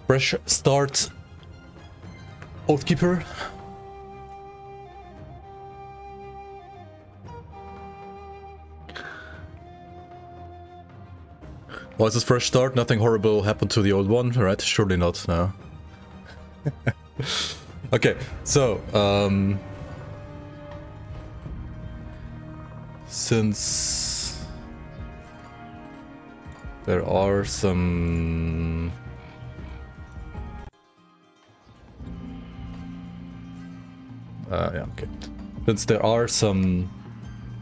Fresh start. Oathkeeper. Well, it's a fresh start. Nothing horrible happened to the old one, right? Surely not. No. Okay, so since there are some yeah, okay. Since there are some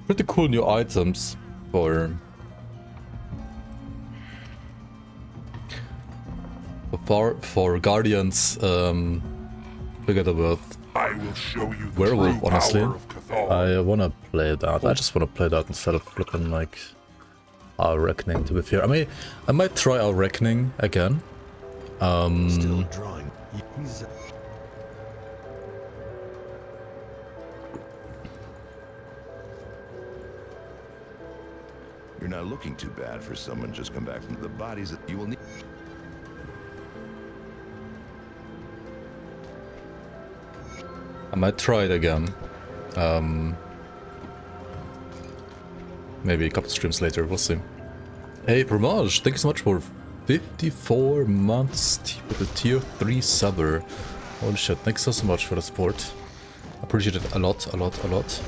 pretty cool new items for Guardians, together with I will show you the Werewolf, true honestly. power of Cathar. I wanna play that. I just wanna play that instead of looking like Our Reckoning, to be fair. I mean, I might try Our Reckoning again. Still drawing. You're not looking too bad for someone just come back from the bodies that you will need. I might try it again. Maybe a couple streams later, we'll see. Hey, Promage, thank you so much for 54 months with the tier 3 subber. Holy shit, thanks so much for the support. Appreciate it a lot, a lot, a lot.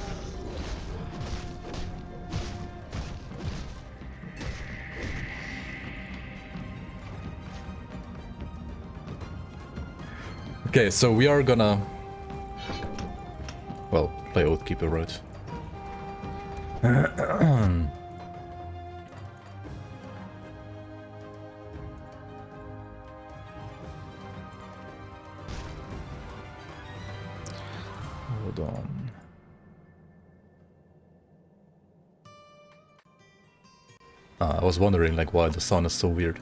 Okay, so we are gonna... well, play Oathkeeper, right? Hold on. I was wondering like why the sound is so weird.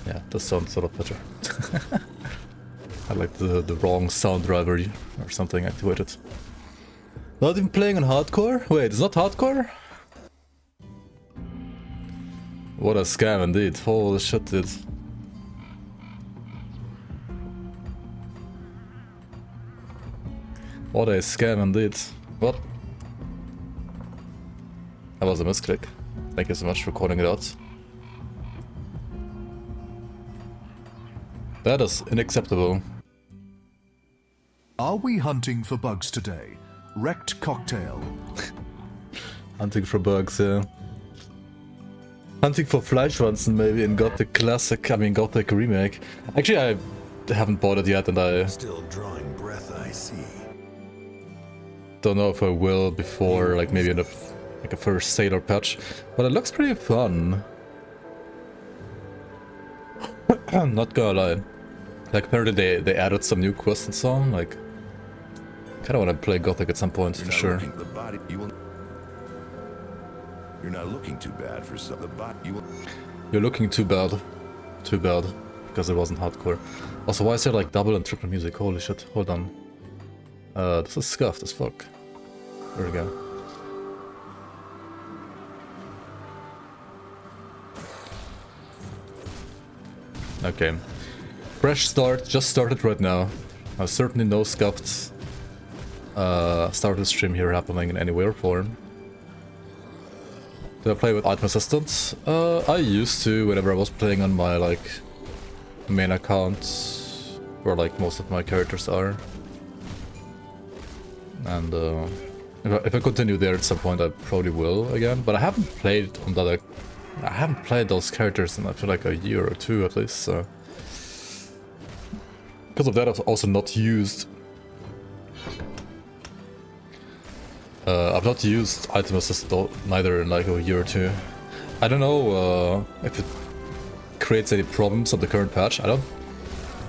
Yeah, the sound sort of better. I like the wrong sound driver or something activated. Not even playing on hardcore? Wait, it's not hardcore? What a scam indeed. Holy shit, dude. What a scam indeed. What? That was a misclick. Thank you so much for calling it out. That is unacceptable. Are we hunting for bugs today? Wrecked cocktail. Hunting for bugs, yeah. Hunting for Fleischwanzen maybe in Gothic Classic, Gothic Remake. Actually, I haven't bought it yet and I Still drawing breath, I see. don't know if I will before, like maybe in a first Sailor patch. But it looks pretty fun. Not gonna lie. Like apparently they added some new quests and so on, like... Kinda wanna play Gothic at some point, for sure. You're not looking too bad for some the bot you will. You're looking too bad. Too bad. Because it wasn't hardcore. Also, why is there like double and triple music? Holy shit, hold on. This is scuffed as fuck. There we go. Okay. Fresh start, just started right now. Certainly no scuffed started stream here happening in any way or form. Did I play with item assistants? I used to whenever I was playing on my like main account where like most of my characters are. And if I continue there at some point I probably will again, but I haven't played on that. I haven't played those characters in I feel like a year or two at least, so... Because of that I've also not used... I've not used item assist neither in like a year or two. I don't know if it creates any problems on the current patch. I don't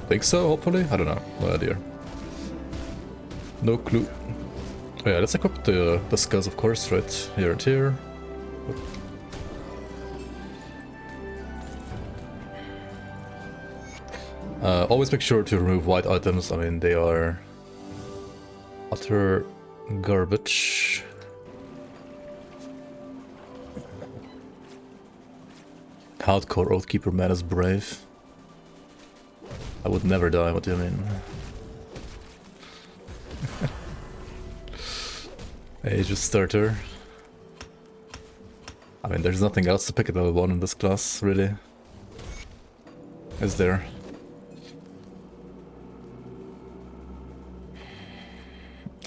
think so, hopefully. I don't know. No idea. No clue. Oh yeah, let's equip the skulls, of course, right here and here. Always make sure to remove white items. I mean, they are utter garbage. Hardcore Oathkeeper man is brave. I would never die, what do you mean? Aegis starter. I mean, there's nothing else to pick at level 1 in this class, really. Is there?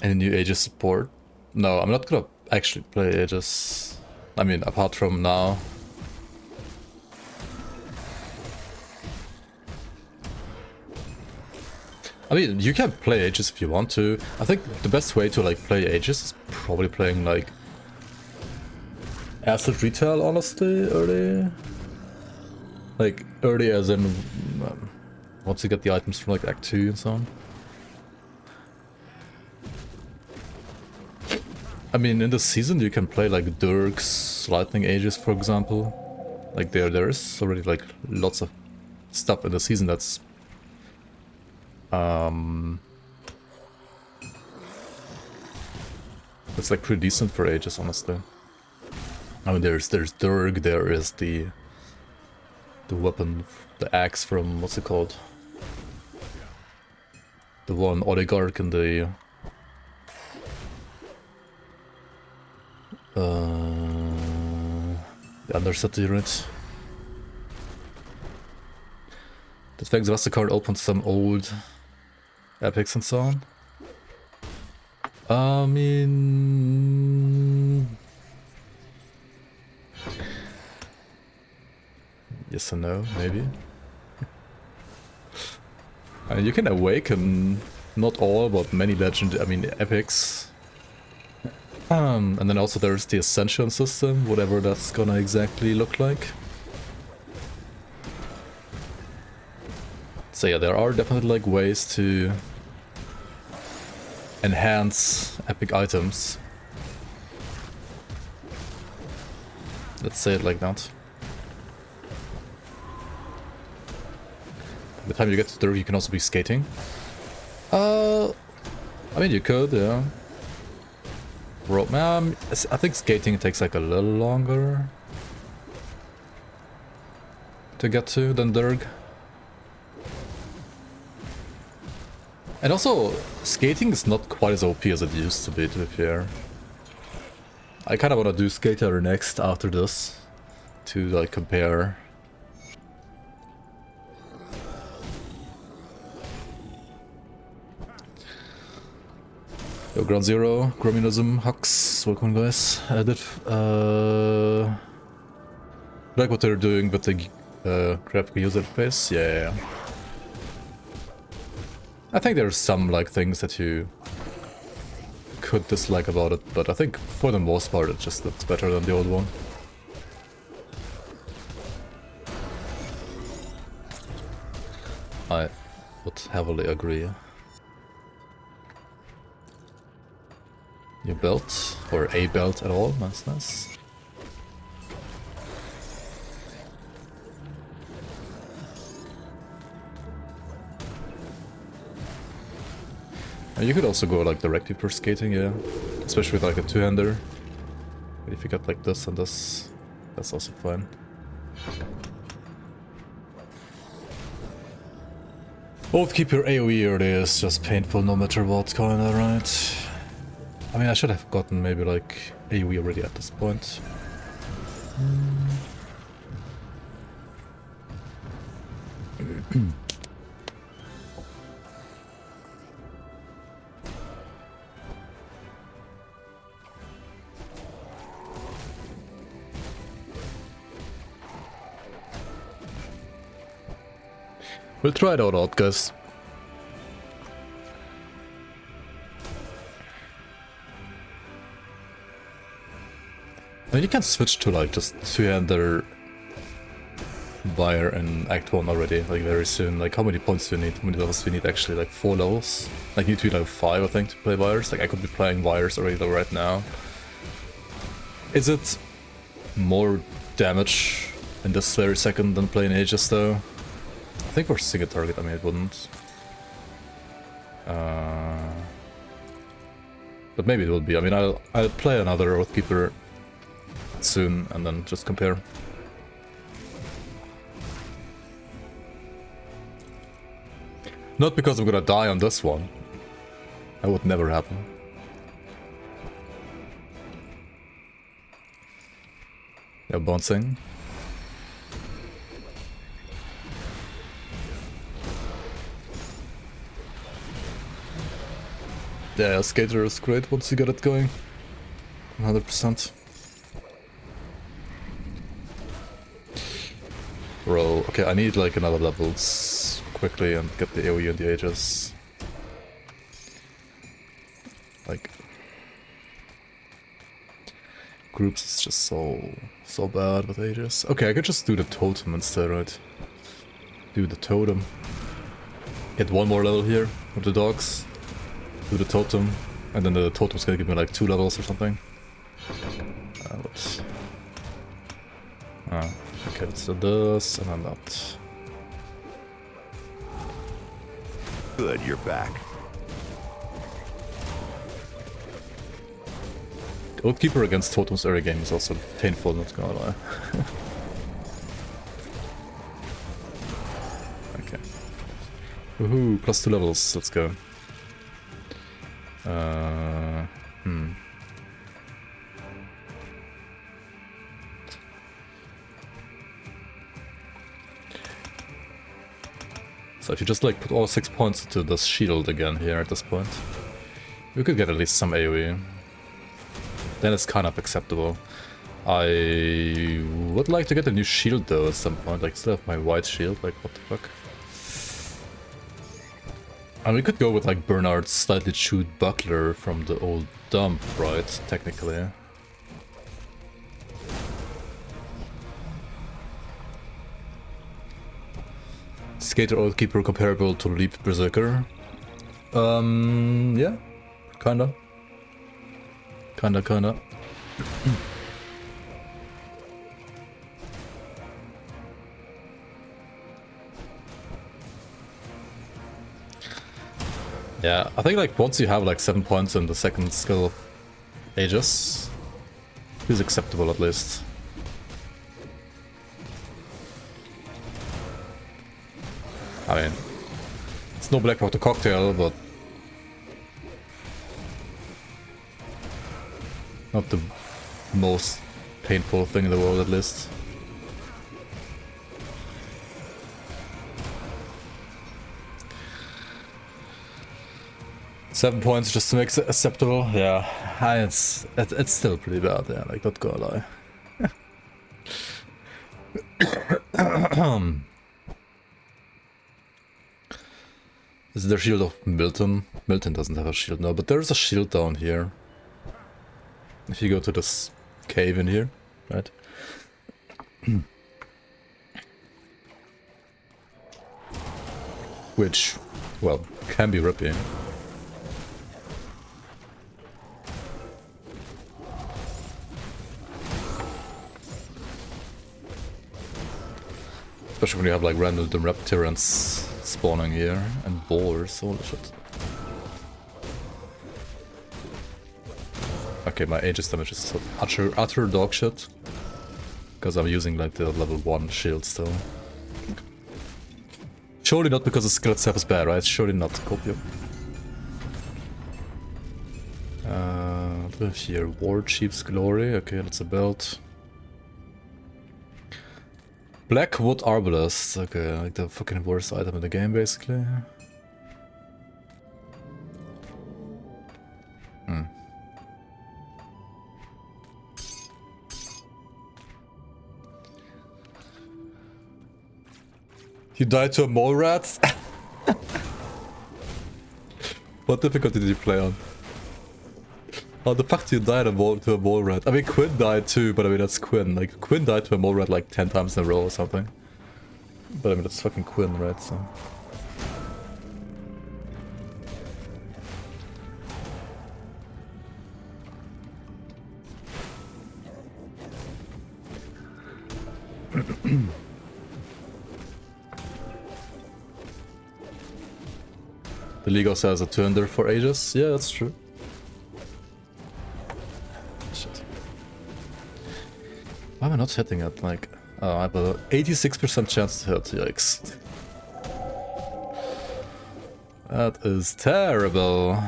Any new Aegis support? No, I'm not gonna actually play Aegis. I mean, apart from now. I mean, you can play Aegis if you want to. I think the best way to like play Aegis is probably playing like Acid Retail, honestly, early. Like, early as in once you get the items from like Act 2 and so on. I mean, in the season you can play like Dirk's Lightning Aegis, for example. Like there's already like lots of stuff in the season that's it's like pretty decent for Aegis, honestly. I mean, there's Dirk, there is the weapon, the axe from, what's it called? The one Oligarch in the Undercity unit. The Thanks Vasta card opens some old epics and so on. I mean, yes and no, maybe. You can awaken not all, but many epics. And then also there's the Ascension system, whatever that's gonna exactly look like. So yeah, there are definitely like ways to enhance epic items. Let's say it like that. By the time you get to 30, you can also be skating. I mean, you could, yeah. I think skating takes like a little longer to get to than Durg. And also, skating is not quite as OP as it used to be fair. I kind of want to do Skater next after this to like compare. Yo, Ground Zero, Grommunism, Hux, welcome guys. I did like what they're doing with the graphical user interface, yeah. I think there's some like things that you could dislike about it, but I think for the most part it just looks better than the old one. I would heavily agree. New belt, or a belt at all, that's nice. And you could also go like directly for skating, yeah. Especially with like a two-hander. But if you get like this and this, that's also fine. Oathkeeper AoE early is just painful no matter what, kinda, right? I mean, I should have gotten maybe like AoE already at this point. We'll try it out, guys. And you can switch to like just two-hander Wire in Act 1 already, like very soon. Like how many points do you need? How many levels do you need actually? Like 4 levels? Like you need to be like 5 I think to play Wires. Like I could be playing Wires already right now. Is it more damage in this very second than playing Aegis though? I think for single target, I mean it wouldn't. But maybe it will be. I mean I'll play another Oathkeeper soon and then just compare. Not because I'm gonna die on this one. That would never happen. They're bouncing. Yeah, Skater is great once you get it going. 100%. Bro, okay, I need like another levels quickly and get the AoE and the Aegis. Like... Groups is just so bad with Aegis. Okay, I could just do the totem instead, right? Do the totem. Get one more level here with the dogs. Do the totem. And then the totem's gonna give me like 2 levels or something. Whoops. Okay, let's do this and then that. Good, you're back. Oathkeeper against totems early game is also painful, not gonna lie. Okay. Woohoo, +2 levels, let's go. So if you just like put all 6 points into this shield again here at this point, we could get at least some AoE. Then it's kind of acceptable. I would like to get a new shield though at some point, like still have my white shield, like what the fuck. And we could go with like Bernard's slightly chewed buckler from the old dump, right, technically. Skater Oathkeeper comparable to Leap Berserker? Yeah, kinda. Kinda. Yeah, I think like once you have like 7 points in the second skill of Aegis, it's acceptable at least. I mean, it's no Black Water Cocktail, but not the most painful thing in the world at least. Seven points just to make it acceptable, yeah. It's still pretty bad, yeah, like not gonna lie. Is there a shield of Milton? Milton doesn't have a shield, no, but there's a shield down here. If you go to this cave in here, right? Which, well, can be ripping. Especially when you have like random reptilians spawning here and boars, holy shit. Okay, my Aegis damage is utter dog shit. Because I'm using like the level 1 shield still. Surely not because the skill itself is bad, right? Surely not, Copio. What do we have here? War Chief's Glory, okay, that's a belt. Blackwood Arbalest, okay, like the fucking worst item in the game basically. You died to a mole rat? What difficulty did you play on? How the fuck did you die to a mole rat? I mean, Quinn died too, but I mean, that's Quinn. Like, Quinn died to a mole rat like 10 times in a row or something. But I mean, that's fucking Quinn, right? So. The League also has a turn there for Aegis. Yeah, that's true. Shit. Why am I not hitting it? Like, oh, I have a 86% chance to hit. Yikes. That is terrible.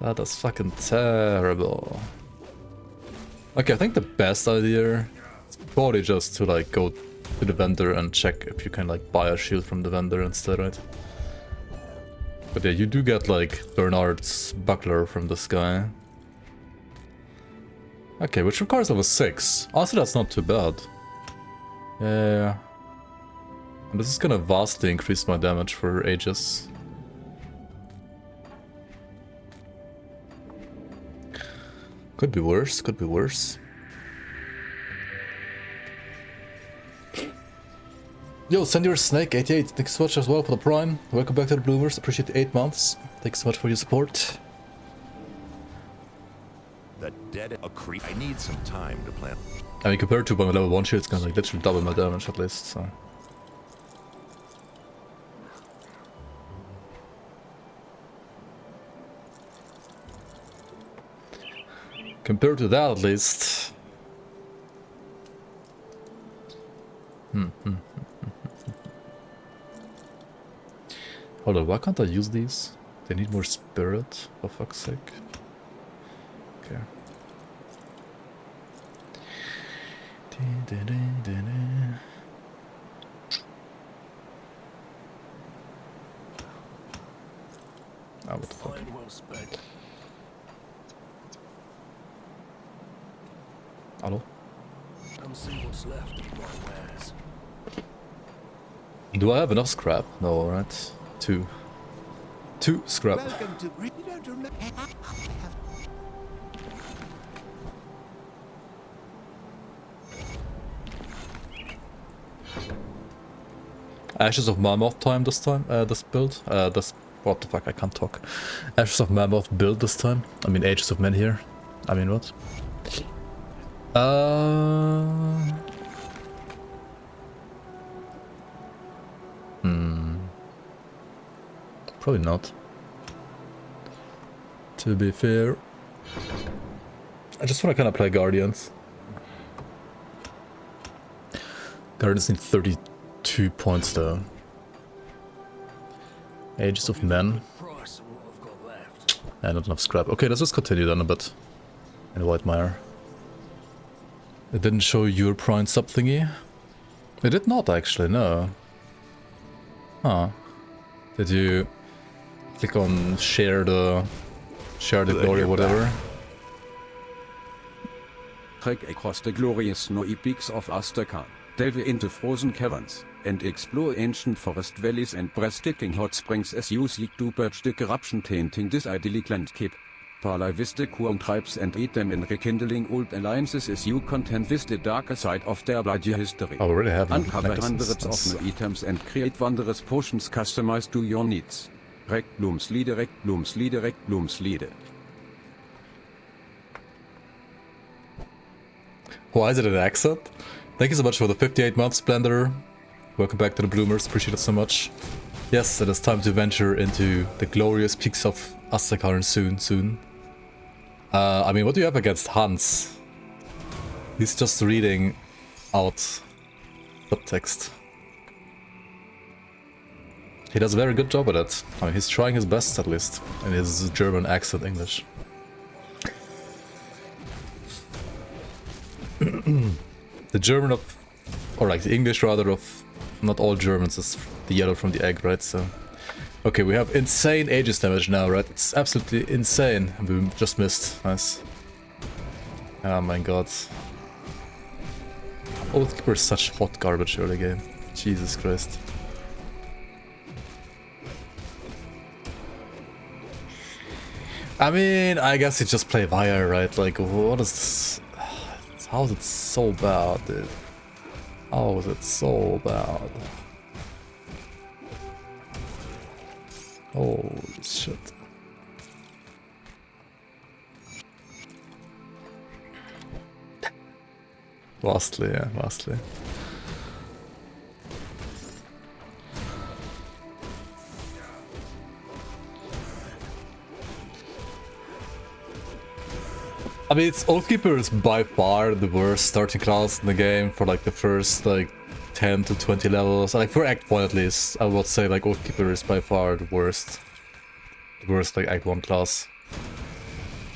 That is fucking terrible. Okay, I think the best idea is probably just to like go to the vendor and check if you can like buy a shield from the vendor instead, right? But yeah, you do get like Bernard's buckler from this guy. Okay, which requires level 6. Also, that's not too bad. Yeah. And this is gonna vastly increase my damage for ages. Could be worse, could be worse. Yo, send your snake 88. Thanks so much as well for the prime. Welcome back to the Bloomers. Appreciate the 8 months. Thanks so much for your support. The dead a creep. I need some time to plan. I mean, compared to my level 1 shield, it's gonna like literally double my damage at least, so. Compared to that, at least. Hold on, why can't I use these? They need more spirit, for fuck's sake. Okay. Ah, what the fuck? Hello? Come see what's left of my wares. Do I have enough scrap? No, right? 2. 2 scrap. Welcome to you don't remember. Ashes of Mammoth time this time, this build. What the fuck, I can't talk. Ashes of Mammoth build this time. I mean, Ages of Men here. I mean, what? Probably not. To be fair. I just want to kind of play Guardians. Guardians need 32 points though. Ages of Men. Price of what I've got left. And not enough scrap. Okay, let's just continue then a bit. In Whitemire. It didn't show your prime sub thingy? It did not actually, no. Huh. Did you click on share the glory or whatever? Trek across the glorious snowy peaks of Astrakhan, delve into frozen caverns, and explore ancient forest valleys and breathtaking hot springs as you seek to purge the corruption tainting this idyllic landscape. Parlay with the current tribes and aid them in rekindling old alliances as you contend with the darker side of their bloody history. Oh, we already have Uncover necklaces. hundreds of new items and create wondrous potions customized to your needs. Rekt Bloomsliede, Rekt Bloomsliede, Rekt Bloomsliede. Why is it an accent? Thank you so much for the 58 months, Splendor. Welcome back to the Bloomers, appreciate it so much. Yes, it is time to venture into the glorious peaks of Astrakhan soon. I mean, what do you have against Hans? He's just reading out subtext. He does a very good job at it. I mean, he's trying his best at least, in his German accent English. The German of, or like the English rather of, not all Germans is the yellow from the egg, right? So, okay, we have insane Aegis damage now, right? It's absolutely insane. We just missed. Nice. Oh my god. Oathkeeper is such hot garbage early game. Jesus Christ. I mean, I guess you just play Vire, right? Like, what is this? How is it so bad, dude? How is it so bad? Holy shit. Vastly, yeah, vastly. I mean, Oathkeeper is by far the worst starting class in the game for like the first like 10 to 20 levels. Like for Act 1 at least, I would say like Oathkeeper is by far the worst. The worst like Act 1 class.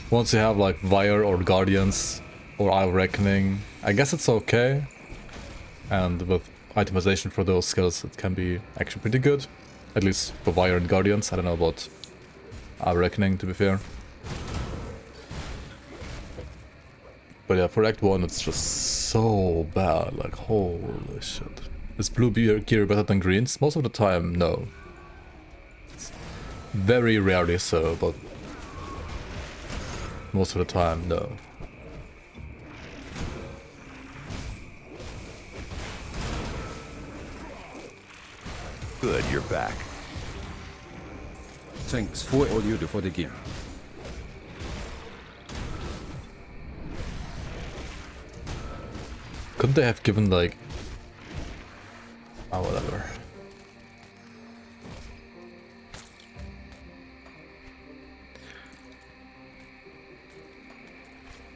Once you have like Wire or Guardians or Eye of Reckoning, I guess it's okay. And with itemization for those skills, it can be actually pretty good. At least for Wire and Guardians. I don't know about Eye of Reckoning, to be fair. But yeah, for Act 1 it's just so bad, like holy shit. Is blue gear better than greens? Most of the time, no. It's very rarely so, but most of the time, no. Good, you're back. Thanks for all you do for the game. Couldn't they have given like... oh, whatever.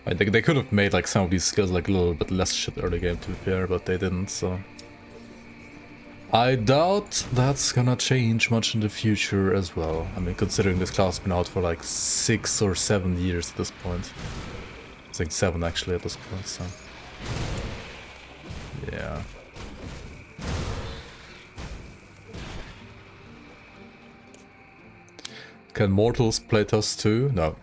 They could have made like some of these skills like a little bit less shit early game, to be fair, but they didn't, so... I doubt that's gonna change much in the future as well. I mean, considering this class has been out for like 6 or 7 years at this point. I think 7 actually at this point, so... yeah. Can mortals playtest too? No.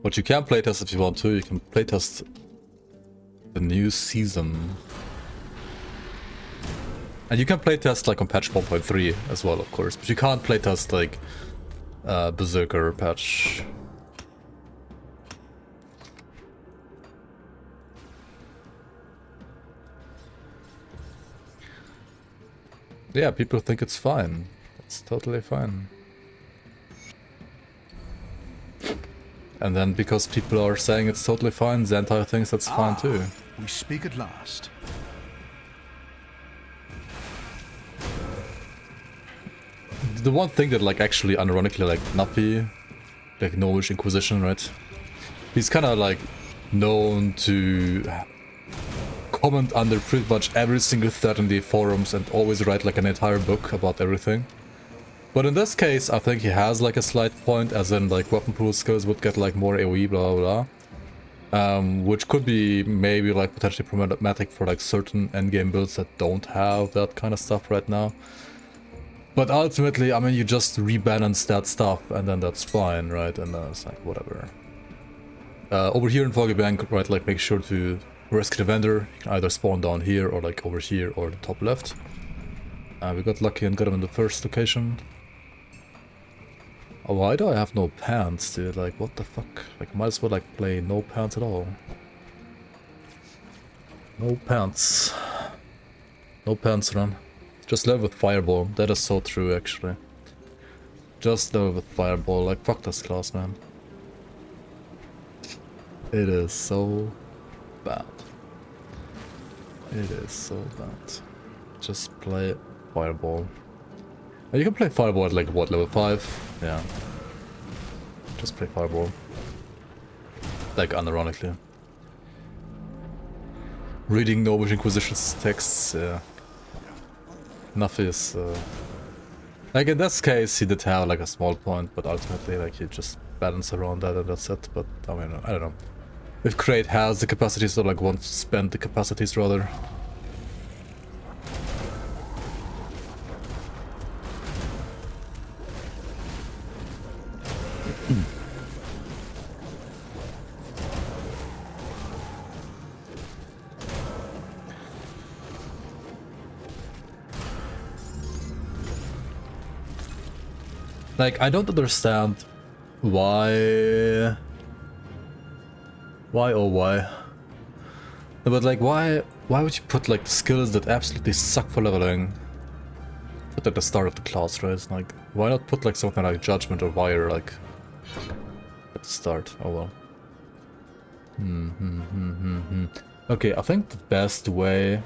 But you can playtest if you want to. You can playtest the new season. And you can playtest like on patch 1.3 as well, of course. But you can't playtest like Berserker patch. Yeah, people think it's fine. It's totally fine. And then because people are saying it's totally fine, Zentai thinks that's fine too. We speak at last. The one thing that like actually unironically like Nappy, like Gnomish Inquisition, right? He's kind of like known to comment under pretty much every single thread in the forums and always write like an entire book about everything. But in this case, I think he has like a slight point, as in like weapon pool skills would get like more AoE, blah blah blah. Which could be maybe like potentially problematic for like certain endgame builds that don't have that kind of stuff right now. But ultimately, I mean, you just rebalance that stuff and then that's fine, right? And it's like, whatever. Over here in Foggy Bank, right, like make sure to rescue the vendor. You can either spawn down here or like over here or the top left. We got lucky and got him in the first location. Oh, why do I have no pants, dude? Like, what the fuck? Like, might as well like play no pants at all. No pants. No pants, run. Just live with Fireball. That is so true, actually. Just live with Fireball. Like, fuck this class, man. It is so bad. It is so bad. Just play Fireball. You can play Fireball at like, what, level 5? Yeah. Just play Fireball. Like, unironically. Reading Gnomish Inquisition's texts, yeah. Nothing is... like, in this case, he did have like a small point, but ultimately, like, he just balanced around that and that's it. But, I mean, I don't know. If Crate has the capacities or like wants to spend the capacities, rather. Like, I don't understand why... Why, oh why? But like, why would you put like skills that absolutely suck for leveling at the start of the class, right? It's like, why not put like something like Judgment or Wire like at the start? Oh well. Okay, I think the best way,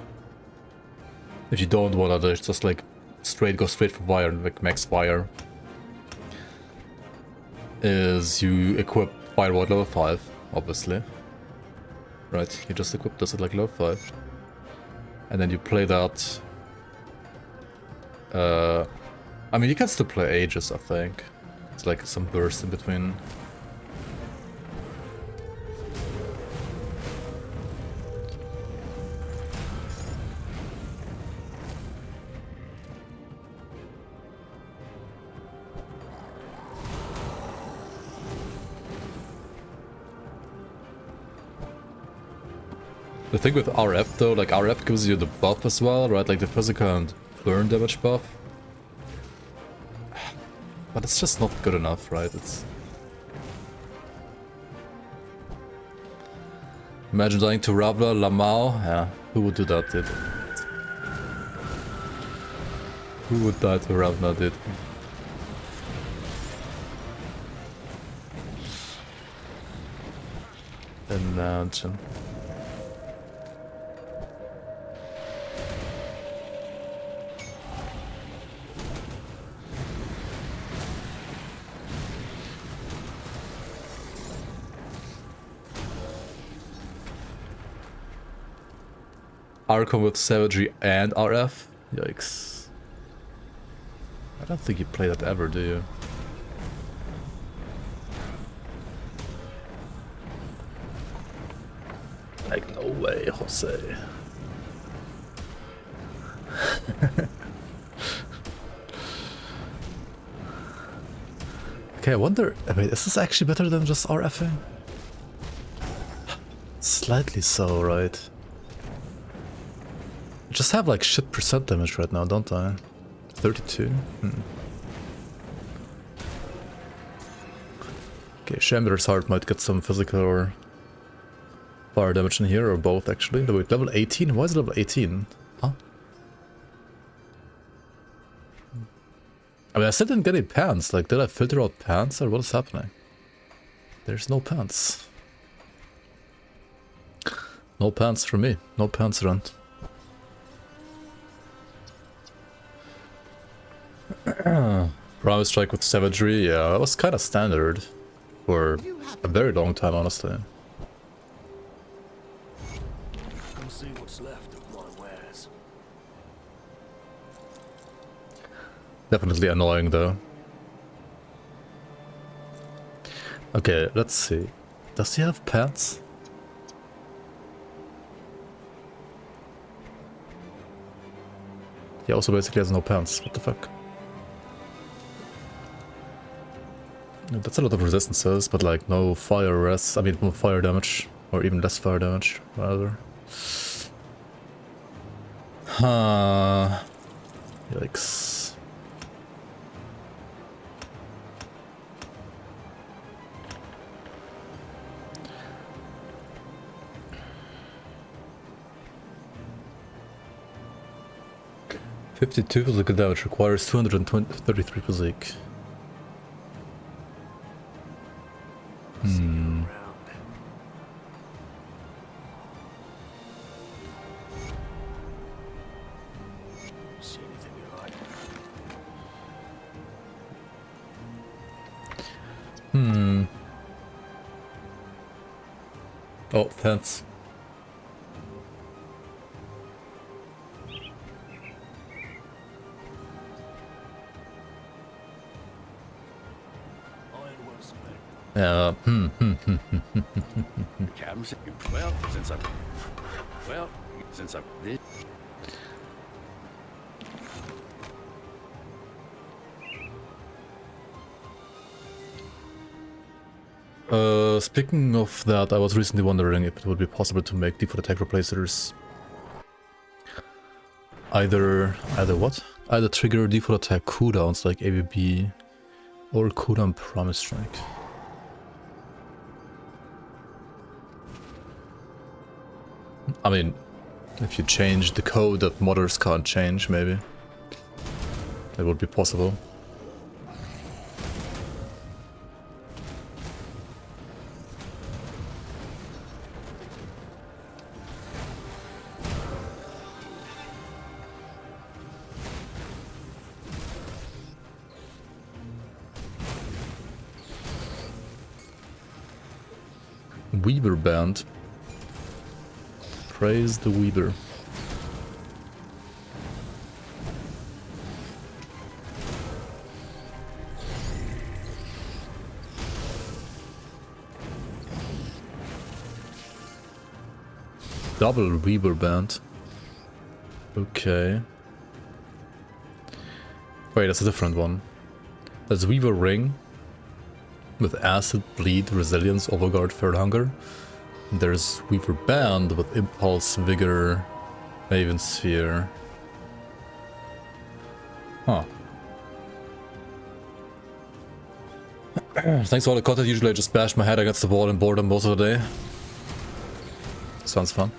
if you don't want to just like go straight for wire, like max wire, is you equip Firewall level 5, obviously. Right, you just equip this at like level 5. And then you play that. I mean, you can still play Aegis, I think. It's like some burst in between. The thing with RF though, like RF gives you the buff as well, right? Like the physical and burn damage buff. But it's just not good enough, right? It's... Imagine dying to Ravla, Lamau. Yeah, who would do that, dude? Who would die to Ravna, dude? Imagine. Archon with Savagery and RF? Yikes. I don't think you play that ever, do you? Like, no way, Jose. Okay, I wonder... I mean, is this actually better than just RFing? Slightly so, right? I just have like shit percent damage right now, don't I? 32? Okay, Chamber's Heart might get some physical or fire damage in here, or both actually. Wait, level 18? Why is it level 18? Huh? I mean, I still didn't get any pants. Like, did I filter out pants or what is happening? There's no pants. No pants for me. No pants around. Promise Strike with Savagery, yeah, that was kind of standard for a very long time, honestly. Come see what's left of my wares. Definitely annoying though. Okay, let's see. Does he have pants? He also basically has no pants. What the fuck? That's a lot of resistances, but like no fire res. I mean, no fire damage, or even less fire damage, rather. Yikes. $52 physical damage requires 233 physique. See anything you like? Oh, thanks. Ironworks spec. Yeah. Captain said, since I this Speaking of that, I was recently wondering if it would be possible to make default attack replacers either what? Either trigger default attack cooldowns like AVB or cooldown Promise Strike. I mean, if you change the code that modders can't change, maybe that would be possible. Weaver band. Praise the Weaver. Double Weaver band. Okay. Wait, that's a different one. There's Weaver ring with acid, bleed, resilience, overguard, fair hunger. And there's Weaver band with impulse, vigor, maven sphere. Huh. Thanks for all the content. Usually I just bash my head against the wall in boredom most of the day. Sounds fun.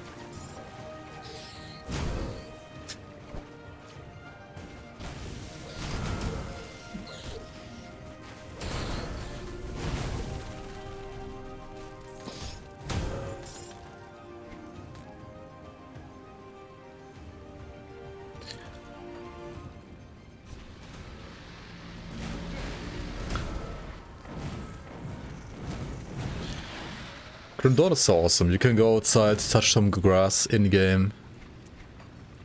Grandon is so awesome. You can go outside, touch some grass in-game,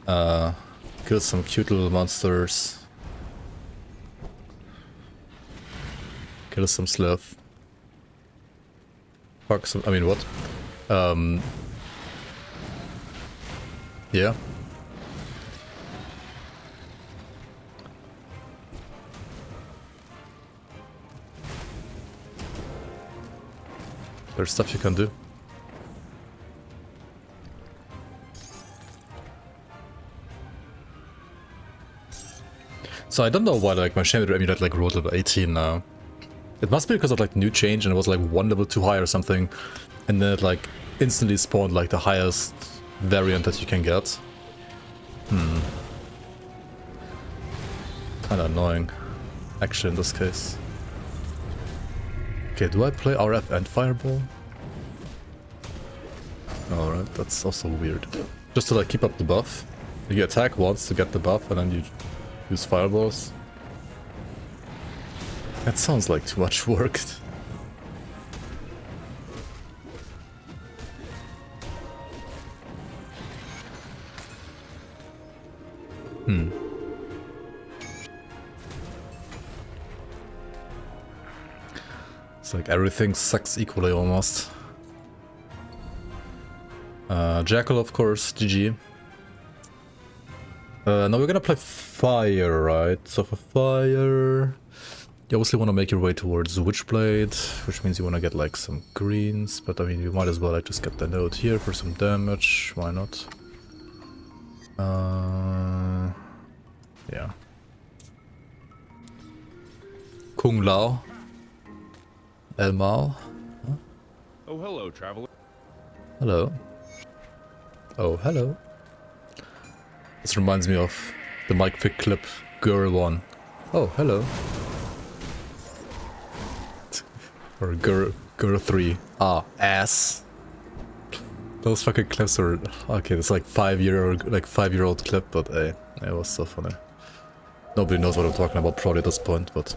kill some cute little monsters, kill some slith, fuck some, I mean what? Yeah. There's stuff you can do. So I don't know why like my Shaman Amulet like rolled level 18 now. It must be because of like new change and it was like 1 level too high or something. And then it like instantly spawned like the highest variant that you can get. Kinda annoying. Actually in this case. Okay, do I play RF and Fireball? Alright, that's also weird. Just to like keep up the buff. You attack once to get the buff and then you use Fireballs. That sounds like too much work. It's like everything sucks equally almost. Jackal, of course, GG. Now we're gonna play fire, right? So for fire, you obviously want to make your way towards Witchblade, which means you want to get like some greens, but I mean you might as well like just get the node here for some damage, why not? Yeah. Kung Lao. El Mao. Huh? Oh, hello, traveler. Hello. Oh, hello. This reminds me of the Mike Fick clip, Girl 1. Oh, hello. Or Girl 3. Ah, ass. Those fucking clips are... Okay, it's like 5-year-old clip, but hey, it was so funny. Nobody knows what I'm talking about probably at this point, but...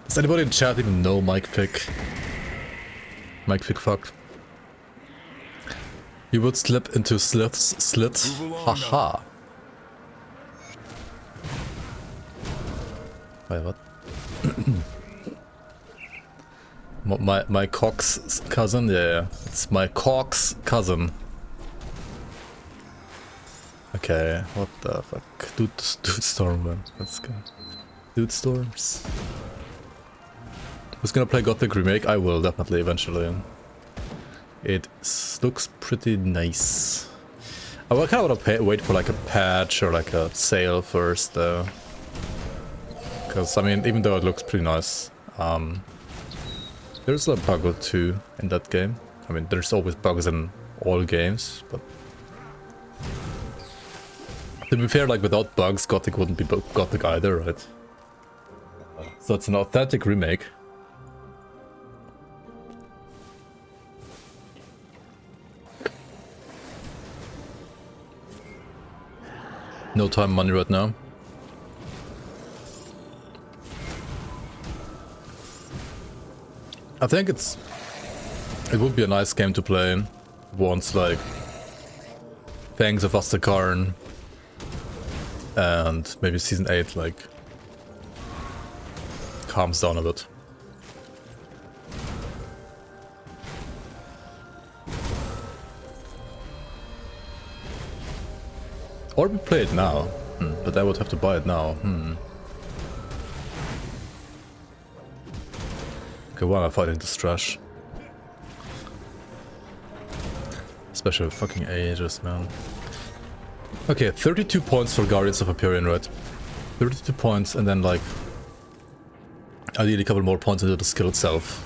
Does anybody in chat even know Mike Fick? Mike Fick fuck. You would slip into Slith's slit. Haha. Wait, what? my Cox cousin? Yeah, it's my Cox cousin. Okay, what the fuck? Dude Storm, man. Let's go. Dude Storms. Who's gonna play Gothic Remake? I will, definitely, eventually. It looks pretty nice. I kind of want to wait for like a patch or like a sale first, though. Because, I mean, even though it looks pretty nice, there's a bug or two in that game. I mean, there's always bugs in all games, but... To be fair, like, without bugs, Gothic wouldn't be Gothic either, right? So it's an authentic remake. No time, money right now. I think it would be a nice game to play once like Fangs of Astakarn and maybe Season 8 like calms down a bit. Or we play it now, but I would have to buy it now. Okay, why am I fighting this trash? Especially fucking ages, man. Okay, 32 points for Guardians of Hyperion, right? 32 points and then like ideally a couple more points into the skill itself.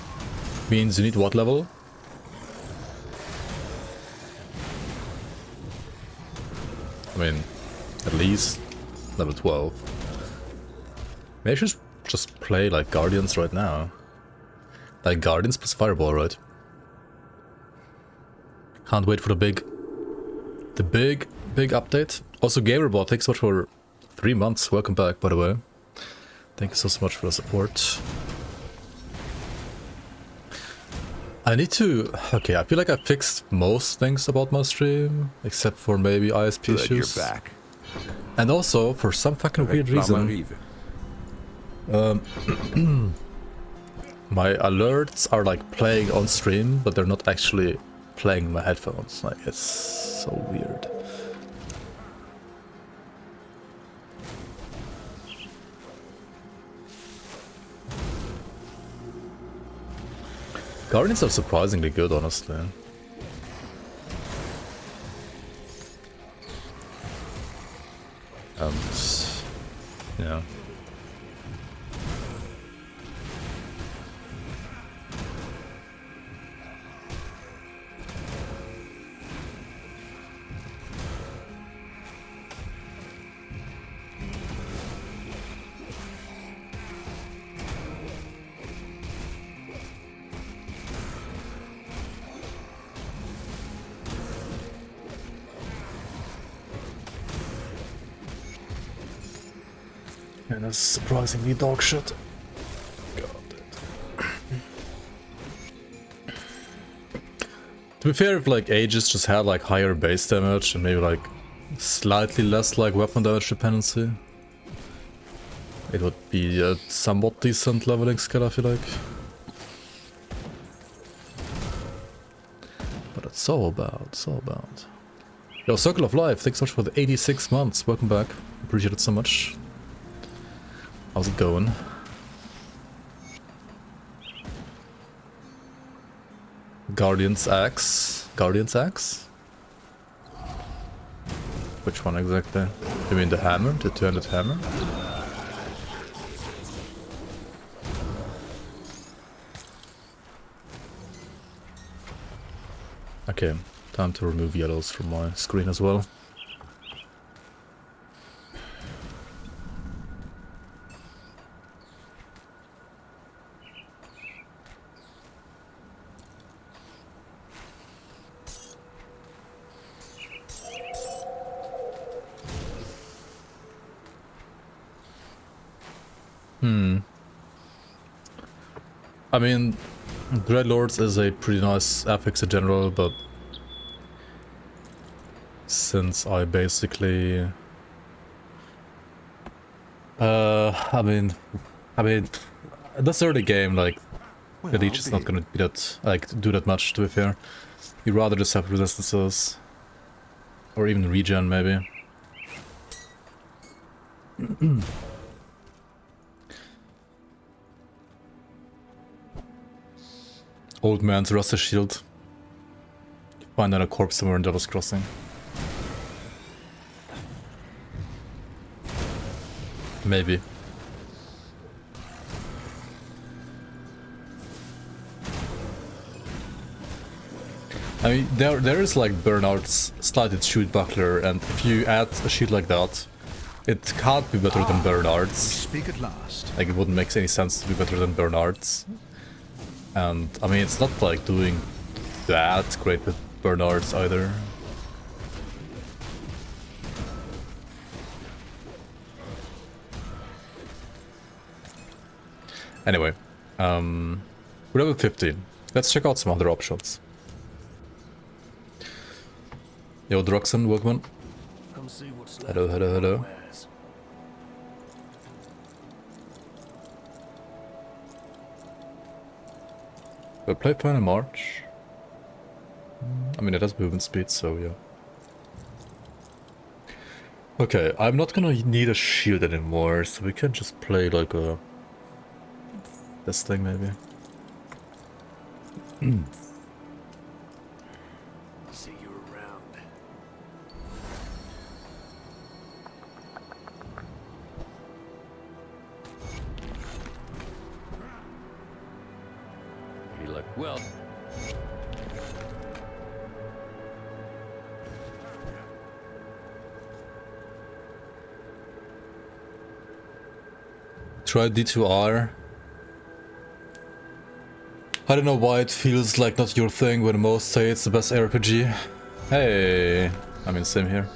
Means you need what level? I mean, at least level 12. Maybe I should just play like Guardians right now. Like Guardians plus Fireball, right? Can't wait for the big update. Also, Gamerbot, thanks so much for 3 months. Welcome back, by the way. Thank you so much for the support. I need to... Okay, I feel like I fixed most things about my stream, except for maybe ISP Good, issues. you're back. And also, for some fucking weird reason, my alerts are like playing on stream, but they're not actually playing in my headphones. Like, it's so weird. Guardians are surprisingly good, honestly. Yeah. And that's surprisingly dog shit. God. To be fair, if like Aegis just had like higher base damage and maybe like slightly less like weapon damage dependency, it would be a somewhat decent leveling skill, I feel like. But it's so bad, so bad. Yo, Circle of Life, thanks so much for the 86 months. Welcome back. Appreciate it so much. How's it going? Guardian's Axe. Guardian's Axe? Which one exactly? You mean the hammer? The two-handed hammer? Okay, time to remove yellows from my screen as well. I mean, Dreadlords is a pretty nice affix in general, but since I basically I mean this early game, like the leech is not gonna be that like do that much, to be fair. You'd rather just have resistances or even regen maybe. Old man's rusted shield. Find a corpse somewhere in Devil's Crossing. Maybe. I mean, there is like Bernard's slighted shield buckler, and if you add a shield like that, it can't be better than Bernard's. Speak at last. Like, it wouldn't make any sense to be better than Bernard's. And, I mean, it's not like doing that great with Bernard's either. Anyway, We're level 15. Let's check out some other options. Yo, Druxen, welcome. Come see what's left Hello, of hello, my hello. wares. We'll play plan in March. I mean, it has movement speed, so yeah. Okay, I'm not gonna need a shield anymore, so we can just play like a... this thing, maybe. See you around. You look well. Try D2R. I don't know why it feels like not your thing when most say it's the best RPG. Hey, I mean, same here.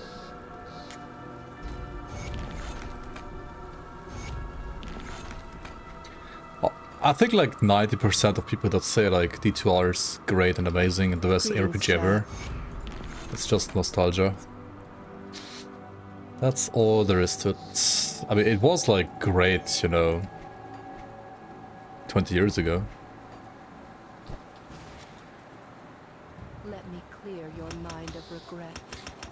I think like 90% of people that say like D2R is great and amazing and the best RPG ever. It's just nostalgia. That's all there is to it. I mean, it was like great, you know, 20 years ago. Let me clear your mind of regret.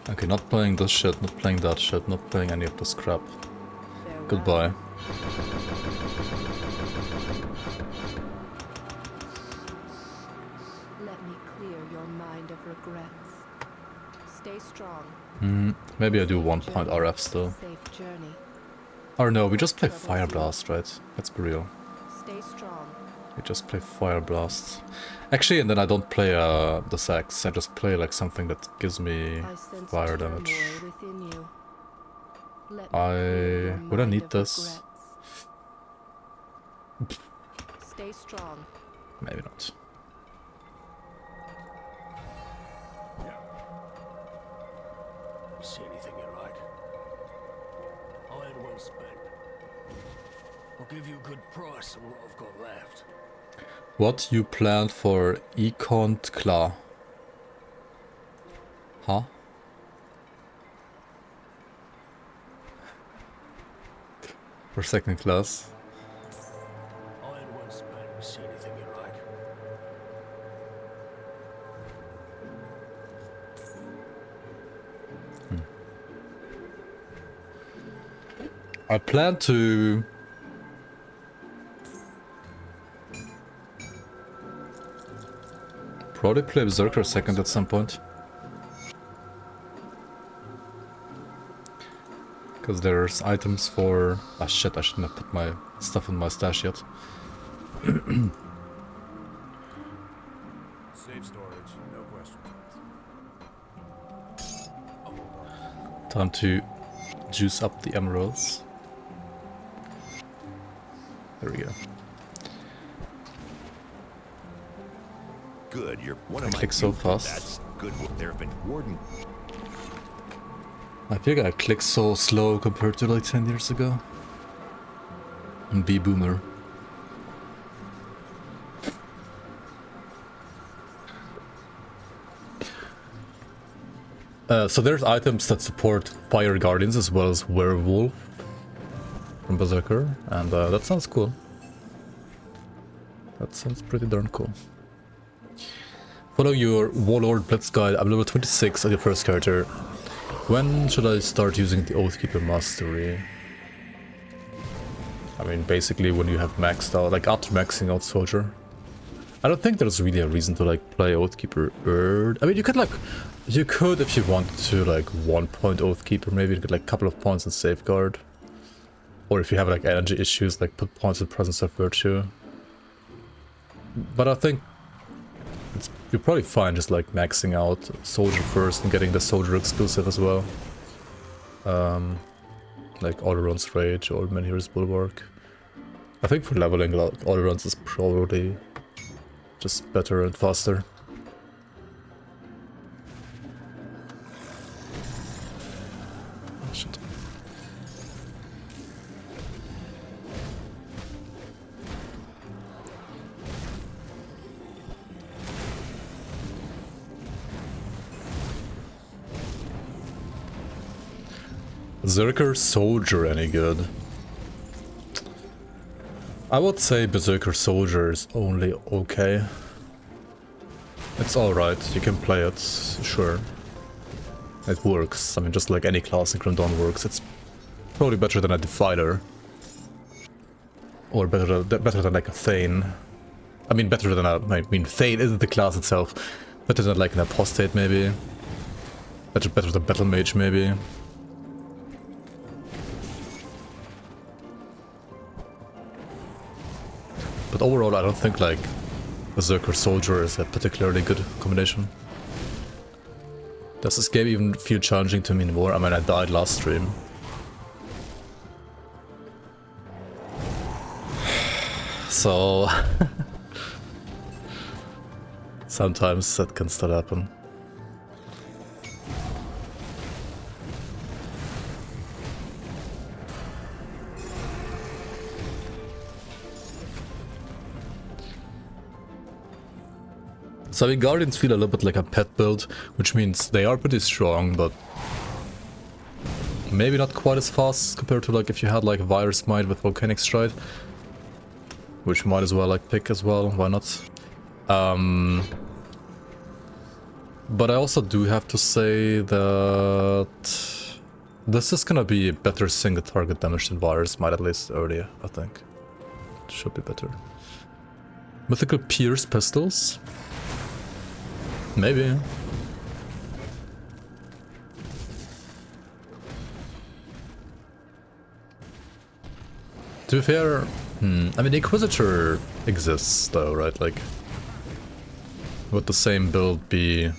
Okay, not playing this shit, not playing that shit, not playing any of this crap. Farewell. Goodbye. Let me clear your mind of regrets. Stay strong. Maybe I do 1 point RF still. Safe journey. Or no, we just play Fire Blast, right? Let's be real. Stay strong. We just play Fire Blast. Actually, and then I don't play the sax. I just play like something that gives me I sense fire turmoil damage. within you. Let me clear your Would I mind need of this? regrets. Stay strong. Maybe not. You see anything you like? Iron well spent. I'll give you a good price on what I've got left. What you planned for Econt Klar? Huh? For second class? Iron well spent. You see anything you like? I plan to... probably play Berserker second at some point. Because there's items for... ah shit, I shouldn't have put my stuff in my stash yet. Safe storage, no questions asked. Time to juice up the emeralds. There we go. Good, you're one of my Click so people. fast. That's good work. There have been warden. I feel like I click so slow compared to like 10 years ago. And be boomer. So there's items that support Fire Guardians as well as Werewolf from Berserker, and that sounds cool. That sounds pretty darn cool. Follow your Warlord Blitz guide. I'm level 26 as your first character. When should I start using the Oathkeeper Mastery? I mean, basically when you have maxed out, like after maxing out Soldier. I don't think there's really a reason to like play Oathkeeper Erd. I mean, you could like, you could if you wanted to like 1 point Oathkeeper, maybe you get like a couple of points in Safeguard. Or if you have like energy issues, like put points in Presence of Virtue. But I think you're probably fine just like maxing out Soldier first and getting the Soldier exclusive as well. Like Alderon's Rage or Menhir's Bulwark. I think for leveling Alderon's is probably just better and faster. Oh, shit. Berserker Soldier any good? I would say Berserker Soldier is only okay. It's alright, you can play it, sure. It works, I mean just like any class in Grim Dawn works. It's probably better than a Divider. Or better than like a Thane. I mean better than a... I mean Thane isn't the class itself. Better than like an Apostate maybe. Better than Battle Mage maybe. But overall I don't think like Berserker Soldier is a particularly good combination. Does this game even feel challenging to me anymore? I mean I died last stream. So... sometimes that can still happen. So I mean, Guardians feel a little bit like a pet build, which means they are pretty strong, but maybe not quite as fast compared to like if you had like Virus Might with Volcanic Stride, which you might as well like pick as well, why not? But I also do have to say that this is gonna be better single target damage than Virus Might, at least earlier, I think. It should be better. Mythical Pierce Pistols? Maybe. To be fair, I mean Inquisitor exists though, right? Like, would the same build be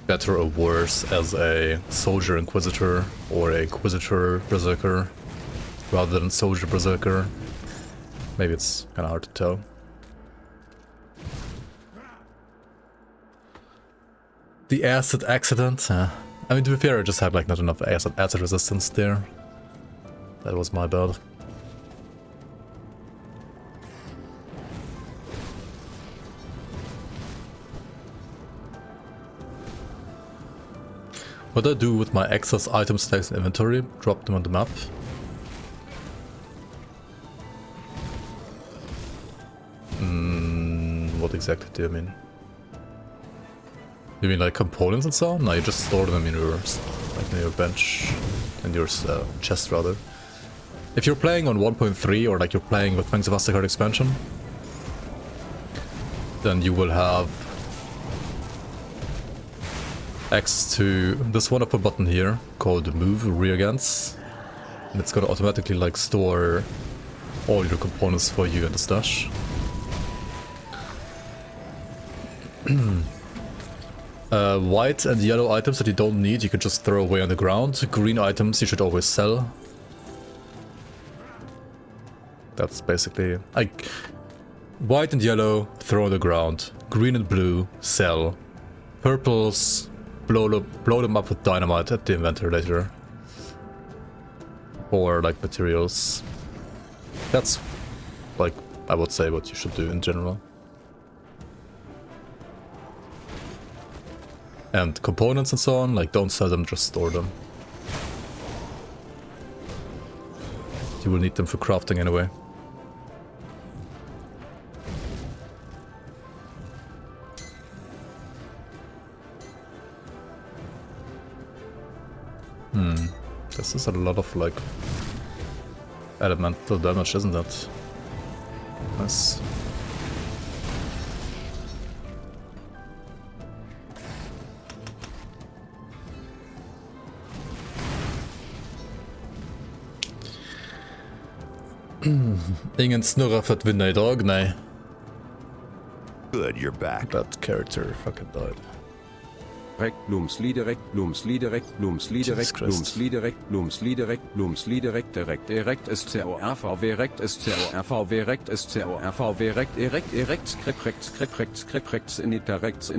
better or worse as a Soldier Inquisitor or a Inquisitor Berserker rather than Soldier Berserker? Maybe it's kind of hard to tell. The acid accident? I mean, to be fair, I just had like not enough acid resistance there. That was my bad. What do I do with my excess item stacks in inventory? Drop them on the map. What exactly do you mean? You mean like components and so on? No, you just store them in your, like in your bench, in your chest rather. If you're playing on 1.3 or like you're playing with Fangs of Asgard expansion, then you will have access to this one upper button here called Move Reagents, and it's gonna automatically like store all your components for you in the stash. White and yellow items that you don't need, you can just throw away on the ground. Green items you should always sell. That's basically like white and yellow, throw on the ground. Green and blue, sell. Purples, blow them up with dynamite at the inventory later. Or like materials. That's like I would say what you should do in general. And components and so on, like don't sell them, just store them. You will need them for crafting anyway. This is a lot of like elemental damage, isn't it? Nice. Ingen snurra för att vinna idag, nej. Good, you're back. That character fucking died. Rekt, Blumsliederekt, Blumsliederekt, Blumsliederekt, Blumsliederekt, Blumsliederekt, Blumsliederekt, Erekt, SCORVW, Rekt, SCORVW, Rekt, SCORVW, Rekt, Erekt, Skriprechts, Initerrechts,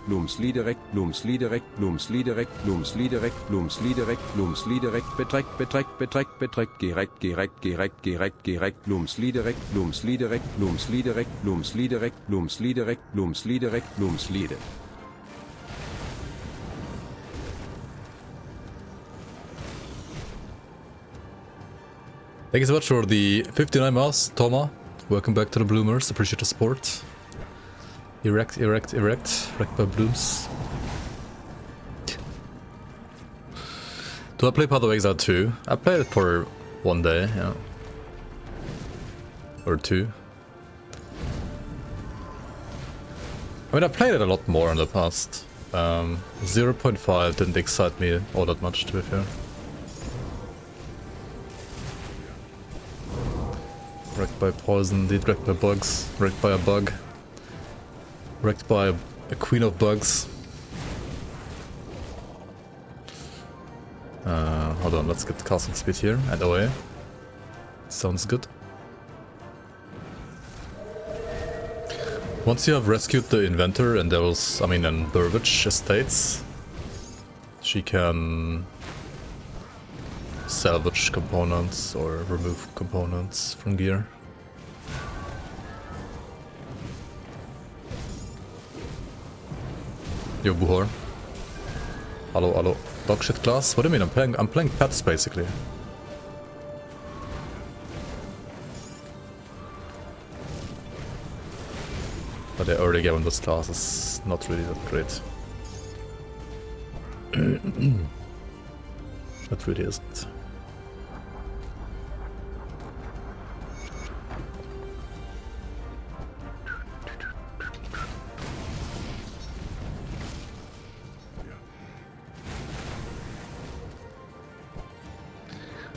Blumsliederekt, Thank you so much for the 59 mouse, Toma. Welcome back to the Bloomers. Appreciate the support. Erect by Blooms. Do I play Path of Exile 2? I played it for one day, yeah. Or two. I mean, I played it a lot more in the past. 0.5 didn't excite me all that much, to be fair. Wrecked by poison, indeed, wrecked by bugs, wrecked by a bug. Wrecked by a queen of bugs. Hold on, let's get the casting speed here and away. Sounds good. Once you have rescued the inventor and Devil's, I mean, and Burbage estates, she can salvage components or remove components from gear. Yo, Buhor. Hello, hello. Dogshit class? What do you mean? I'm playing pets, basically. But the early game on this class is not really that great. It really isn't.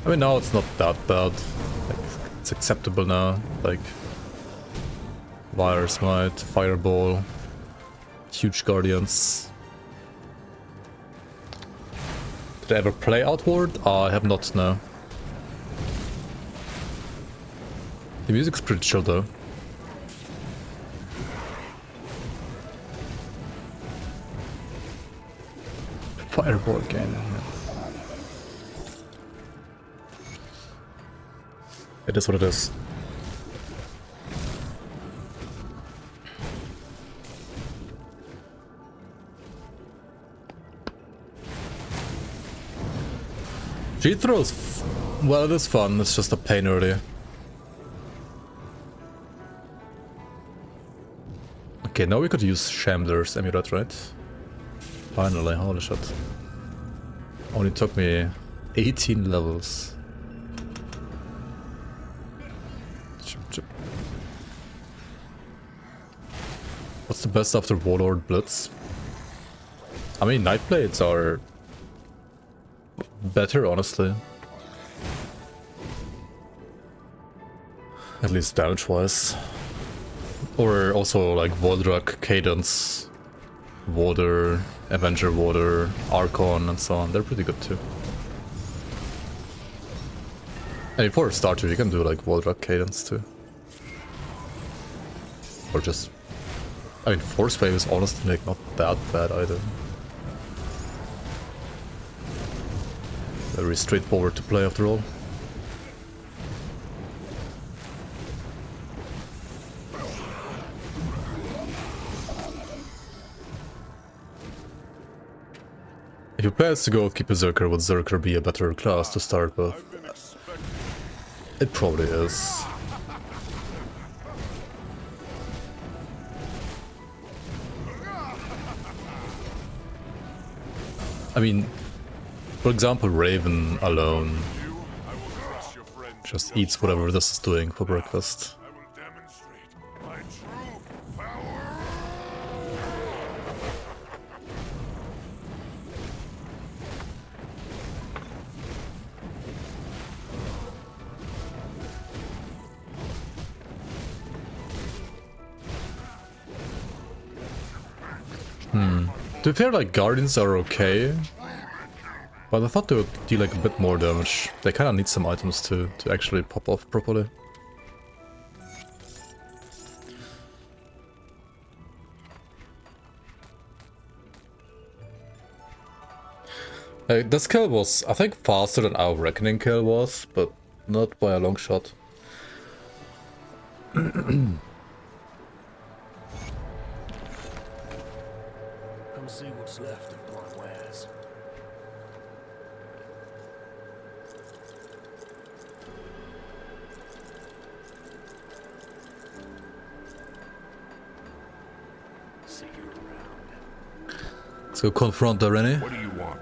I mean, now it's not that bad. Like, it's acceptable now. Like, Virus Might, Fireball, Huge Guardians. Did I ever play Outward? I have not, no. The music's pretty chill though. Fireball game. It is what it is. Cheat throws, well, it is fun, it's just a pain early. Okay, now we could use Shambler's Amulet, right? Finally, holy shit. Only took me 18 levels. What's the best after Warlord Blitz? I mean, Nightblades are better, honestly. At least damage-wise. Or also like Voldrak, Cadence, Water, Avenger Water, Archon and so on. They're pretty good too. And for a starter you can do like Voldrak, Cadence too. Or just... I mean, Force Wave is honestly like not that bad either. Very straightforward to play after all. If you play as to Oathkeeper Zerker, would Zerker be a better class to start with? It probably is. I mean, for example, Raven alone just eats whatever this is doing for breakfast. To be fair, like, Guardians are okay, but I thought they would deal like a bit more damage. They kinda need some items to actually pop off properly. This kill was, I think, faster than our Reckoning kill was, but not by a long shot. See what's left of my wares. Let's go confront the Rennie. What do you want?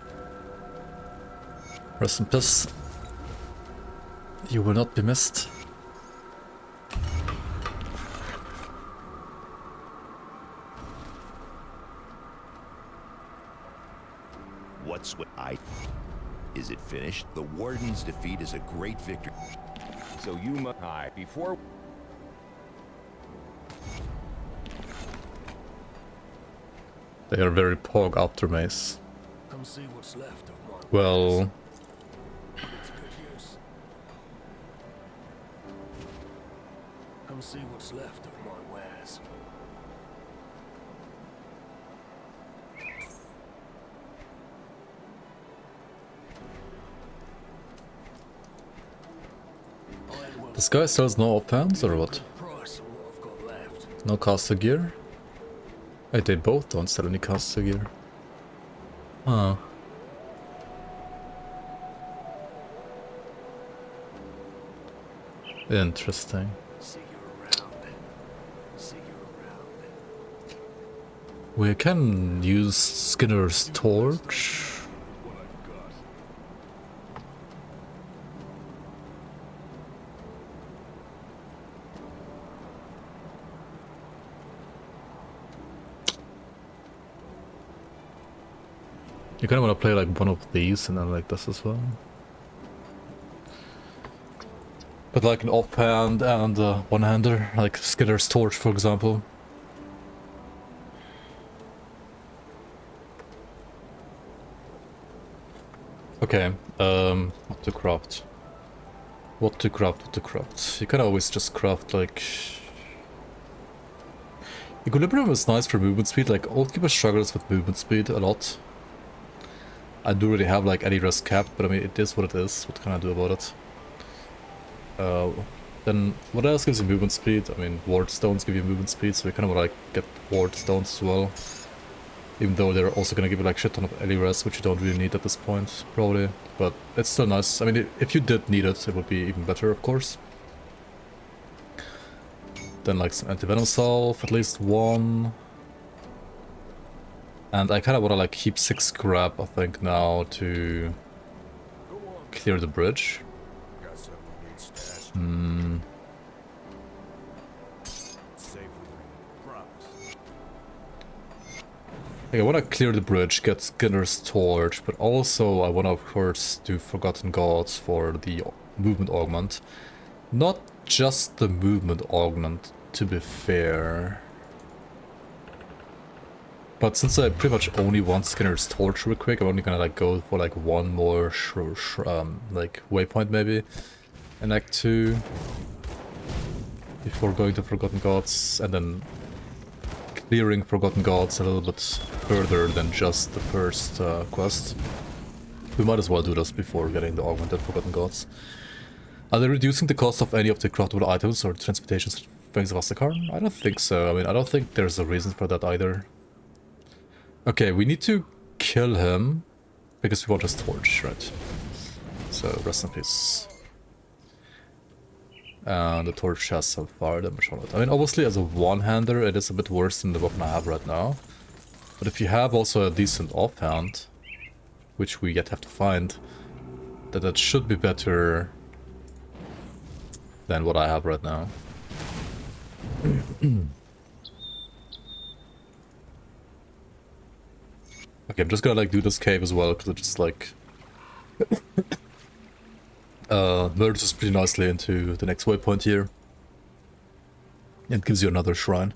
Rest in peace. You will not be missed. What's what I... Is it finished? The Warden's defeat is a great victory. So you must hide before... They are very pog after Mace. Come see what's left of my Well, It's good use. Come see what's left of my wares. this guy sells no offhand or what? Price of what I've got left. No caster gear? Wait, they both don't sell any caster gear. Huh. Interesting. See you around. See you around. We can use Skinner's torch. What I've got. You kind of want to play like one of these and then like this as well. But like an offhand and one-hander, like Skinner's torch for example. Okay, what to craft? What to craft? You can always just craft like... Equilibrium is nice for movement speed, like Oathkeeper struggles with movement speed a lot. I do really have like any rest capped, but I mean it is what it is. What can I do about it? Then what else gives you movement speed? I mean ward stones give you movement speed, so you kind of want to like get ward stones as well. Even though they're also gonna give you like shit ton of any rest, which you don't really need at this point, probably. But it's still nice. I mean if you did need it, it would be even better, of course. Then like some anti-venom salve, at least one. And I kind of want to like keep 6 scrap, I think, now to clear the bridge. Got something we need stashed. Safe with me. Promise. Okay, I want to clear the bridge, get Skinner's torch, but also I want to, of course, do Forgotten Gods for the movement augment. Not just the movement augment, to be fair. But since I pretty much only want Skinner's torch real quick, I'm only gonna like go for like one more like waypoint maybe in Act 2 before going to Forgotten Gods, and then clearing Forgotten Gods a little bit further than just the first quest. We might as well do this before getting the augmented Forgotten Gods. Are they reducing the cost of any of the craftable items or transportation things of Astakarn? I don't think so. I mean, I don't think there's a reason for that either. Okay, we need to kill him because we want his torch, right? So, rest in peace. And the torch has some fire damage on it. I mean, obviously, as a one-hander, it is a bit worse than the weapon I have right now. But if you have also a decent offhand, which we yet have to find, that should be better than what I have right now. Okay, I'm just gonna like do this cave as well, because it just like merges pretty nicely into the next waypoint here. And gives you another shrine.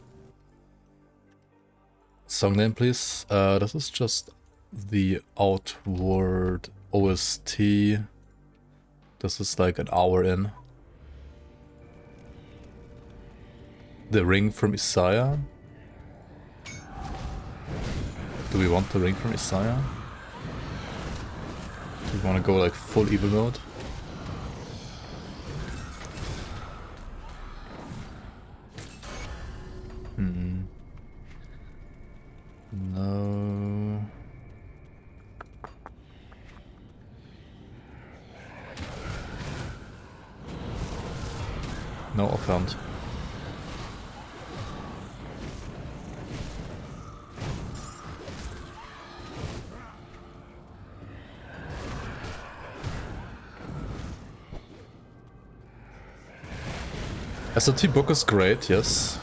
Song name please. This is just the Outward OST. This is like an hour in. The Ring from Isaiah. Do we want the Ring from Isaiah? Do we want to go like full evil mode? No. No offhand. SLT book is great, yes.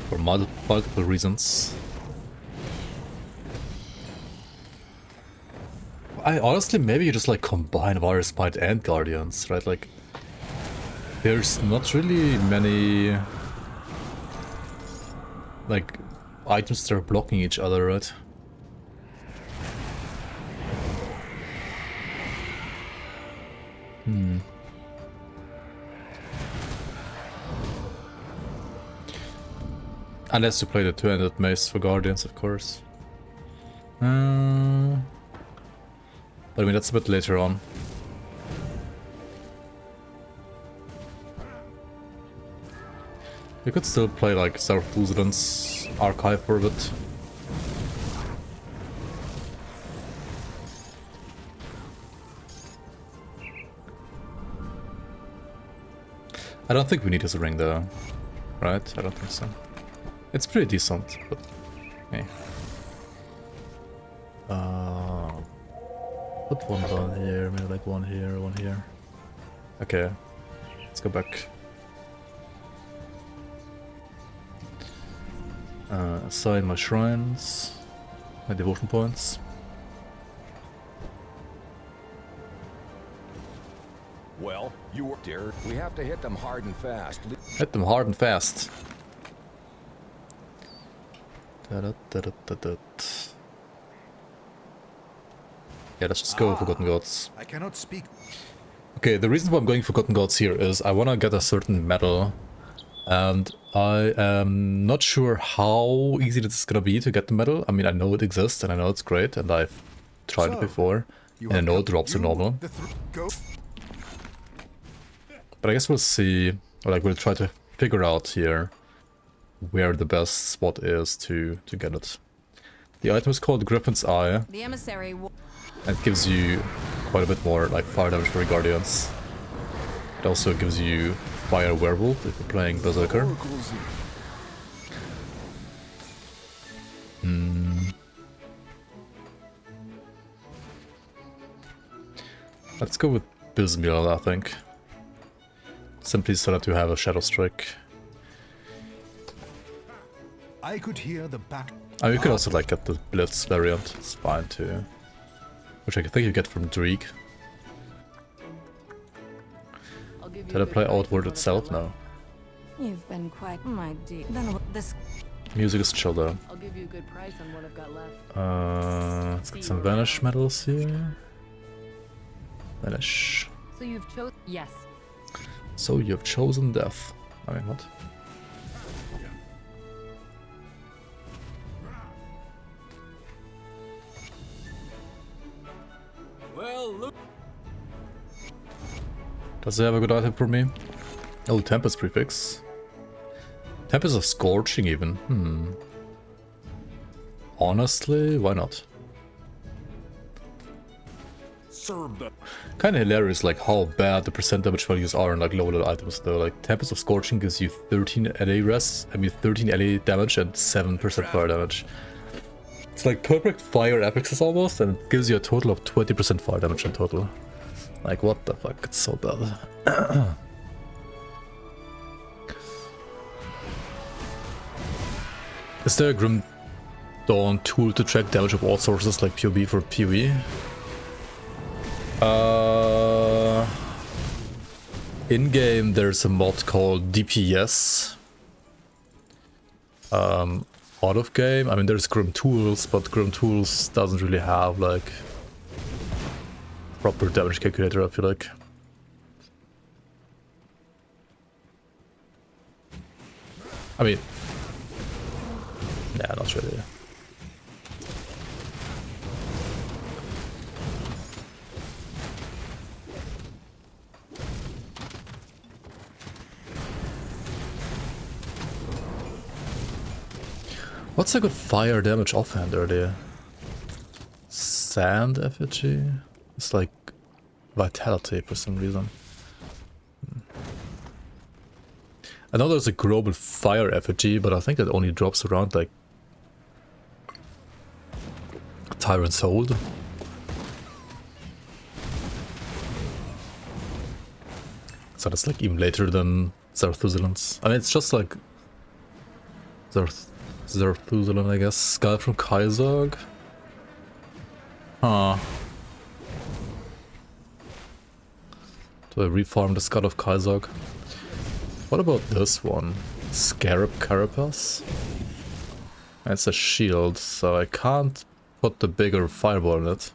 For multiple reasons. I honestly, maybe you just like combine Virus Might and Guardians, right? Like, there's not really many like items that are blocking each other, right? Unless you play the two-handed mace for Guardians, of course. But I mean, that's a bit later on. You could still play like Zarathus'dan's Archive for a bit. I don't think we need his ring though, right? I don't think so. It's pretty decent, but hey. Put one down here, maybe like one here, one here. Okay, let's go back. Assign my shrines, my devotion points. Well, you were there. We have to hit them hard and fast. Hit them hard and fast. Da-da-da-da-da-da. Yeah, let's just go Forgotten Gods. I cannot speak. Okay, the reason why I'm going Forgotten Gods here is I want to get a certain medal. And I am not sure how easy this is going to be to get the medal. I mean, I know it exists and I know it's great and I've tried it before. And I know it drops to normal. But I guess we'll see, or like we'll try to figure out here where the best spot is to get it. The item is called Griffin's Eye. The emissary. And it gives you quite a bit more like fire damage for your Guardians. It also gives you Fire Werewolf if you're playing Berserker. Let's go with Bismil, I think. Simply so that you have a Shadow Strike. I could hear the back. Oh, you could also like get the Blitz variant, it's fine too. Which I think you get from Dreek. Did I play Outward itself? No. You've been quite my dear. Then this. Music is chill though. I'll give you a good price on what I've got left. Let's get some Vanish medals here. Vanish. So you've chosen. Yes. So you've chosen death. I mean, what? Well, look. Does it have a good item for me? Oh, Tempest prefix. Tempest of Scorching even. Honestly, why not? Serve the. Kinda hilarious like how bad the percent damage values are in like low level items though. Like Tempest of Scorching gives you 13 LA res, 13 LA damage and 7% fire damage. It's like perfect fire epics almost, and it gives you a total of 20% fire damage in total. Like what the fuck, it's so bad. Is there a Grim Dawn tool to track damage of all sources like PoB for PoE? In-game there's a mod called DPS. Out of game, I mean there's Grim Tools, but Grim Tools doesn't really have like proper damage calculator, I feel like. I mean, yeah, not really. What's a good fire damage offhand earlier? Sand effigy? It's like vitality for some reason. I know there's a global fire effigy, but I think that only drops around like Tyrant's Hold. So that's like even later than Zarathuzalan's. I mean, it's just like Zarathuzalan, I guess. Skull from Kaizog. Huh. Do I reform the Skull of Kaizog? What about this one? Scarab Carapace? It's a shield, so I can't put the bigger fireball in it.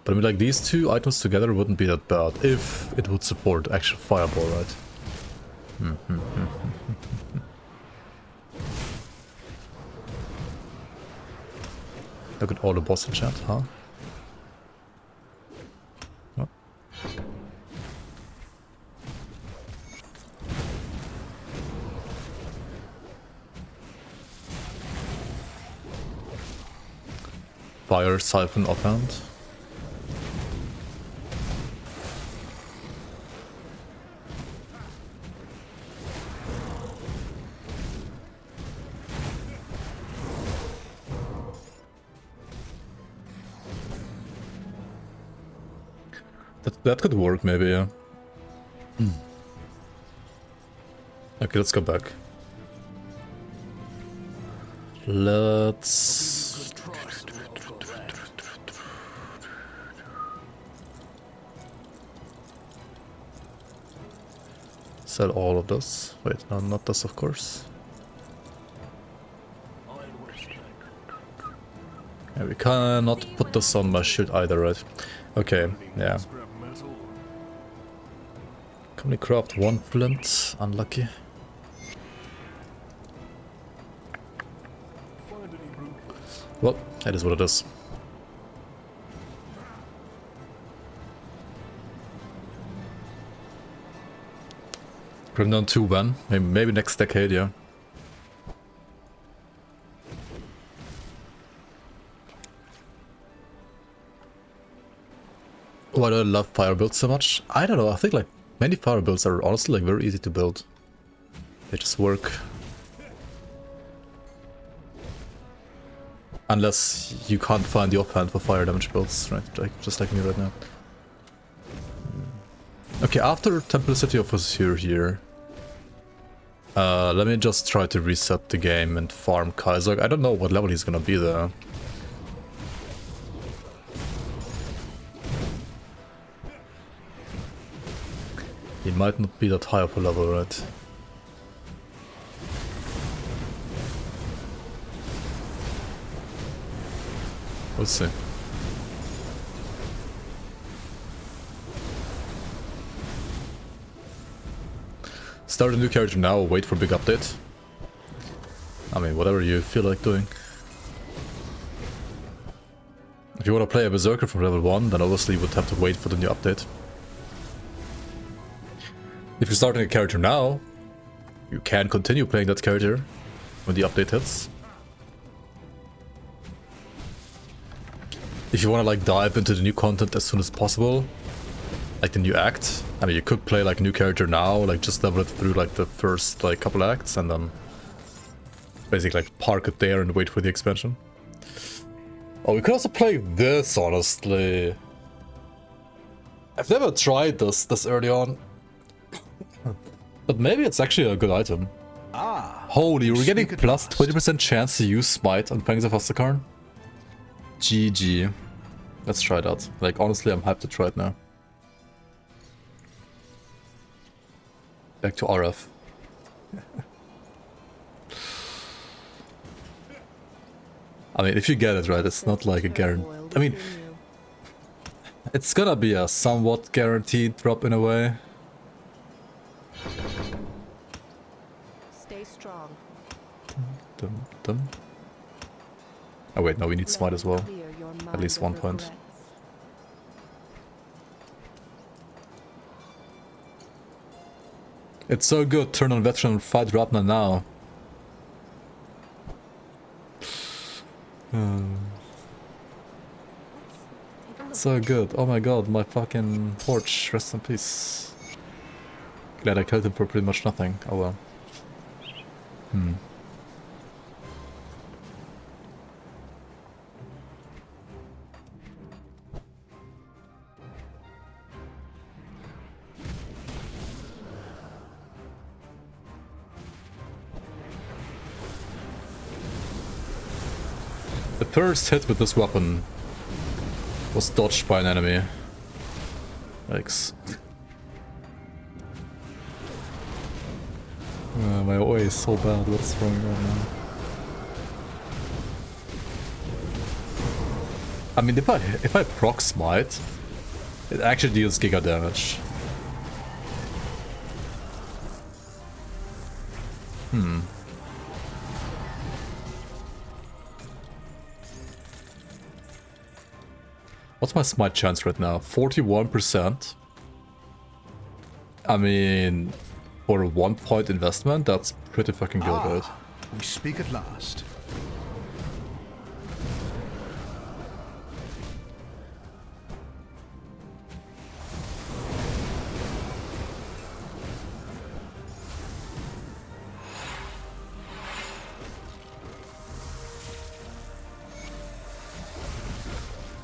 But I mean, like, these two items together wouldn't be that bad if it would support actual fireball, right? Look at all the boss in chat, huh? Oh. Fire Siphon offhand. That could work, maybe, yeah. Okay, let's go back. Let's... Good price for what I've got left. Sell all of this. Wait, no, not this, of course. I ain't well spent. Yeah, we cannot put this on my shield either, right? Okay, yeah. Scrap metal. Can we craft one flint? Unlucky. Find any blueprints? Well, that is what it is. Grimdown 2 when? Maybe next decade, yeah. Why do I love fire builds so much? I don't know, I think like many fire builds are honestly like very easy to build. They just work. Unless you can't find the offhand for fire damage builds, right? Like, just like me right now. Okay, after Temple City Officer here, let me just try to reset the game and farm Kaizog. I don't know what level he's gonna be there. He might not be that high of a level, right? We'll see. Start a new character now or wait for a big update? I mean, whatever you feel like doing. If you want to play a Berserker from level 1, then obviously you would have to wait for the new update. If you're starting a character now, you can continue playing that character when the update hits. If you want to like dive into the new content as soon as possible, like the new act, I mean you could play like a new character now, like just level it through like the first like couple acts and then basically like park it there and wait for the expansion. Oh, we could also play this, honestly. I've never tried this early on. But maybe it's actually a good item. Ah, Holy, we're getting speak at plus last. 20% chance to use Smite on Fangs of Ostakarn. GG. Let's try it out. Like, honestly, I'm hyped to try it now. Back to RF. I mean, if you get it right, it's not like a guarantee. I mean, it's gonna be a somewhat guaranteed drop in a way. Stay strong. Dum, dum. Oh wait, no, we need Smite as well. At least 1 point. It's so good, turn on veteran and fight Rapna now. So good. Oh my god, my fucking torch. Rest in peace. Glad I killed him for pretty much nothing. Oh well. The first hit with this weapon was dodged by an enemy. Yikes. My OA is so bad, what's wrong right now? I mean, if I proc smite, it actually deals giga damage. What's my smite chance right now? 41%. I mean, for a 1 point investment, that's pretty fucking good, right? We speak at last.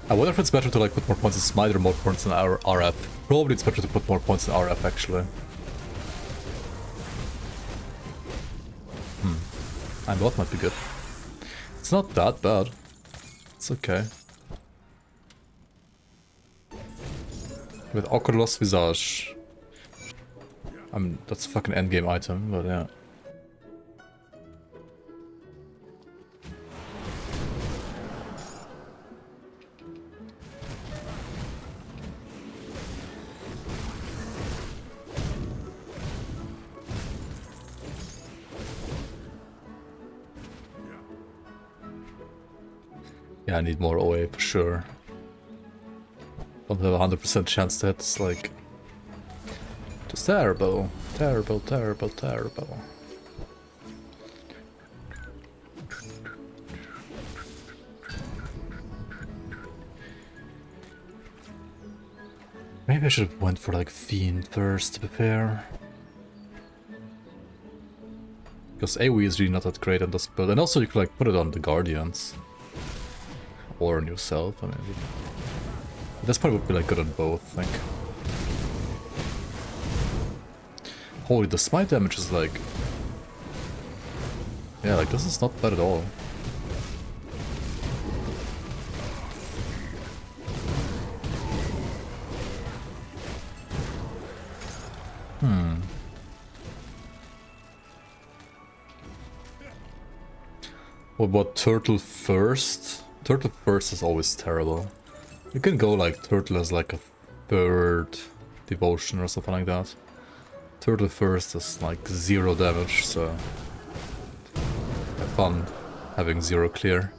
I wonder if it's better to like put more points in smite or more points in RF. Probably it's better to put more points in RF actually. And what might be good. It's not that bad. It's okay. With Oculus Visage. I mean, that's a fucking endgame item, but yeah. Yeah, I need more OA for sure. Don't have a 100% chance to hit, it's like... just terrible. Terrible, terrible, terrible. Maybe I should have went for like Fiend first, to be fair. Because AoE is really not that great on this build. And also you could like put it on the Guardians. Or on yourself, I mean... this point would be like good on both, I think. Holy, the smite damage is like... yeah, like this is not bad at all. What about Turtle first? Turtle first is always terrible. You can go like Turtle as like a third devotion or something like that. Turtle first is like 0 damage, so have fun having 0 clear.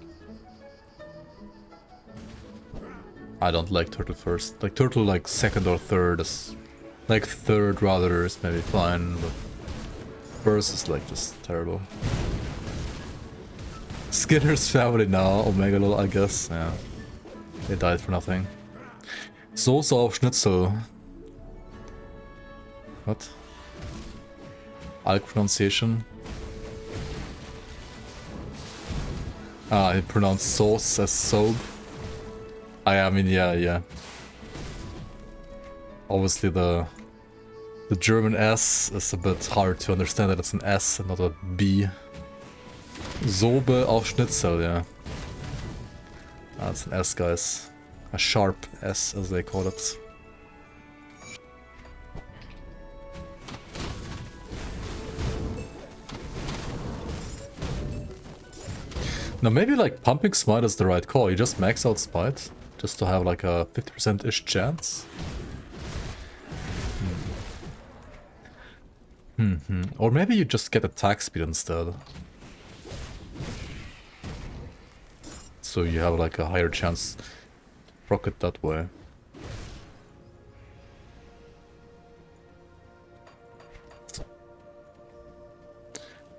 I don't like Turtle first. Like Turtle like second or third is... like third rather is maybe fine, but first is like just terrible. Skinner's family now, Omega Lol, I guess, yeah. They died for nothing. Soße auf Schnitzel. What? Alk pronunciation? Ah, he pronounced sauce as soap. I mean, yeah. Obviously the German S is a bit hard to understand that it's an S and not a B. Sobe auf Schnitzel, yeah. That's an S, guys. A sharp S, as they call it. Now maybe like pumping smite is the right call. You just max out smite, just to have like a 50%-ish chance. Or maybe you just get attack speed instead. So you have like a higher chance to proc it that way.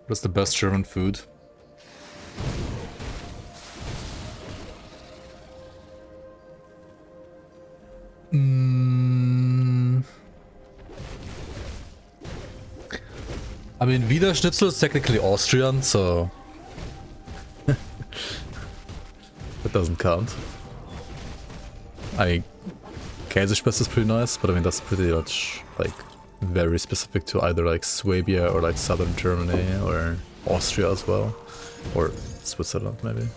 What's the best German food? I mean, Wiener Schnitzel is technically Austrian, so that doesn't count. I mean, Käsespätzle is pretty nice, but I mean that's pretty much like very specific to either like Swabia or like southern Germany or Austria as well, or Switzerland maybe.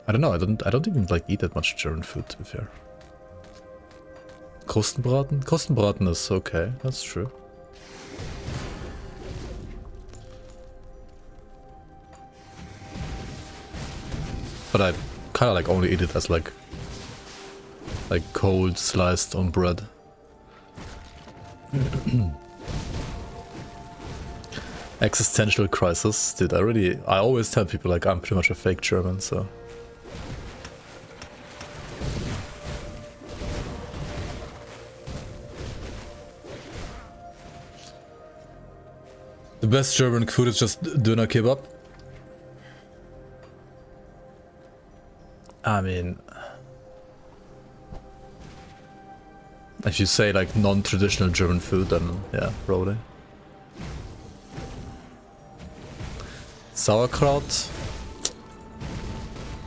I don't know. I don't even like eat that much German food, to be fair. Krustenbraten? Krustenbraten is okay. That's true. But I kind of like only eat it as like cold sliced on bread. Existential crisis, dude. I always tell people like I'm pretty much a fake German, so. The best German food is just Döner kebab. I mean, if you say like non-traditional German food, then yeah, probably. Sauerkraut.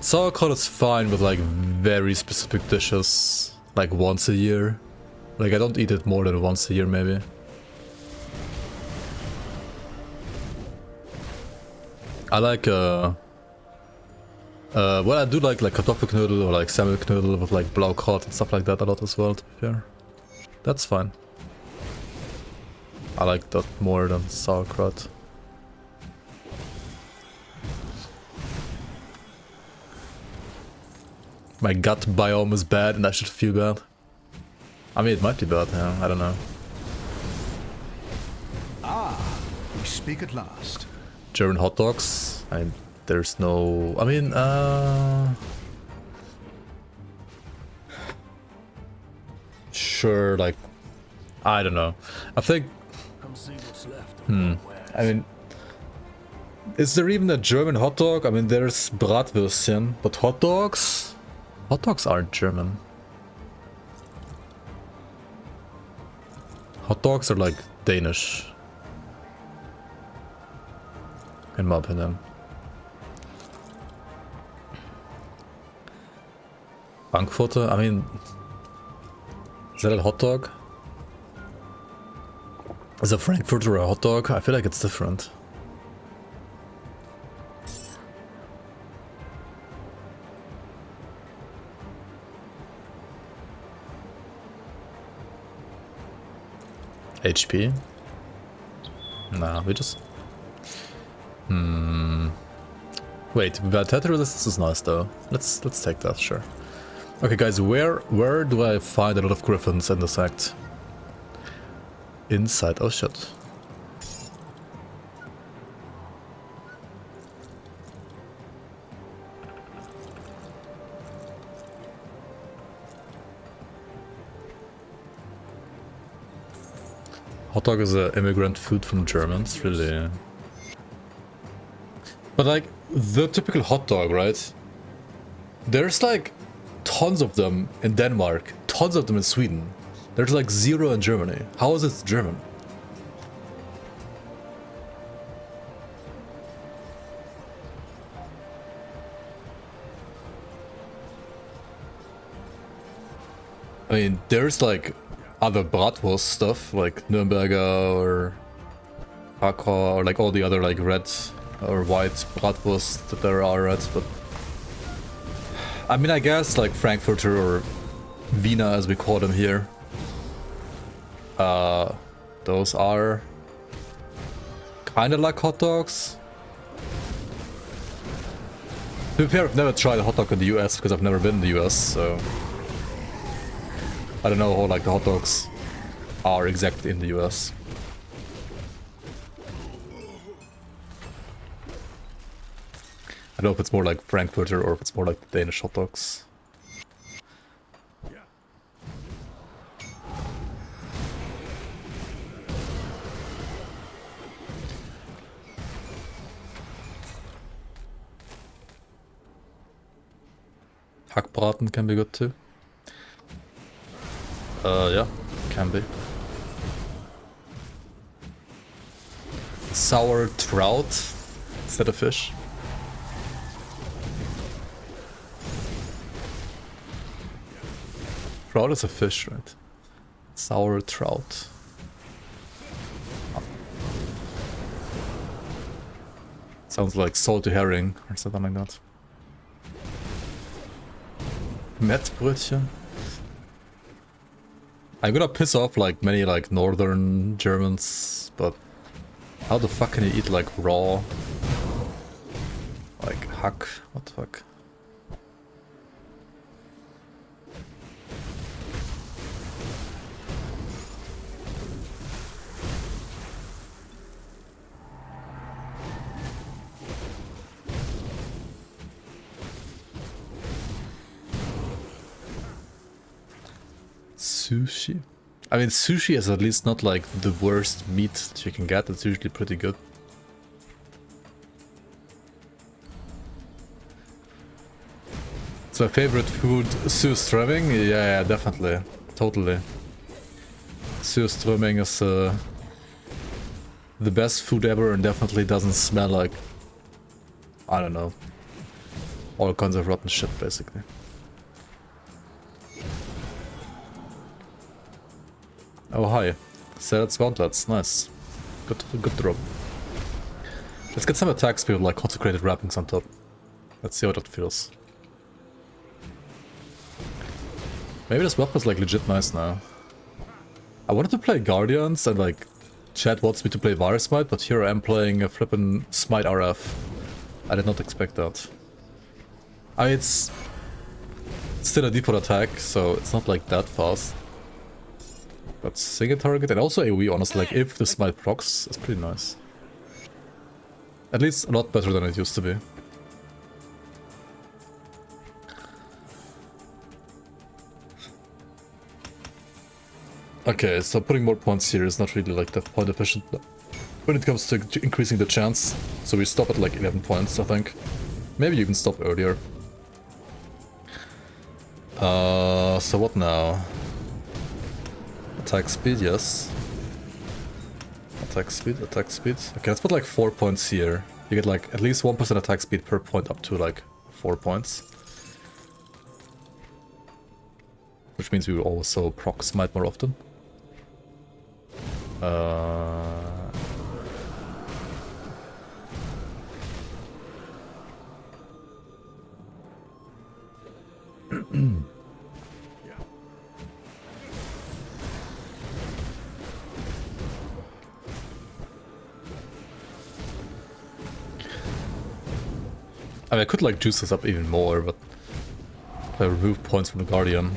Sauerkraut is fine with like very specific dishes, like once a year. Like I don't eat it more than once a year maybe. I like well, I do like Kartoffelknödel or like Semmelknödel with like Blaukraut and stuff like that a lot as well, to be fair. That's fine. I like that more than sauerkraut. My gut biome is bad and I should feel bad. I mean, it might be bad, yeah, I don't know. Ah, we speak at last. German hot dogs. There's no... I mean, sure, like... I don't know. I think... Come see what's left. I mean... Is there even a German hot dog? I mean, there's Bratwürstchen, but hot dogs? Hot dogs aren't German. Hot dogs are like Danish. In my opinion. Frankfurter? I mean... Is that a hot dog? Is a Frankfurter a hot dog? I feel like it's different. HP? Nah, we just... Wait, attack resistance is nice though. Let's take that, sure. Okay guys, where do I find a lot of griffins in this act? Inside, oh shit. Hot dog is an immigrant food from Germans, really. But like, the typical hot dog, right? There's like tons of them in Denmark, tons of them in Sweden. There's like 0 in Germany. How is it German? I mean, there's like other Bratwurst stuff, like Nürnberger or Hakor, or like all the other like red or white Bratwurst that there are at, but I mean, I guess like Frankfurter or Wiener as we call them here, those are kind of like hot dogs. To be fair, I've never tried a hot dog in the US because I've never been in the US, so I don't know how like the hot dogs are exactly in the US. I don't know if it's more like Frankfurter or if it's more like the Danish hot dogs. Hackbraten can be good too. Yeah. Can be. Sour trout instead of fish. Trout is a fish, right? Sour trout. Oh. Sounds like salty herring or something like that. Mettbrötchen. I'm gonna piss off like many like northern Germans, but how the fuck can you eat like raw? Like hack? What the fuck? Sushi? I mean, sushi is at least not like the worst meat that you can get. It's usually pretty good. It's my favorite food, surströmming? Yeah, definitely. Totally. Surströmming is the best food ever and definitely doesn't smell like, I don't know, all kinds of rotten shit, basically. Oh, hi. Sed's gauntlets. Nice. Good drop. Let's get some attack speed with like consecrated wrappings on top. Let's see how that feels. Maybe this weapon is like legit nice now. I wanted to play Guardians and like chat wants me to play Virus Smite, but here I am playing a flippin' Smite RF. I did not expect that. I mean, it's still a default attack, so it's not like that fast. But single target and also AoE, honestly, like if the Smite procs, is pretty nice. At least a lot better than it used to be. Okay, so putting more points here is not really like that point efficient when it comes to increasing the chance. So we stop at like 11 points, I think. Maybe you can stop earlier. So what now? Attack speed, yes. Attack speed. Okay, let's put like 4 points here. You get like at least 1% attack speed per point up to like 4 points. Which means we will also proc Smite more often. I mean, I could like juice this up even more, but I remove points from the Guardian.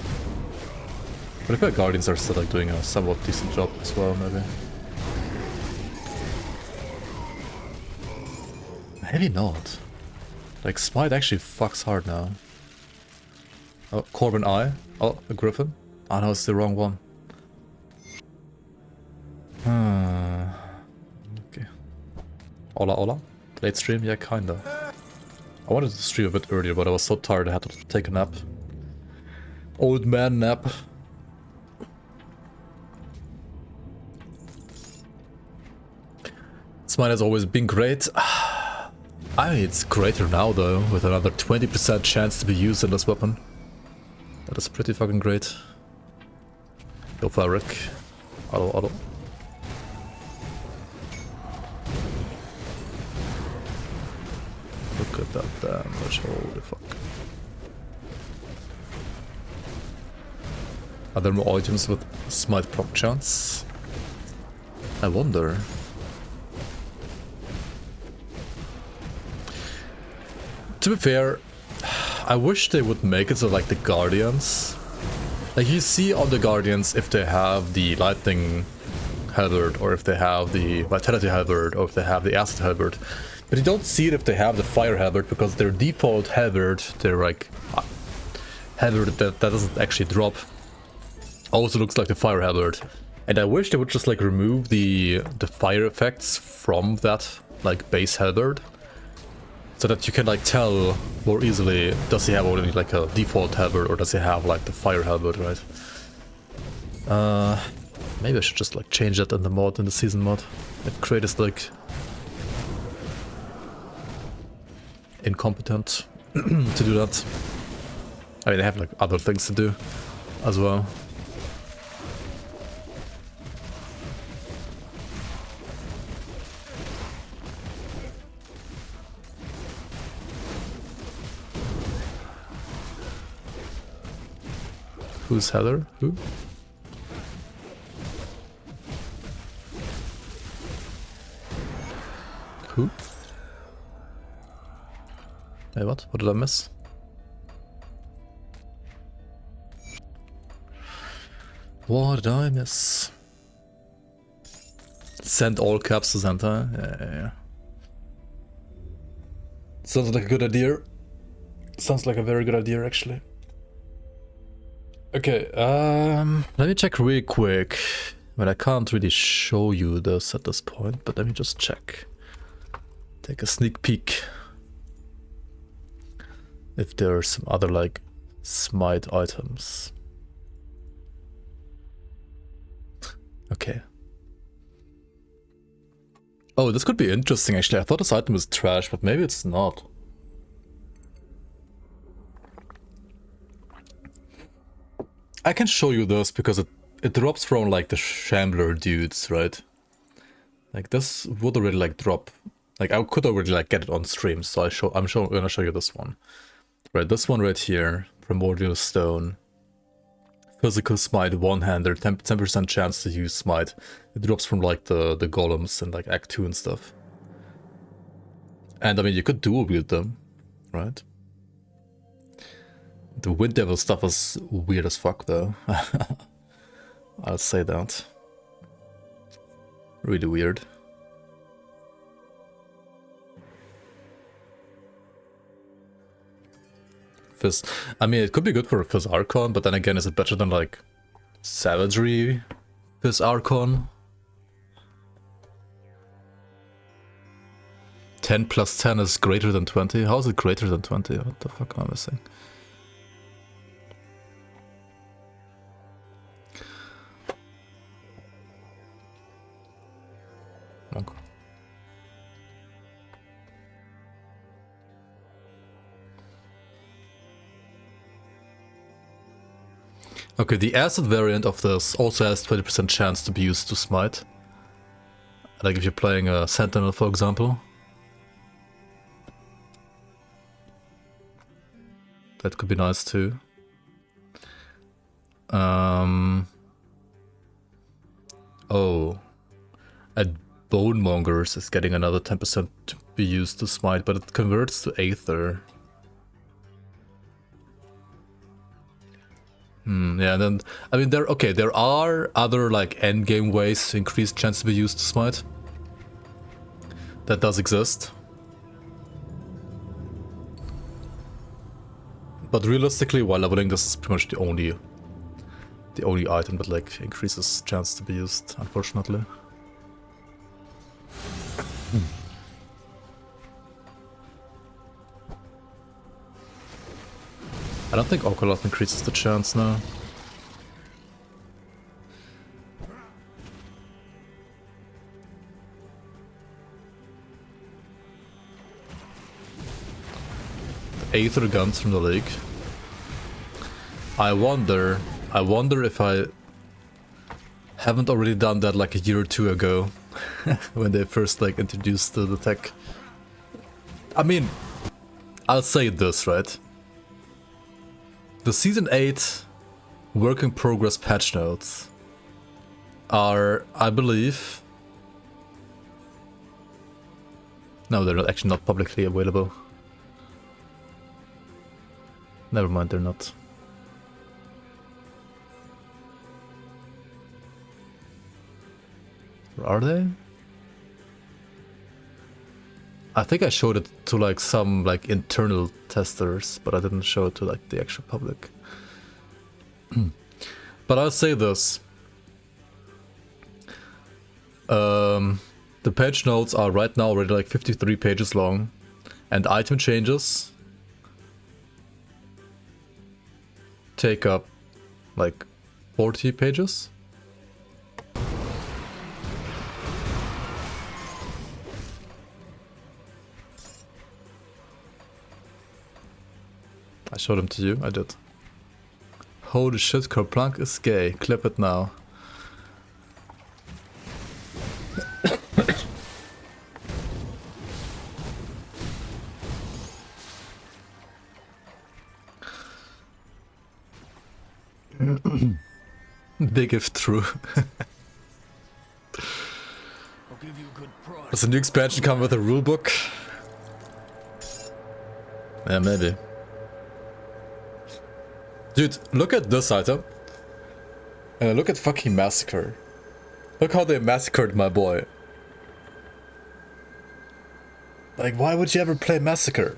But I feel like Guardians are still like doing a somewhat decent job as well, maybe. Maybe not. Like, Smite actually fucks hard now. Oh, Corbin Eye. Oh, a Griffin. Oh no, it's the wrong one. Okay. Hola. Late stream? Yeah, kinda. I wanted to stream a bit earlier, but I was so tired I had to take a nap. Old man nap. Smite has always been great. I mean, it's greater now though, with another 20% chance to be used in this weapon. That is pretty fucking great. Go for Rick. Auto. Look at that damage, holy fuck. Are there more items with Smite proc chance? I wonder. To be fair, I wish they would make it so like the Guardians. Like you see on the Guardians if they have the Lightning Halberd, or if they have the Vitality Halberd, or if they have the Acid Halberd. But you don't see it if they have the Fire Halberd, because their default Halberd, their like Halberd that doesn't actually drop, also looks like the Fire Halberd. And I wish they would just like remove the fire effects from that like base Halberd, so that you can like tell more easily, does he have only like a default halberd or does he have like the fire halberd, right? Maybe I should just like change that in the mod, in the season mod. If Crate is like incompetent to do that. I mean, they have like other things to do as well. Who's Heather? Who? Who? Hey, what? What did I miss? What did I miss? Send all caps to Santa. Yeah. Sounds like a good idea. Sounds like a very good idea, actually. Okay, let me check real quick. Well, I can't really show you this at this point, but let me just check. Take a sneak peek. If there are some other, like, smite items. Okay. Oh, this could be interesting, actually. I thought this item was trash, but maybe it's not. I can show you this because it drops from like the Shambler dudes, right? Like this would already like drop. Like I could already like get it on stream, so I'm gonna show you this one. Right, this one right here, Primordial Stone. Physical smite, one-hander, 10% chance to use smite. It drops from like the golems and like Act 2 and stuff. And I mean you could dual wield them, right? The Wind Devil stuff is weird as fuck though. I'll say that. Really weird. Fizz. I mean, it could be good for Fizz Archon, but then again, is it better than like Savagery Fizz Archon? 10 plus 10 is greater than 20? How is it greater than 20? What the fuck am I missing? Okay. Okay, the acid variant of this also has 20% chance to be used to smite. Like if you're playing a Sentinel, for example. That could be nice too. Oh. At Bonemongers is getting another 10% to be used to smite, but it converts to Aether. Yeah, and then I mean there are other like endgame ways to increase chance to be used to smite. That does exist. But realistically, while leveling, this is pretty much the only item that like increases chance to be used, unfortunately. I don't think Okoloth increases the chance now. The Aether guns from the league. I wonder if I haven't already done that like a year or two ago when they first like introduced the tech. I mean, I'll say this, right? The Season 8 work in progress patch notes are, I believe... No, they're actually not publicly available. Never mind, they're not. Or are they? I think I showed it to like some like internal testers, but I didn't show it to like the actual public. But I'll say this. The page notes are right now already like 53 pages long, and item changes take up like 40 pages. I showed him to you, I did. Holy shit, Kerplunk is gay. Clip it now. Big if true. I'll give you a good price. Does the new expansion come with a rulebook? Yeah, maybe. Dude, look at this item. And look at fucking Massacre. Look how they massacred my boy. Like, why would you ever play Massacre?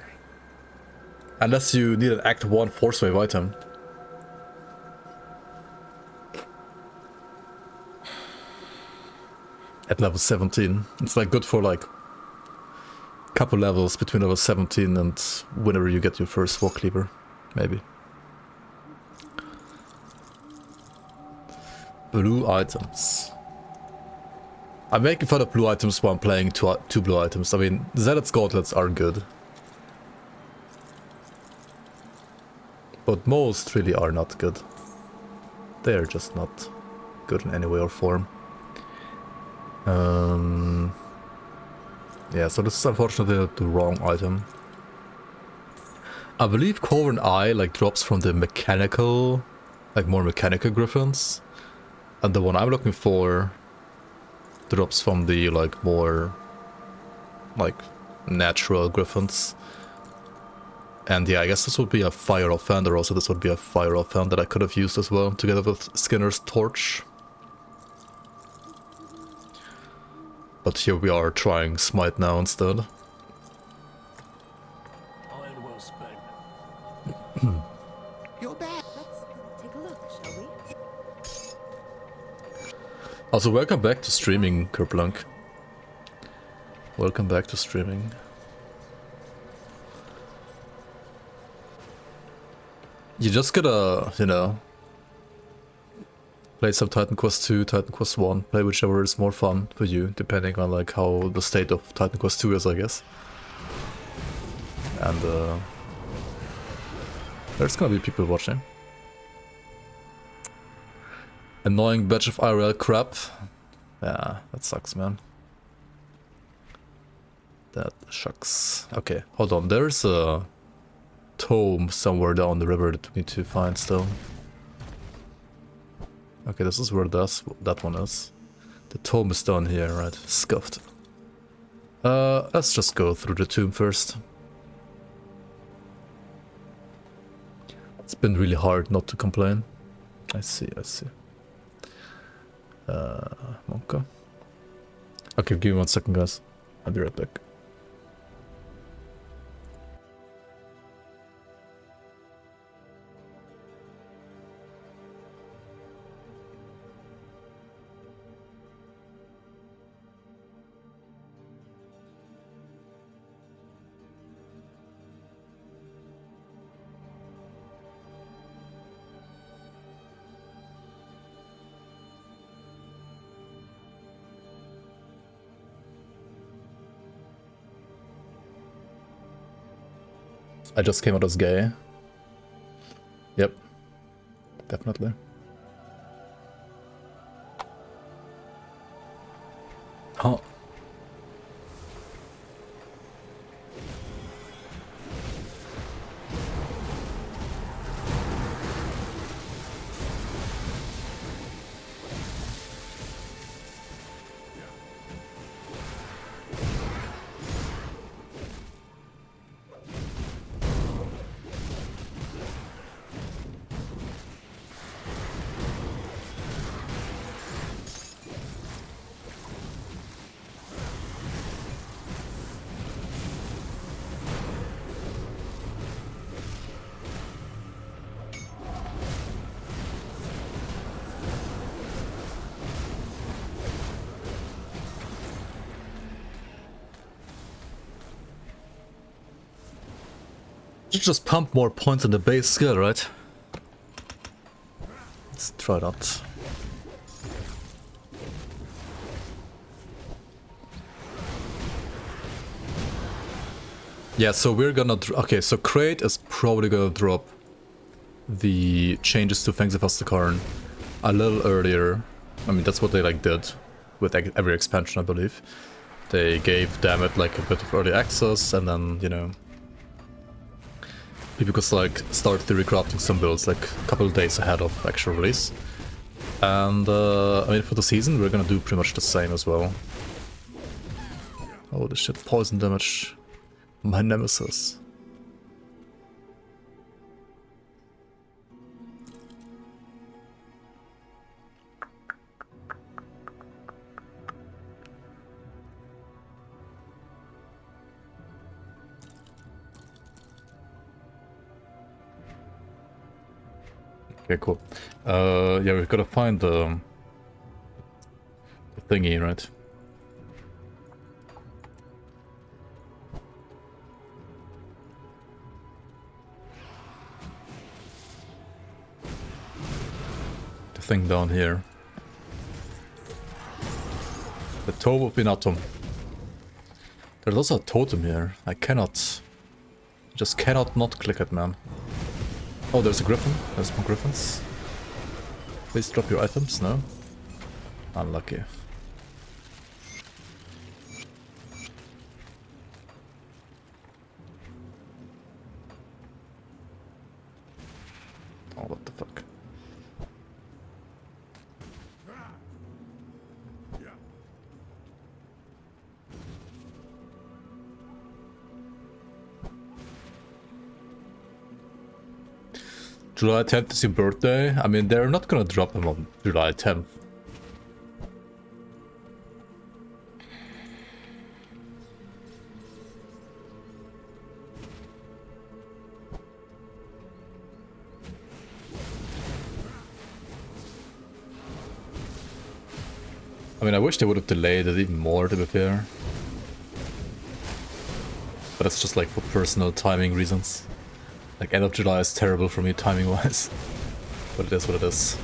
Unless you need an Act 1 Force Wave item. At level 17. It's like good for like couple levels between level 17 and whenever you get your first Oathkeeper, maybe. Blue items. I'm making fun of blue items while I'm playing two blue items. I mean, Zealot's gauntlets are good. But most really are not good. They're just not good in any way or form. Yeah, so this is unfortunately the wrong item. I believe Corvin Eye like drops from the mechanical, like more mechanical griffins. And the one I'm looking for drops from the like more like natural griffins. And yeah, I guess this would be a fire offender. Also, this would be a fire offender that I could have used as well, together with Skinner's torch. But here we are trying Smite now instead. Iron well spent. You're back. Let's take a look, shall we? Also, welcome back to streaming, Kerplunk. Welcome back to streaming. You just gotta, you know, play some Titan Quest 2, Titan Quest 1, play whichever is more fun for you, depending on like how the state of Titan Quest 2 is, I guess. And there's gonna be people watching. Annoying batch of IRL crap. Yeah, that sucks, man. That sucks. Okay, hold on, there's a tome somewhere down the river that we need to find still. Okay, this is where that one is. The tome is down here, right? Scuffed. Let's just go through the tomb first. It's been really hard not to complain. I see, I see. Monka. Okay, give me 1 second, guys. I'll be right back. I just came out as gay. Yep. Definitely. Huh. Just pump more points in the base skill, right? Let's try that. Yeah, so we're gonna... Okay, so Crate is probably gonna drop the changes to Fangs of Ostakarn a little earlier. I mean, that's what they like did with every expansion, I believe. They gave Dammit like a bit of early access, and then, you know, people could like start theory crafting some builds like a couple of days ahead of actual release. And I mean, for the season, we're gonna do pretty much the same as well. Holy shit, poison damage. My nemesis. Okay, cool. Yeah, we've got to find the thingy, right? The thing down here. The Toe of Binatum. There's also a totem here. I just cannot not click it, man. Oh, there's a griffin. There's more griffins. Please drop your items. No? Unlucky. Oh, what the fuck? July 10th is your birthday? I mean, they're not gonna drop them on July 10th. I mean, I wish they would have delayed it even more, to be fair. But it's just like for personal timing reasons. Like, end of July is terrible for me timing-wise. But it is what it is.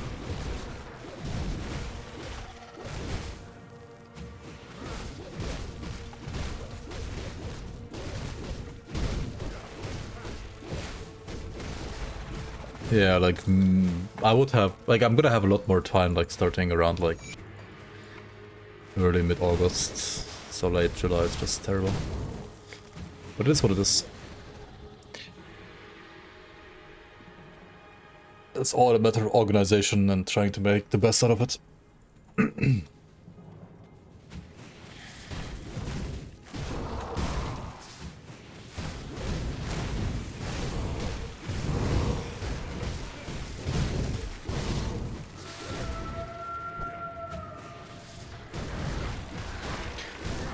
Yeah, like, I would have... Like, I'm gonna have a lot more time, like, starting around, like, early mid-August. So late July is just terrible. But it is what it is. It's all a matter of organization and trying to make the best out of it.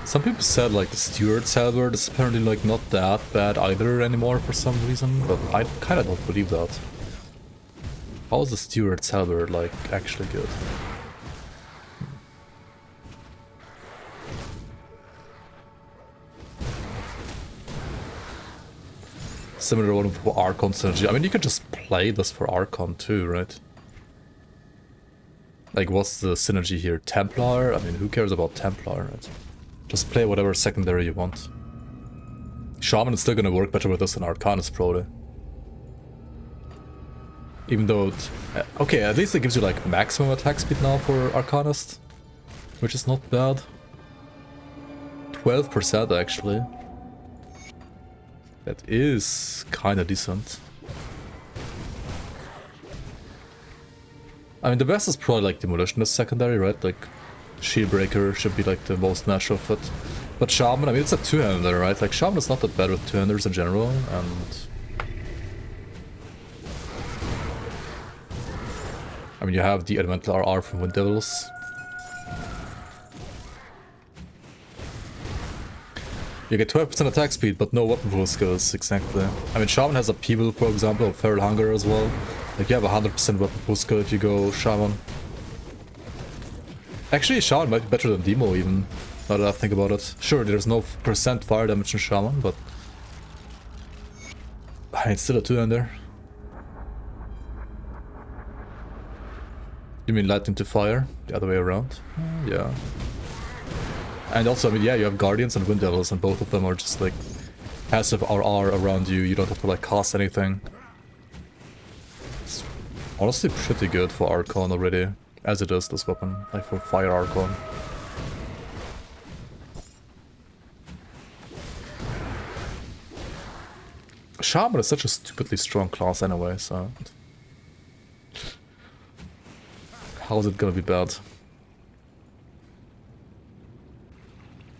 Some people said like the Steward's Halberd is apparently like not that bad either anymore for some reason, but I kinda don't believe that. How is the Steward's Halberd like actually good? Similar one for Archon synergy. I mean, you could just play this for Archon too, right? Like, what's the synergy here? Templar? I mean, who cares about Templar, right? Just play whatever secondary you want. Shaman is still gonna work better with us than Arcanist, probably. Even though... okay, at least it gives you like maximum attack speed now for Arcanist. Which is not bad. 12% actually. That is kinda decent. I mean, the best is probably like Demolitionist secondary, right? Like, Shieldbreaker should be like the most natural fit. But Shaman, I mean, it's a two-hander, right? Like, Shaman is not that bad with two-handers in general, and... I mean, you have the Elemental RR from Wind Devils. You get 12% attack speed, but no weapon pool skills, exactly. I mean, Shaman has a P-Will, for example, or Feral Hunger as well. Like, you have 100% weapon pool skill if you go Shaman. Actually, Shaman might be better than Demo, even, now that I think about it. Sure, there's no percent fire damage in Shaman, but... it's still a two-hander. You mean lightning to fire? The other way around? Yeah. And also, I mean, yeah, you have Guardians and Wind Devils, and both of them are just like passive RR around you, you don't have to like cast anything. It's honestly pretty good for Archon already, as it is, this weapon, like for Fire Archon. Shaman is such a stupidly strong class anyway, so... How is it gonna be bad?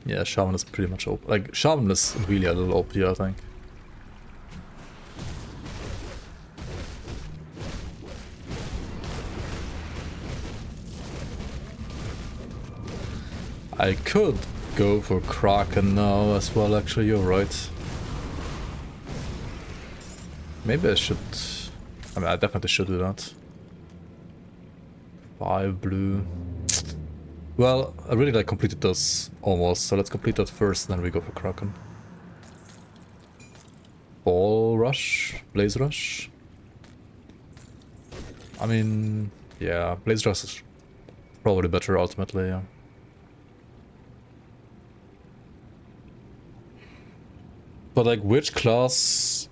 Yeah, Shaman is pretty much OP. Like, Shaman is really a little OP, I think. I could go for Kraken now as well, actually, you're right. Maybe I should... I mean, I definitely should do that. 5 blue... Well, I really like completed this almost, so let's complete that first, then we go for Kraken. Ball Rush? Blaze Rush? I mean... yeah, Blaze Rush is probably better ultimately, yeah. But like, which class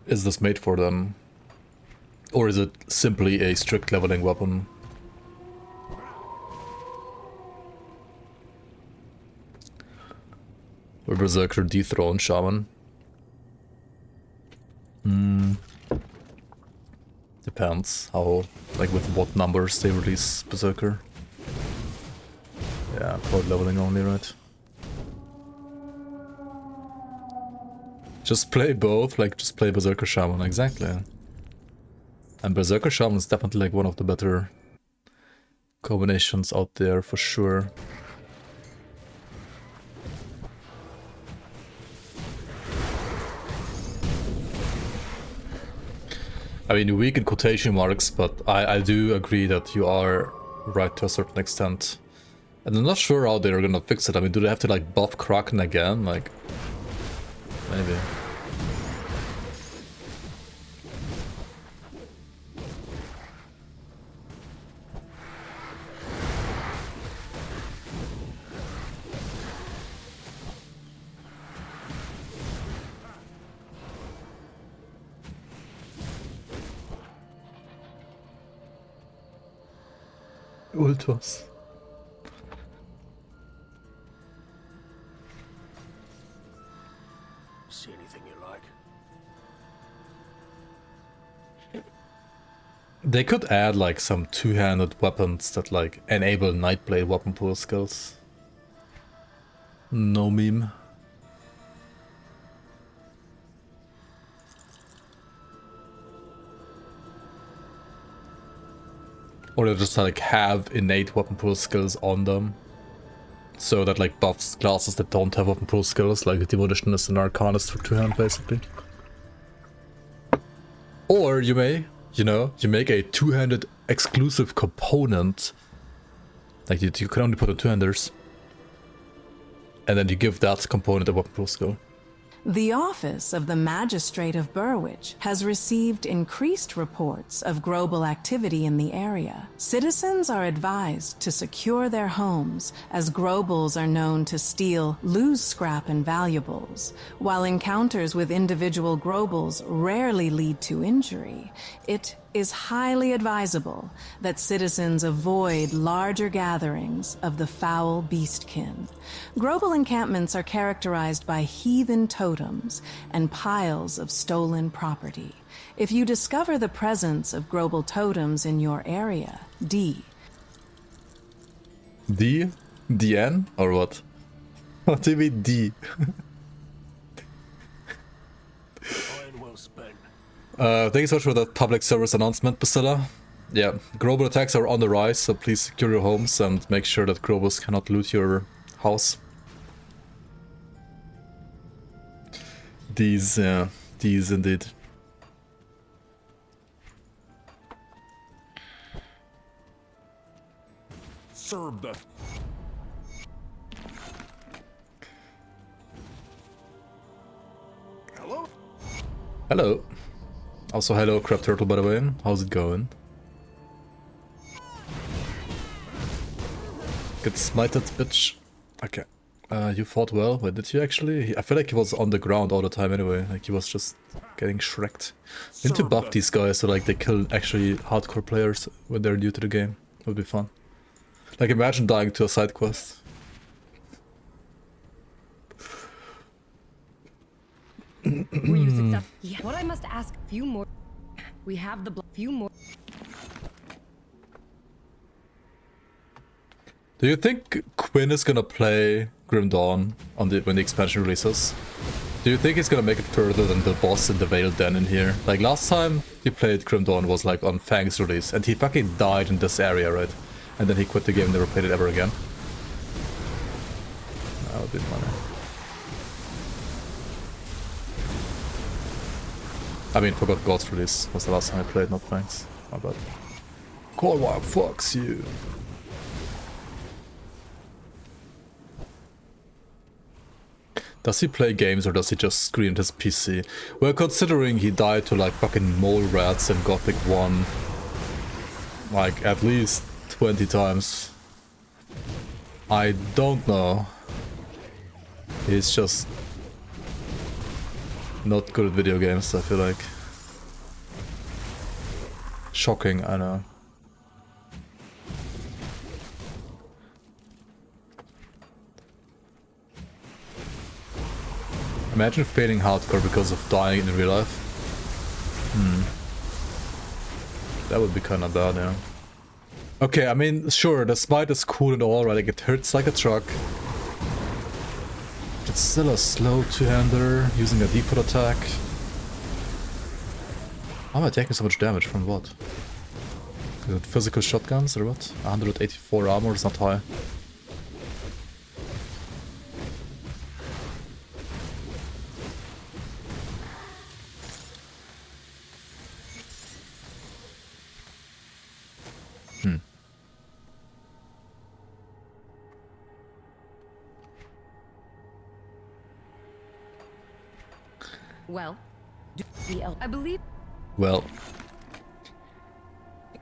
is this made for them? Or is it simply a strict leveling weapon? Or Berserker dethrone Shaman? Depends how, like with what numbers they release Berserker. Yeah, probably leveling only, right? Just play both, like just play Berserker Shaman, exactly. And Berserker Shaman is definitely like one of the better combinations out there for sure. I mean, weak in quotation marks, but I do agree that you are right to a certain extent. And I'm not sure how they're gonna fix it. I mean, do they have to like buff Kraken again? Like, maybe. Ultos. See anything you like? They could add like some two-handed weapons that like enable Nightblade weapon pool skills. No meme. Or they just like have innate weapon pool skills on them. So that like buffs classes that don't have weapon pool skills, like the Demolitionist and Arcanist for two-hand basically. Or you may, you know, you make a two-handed exclusive component. Like you can only put on two-handers. And then you give that component a weapon pool skill. The office of the Magistrate of Burwich has received increased reports of Grobel activity in the area. Citizens are advised to secure their homes, as Grobels are known to steal loose scrap and valuables. While encounters with individual Grobels rarely lead to injury, it is highly advisable that citizens avoid larger gatherings of the foul beastkin. Grobel encampments are characterized by heathen totems and piles of stolen property. If you discover the presence of Grobel totems in your area, D. D? DN? Or what? What do you mean D? Iron well spent. Thank you so much for that public service announcement, Priscilla. Yeah, Grobel attacks are on the rise, so please secure your homes and make sure that Grobels cannot loot your house. These indeed. Serve the... Hello? Hello. Also hello, Crab Turtle, by the way. How's it going? Get smited, bitch. Okay. You fought well. Wait, did you actually? I feel like he was on the ground all the time anyway. Like he was just getting shreked. We need to buff these guys so like they kill actually hardcore players when they're new to the game. That would be fun. Like imagine dying to a side quest. Were you successful? Yeah. What I must ask, few more. We have the few more. Do you think Quinn is gonna play Grim Dawn on when the expansion releases? Do you think he's gonna make it further than the boss in the Veiled Den in here? Like last time he played Grim Dawn was like on Fang's release and he fucking died in this area, right? And then he quit the game and never played it ever again. That would be funny. I mean, forgot God's release was the last time I played, not Fang's. My bad. Coldwire fucks you. Does he play games or does he just screen his PC? Well, considering he died to like fucking mole rats in Gothic 1 like at least 20 times. I don't know. He's just not good at video games, I feel like. Shocking, I know. Imagine failing hardcore because of dying in real life. That would be kinda bad, yeah. Okay, I mean, sure, the smite is cool and all, right? Like, it hurts like a truck. It's still a slow two-hander, using a default attack. How am I taking so much damage from what? Is it physical shotguns or what? 184 armor is not high. Well, I believe. Well.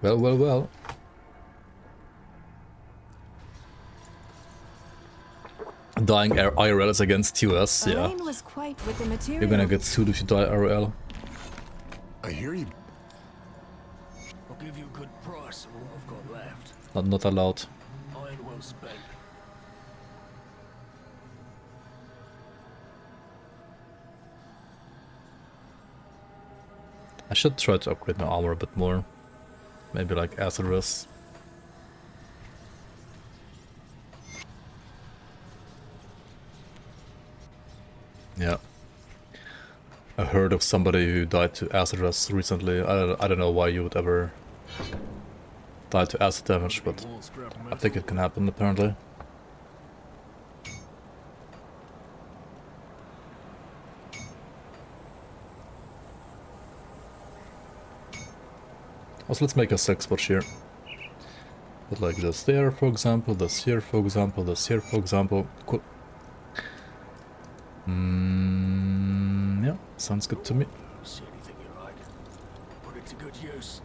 Well. Dying IRL is against TOS, yeah. Elaine was quite with the material. You're gonna get sued if you die IRL. I hear you. I'll give you a good price for what I've got left. Not allowed. Iron well spent. I should try to upgrade my armor a bit more. Maybe like acid rest. Yeah. I heard of somebody who died to acid rest recently. I don't know why you would ever die to acid damage, but I think it can happen apparently. Also, let's make a 6-spot here. Put like this there, for example, this here, for example, this here, for example. Cool. Yeah, sounds good to me. See anything you like? Put it to good use.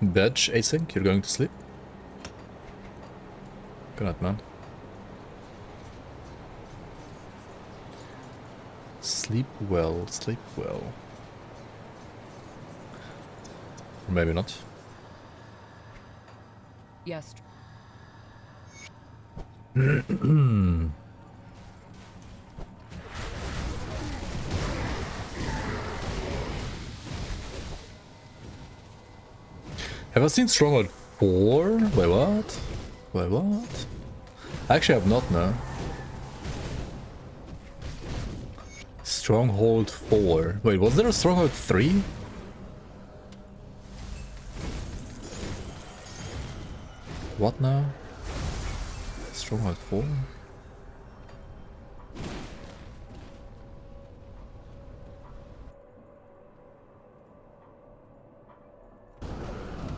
Badge, async, you're going to sleep? Good night, man. Sleep well, sleep well. Or maybe not. Yes. Have I seen Stronghold 4? Wait, what? Wait, what? Actually, I have not, no. Stronghold 4. Wait, was there a Stronghold 3? What now? Stronghold 4?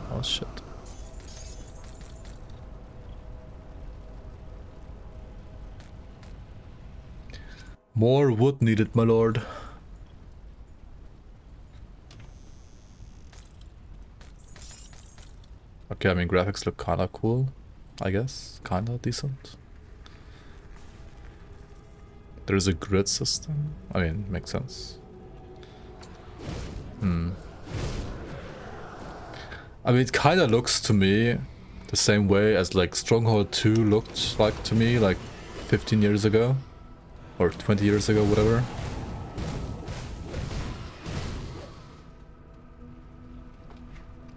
Oh shit. More wood needed, my lord. Okay, I mean graphics look kinda cool, I guess. Kinda decent. There's a grid system. I mean, makes sense. I mean, it kind of looks to me the same way as like Stronghold 2 looked like to me like 15 years ago. Or 20 years ago, whatever.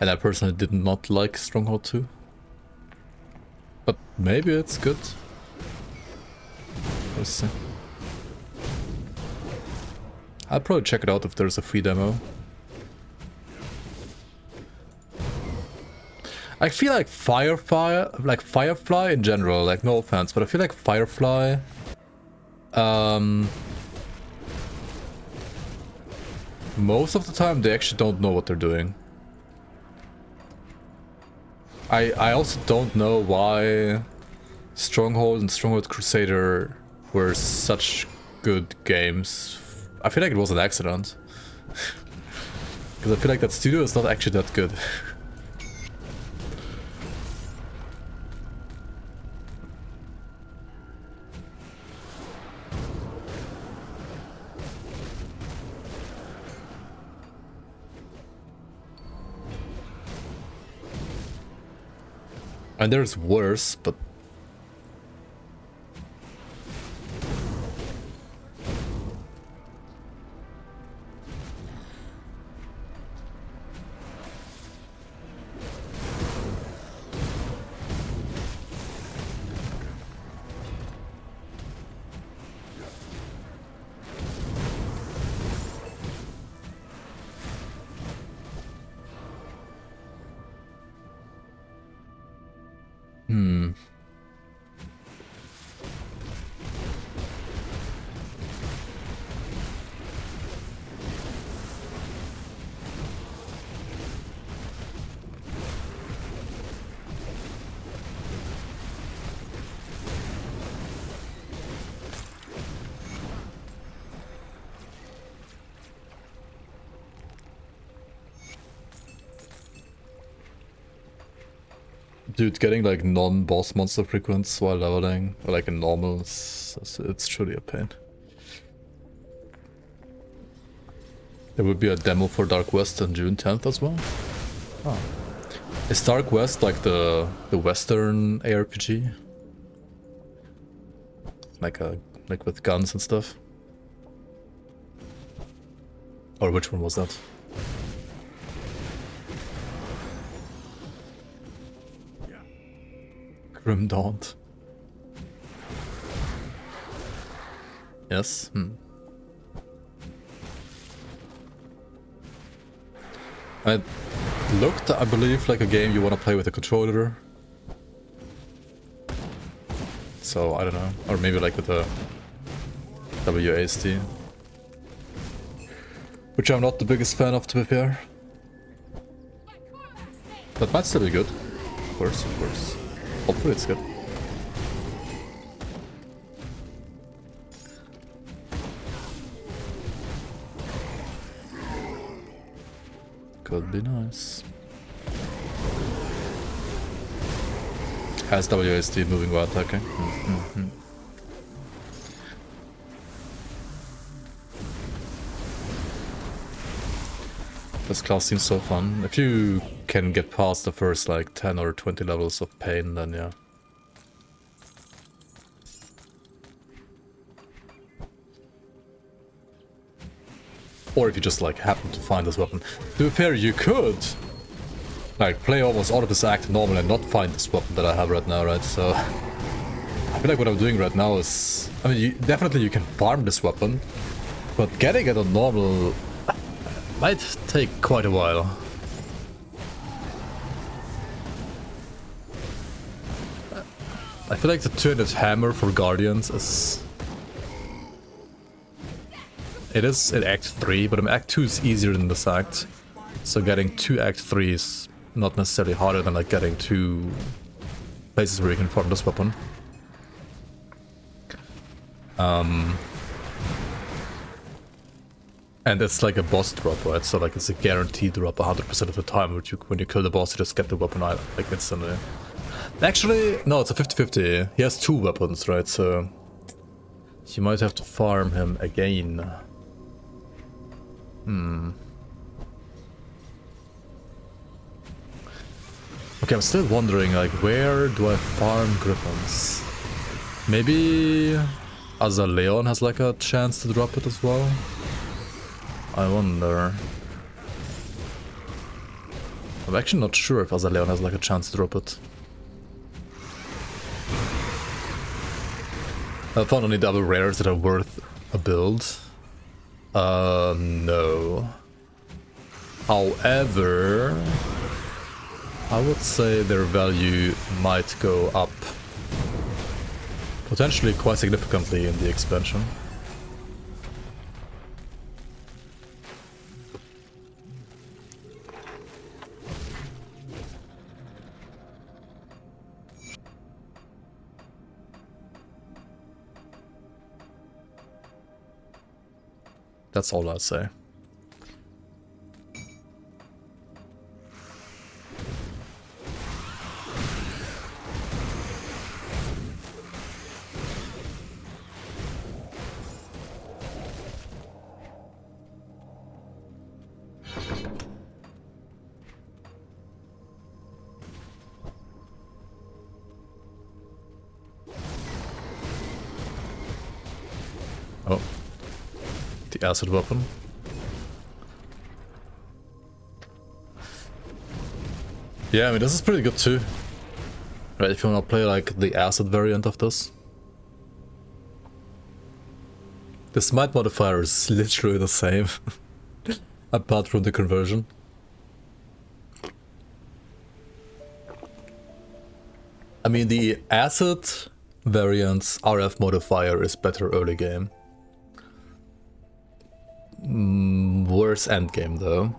And I personally did not like Stronghold 2. But maybe it's good. Let's see. I'll probably check it out if there's a free demo. I feel like Firefly in general, like no offense, but I feel like Firefly most of the time they actually don't know what they're doing. I also don't know why Stronghold and Stronghold Crusader were such good games. I feel like it was an accident. Because I feel like that studio is not actually that good. And there's worse, but dude, getting like non-boss monster frequency while leveling, or like in normal, it's truly a pain. There will be a demo for Dark West on June 10th as well. Oh. Is Dark West like the Western ARPG? Like with guns and stuff? Or which one was that? Grim Dawn. Yes. It looked, I believe, like a game you want to play with a controller. So, I don't know. Or maybe like with a WASD. Which I'm not the biggest fan of, to be fair. That might still be good. Of course, of course. Hopefully it's good. Could be nice. Has WASD moving while attacking. This class seems so fun. If you can get past the first like 10 or 20 levels of pain, then yeah. Or if you just like happen to find this weapon. To be fair, you could like play almost all of this act normal and not find this weapon that I have right now, right? So I feel like what I'm doing right now is, I mean, definitely you can farm this weapon, but getting it on normal might take quite a while. I feel like the two-handed hammer for Guardians is... It is in Act 3, but in Act 2 is easier than this act. So getting to Act 3 is not necessarily harder than like getting to places where you can farm this weapon. And it's like a boss drop, right? So like it's a guaranteed drop 100% of the time. Which when you kill the boss, you just get the weapon like instantly. Actually, no, it's a 50-50. He has two weapons, right? So You might have to farm him again. Okay, I'm still wondering, like, where do I farm Griffins? Maybe Azaleon has like a chance to drop it as well? I wonder. I'm actually not sure if Azaleon has like a chance to drop it. I found only double rares that are worth a build. No. However, I would say their value might go up. Potentially quite significantly in the expansion. That's all I'll say. Oh. The acid weapon. Yeah, I mean, this is pretty good too. Right, if you wanna play like the acid variant of this. The smite modifier is literally the same. Apart from the conversion. I mean, the acid variant's RF modifier is better early game. Worse endgame though.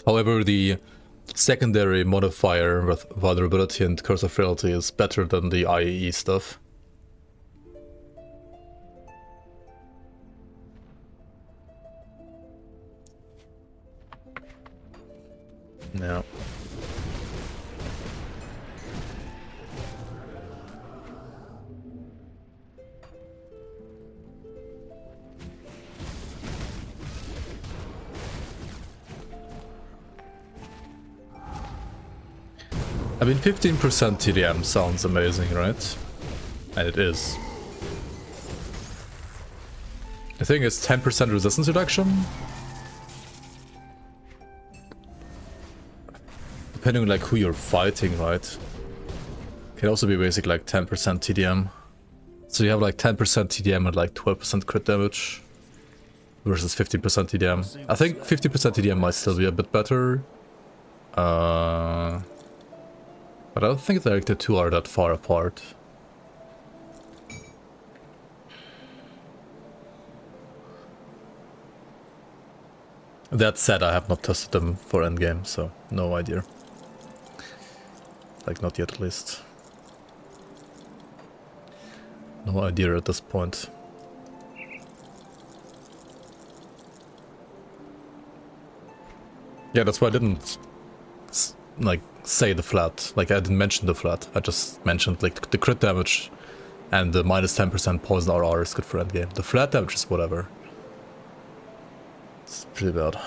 However, the secondary modifier with vulnerability and curse of frailty is better than the IAE stuff. Yeah. I mean, 15% TDM sounds amazing, right? And it is. The thing is 10% resistance reduction? Depending on like who you're fighting, right? Can also be basic like 10% TDM. So you have like 10% TDM and like 12% crit damage versus 50% TDM. I think 50% TDM might still be a bit better. But I don't think like the two are that far apart. That said, I have not tested them for endgame, so no idea. Like, not yet at least. No idea at this point. Yeah, that's why I didn't like say the flat. Like, I didn't mention the flat. I just mentioned like the crit damage and the minus 10% poison RR is good for endgame. The flat damage is whatever. It's pretty bad.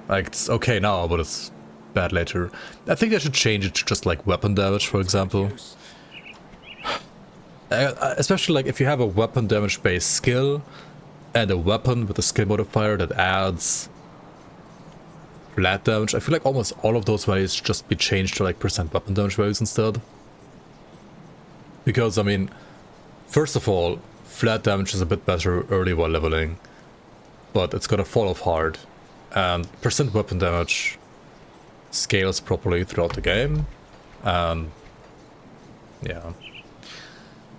Like, it's okay now, but it's bad later. I think I should change it to just like weapon damage, for example. Especially like if you have a weapon damage based skill and a weapon with a skill modifier that adds flat damage, I feel like almost all of those values should just be changed to like percent weapon damage values instead. Because, I mean, first of all, flat damage is a bit better early while leveling, but it's gonna fall off hard. And percent weapon damage scales properly throughout the game, and yeah.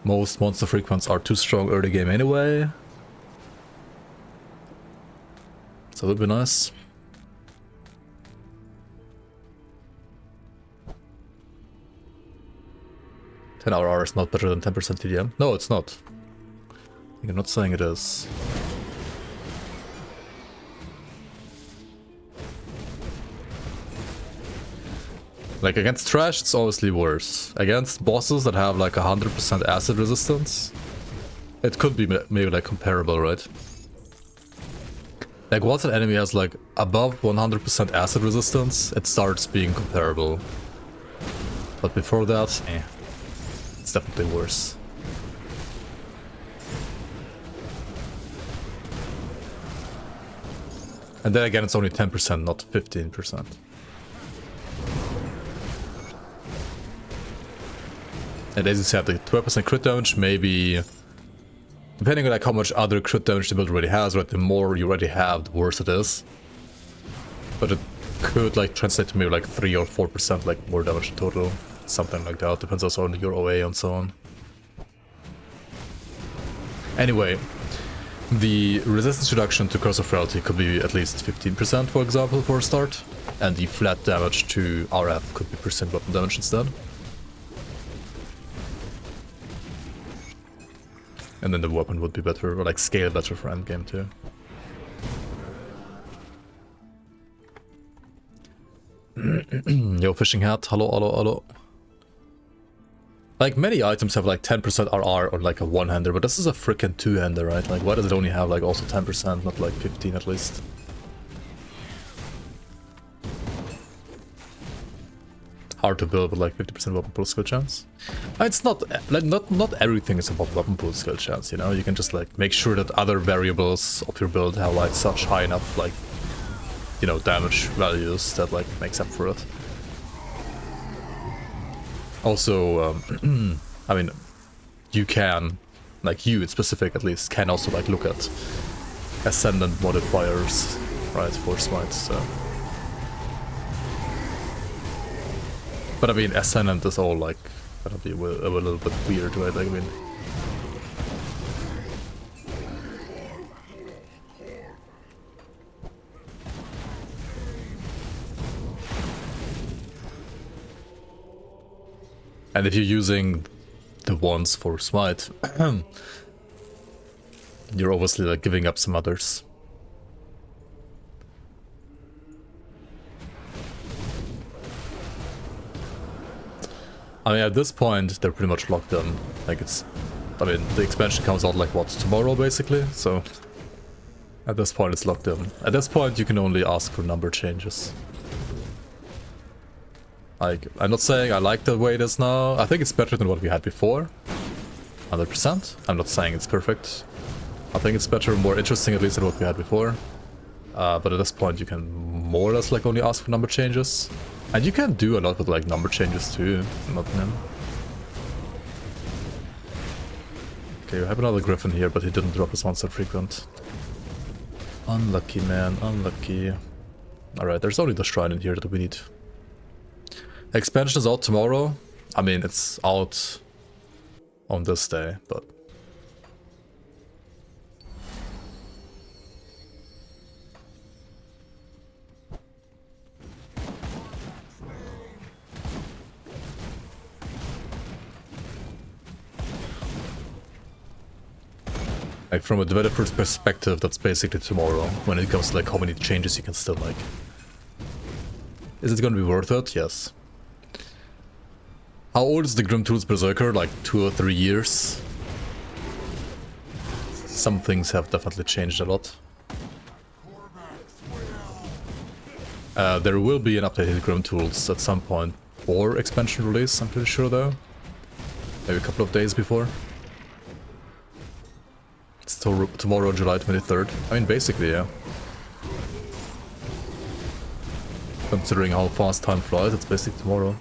Most monster frequents are too strong early game anyway. So that would be nice. 10 RR is not better than 10% TDM. No, it's not. I'm not saying it is. Like, against trash, it's obviously worse. Against bosses that have like 100% acid resistance, It could be maybe like comparable, right? Like once an enemy has like above 100% acid resistance, it starts being comparable. But before that, it's definitely worse. And then again, it's only 10%, not 15%. And as you said, the 12% crit damage, maybe depending on like how much other crit damage the build already has, right? The more you already have, the worse it is. But it could like translate to maybe like 3 or 4% like more damage in total. Something like that. Depends also on your OA and so on. Anyway, the resistance reduction to Curse of Frailty could be at least 15%, for example, for a start. And the flat damage to RF could be percent weapon damage instead. And then the weapon would be better, or like scale better for endgame too. Yo, fishing hat, hello, hello, hello. Like many items have like 10% RR on like a one-hander, but this is a freaking two-hander, right? Like why does it only have like also 10%, not like 15 at least? Hard to build with like 50% weapon pool skill chance. It's not like not everything is about weapon pool skill chance, you know. You can just like make sure that other variables of your build have like such high enough like, you know, damage values that like makes up for it. Also, I mean, you can, like you in specific at least, can also like look at ascendant modifiers, right, for smites, so. But I mean, ascendant is all like gonna be a little bit weird, right? Like, I mean, and if you're using the ones for smite, you're obviously like giving up some others. I mean, at this point, they're pretty much locked in. Like, it's... I mean, the expansion comes out, like, what, tomorrow, basically? So, at this point, it's locked in. At this point, you can only ask for number changes. Like, I'm not saying I like the way it is now. I think it's better than what we had before. 100%. I'm not saying it's perfect. I think it's better, more interesting, at least, than what we had before. But at this point, you can more or less, like, only ask for number changes. And you can do a lot with like number changes too, not him. Okay, we have another griffin here, but he didn't drop his monster frequent. Unlucky, man, unlucky. Alright, there's only the shrine in here that we need. Expansion is out tomorrow. I mean, it's out on this day, but... Like, from a developer's perspective, that's basically tomorrow, when it comes to, like, how many changes you can still make. Is it gonna be worth it? Yes. How old is the Grim Tools Berserker? Like, 2 or 3 years? Some things have definitely changed a lot. There will be an updated Grim Tools at some point for expansion release, I'm pretty sure, though. Maybe a couple of days before. It's tomorrow, July 23rd. I mean, basically, yeah. Considering how fast time flies, it's basically tomorrow.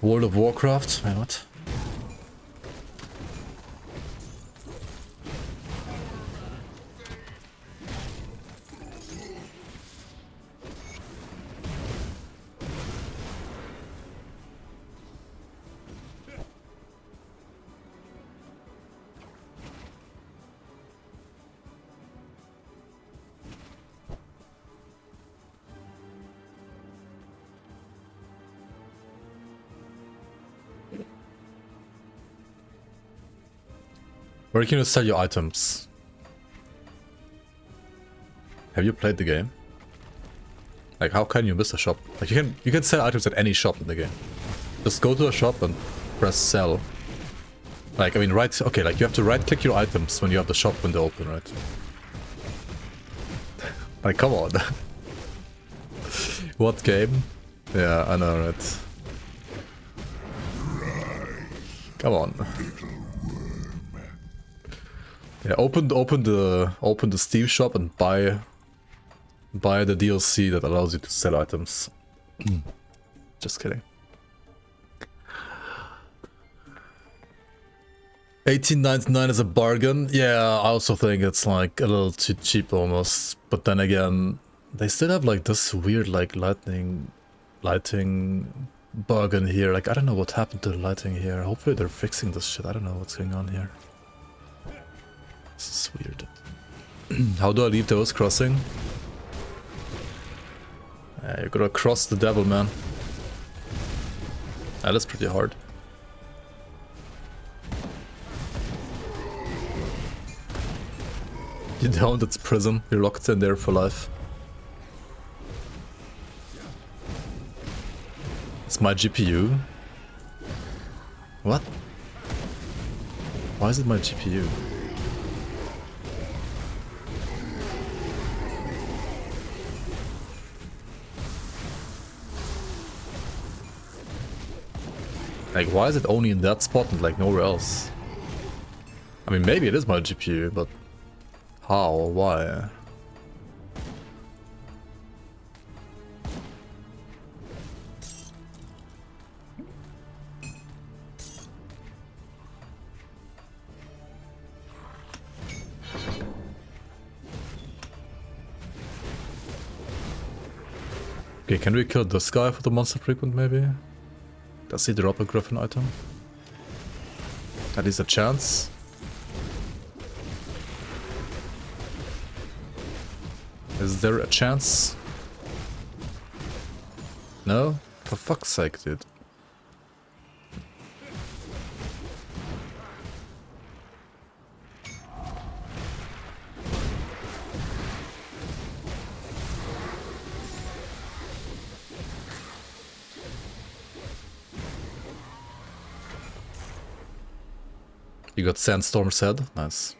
World of Warcraft? Wait, what? Where can you sell your items? Have you played the game? Like, how can you miss a shop? Like, you can sell items at any shop in the game. Just go to a shop and press sell. Like, I mean, okay, like you have to right-click your items when you have the shop window open, right? Like, come on. What game? Yeah, I know, right? Come on. Yeah, open the Steam shop and buy the DLC that allows you to sell items. Just kidding. 18.99 is a bargain. Yeah, I also think it's like a little too cheap almost. But then again, they still have like this weird like lighting bug in here. Like, I don't know what happened to the lighting here. Hopefully they're fixing this shit. I don't know what's going on here. This is weird. How do I leave those crossing? You gotta cross the devil, man. That is pretty hard. You don't, it's prison. You're locked in there for life. It's my GPU. What? Why is it my GPU? Like, why is it only in that spot and like nowhere else? I mean, maybe it is my GPU, but how or why? Okay, can we kill this guy for the monster frequent maybe? Does he drop a griffin item? That is a chance. Is there a chance? No? For fuck's sake, dude. You got Sandstorm's head? Nice.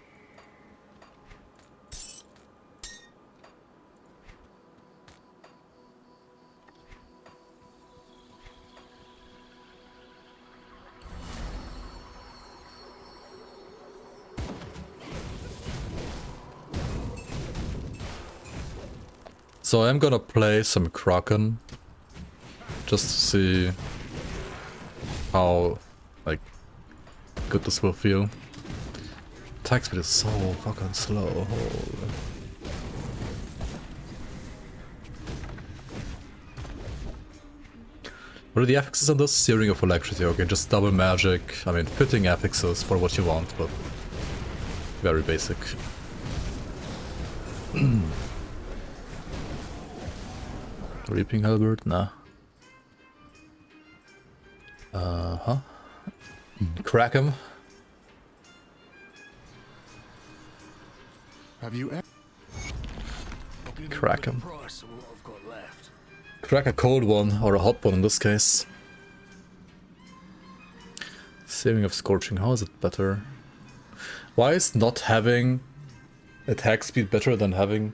So I'm gonna play some Kraken just to see how like good this will feel. Attack speed is so fucking slow. Holy. What are the affixes on this? Searing of Electricity. Okay, just double magic. I mean, fitting affixes for what you want, but very basic. Reaping Halberd? Nah. Crack him. Have you Crack him. Crack a cold one, or a hot one in this case. Saving of Scorching, how is it better? Why is not having attack speed better than having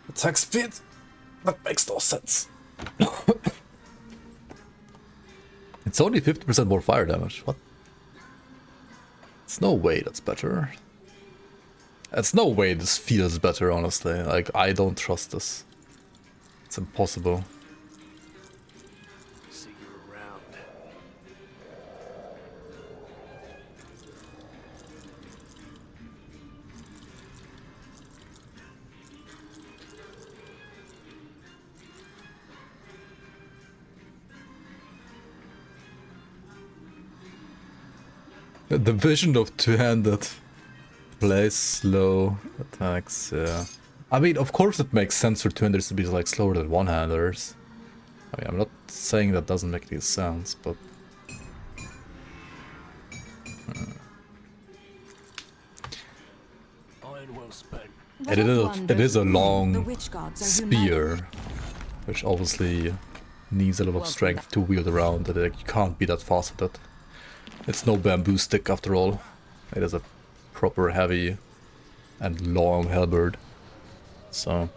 attack speed? That makes no sense. It's only 50% more fire damage. What? There's no way that's better. There's no way this feels better, honestly. Like, I don't trust this. It's impossible. See you around. The vision of two-handed plays slow attacks, yeah. I mean, of course it makes sense for two-handers to be like slower than one-handers. I mean, I'm not saying that doesn't make any sense, but... It is a long spear, which obviously needs a lot of strength to wield around, and you can't be that fast with it. It's no bamboo stick after all. It is a proper heavy and long halberd. So,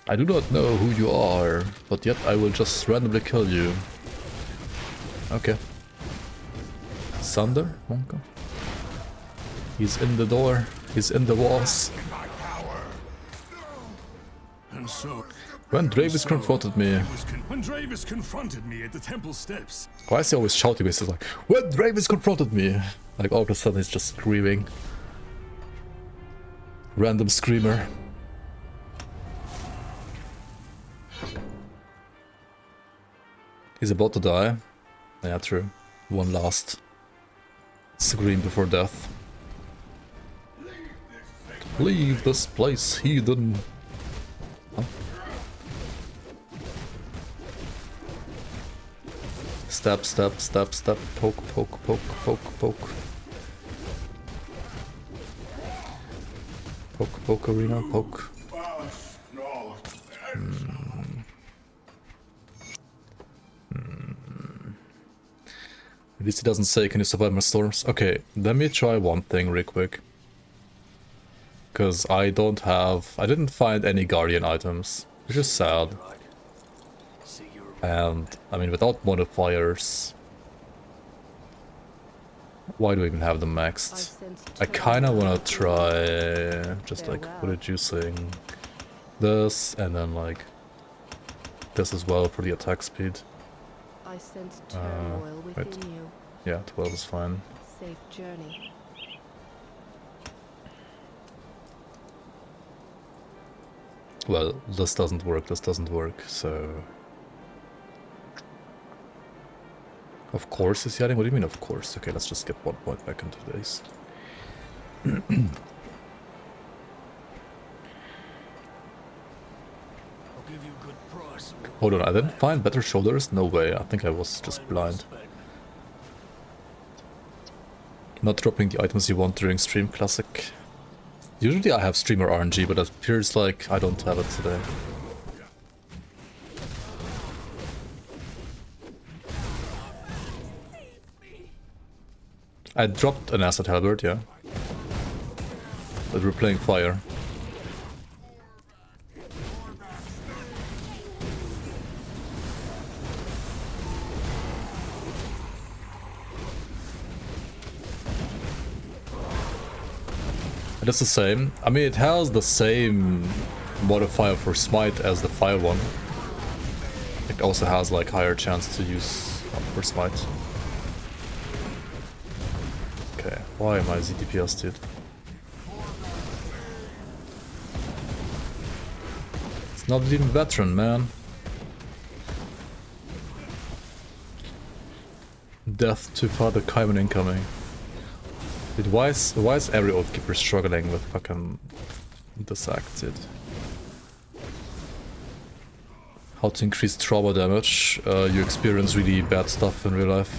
I do not know who you are, but yet I will just randomly kill you. Okay. Sunder? Monka? He's in the door. He's in the walls. And so, When Dravis confronted me. when Dravis confronted me at the temple steps, Why is he always shouting? He's like, when Dravis confronted me. Like all of a sudden he's just screaming. Random screamer. He's about to die. Yeah, true. One last scream before death. Leave this place, heathen. Huh? Stab, stab, stab, stab. Poke, poke, poke, poke, poke. Poke, poke, arena, poke. At least he doesn't say, can you survive my storms? Okay, let me try one thing real quick. Because I didn't find any guardian items, which is sad. And, I mean, without modifiers, why do we even have them maxed? I kinda wanna try, just like, reducing this, and then like, this as well for the attack speed. I sense turmoil within wait. you. Yeah, 12 is fine. Safe journey. Well, this doesn't work, so... Of course he's yelling? What do you mean of course? Okay, let's just get 1 point back into this. Hold on, I didn't find better shoulders? No way, I think I was just blind. Not dropping the items you want during stream, classic. Usually I have streamer RNG, but it appears like I don't have it today. I dropped an acid halberd, yeah. But we're playing fire. It is the same. I mean, it has the same modifier for smite as the fire one. It also has like higher chance to use for smite. Okay, why am I ZDPS, dude? It's not even veteran, man. Death to Father Kaiman incoming. Dude, why is every Oathkeeper struggling with fucking this act, dude? How to increase trauma damage? You experience really bad stuff in real life.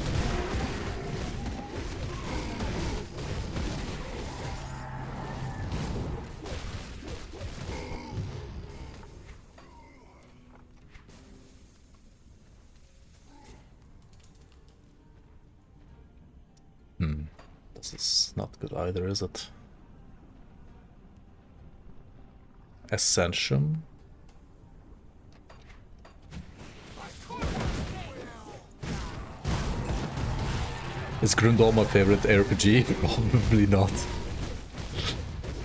This is not good either, is it? Ascension? Is Grundle my favorite RPG? Probably not.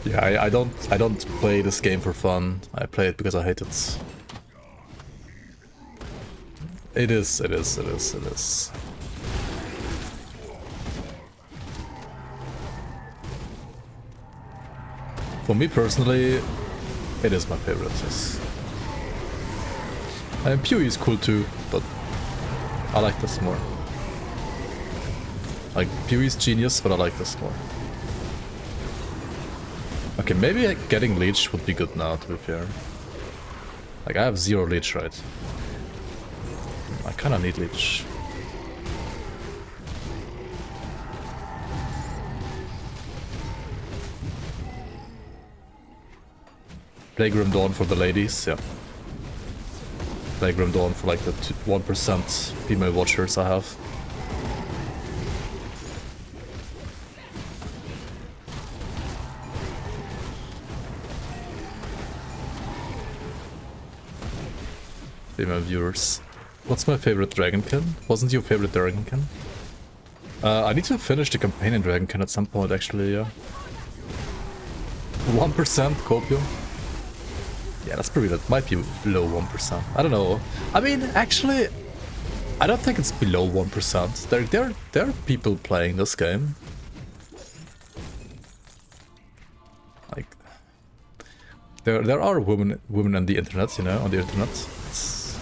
Yeah, I don't play this game for fun. I play it because I hate it. It is. For me personally, it is my favorite, yes. And PoE is cool too, but I like this more. Like, PoE is genius, but I like this more. Okay, maybe getting Leech would be good now, to be fair. Like, I have 0 Leech, right? I kinda need leech. Playgrim Dawn for the ladies, yeah. Playgrim Dawn for like the 1% female watchers I have. Female viewers. What's my favorite Dragonkin? Wasn't your favorite Dragonkin? I need to finish the campaign in Dragonkin at some point actually, yeah. 1% copium? Yeah, that's pretty, that might be below 1%. I don't know. I mean, actually, I don't think it's below 1%. There are people playing this game. Like, there are women on the internet, you know, on the internet. It's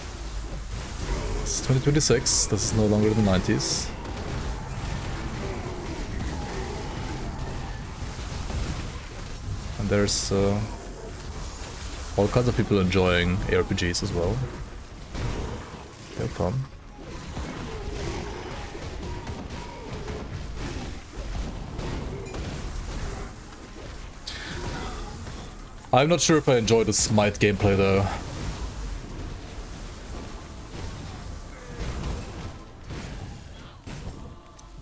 2026. This is no longer the 90s. And there's all kinds of people enjoying ARPGs as well. They're fun. I'm not sure if I enjoy the Smite gameplay though.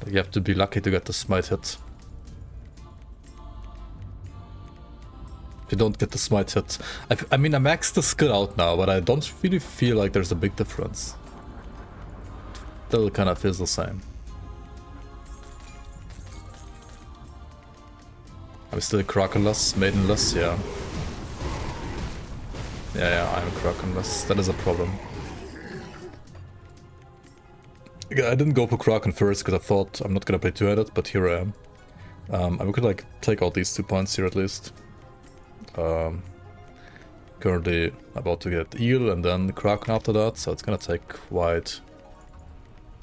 You have to be lucky to get the Smite hit. You don't get the Smite hit. I mean, I maxed the skill out now, but I don't really feel like there's a big difference. Still kind of feels the same. I'm still Krakenless, Maidenless, yeah. Yeah, I'm Krakenless. That is a problem. I didn't go for Kraken first because I thought I'm not gonna play two-handed, but here I am. I could like take out these 2 points here at least. Currently about to get Eel and then Kraken after that, so it's gonna take quite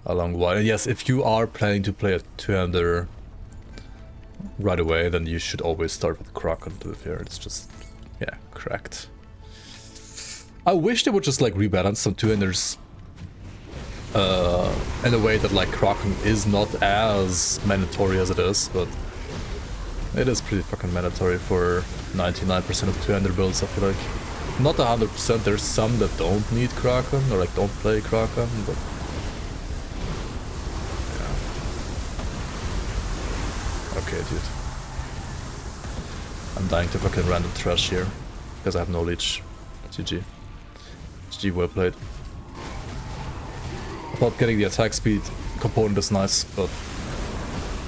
a long while. And yes, if you are planning to play a two-hander right away, then you should always start with Kraken, to be fair. It's just, yeah, cracked. I wish they would just like rebalance some two-handers in a way that like Kraken is not as mandatory as it is, but it is pretty fucking mandatory for 99% of two-hander builds, I feel like. Not 100%, there's some that don't need Kraken, or like don't play Kraken, but... yeah. Okay, dude. I'm dying to fucking random trash here, because I have no leech. GG. GG, well played. I thought getting the attack speed component is nice, but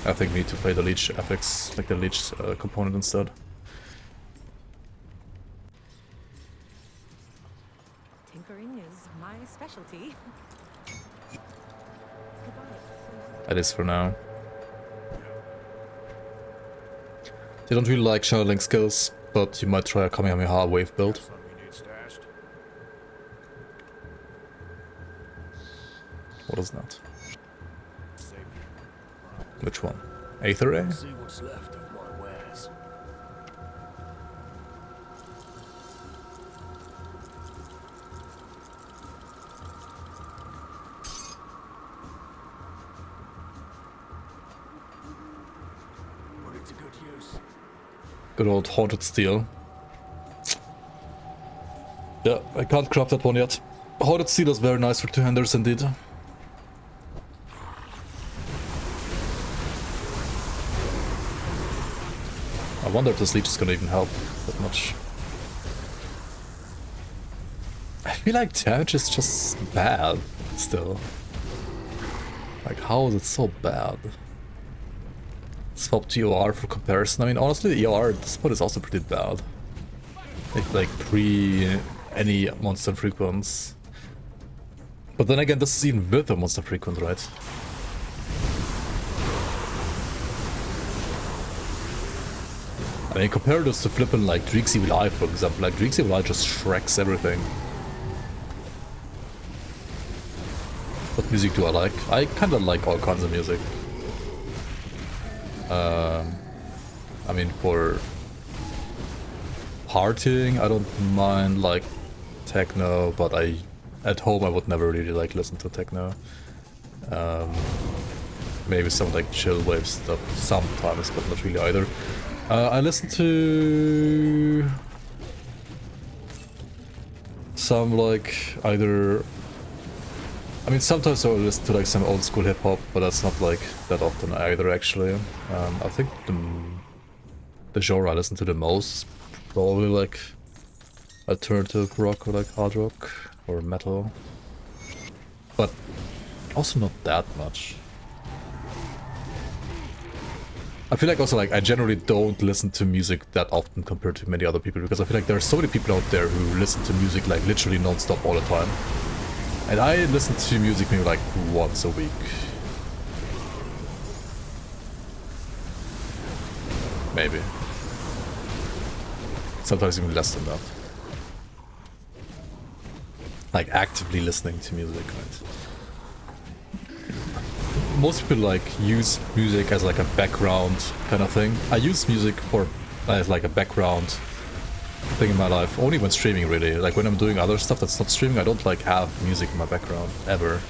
I think we need to play the leech affix, like the leech component instead. Tinkering is my specialty. That is for now. They don't really like channeling skills, but you might try a Kamehameha wave build. What is that? Which one? Aether A? See what's left of my wares. Put it to good use. Good old Haunted Steel. Yeah, I can't craft that one yet. Haunted Steel is very nice for two-handers indeed. I wonder if this leech is gonna even help that much. I feel like damage is just bad still. Like, how is it so bad? Swap to EOR for comparison. I mean, honestly, the EOR at this point is also pretty bad. Like pre any monster frequents. But then again, this is even with a monster frequent, right? I mean, compare this to flipping like Dreek's Evil Eye, for example. Like, Dreek's Evil Eye just shreks everything. What music do I like? I kinda like all kinds of music. I mean, for partying, I don't mind like techno, but I at home I would never really like listen to techno. Maybe some like chill wave stuff sometimes, but not really either. I listen to some like either. I mean, sometimes I'll listen to like some old school hip hop, but that's not like that often either. Actually, I think the genre I listen to the most is probably like alternative rock or like hard rock or metal, but also not that much. I feel like also like I generally don't listen to music that often compared to many other people, because I feel like there are so many people out there who listen to music like literally non-stop all the time. And I listen to music maybe like once a week. Maybe. Sometimes even less than that. Like actively listening to music, right? Most people like use music as like a background kind of thing. I use music for as like a background thing in my life only when streaming, really. Like when I'm doing other stuff that's not streaming, I don't like have music in my background ever.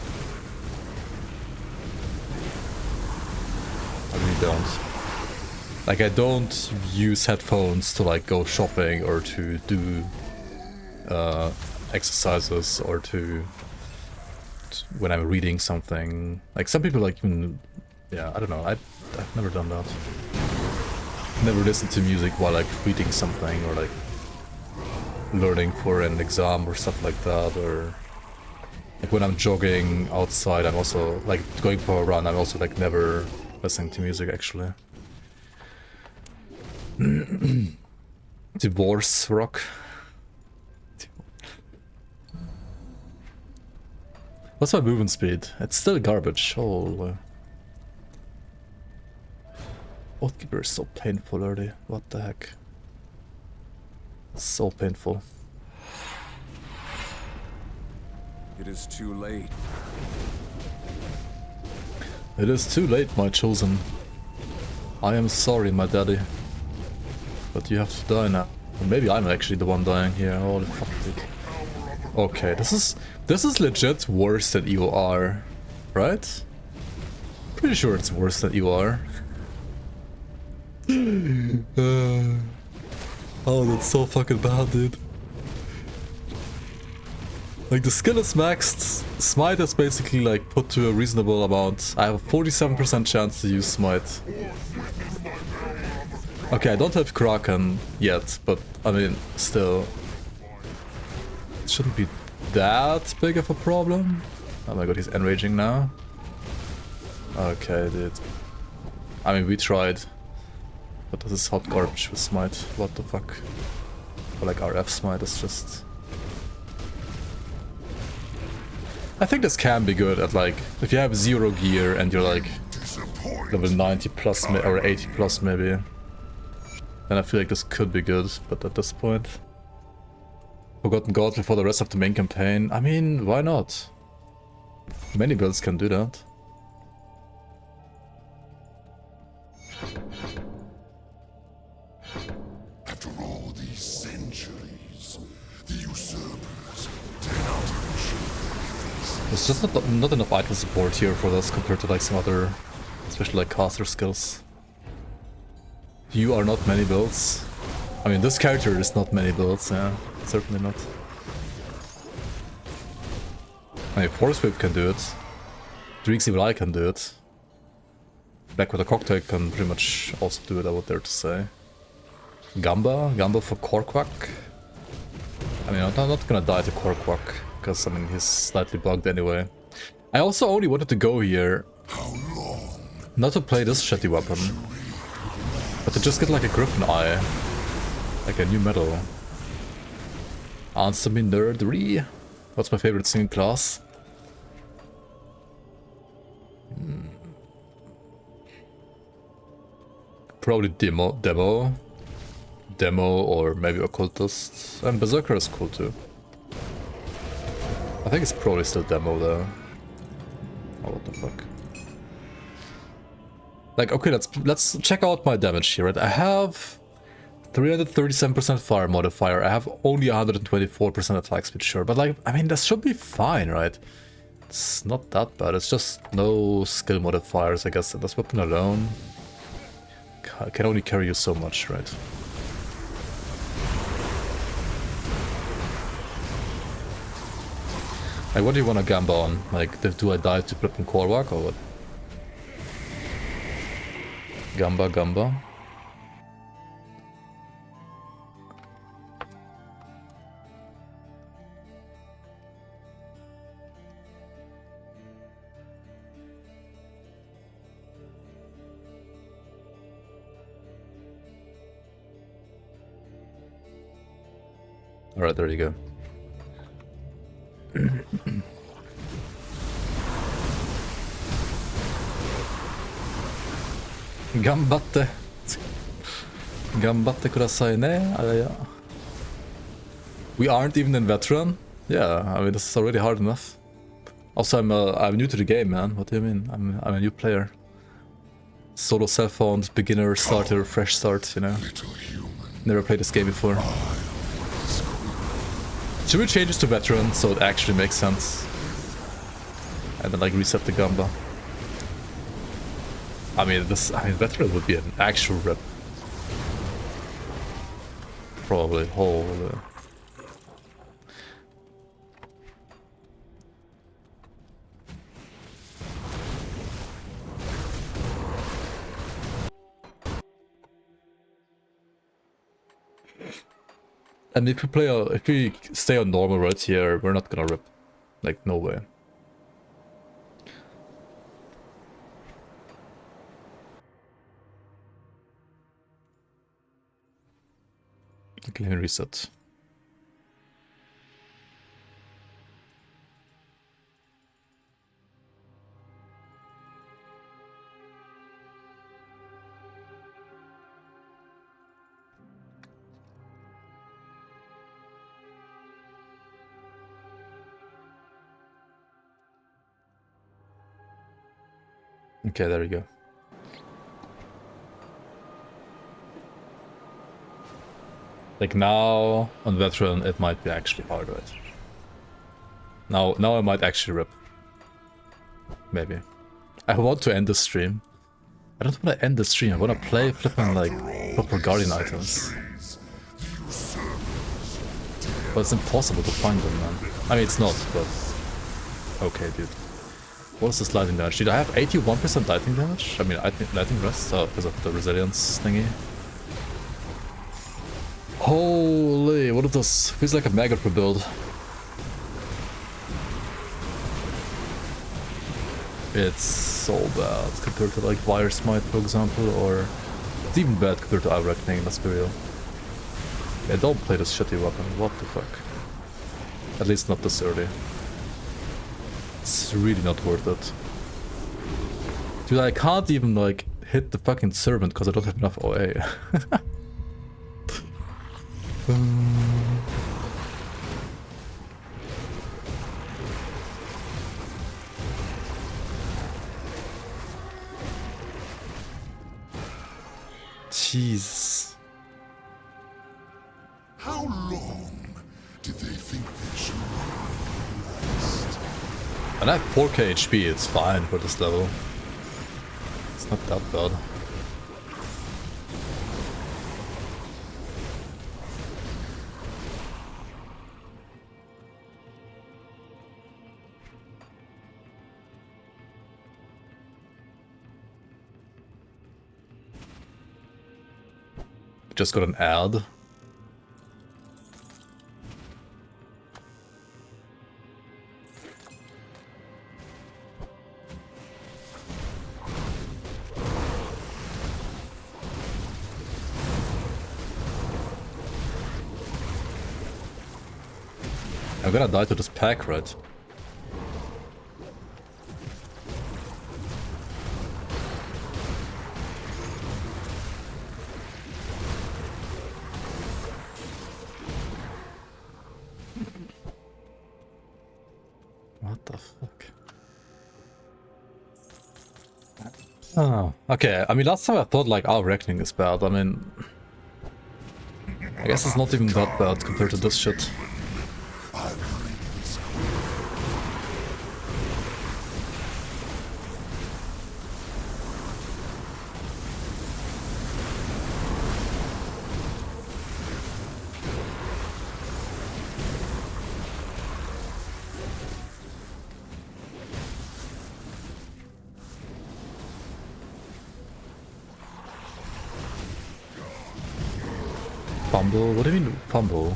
I really don't. Like I don't use headphones to like go shopping or to do exercises or to when I'm reading something. Like some people like even, yeah, I don't know, I've never done that. Never listened to music while like reading something or like learning for an exam or stuff like that, or like when I'm jogging outside, I'm also like going for a run, I'm also like never listening to music actually. Divorce rock. What's my movement speed? It's still garbage. Oh, Oathkeeper is so painful early. What the heck? So painful. It is too late. It is too late, my chosen. I am sorry, my daddy. But you have to die now. Or maybe I'm actually the one dying here. Holy fuck, dude. Okay, this is legit worse than you are, right? Pretty sure it's worse than you are. Oh, that's so fucking bad, dude. Like the skill is maxed, smite is basically like put to a reasonable amount. I have a 47% chance to use smite. Okay, I don't have Kraken yet, but I mean, still. It shouldn't be that big of a problem. Oh my god, he's enraging now. Okay, dude. I mean, we tried. But this is hot garbage with smite. What the fuck? Or like RF smite is just... I think this can be good at like... If you have 0 gear and you're like level 90 plus or 80 plus maybe. Then I feel like this could be good, but at this point... Forgotten God before the rest of the main campaign. I mean, why not? Many builds can do that. After all these centuries, the usurpers dare not even show their faces. There's just not enough item support here for this compared to like some other, especially like caster skills. You are not many builds. I mean, this character is not many builds, yeah. Certainly not. I mean, Force Whip can do it. Dreeks Evil Eye can do it. Black with a Cocktail can pretty much also do it, I would dare to say. Gamba for Korkwak. I mean, I'm not gonna die to Korkwak, because I mean, he's slightly bugged anyway. I also only wanted to go here, not to play this shitty weapon, but to just get like a Griffin Eye. Like a new medal. Answer me, nerdery. What's my favorite singing class? Probably demo or maybe occultist. And berserker is cool too. I think it's probably still demo though. Oh, what the fuck? Like, okay, let's check out my damage here. Right? I have 337% fire modifier. I have only 124% attack speed, sure. But like, I mean, that should be fine, right? It's not that bad. It's just no skill modifiers, I guess. This weapon alone can only carry you so much, right? Like, what do you want to gamba on? Like, do I die to Flip and Korwak or what? Gamba. Alright, there you go. Gambatte. Gambatte kudasai ne? We aren't even in veteran? Yeah, I mean, this is already hard enough. Also, I'm new to the game, man. What do you mean? I'm a new player. Solo self-found, beginner, starter, fresh start, you know. Never played this game before. Should we change this to veteran so it actually makes sense? And then like reset the gamba. I mean veteran would be an actual rep. Probably holy. And if we stay on normal right here, we're not gonna rip. Like, no way. Okay, let me reset. Okay, there we go. Like now, on veteran, it might be actually hard, right? Now I might actually rip. Maybe. I want to end the stream. I don't want to end the stream, I want to play flipping like proper guardian items. But it's impossible to find them, man. I mean, it's not, but... Okay, dude. What is this lightning damage? Did I have 81% lightning damage? I mean, lightning rest? Oh, because of the resilience thingy. Holy, what is this? Feels like a maggot rebuild. It's so bad compared to like Fire Smite, for example, or it's even bad compared to Reckoning, let's be real. Yeah, don't play this shitty weapon, what the fuck. At least not this early. It's really not worth it. Dude, I can't even like hit the fucking servant because I don't have enough OA. Jesus. How long did they think they should last? And I have 4k HP, it's fine for this level. It's not that bad. Just got an ad. I'm gonna die to this pack, right? What the fuck? Oh, okay. I mean, last time I thought like our reckoning is bad. I mean, I guess it's not even that bad compared to this shit. Fumble? What do you mean fumble?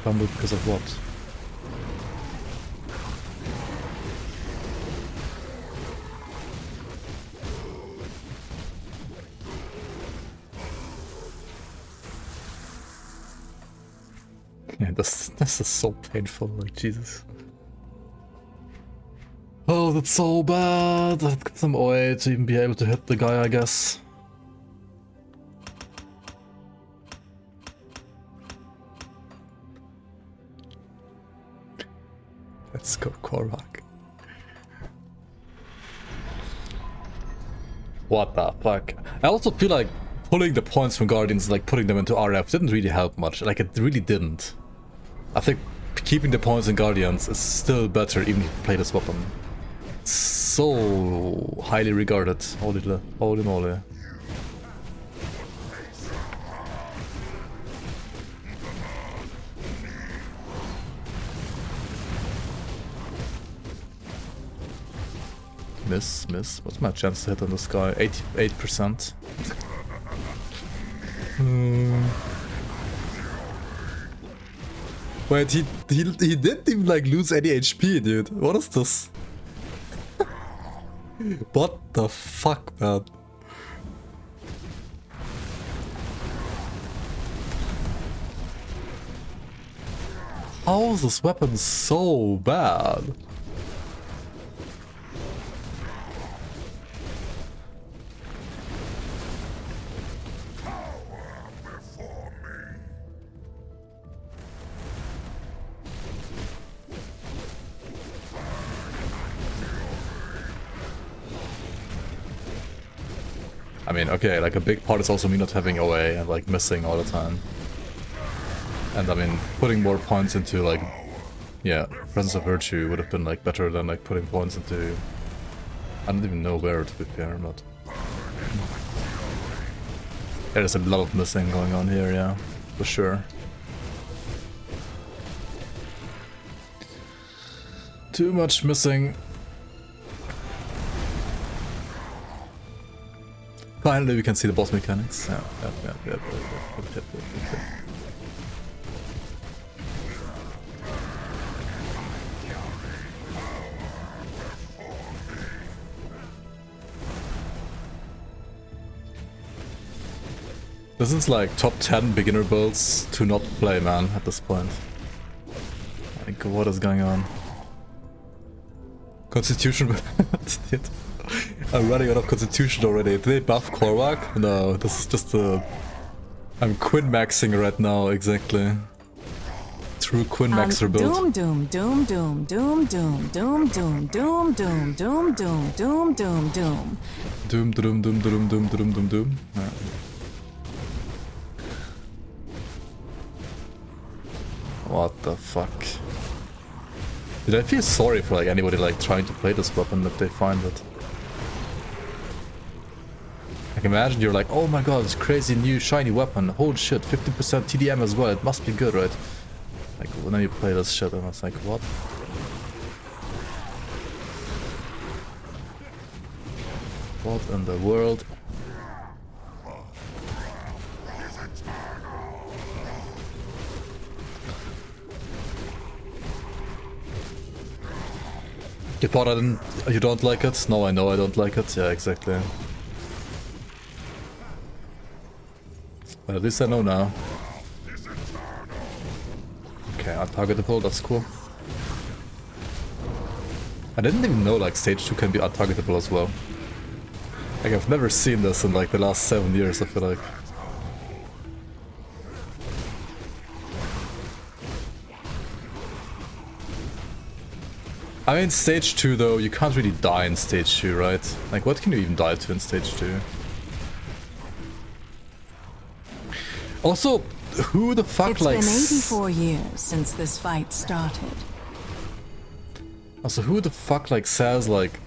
Fumble because of what? Yeah, this is so painful, like Jesus. Oh, that's so bad. I'd get some OA to even be able to hit the guy, I guess. Let's go Korvac. What the fuck? I also feel like pulling the points from Guardians, like putting them into RF, didn't really help much. Like, it really didn't. I think keeping the points in Guardians is still better even if you play this weapon. It's so highly regarded. Holy moly. Miss. What's my chance to hit on this guy? 88%. Wait, he didn't even like lose any HP, dude. What is this? What the fuck, man? How is this weapon so bad? I mean, okay, like a big part is also me not having OA and like missing all the time. And I mean, putting more points into like, yeah, Presence of Virtue would have been like better than like putting points into, I don't even know where to be fair, but there's a lot of missing going on here, yeah, for sure. Too much missing. Finally, we can see the boss mechanics. Yeah. This is like top 10 beginner builds to not play, man, at this point. Like, what is going on? Constitution. I'm running out of Constitution already. Did they buff Korvac? No, this is just a... I'm Quinn maxing right now, exactly. True Quinn maxer build. Doom. Yeah. What the fuck? Did I feel sorry for like anybody like trying to play this weapon if they find it? Like imagine you're like, oh my god, this crazy new shiny weapon, holy shit, 50% TDM as well, it must be good, right? Like when you play this shit and it's like, what? What in the world? You thought you don't like it? No, I know I don't like it. Yeah, exactly. But at least I know now. Okay, untargetable, that's cool. I didn't even know like stage 2 can be untargetable as well. Like I've never seen this in like the last 7 years, I feel like. I mean, stage 2 though, you can't really die in stage 2, right? Like what can you even die to in stage 2? Also, who the fuck It's likes... been 84 years since this fight started. Also, who the fuck like says like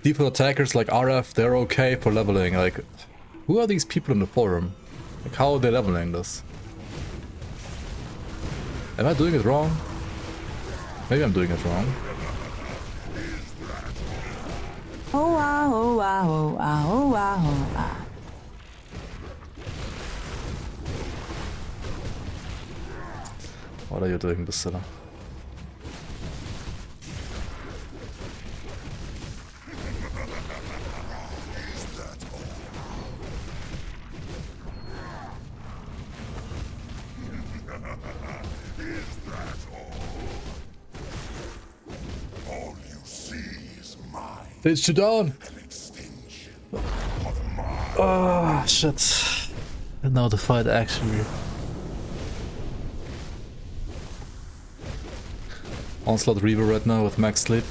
default attackers like RF, they're okay for leveling? Like, who are these people in the forum? Like, how are they leveling this? Am I doing it wrong? Maybe I'm doing it wrong. Oh ah, oh ah, oh ah, oh ah, oh ah. What are you doing, Basilla? Bitch, you down! Oh, shit. And now the fight actually... Onslaught Reaver right now with max sleep.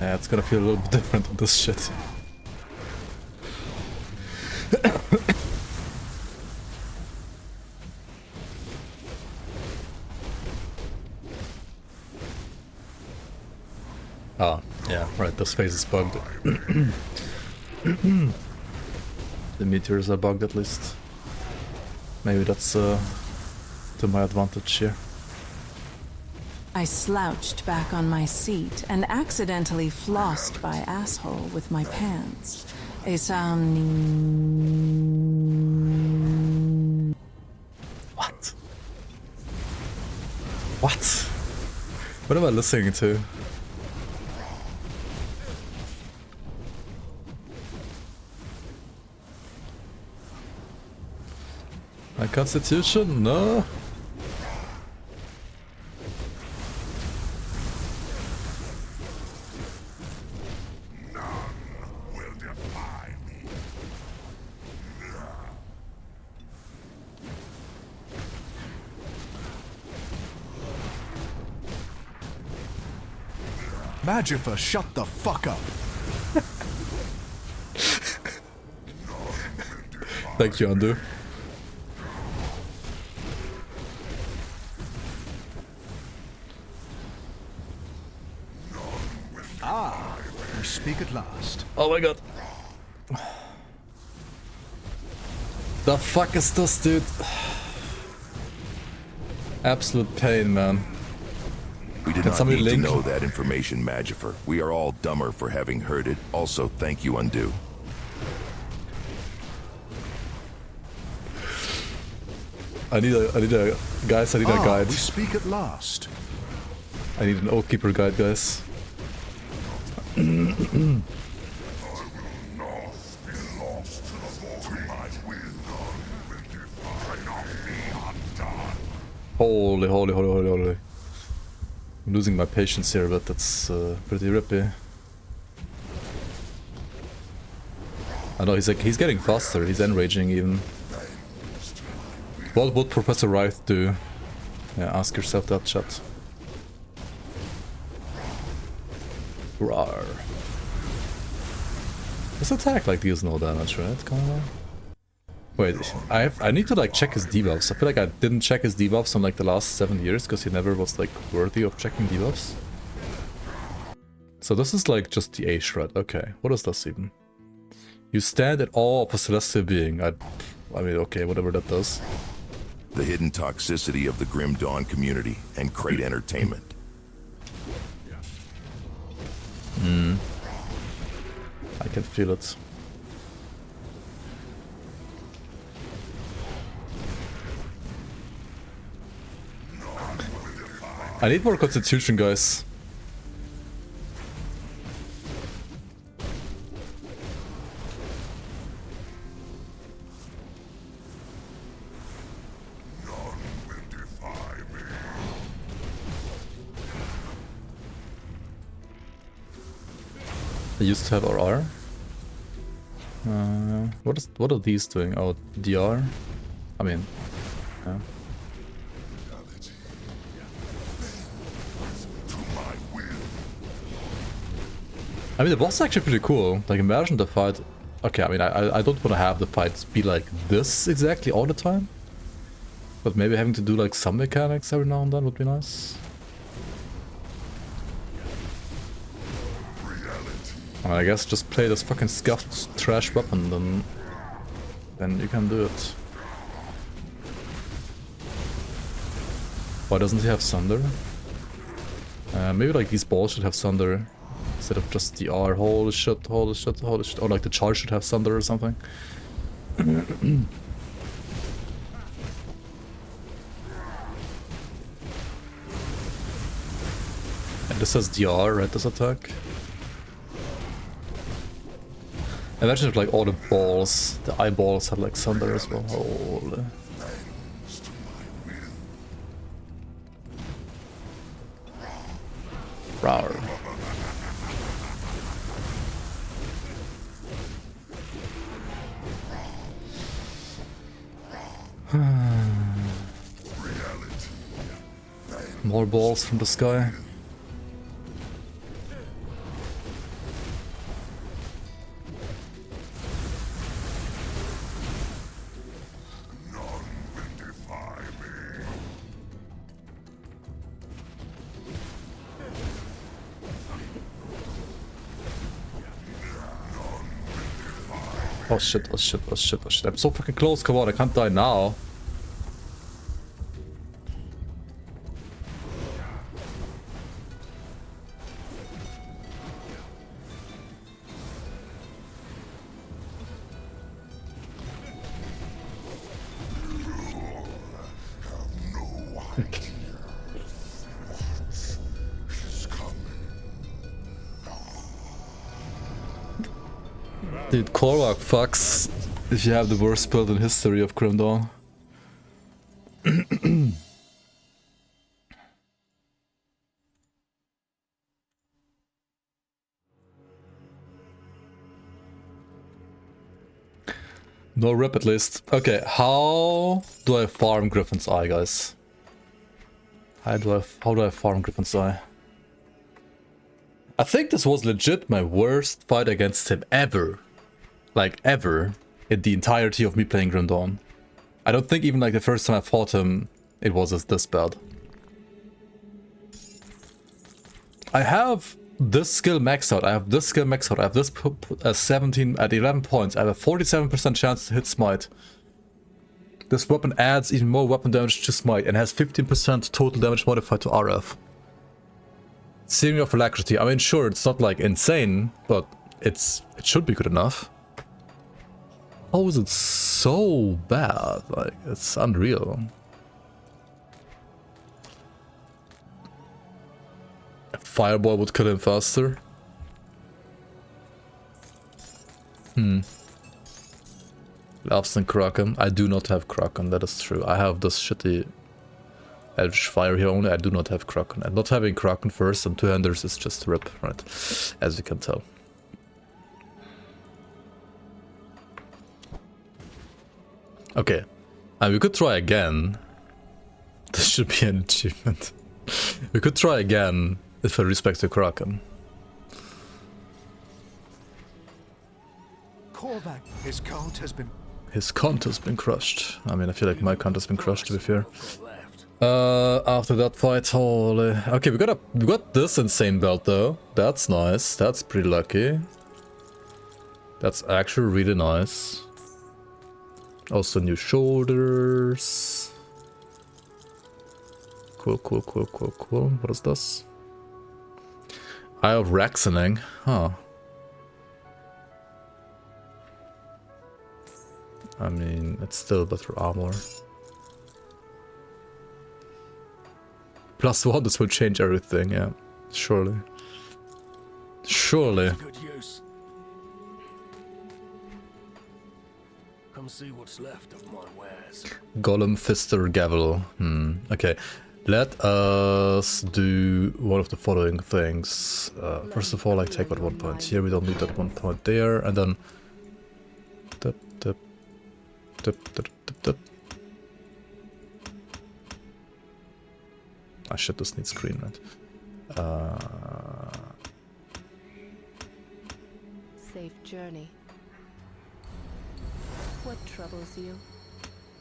Yeah, it's gonna feel a little bit different with this shit. Oh, yeah, right, this phase is bugged. The meteors are bugged at least. Maybe that's to my advantage here. I slouched back on my seat and accidentally flossed by asshole with my pants. A sound. What? What? What am I listening to? My constitution? No. Magifer, shut the fuck up. Thank you, Andu. Ah, you speak at last. Oh my god. The fuck is this, dude? Absolute pain, man. We did not need to know that information, Magifer. We are all dumber for having heard it. Also, thank you, Undo. I need a guys, I need a guide. We speak at last. I need an Oathkeeper guide, guys. Holy, holy, holy, holy, holy. I'm losing my patience here, but that's pretty rippy. I know he's getting faster, he's enraging even. What would Professor Wright do? Yeah, ask yourself that, chat. Rawr. This attack like deals no damage, right? Come on. Wait, I need to like check his debuffs. I feel like I didn't check his debuffs in like the last 7 years because he never was like worthy of checking debuffs. So this is like just the A shred. Okay, what is this even? You stand in awe of a celestial being. I mean, okay, whatever that does. The hidden toxicity of the Grim Dawn community and Crate Entertainment. I can feel it. I need more constitution, guys. I used to have RR. What are these doing? Oh, DR? I mean, yeah. I mean, the boss is actually pretty cool. Like, imagine the fight. Okay, I mean, I don't want to have the fights be like this exactly all the time. But maybe having to do like some mechanics every now and then would be nice. I guess just play this fucking scuffed trash weapon, then you can do it. Why doesn't he have Thunder? Maybe like these balls should have Thunder instead of just the R. Holy shit, holy shit, holy shit. Or like the charge should have Thunder or something. And this has DR, right? This attack. Imagine if like all the balls, the eyeballs had like Thunder as well. Holy. Rawr. More balls from the sky. Oh shit, oh shit, oh shit, oh shit. I'm so fucking close, come on, I can't die now. Dude, Korvac fucks if you have the worst build in history of Grim Dawn. No rip at least. Okay, how do I farm Griffin's Eye, guys? How do I farm Griffin's Eye? I think this was legit my worst fight against him ever. Like, ever. In the entirety of me playing Grim Dawn. I don't think even like the first time I fought him, it was this bad. I have this skill maxed out, I have this skill maxed out, I have this 17 at 11 points, I have a 47% chance to hit Smite. This weapon adds even more weapon damage to Smite and has 15% total damage modified to RF. Searing of Alacrity, I mean sure, it's not like insane, but it should be good enough. How is it so bad? Like, it's unreal. A fireball would kill him faster. Loves than Kraken. I do not have Kraken, that is true. I have this shitty Eldritch Fire here only. I do not have Kraken. And not having Kraken first and two-handers is just rip, right? As you can tell. Okay, we could try again. This should be an achievement. We could try again if I respect the Kraken. Korvac, his count has been... His count has been crushed. I mean, I feel like my count has been crushed, to be fair. After that fight, holy... Okay, we got this insane belt though. That's nice. That's pretty lucky. That's actually really nice. Also new shoulders. Cool, cool, cool, cool, cool. What is this? Eye of Raxening. Huh. I mean, it's still better armor. +1, this will change everything, yeah. Surely. Surely. Come see what's left of my wares. Golem, Fister, Gavel. Okay. Let us do one of the following things. First of all, I take out 1 point here. We don't need that 1 point there. And then... Tip, tip, tip, tip, tip, tip. Ah shit, this needs screen, right? Safe journey. What troubles you?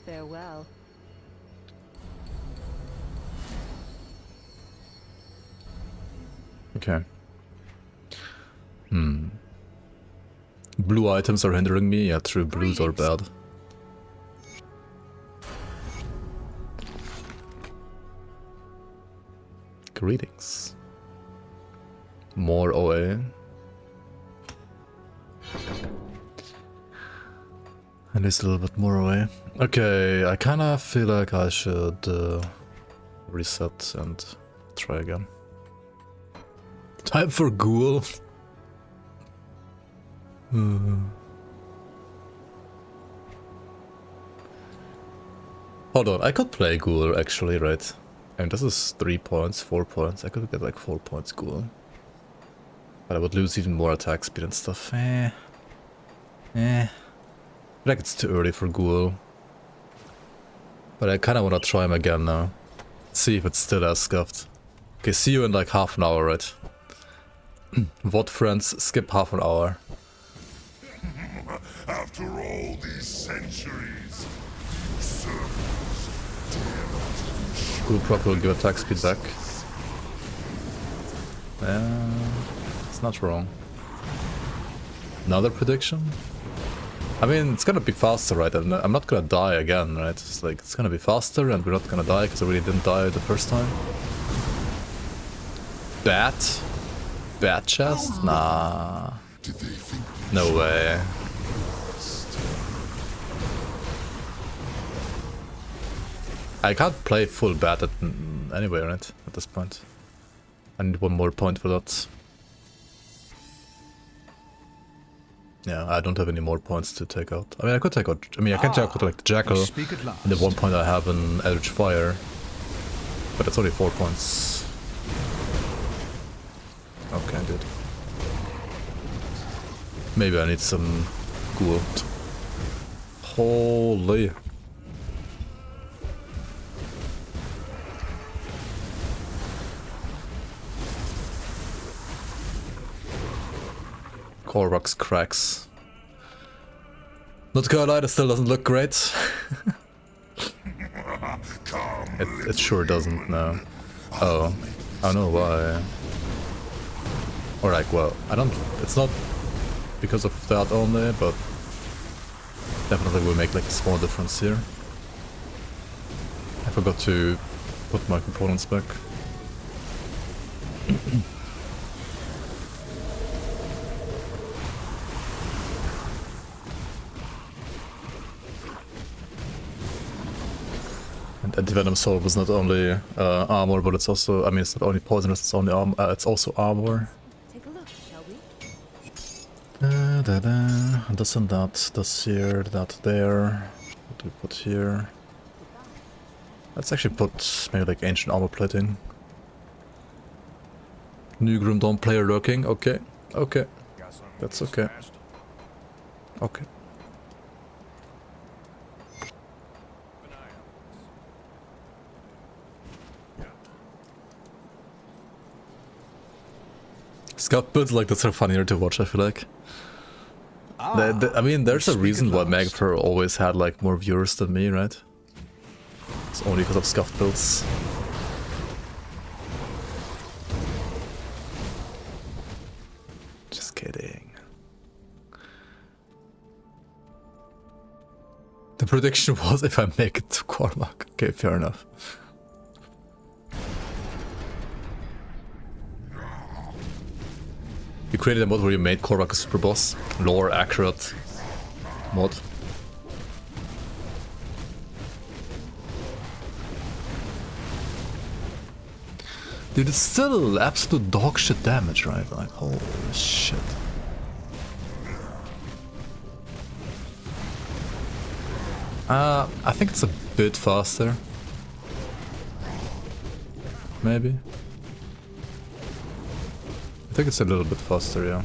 Farewell. Okay. Blue items are hindering me. Yeah, true. Blues are bad. Greetings. More OA. And there's a little bit more OA. Okay, I kinda feel like I should reset and try again. Time for Ghoul. Hold on, I could play Ghoul actually, right? And this is 3 points, 4 points. I could get like 4 points Ghoul. But I would lose even more attack speed and stuff. I feel like it's too early for Ghoul. But I kinda wanna try him again now. See if it's still as scuffed. Okay, see you in like half an hour, right? What friends, skip half an hour. After all these centuries, Ghoul proc will give attack speed back. It's not wrong. Another prediction? I mean, it's gonna be faster, right? I'm not gonna die again, right? It's like, it's gonna be faster and we're not gonna die because I really didn't die the first time. Bat? Bat chest? Nah. No way. I can't play full bat anyway, right? At this point. I need one more point for that. Yeah, I don't have any more points to take out. I mean, I could take out... I mean, I can take out like the Jackal and the 1 point I have in Eldritch Fire. But it's only 4 points. Okay, good. Maybe I need some Ghoul. Holy... Korvax cracks. Not gonna lie, that still doesn't look great. it sure doesn't, no. Oh. I don't know why. Or like, well, I don't... It's not because of that only, but definitely will make like a small difference here. I forgot to put my components back. Anti-venom soul was not only armor, but it's also, I mean, it's not only poisonous, it's only it's also armor. Take a look, shall we? This and that, this here, that there. What do we put here? Let's actually put maybe like ancient armor plating. New Grim Dawn player lurking, okay, okay. That's okay. Okay. Scout builds like this are funnier to watch, I feel like. I mean, there's a reason why Magpur always had like more viewers than me, right? It's only because of scuffed builds. Just kidding. The prediction was if I make it to Cormac. Okay, fair enough. You created a mod where you made Korvac a super boss. Lore accurate mod. Dude, it's still absolute dog shit damage, right? Like, holy shit. I think it's a bit faster. Maybe. I think it's a little bit faster, yeah.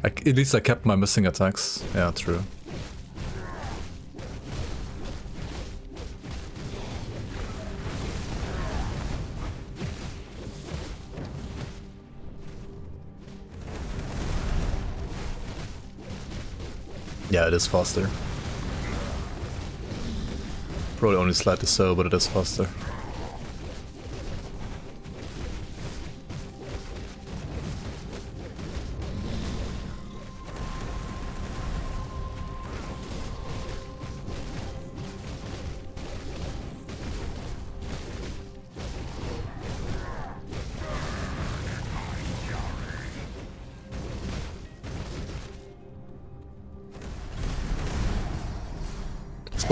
At least I kept my missing attacks. Yeah, true. Yeah, it is faster. Probably only slightly so, but it is faster.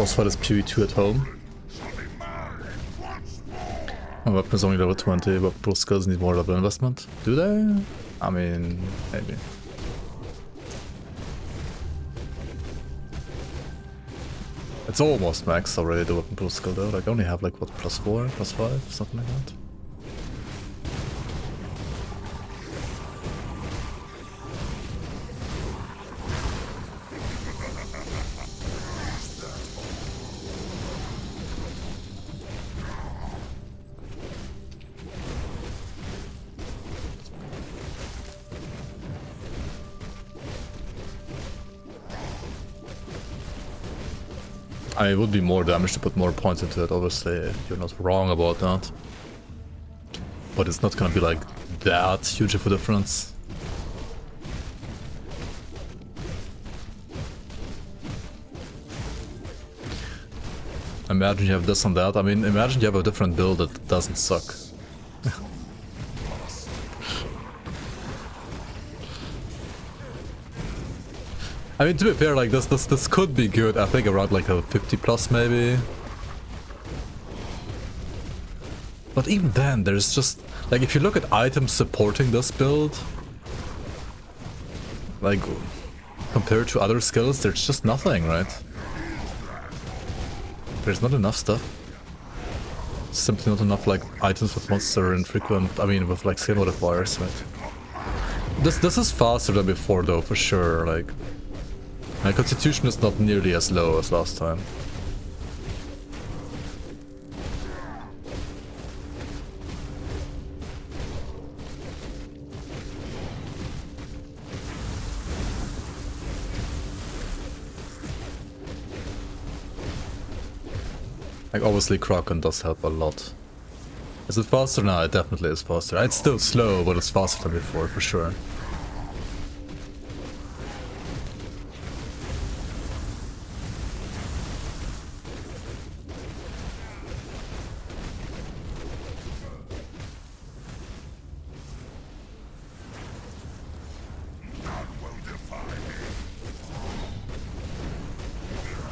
boss fight is PV2 at home. My weapon is only level 20, but pro skills need more level investment. Do they? I mean, maybe. It's almost max already, the weapon pro skill though. Like, I only have like, what, +4, +5, something like that. I mean, it would be more damage to put more points into it, obviously, you're not wrong about that. But it's not gonna be like that huge of a difference. Imagine you have this and that. I mean, imagine you have a different build that doesn't suck. I mean, to be fair, like this could be good. I think around like a 50 plus maybe. But even then, there's just like if you look at items supporting this build, like compared to other skills, there's just nothing, right? There's not enough stuff. Simply not enough like items with monster infrequent. I mean, with like skill modifiers, right? This is faster than before though, for sure. Like. My constitution is not nearly as low as last time. Like obviously Kraken does help a lot. Is it faster? No, it definitely is faster. It's still slow, but it's faster than before, for sure.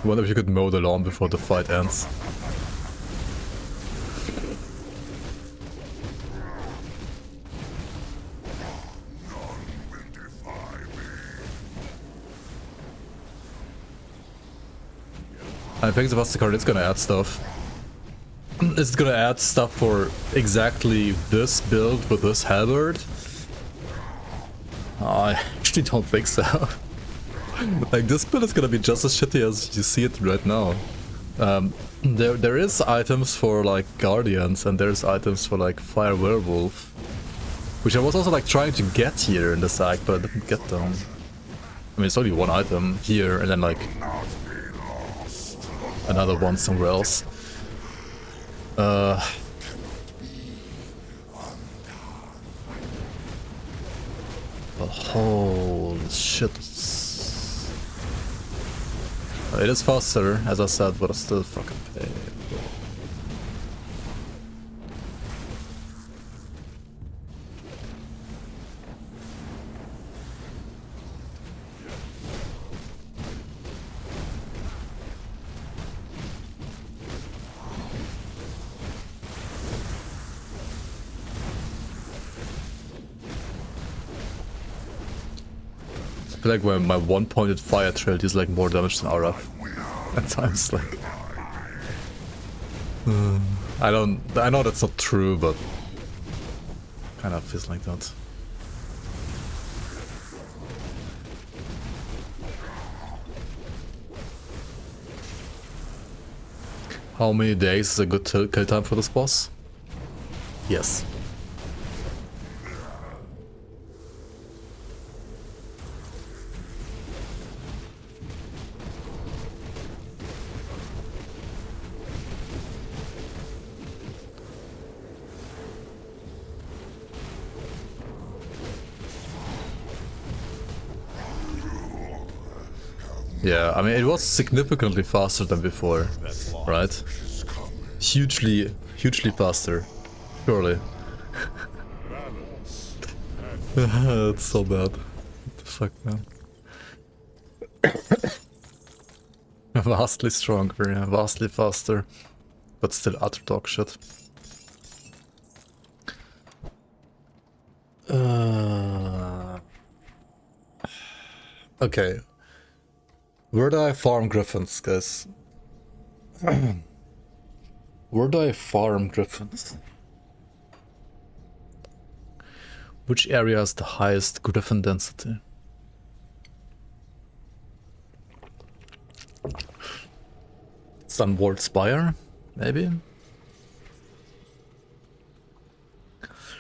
I wonder if you could mow the lawn before the fight ends. I think the Vaster card is gonna add stuff. It's gonna add stuff for exactly this build with this halberd. I actually don't think so. Like, this build is gonna be just as shitty as you see it right now. There is items for, like, Guardians, and there's items for, like, Fire Werewolf. Which I was also, like, trying to get here in this act, but I didn't get them. I mean, it's only one item here, and then, like, another one somewhere else. But holy shit. It is faster, as I said, but it's still fucking painful. I feel like when my one-pointed fire trail deals like more damage than Araf. At times, like... I know that's not true, but... kind of feels like that. How many days is a good kill time for this boss? Yes. Yeah, I mean, it was significantly faster than before, right? Hugely faster, surely. That's so bad. What the fuck, man? Vastly stronger, yeah, vastly faster. But still utter dog shit. Okay. Where do I farm griffins, guys? Where do I farm griffins? Which area has the highest griffin density? Sunward Spire, maybe?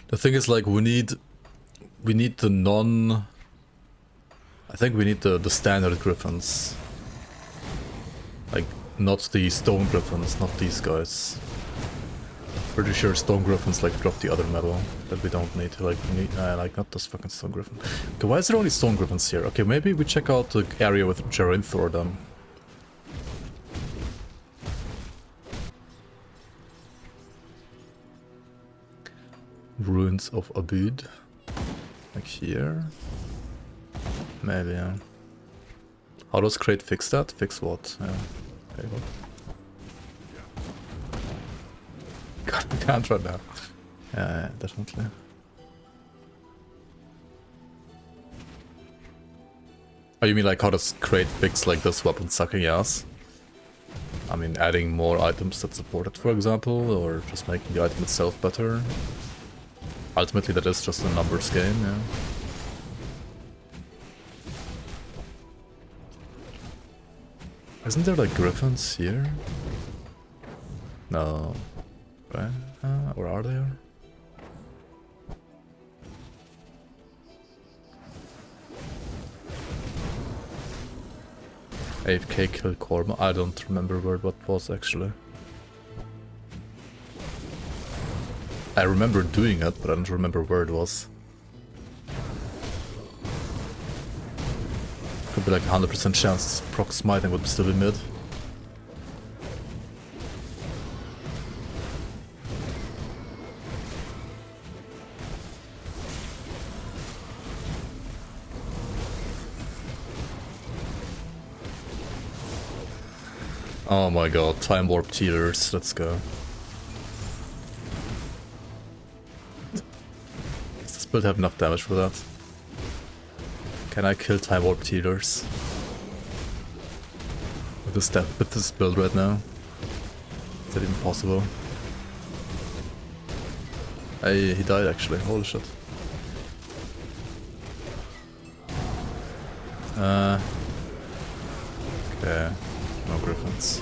The thing is, like, we need the non... I think we need the standard griffins. Like, not the stone griffins, not these guys. Pretty sure stone griffins, like, drop the other metal that we don't need. Like, we need, like, not this fucking stone griffin. Okay, why is there only stone griffins here? Okay, maybe we check out the area with Gerinthor then. Ruins of Abud. Like here. Maybe, yeah. How does Crate fix that? Fix what? Yeah. Okay, what? God, we can't right now. Yeah, definitely. Oh, you mean like how does Crate fix like this weapon sucking ass? I mean, adding more items that support it, for example, or just making the item itself better. Ultimately, that is just a numbers game, yeah. Isn't there like griffins here? No. Right? Or are there? AFK kill Korma. I don't remember where what was actually. I remember doing it, but I don't remember where it was. Could be like 100% chance proc smiting would still be mid. Oh my god, time warp teeters, let's go. Does this build have enough damage for that? Can I kill time warp teeters? With this build right now? Is that even possible? Hey, he died actually, holy shit. Okay, no griffins.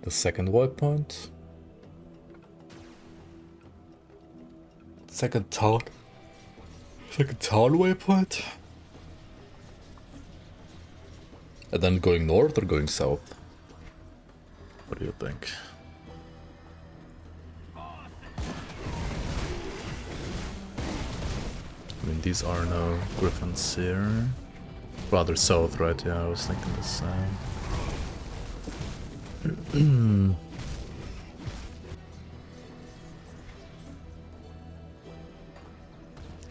The second waypoint. Second town waypoint. And then going north or going south? What do you think? I mean, these are no griffins here. Rather south, right? Yeah, I was thinking the same.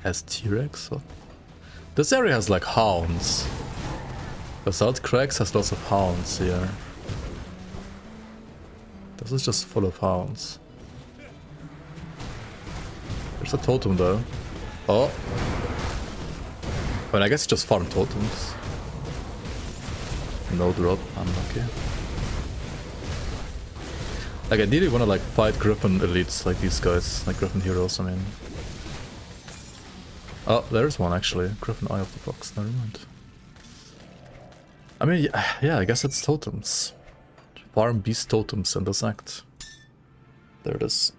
Has T-Rex? This area has like hounds. The South Craigs has lots of hounds here. This is just full of hounds. There's a totem though. Oh. I mean, I guess just farm totems. No drop, unlucky. Like, I really wanna like fight Griffin elites like these guys, like Griffin heroes, I mean. Oh, there's one actually. Griffin Eye of the Fox, never mind. I mean, yeah, I guess it's totems. Farm beast totems in this act. There it is.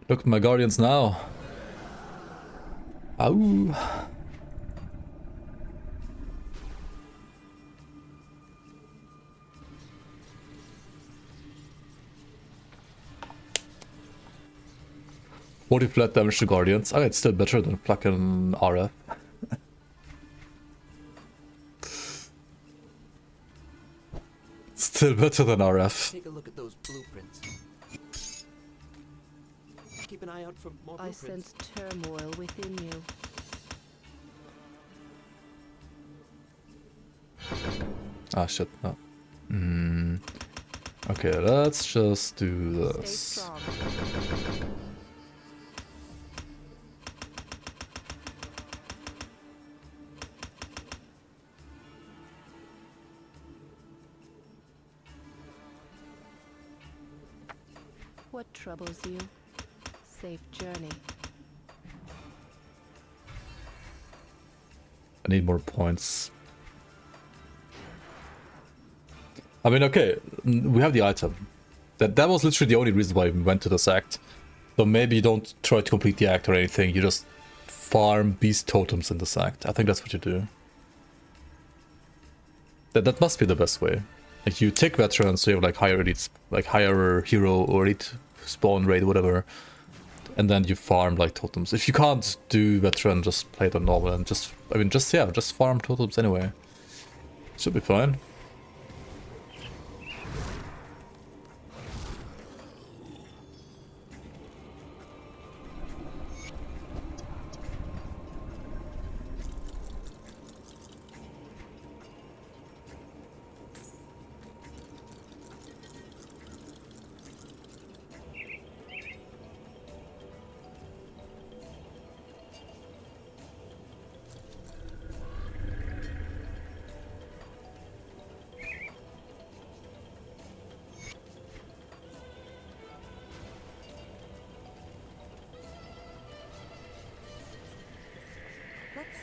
Look at my guardians now. Ow. 40 flat damage to Guardians. Okay, it's still better than fucking RF. Still better than RF. Take a look at those blueprints. Keep an eye out for more blueprints. I sense turmoil within you. Ah shit, no. Okay, let's just do this. Stay strong. What troubles you? Safe journey. I need more points. I mean, okay, we have the item. That was literally the only reason why we went to this act. So maybe you don't try to complete the act or anything, you just farm beast totems in this act. I think that's what you do. That must be the best way. Like, you take veterans, so you have like higher elites, like higher hero or elite spawn rate, whatever. And then you farm like totems. If you can't do veteran, just play it on normal and just, I mean, just farm totems anyway. Should be fine.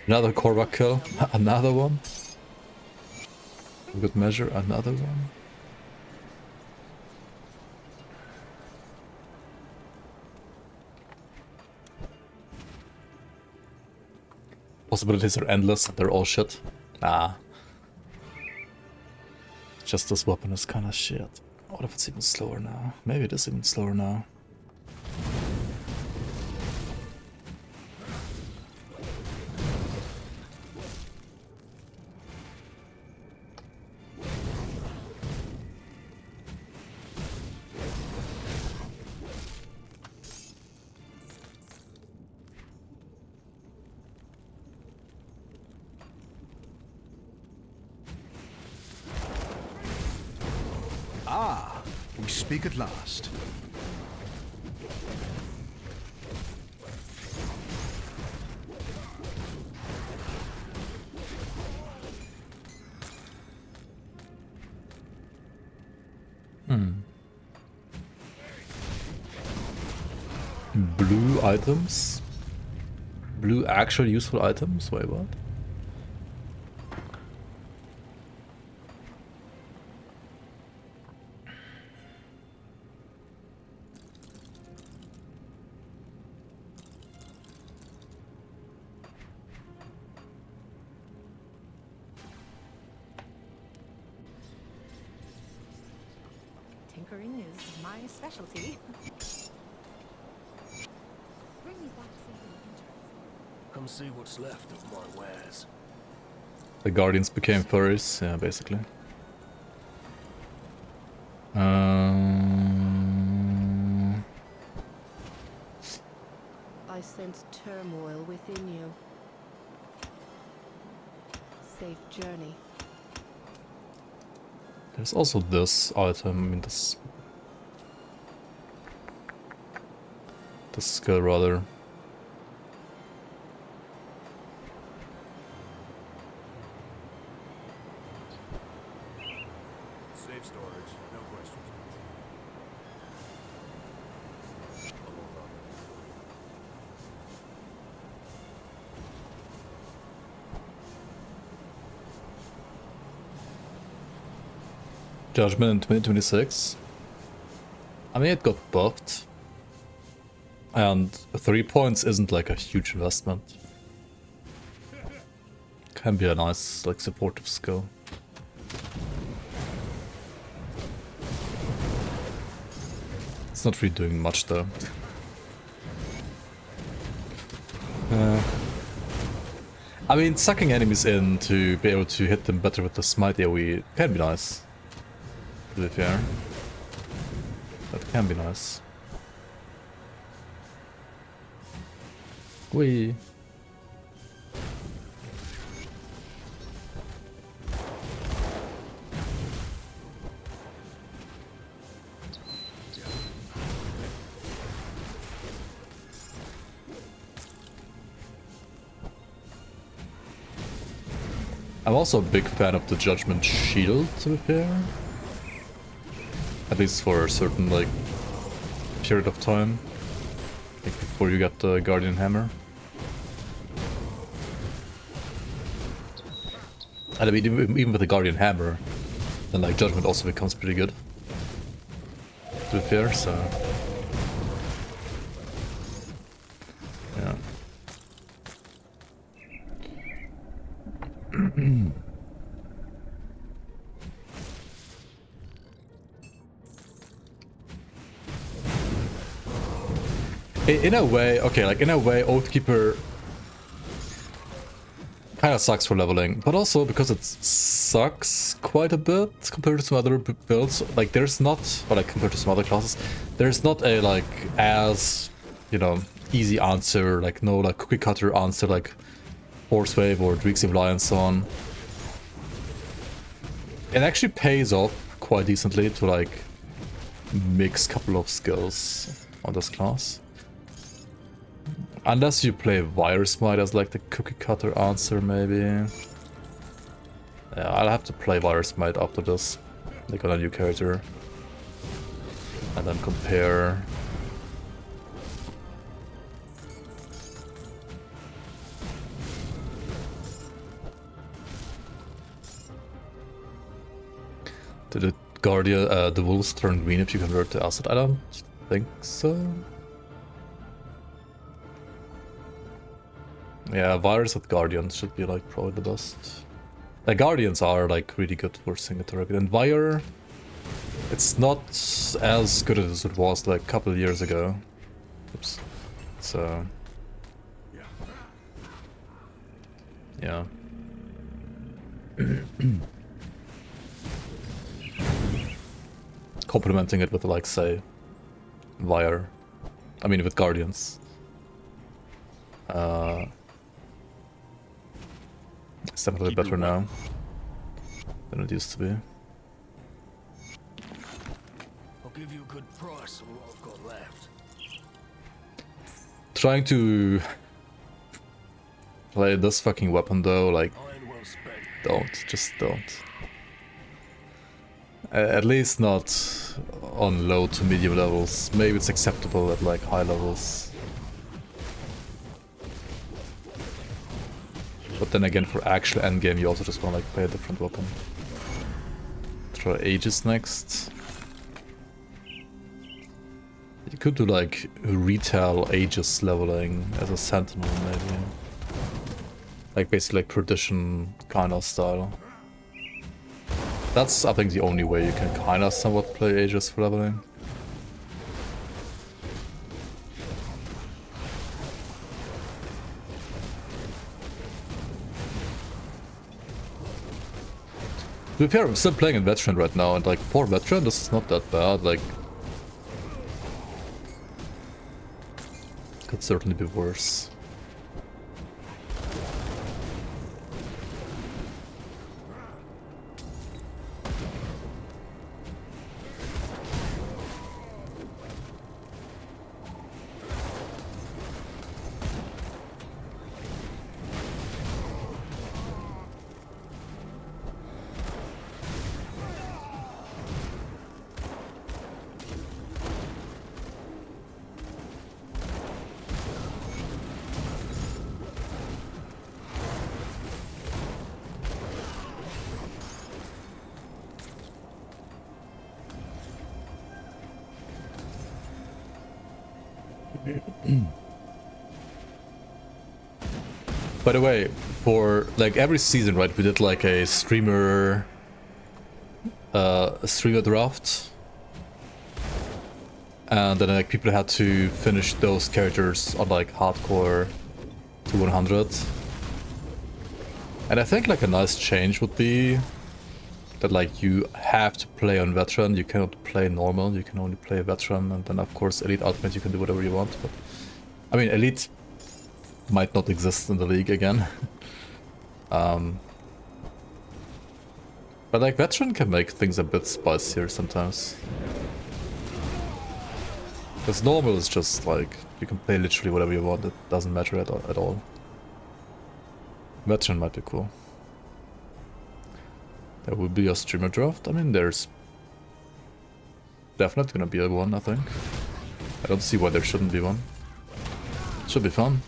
Another Korvac kill. Another one. Good measure. Another one. Possibilities are endless and they're all shit. Nah. Just this weapon is kinda shit. What if it's even slower now? Maybe it is even slower now. Ah, we speak at last. Blue items? Blue actual useful items? Wait, what? Tinkering is my specialty. Bring me back something interesting. Come see what's left of my wares. The Guardians became furries, yeah, basically. I sense turmoil within you. Safe journey. There's also this item, I mean this skill rather. Safe storage, no questions. Judgment in 2026. I mean, it got buffed. And 3 points isn't like a huge investment. Can be a nice, like, supportive skill. It's not really doing much though. I mean, sucking enemies in to be able to hit them better with the smite AoE can be nice. To be fair. That can be nice. Whee! I'm also a big fan of the Judgment Shield, to be fair. At least for a certain, like, period of time. Like, before you get the Guardian Hammer. And I mean, even with the Guardian Hammer, then, like, Judgment also becomes pretty good. To be fair, so... yeah. In a way, okay, like in a way, Oathkeeper kind of sucks for leveling, but also because it sucks quite a bit compared to some other builds. Like there's not, or like compared to some other classes, there's not a like as, you know, easy answer, like no like cookie cutter answer like Force Wave or Dreexy Fly and so on. It actually pays off quite decently to like mix a couple of skills on this class. Unless you play Wire Smite as like the cookie cutter answer, maybe. Yeah, I'll have to play Wire Smite after this, like on a new character. And then compare. Did the Guardian, the wolves turn green if you convert to acid? I don't think so. Yeah, Virus with Guardians should be like probably the best. The Guardians are like really good for single target, and Wire, it's not as good as it was like a couple of years ago. Oops. So yeah. Complementing it with like say Wire, I mean with Guardians. It's definitely better now than it used to be. I'll give you a good price on what I've got left. Trying to play this fucking weapon though, like, don't, just don't. At least not on low to medium levels. Maybe it's acceptable at like high levels. But then again, for actual endgame, you also just want to like play a different weapon. Try Aegis next. You could do like retail Aegis leveling as a Sentinel, maybe. Like basically like Perdition kind of style. That's, I think, the only way you can kind of somewhat play Aegis for leveling. To be fair, I'm still playing in Veteran right now, and like, for Veteran, this is not that bad, like... Could certainly be worse. By the way, for like every season, right, we did like a streamer draft, and then like people had to finish those characters on like hardcore to 100. And I think like a nice change would be that like you have to play on veteran, you cannot play normal, you can only play veteran, and then of course elite ultimate you can do whatever you want. But I mean, elite might not exist in the league again. But like veteran can make things a bit spicier sometimes. Because normal is just like you can play literally whatever you want, it doesn't matter at all. Veteran might be cool. There will be a streamer draft. I mean, there's definitely gonna be a one, I think. I don't see why there shouldn't be one. Should be fun.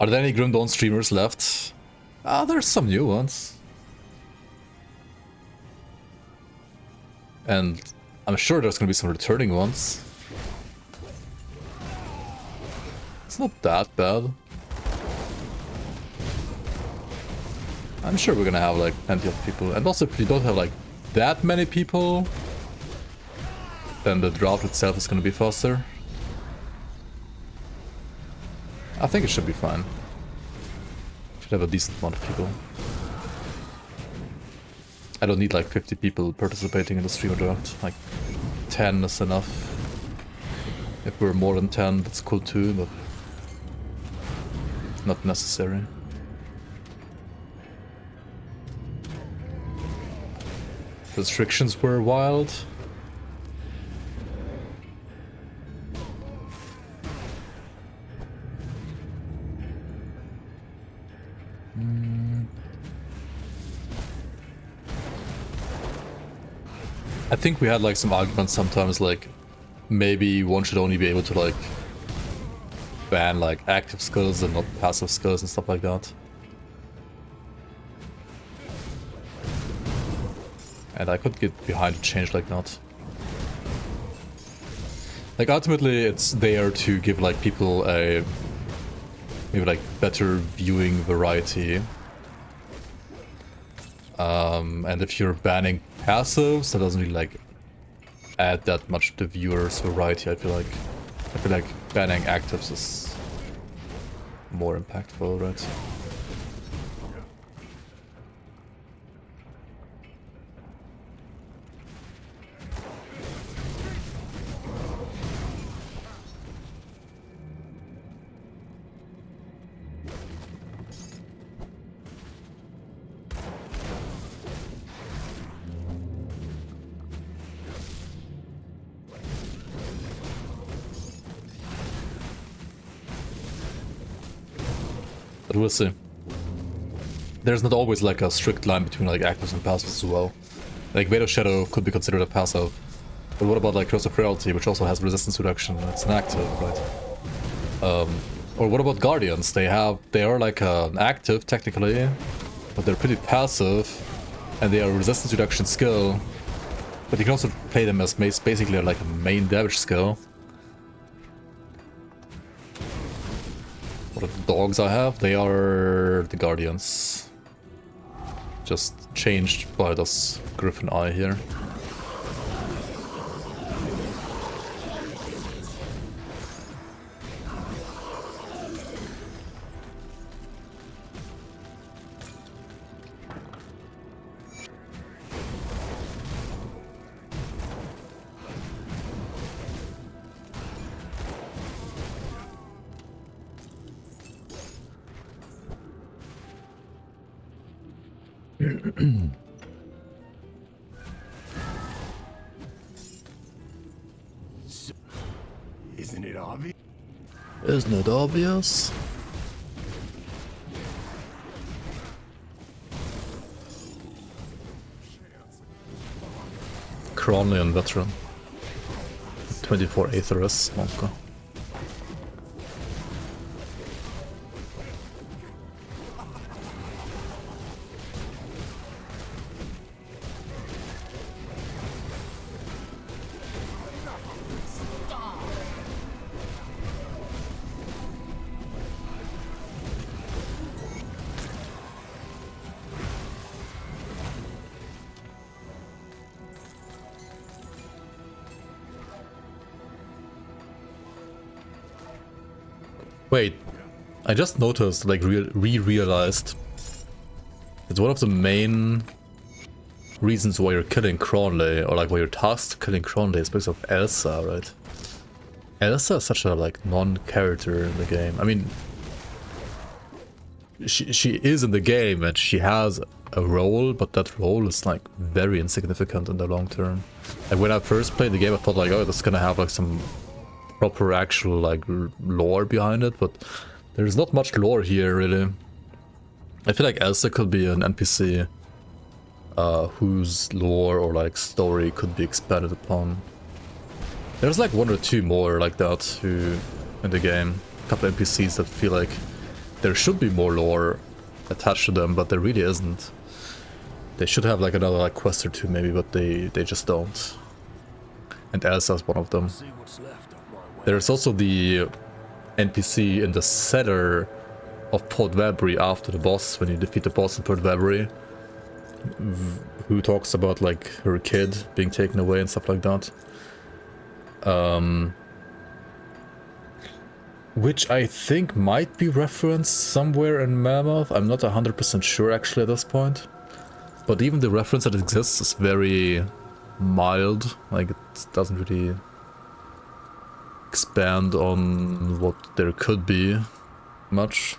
Are there any Grim Dawn streamers left? Ah, there's some new ones. And I'm sure there's gonna be some returning ones. It's not that bad. I'm sure we're gonna have like plenty of people, and also if you don't have like that many people, then the draft itself is gonna be faster. I think it should be fine. Should have a decent amount of people. I don't need like 50 people participating in the streamer draft, like 10 is enough. If we're more than 10, that's cool too, but not necessary. Restrictions were wild. I think we had like some arguments sometimes, like maybe one should only be able to like ban like active skills and not passive skills and stuff like that. And I could get behind a change like that. Like ultimately it's there to give like people a maybe like better viewing variety. And if you're banning passives, that doesn't really like add that much to viewers variety, I feel like. I feel like banning actives is more impactful, right? But we'll see. There's not always like a strict line between like actives and passives as well. Like Veil of Shadow could be considered a passive. But what about like Curse of Frailty, which also has resistance reduction? It's an active, right? Or what about Guardians? They are like an active technically, but they're pretty passive, and they are a resistance reduction skill. But you can also play them as basically like a main damage skill. What are the dogs I have? They are the Guardians. Just changed by this Griffin Eye here. Isn't it obvious? Isn't it obvious? Cronian veteran. 24 Aetherus, Monka. Wait, I just noticed, like, realized it's one of the main reasons why you're killing Cronley, or like why you're tasked killing Cronley is because of Elsa, right? Elsa is such a like non-character in the game. I mean, she is in the game and she has a role, but that role is like very insignificant in the long term. Like when I first played the game, I thought like, oh, that's gonna have like some proper actual like lore behind it, but there's not much lore here really. I feel like Elsa could be an NPC whose lore or like story could be expanded upon. There's like one or two more like that who in the game, a couple of NPCs that feel like there should be more lore attached to them, but there really isn't. They should have like another like quest or two maybe, but they just don't. And Elsa's one of them. There's also the NPC in the cellar of Port Vabry after the boss, when you defeat the boss in Port Vabry, who talks about like her kid being taken away and stuff like that. Which I think might be referenced somewhere in Mammoth. I'm not 100% sure actually at this point. But even the reference that exists is very mild. Like, it doesn't really expand on what there could be much.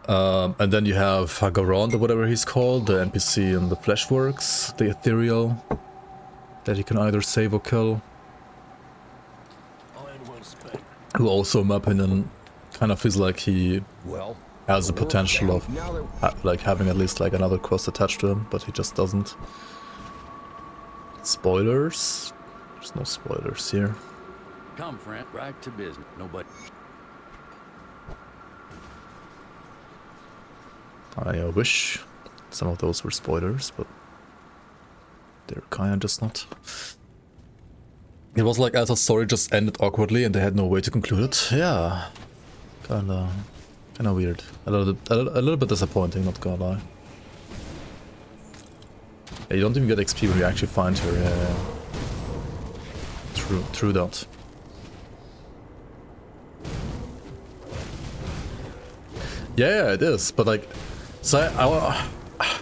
And then you have Hagarond or whatever he's called, the NPC in the Fleshworks, the ethereal, that you can either save or kill. Who also, in my opinion, kind of feels like he has the potential of like having at least like another quest attached to him, but he just doesn't. Spoilers? There's no spoilers here. Come, friend, right to business. Nobody. I wish some of those were spoilers, but they're kinda just not. It was like Elsa's story just ended awkwardly and they had no way to conclude it. Yeah, kinda weird. A little bit disappointing, not gonna lie. Yeah, you don't even get XP when you actually find her. Yeah. True that. Yeah, it is, but like, so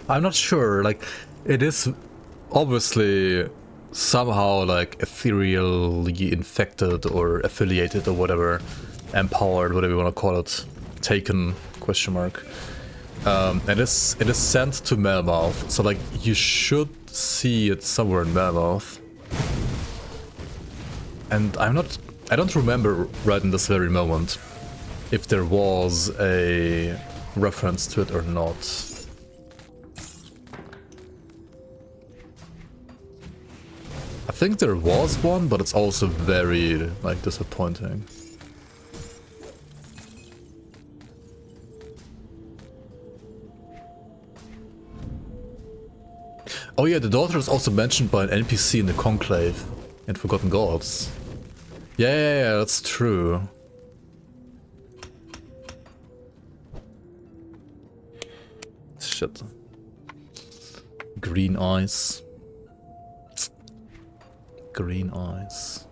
I'm not sure. Like, it is obviously somehow like ethereally infected or affiliated or whatever, empowered, whatever you want to call it, taken, question mark. And it is sent to Melmouth, so like you should see it somewhere in Melmouth. And I don't remember right in this very moment if there was a reference to it or not. I think there was one, but it's also very, like, disappointing. Oh yeah, the daughter is also mentioned by an NPC in the Conclave in Forgotten Gods. Yeah, that's true. Shit. Green eyes. Green eyes.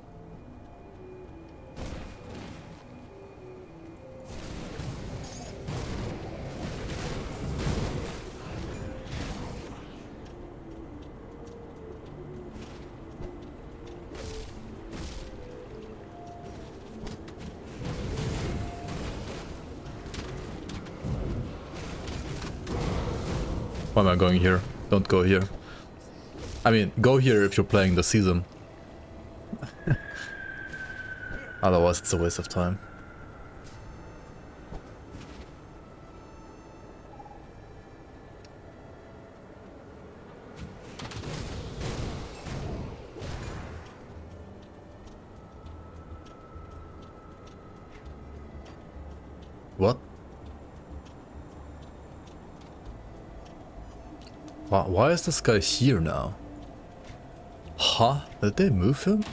Why am I going here? Don't go here. I mean, go here if you're playing the season. Otherwise, it's a waste of time. What? Why is this guy here now? Huh? Did they move him?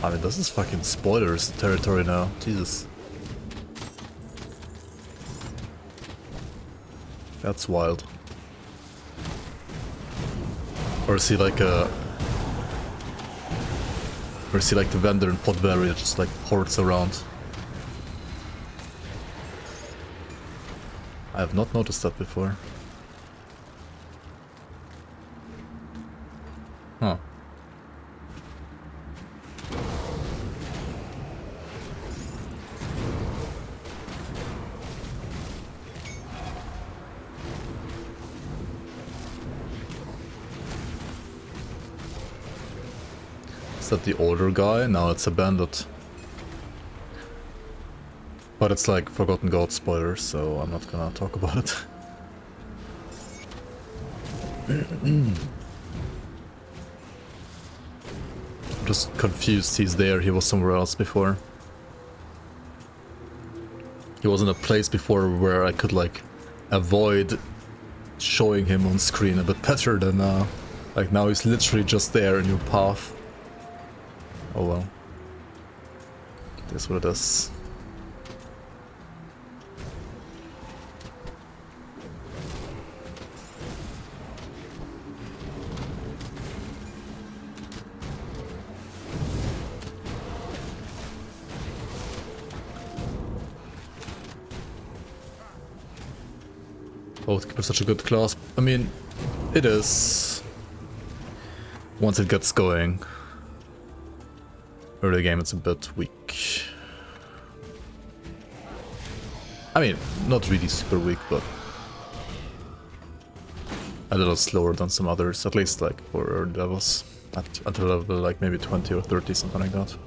I mean, this is fucking spoilers territory now. Jesus. That's wild. Or is he like a... Or is he like the vendor in Pot Valley that just like hoards around I have not noticed that before. Huh. Is that the older guy? No, it's a bandit. But it's like Forgotten God spoilers, so I'm not gonna talk about it. I'm just confused he's there, he was somewhere else before. He was in a place before where I could like avoid showing him on screen a bit better than now. Like now he's literally just there in your path. Oh well. That's what it is. Oathkeeper is such a good class. I mean, it is. Once it gets going. Early game it's a bit weak. I mean, not really super weak, but a little slower than some others, at least like for early levels. Until level like maybe 20 or 30, something like that.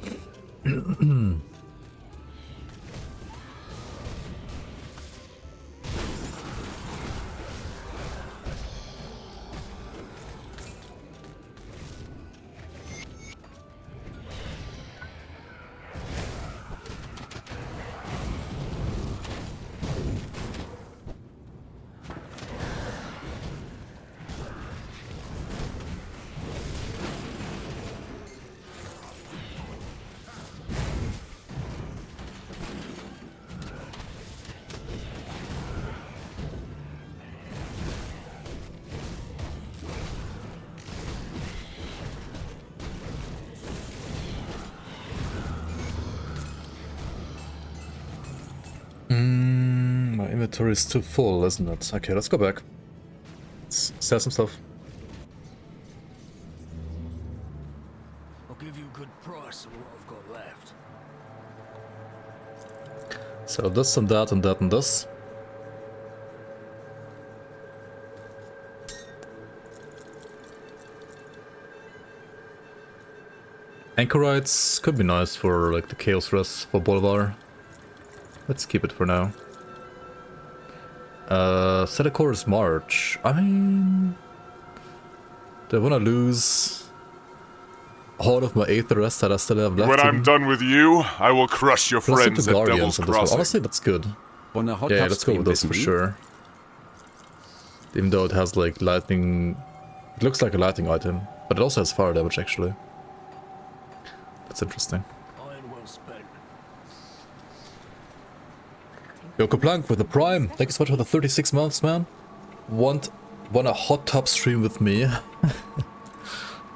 My inventory is too full, isn't it? Okay, let's go back. Let's sell some stuff. I'll give you a good price on what I've got left. So this and that and that and this. Anchorites could be nice for like the Chaos Rest for Bolvar. Let's keep it for now. Setacor's March. I mean, do I want to lose all of my Aether Rest that I still have left? When I'm done with you, I will crush your friends at Devil's Crossing. Honestly, that's good. Yeah, let's go with those for sure. Even though it has like lightning, it looks like a lightning item, but it also has fire damage actually. That's interesting. Yo, Kaplank with the Prime. Thank you so much for the 36 months, man. Want a hot tub stream with me?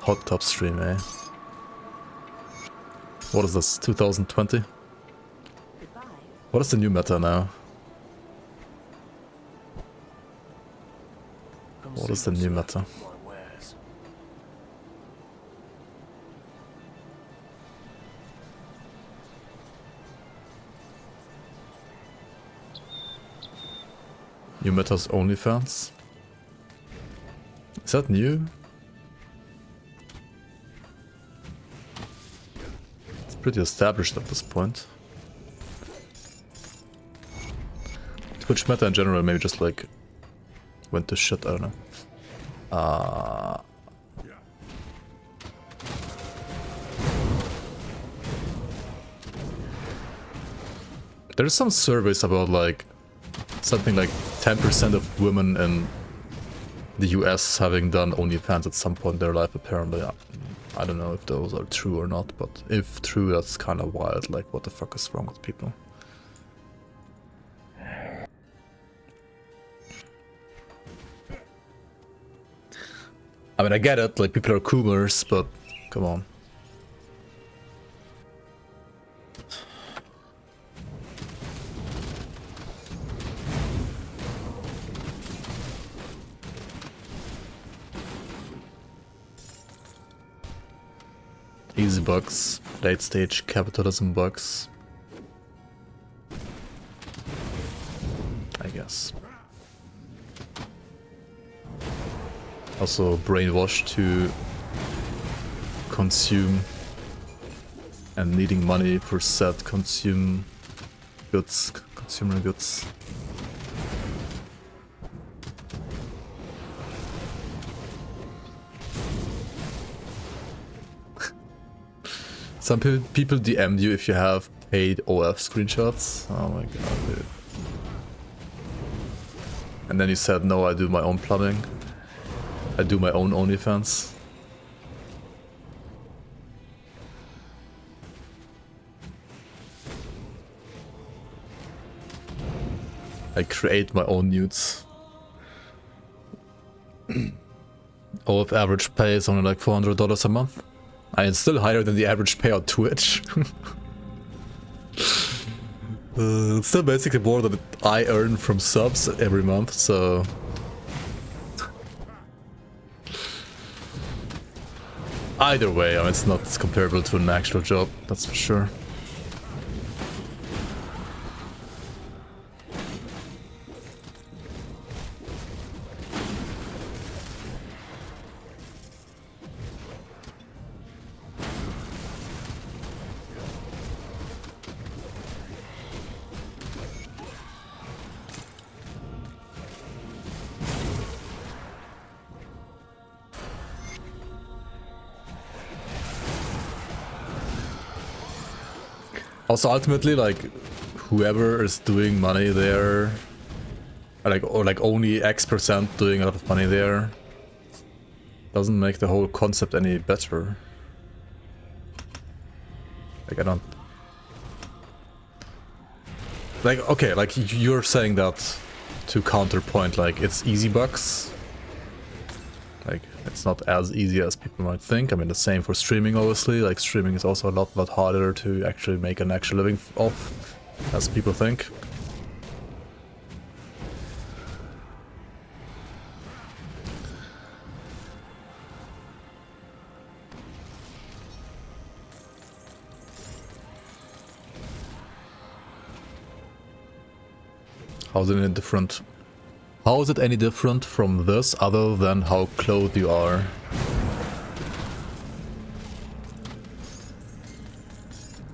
Hot tub stream, eh? What is this? 2020? What is the new meta now? What is the new meta? New meta's OnlyFans? Is that new? It's pretty established at this point. Twitch meta in general maybe just like went to shit, I don't know. There's some surveys about like something like 10% of women in the US having done OnlyFans at some point in their life, apparently. I don't know if those are true or not, but if true, that's kind of wild. Like, what the fuck is wrong with people? I mean, I get it, like, people are coolers, but come on. Easy bugs, late stage capitalism bugs. I guess. Also brainwashed to consume and needing money for said consumer goods. Some people DM'd you if you have paid OF screenshots. Oh my god, dude. And then you said, no, I do my own plumbing. I do my own OnlyFans. I create my own nudes. OF average pay is only like $400 a month. I mean, it's still higher than the average pay on Twitch. It's still basically more than I earn from subs every month, so... Either way, I mean, it's not comparable to an actual job, that's for sure. Also, ultimately, like, whoever is doing money there, or like only X% doing a lot of money there, doesn't make the whole concept any better. Like, I don't... Like, okay, like, you're saying that to counterpoint, like, it's easy bucks. Like, it's not as easy as people might think. I mean, the same for streaming, obviously. Like, streaming is also a lot harder to actually make an actual living off, as people think. How is it any different? How is it any different from this, other than how clothed you are?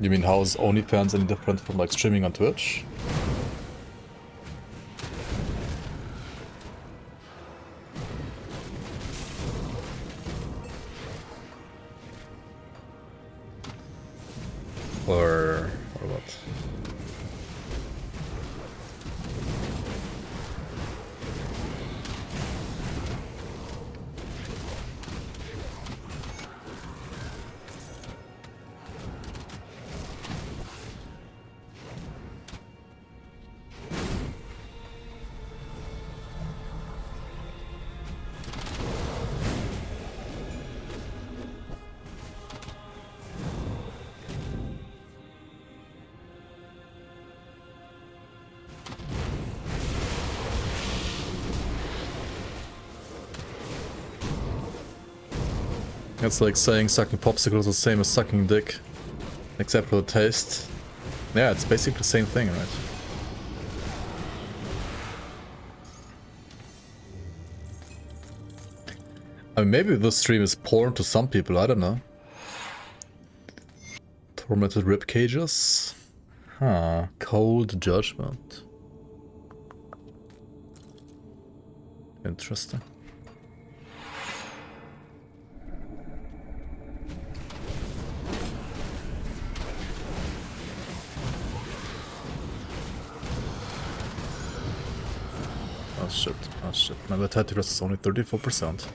You mean, how is OnlyFans any different from like streaming on Twitch? Or what? It's like saying sucking popsicles is the same as sucking dick, except for the taste. Yeah, it's basically the same thing, right? I mean, maybe this stream is porn to some people, I don't know. Tormented rib cages? Huh, cold judgment. Interesting. Oh shit, my vitality rest is only 34%.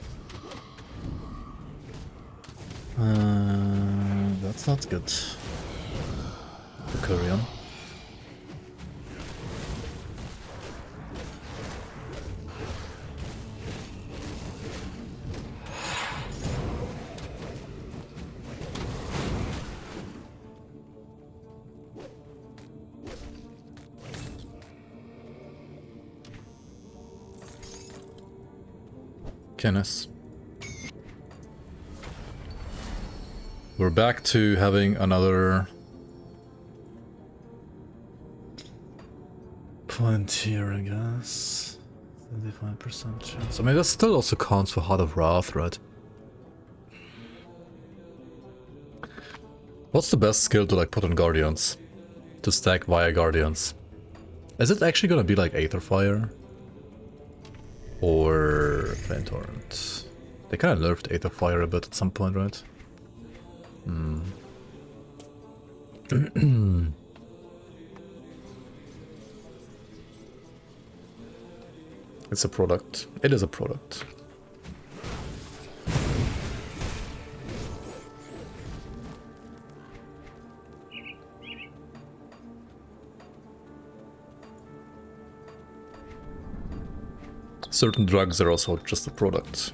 That's not good. To carry on. Kenneth. we're back to having another point here, I guess. 35% chance. I mean, that still also counts for Heart of Wrath, right? What's the best skill to like put on Guardians? To stack via Guardians? Is it actually gonna be like Aether Fire? Or Flame Torrent? They kinda nerfed Aether Fire a bit at some point, right? It's a product. It is a product. Certain drugs are also just a product.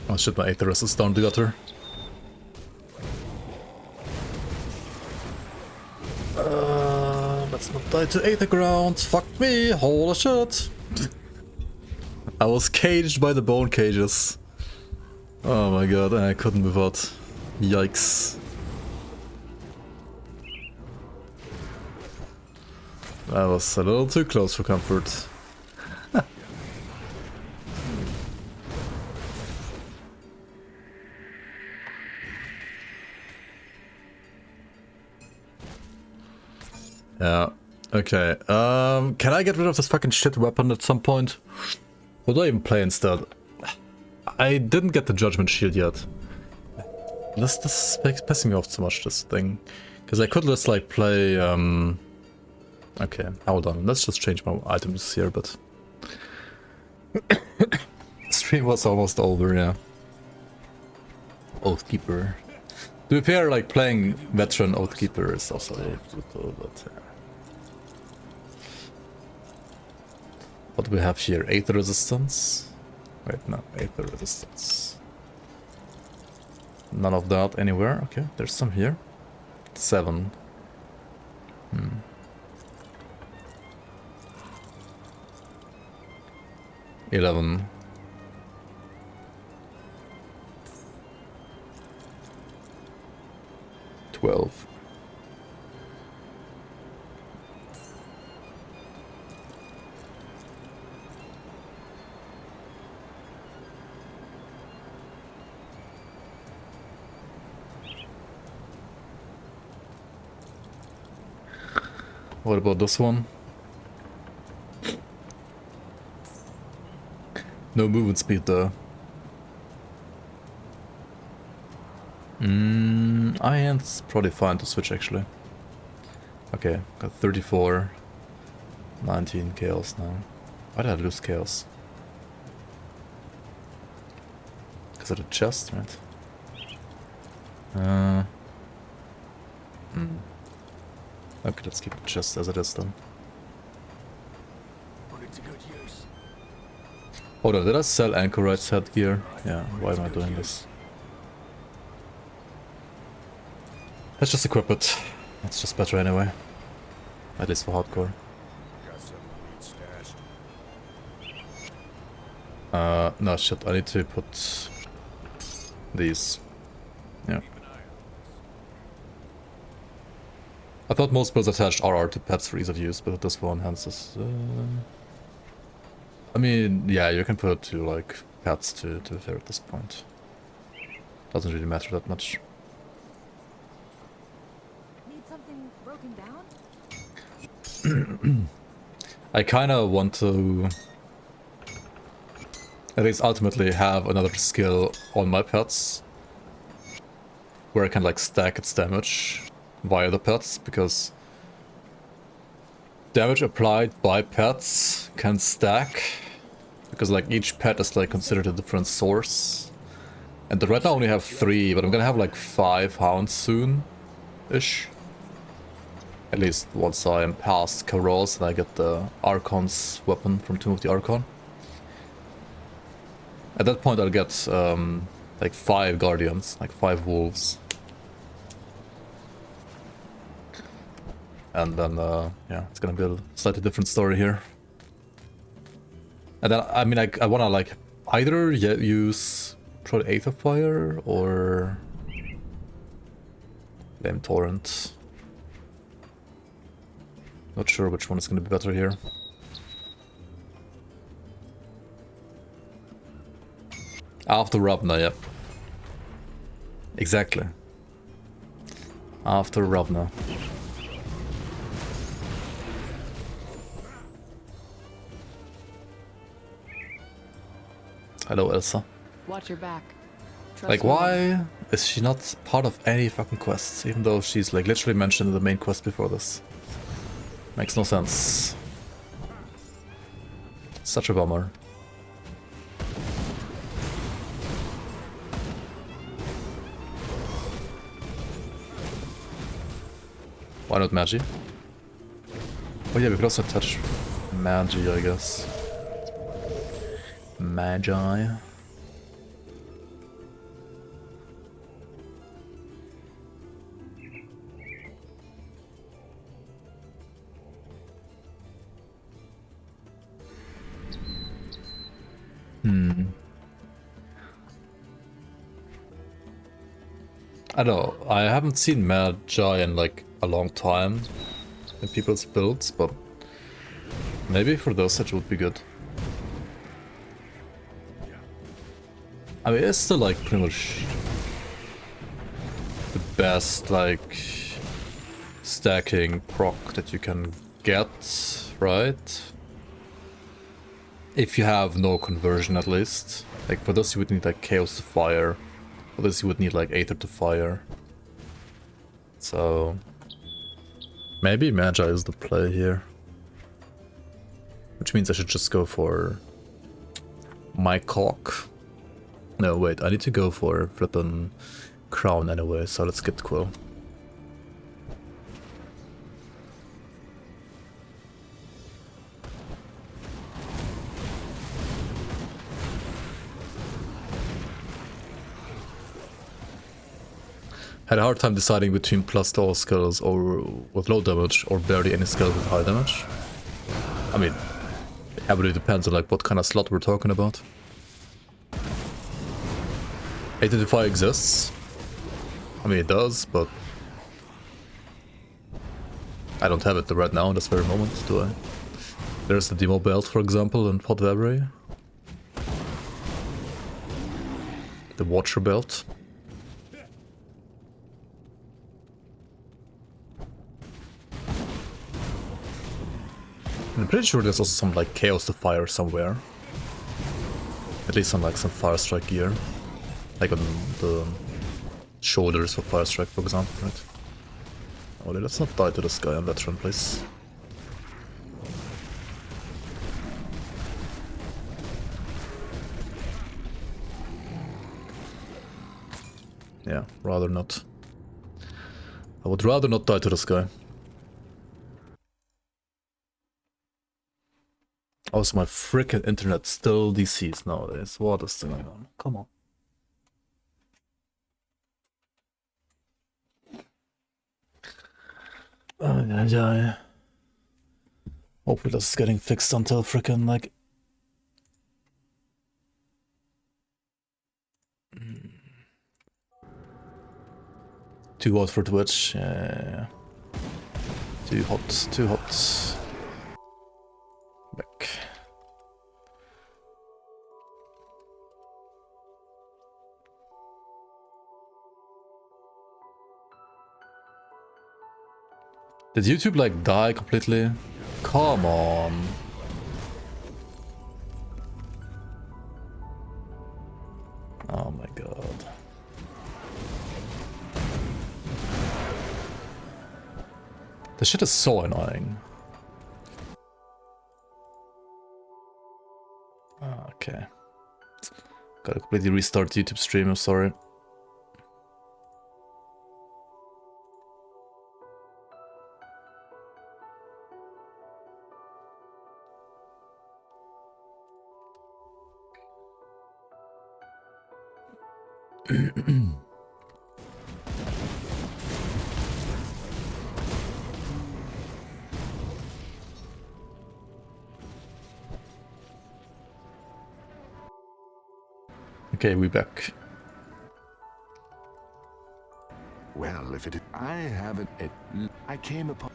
Oh shit, my Aetherus is down the gutter. Let's not die to Aether Ground. Fuck me, holy shit. I was caged by the bone cages. Oh my god, and I couldn't move out. Yikes. That was a little too close for comfort. Yeah, okay. Can I get rid of this fucking shit weapon at some point? What do I even play instead? I didn't get the Judgment Shield yet. This is pissing me off so much, this thing. Because I could just like play, okay, hold on. Let's just change my items here, but... Stream was almost over, yeah. Oathkeeper. To be fair, like playing veteran Oathkeeper is also brutal, but yeah. What do we have here? Aether resistance? Wait, no, Aether resistance. None of that anywhere. Okay, there's some here. 7. 11. What about this one? No movement speed though. It's probably fine to switch actually. Okay, got 34. 19 chaos now. Why did I lose chaos? Because of the chest, right? Okay, let's keep the chest as it is then. Put it to good use. Hold on, did I sell Anchorite's headgear? Yeah, why am I doing this? Let's just equip it. It's just better anyway. At least for hardcore. No shit, I need to put these. Yeah. I thought most builds attached RR to pets for ease of use, but this one enhances. I mean, yeah, you can put to like pets to be fair at this point. Doesn't really matter that much. Need something broken down? I kind of want to at least ultimately have another skill on my pets where I can like stack its damage via the pets, because damage applied by pets can stack, because like each pet is like considered a different source. And right now I only have 3, but I'm gonna have like 5 hounds soon-ish. At least once I am past Karos and I get the Archon's weapon from Tomb of the Archon. At that point I'll get like 5 guardians, like 5 wolves. And then, yeah, it's gonna be a slightly different story here. And then, I mean, I wanna like either use probably Aether Fire or Flame Torrent. Not sure which one is gonna be better here. After Ravna, yep. Exactly. After Ravna. Hello, Elsa. Watch your back. Like, why is she not part of any fucking quests, even though she's like literally mentioned in the main quest before this? Makes no sense. Such a bummer. Why not Magi? Oh yeah, we could also touch Magi, I guess. Magi. I don't know, I haven't seen Magi in like a long time in people's builds, but maybe for those it would be good. I mean, it's still like pretty much the best like stacking proc that you can get, right? If you have no conversion at least. Like for this you would need like Chaos to Fire. For this you would need like Aether to Fire. So maybe Magi is the play here. Which means I should just go for my cock. No, wait, I need to go for flippin' Crown anyway, so let's get Quill. Had a hard time deciding between plus to all skills or with low damage or barely any skills with high damage. I mean, it heavily depends on like what kind of slot we're talking about. Aether exists. I mean, it does, but I don't have it right now in this very moment, do I? There's the demo belt, for example, in Pod Vabry. The Watcher belt. I'm pretty sure there's also some like Chaos to Fire somewhere. At least on like some Fire Strike gear. Like on the shoulders for Fire Strike, for example, right? Oh, let's not die to this guy on Veteran, please. Yeah, rather not. I would rather not die to this guy. Also, my frickin' internet still DCs nowadays. What is going on? Come on. Yeah. Hopefully this is getting fixed until frickin' like... Too hot for Twitch. Yeah. Too hot, too hot. Back. Did YouTube like die completely? Come on. Oh my god. This shit is so annoying. Okay. Gotta completely restart the YouTube stream, I'm sorry. Okay, we back. Well, if it... I haven't... I came upon...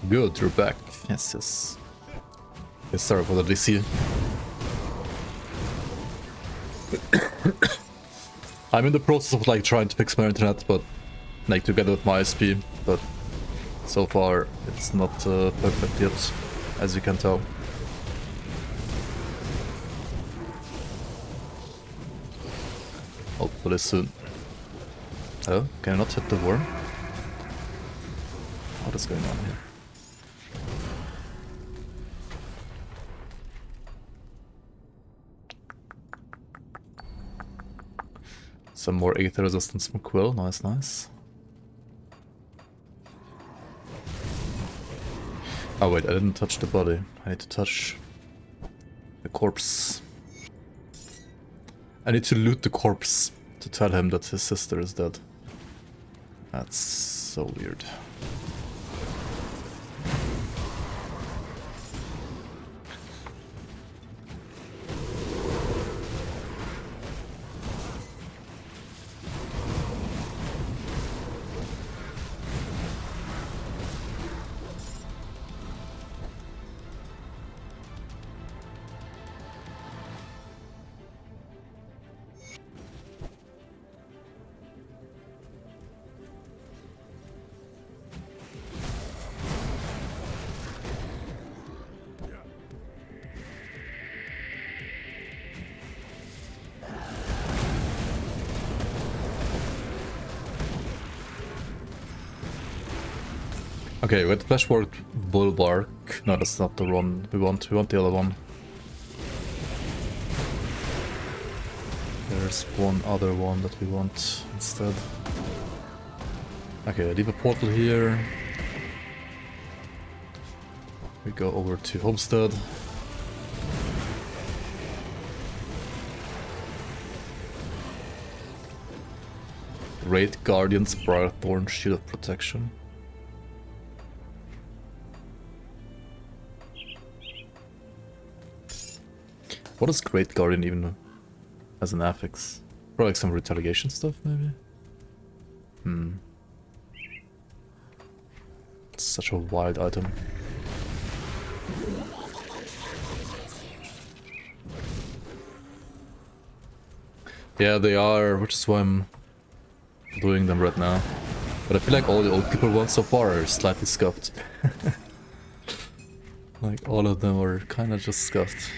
Good, you're back. Yes, yes. Yes, sorry for the DC. I'm in the process of like trying to fix my internet, but like together with my ISP, but so far it's not perfect yet, as you can tell. Hopefully soon. Hello? Can I not hit the worm? What is going on here? Some more Aether resistance from Quill, nice, nice. Oh wait, I didn't touch the body. I need to touch the corpse. I need to loot the corpse to tell him that his sister is dead. That's so weird. Okay, with Fleshwork Bulwark. No, that's not the one we want. We want the other one. There's one other one that we want instead. Okay, leave a portal here. We go over to Homestead. Raid Guardian's Briarthorn Shield of Protection. What is Great Guardian even as an affix? Probably like some retaliation stuff, maybe? It's such a wild item. Yeah, they are, which is why I'm doing them right now. But I feel like all the Oathkeeper ones so far are slightly scuffed. Like all of them are kind of just scuffed.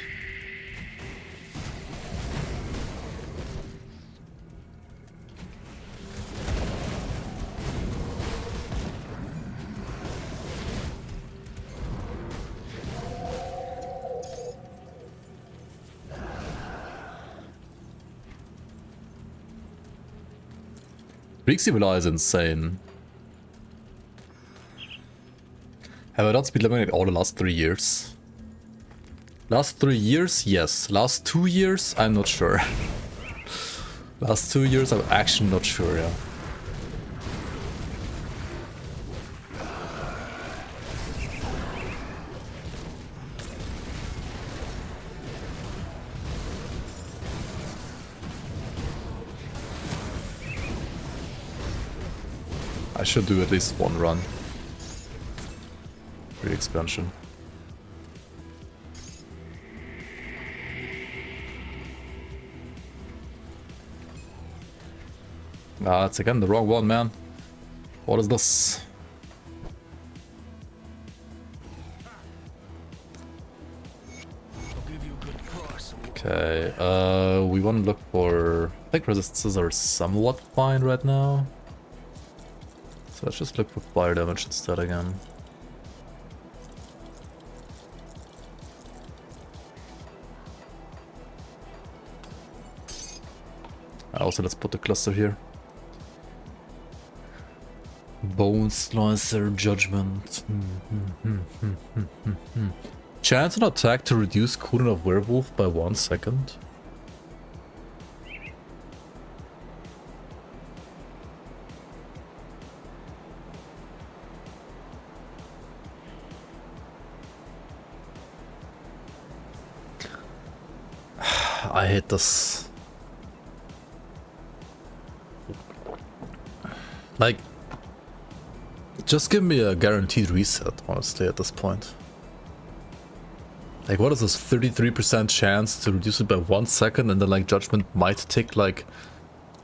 Villa is insane. Have I not speedrunning like all the last 3 years? Last 3 years, yes. Last 2 years, I'm not sure. Last 2 years, I'm actually not sure, yeah. I should do at least one run. Re-expansion. Ah, it's again the wrong one, man. What is this? Okay, we want to look for... I think resistances are somewhat fine right now. So let's just look for fire damage instead again. Also, let's put the cluster here. Bone Slicer Judgment. Chance on attack to reduce cooldown of Werewolf by 1 second. I hate this. Like, just give me a guaranteed reset, honestly, at this point. Like, what is this 33% chance to reduce it by 1 second, and then like Judgment might take like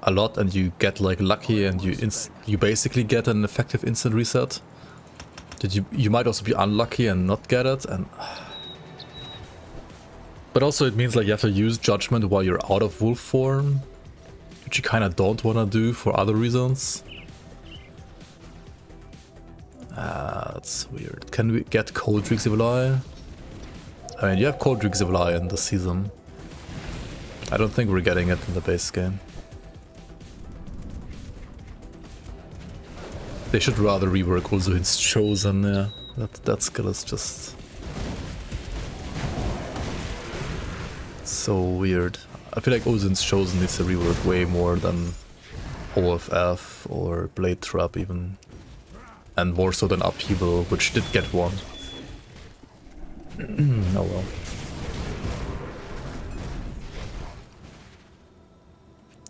a lot, and you get like lucky, and you basically get an effective instant reset. That you might also be unlucky and not get it, and but also it means like you have to use Judgment while you're out of wolf form, which you kind of don't want to do for other reasons. That's weird. Can we get Cold Reeks Evil Eye? I mean, you have Cold Reeks Evil Eye in this season. I don't think we're getting it in the base game. They should rather rework Ulzuhin's Chosen, yeah. That skill is just... so weird. I feel like Ulzuhin's Chosen needs to rework way more than OFF or Blade Trap even. And more so than Upheaval, which did get one. Oh well.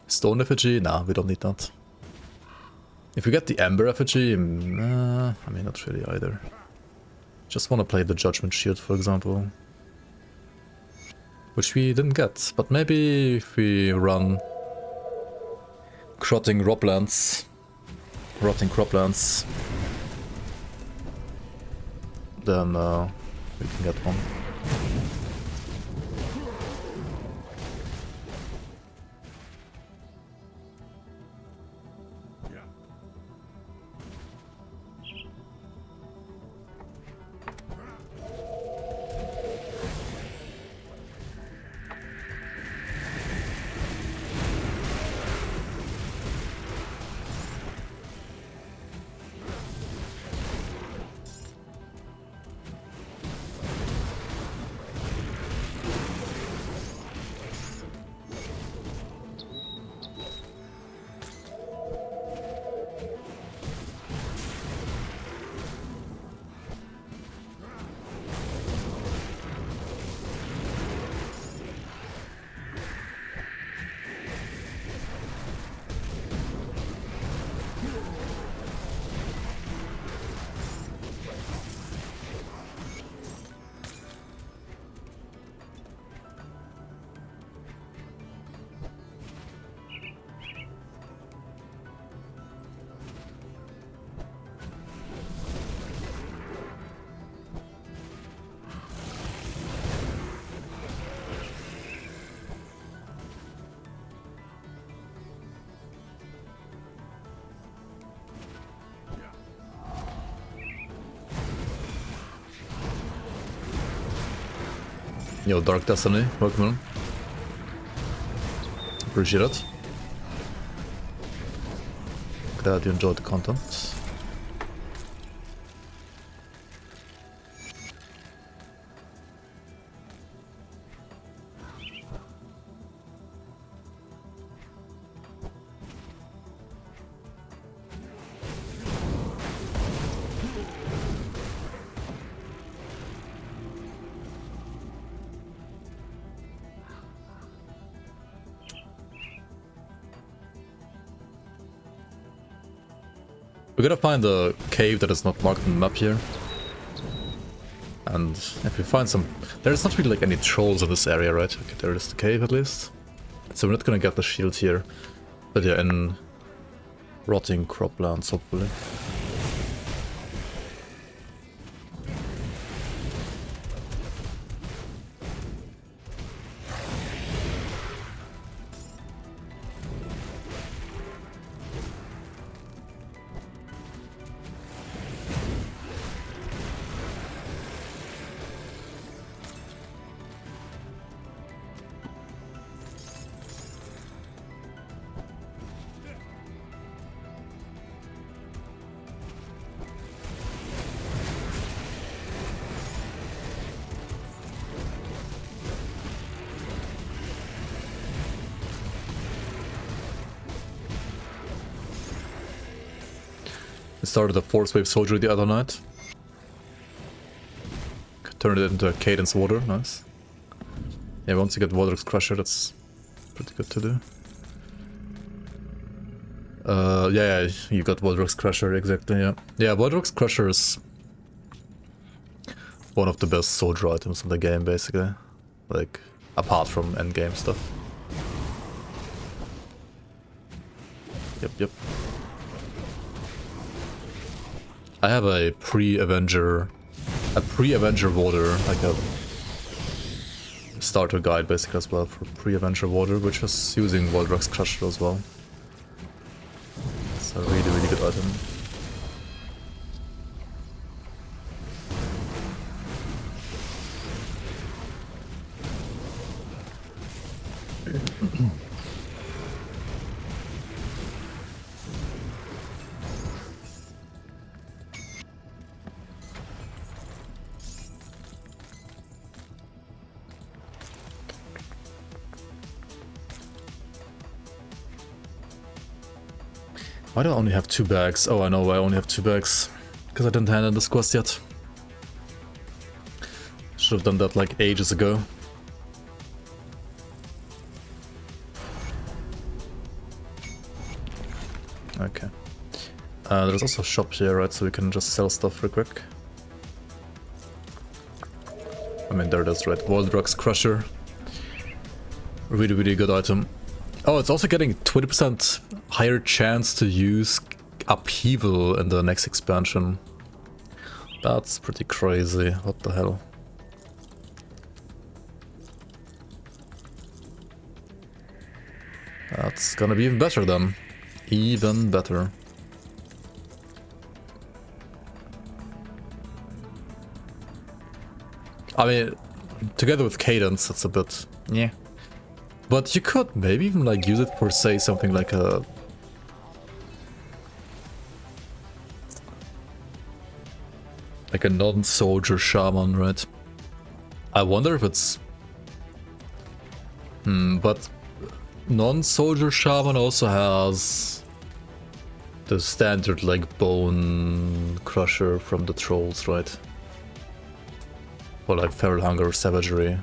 Stone Effigy? Nah, we don't need that. If we get the Ember Effigy, I mean, not really either. Just want to play the Judgment Shield, for example. Which we didn't get, but maybe if we run Rotting Croplands, then we can get one. Yo, Dark Destiny, welcome. Appreciate it. Glad you enjoyed the content. We gotta find a cave that is not marked on the map here. And if we find some... There's not really like any trolls in this area, right? Okay, there is the cave at least. So we're not gonna get the shield here. But yeah, in rotting croplands, hopefully. Started a force wave soldier the other night. Turned it into a cadence water, nice. Yeah, once you get Waldrock's Crusher, that's pretty good to do. Yeah, you got Waldrock's Crusher, exactly, yeah. Yeah, Waldrock's Crusher is one of the best soldier items in the game, basically. Like, apart from endgame stuff. Yep. I have a pre-Avenger water, like a starter guide basically as well for pre-Avenger water, which is using Waldrock's Crusher as well. It's a really, really good item. Why do I only have 2 bags? Oh, I know I only have 2 bags. Because I didn't hand in this quest yet. Should have done that like ages ago. Okay. There's also a shop here, right? So we can just sell stuff real quick. I mean, there it is, right? Waldrock's Crusher. Really, really good item. Oh, it's also getting 20% higher chance to use Upheaval in the next expansion. That's pretty crazy. What the hell? That's gonna be even better then. Even better. I mean, together with Cadence, it's a bit... yeah. But you could maybe even like use it for, say, something like a... like a non-soldier shaman, right? I wonder if it's... but non-soldier shaman also has the standard like bone crusher from the trolls, right? Or like feral hunger or savagery.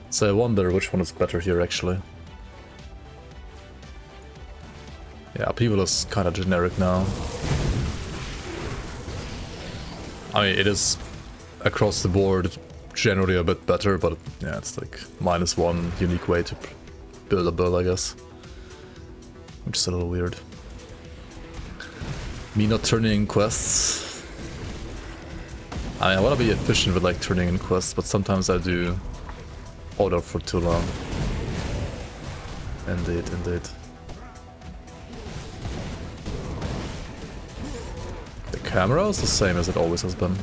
So I wonder which one is better here, actually. Yeah, Upheaval is kind of generic now. I mean, it is across the board generally a bit better, but yeah, it's like -1 unique way to build a build, I guess. Which is a little weird. Me not turning in quests. I mean, I want to be efficient with like turning in quests, but sometimes I do order for too long. Indeed, indeed. The camera is the same as it always has been.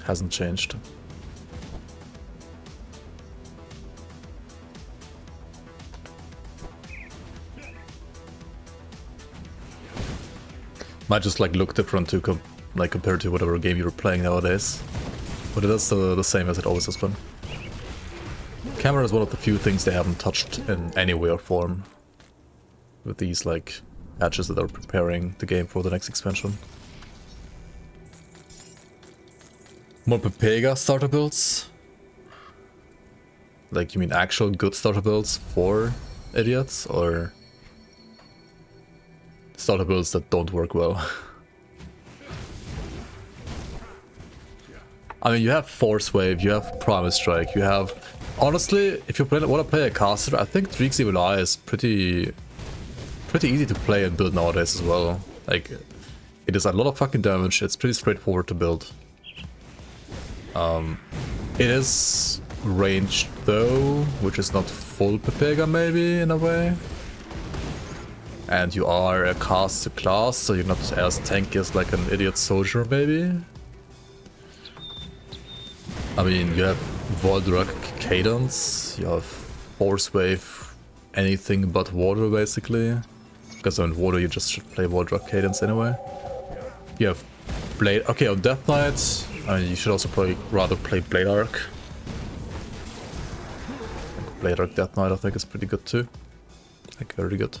Hasn't changed. Might just like look different to like compared to whatever game you're playing nowadays. But it is the same as it always has been. Camera is one of the few things they haven't touched in any way or form. With these like patches that are preparing the game for the next expansion. More Pepega starter builds? Like, you mean actual good starter builds for idiots, or starter builds that don't work well. I mean, you have Force Wave, you have Primal Strike, you have... Honestly, if you want to play a caster, I think Dreek's Evil Eye is pretty easy to play and build nowadays as well. Like, it does a lot of fucking damage, it's pretty straightforward to build. It is ranged though, which is not full Pepega maybe, in a way. And you are a caster class, so you're not as tanky as like an idiot soldier maybe. I mean, you have Voldrak Cadence, you have Force Wave, anything but water basically. Because on water you just should play Voldrak Cadence anyway. You have Blade... Okay, on Death Knight, you should also rather play Blade Arc. Blade Arc Death Knight I think is pretty good too. Like, very good.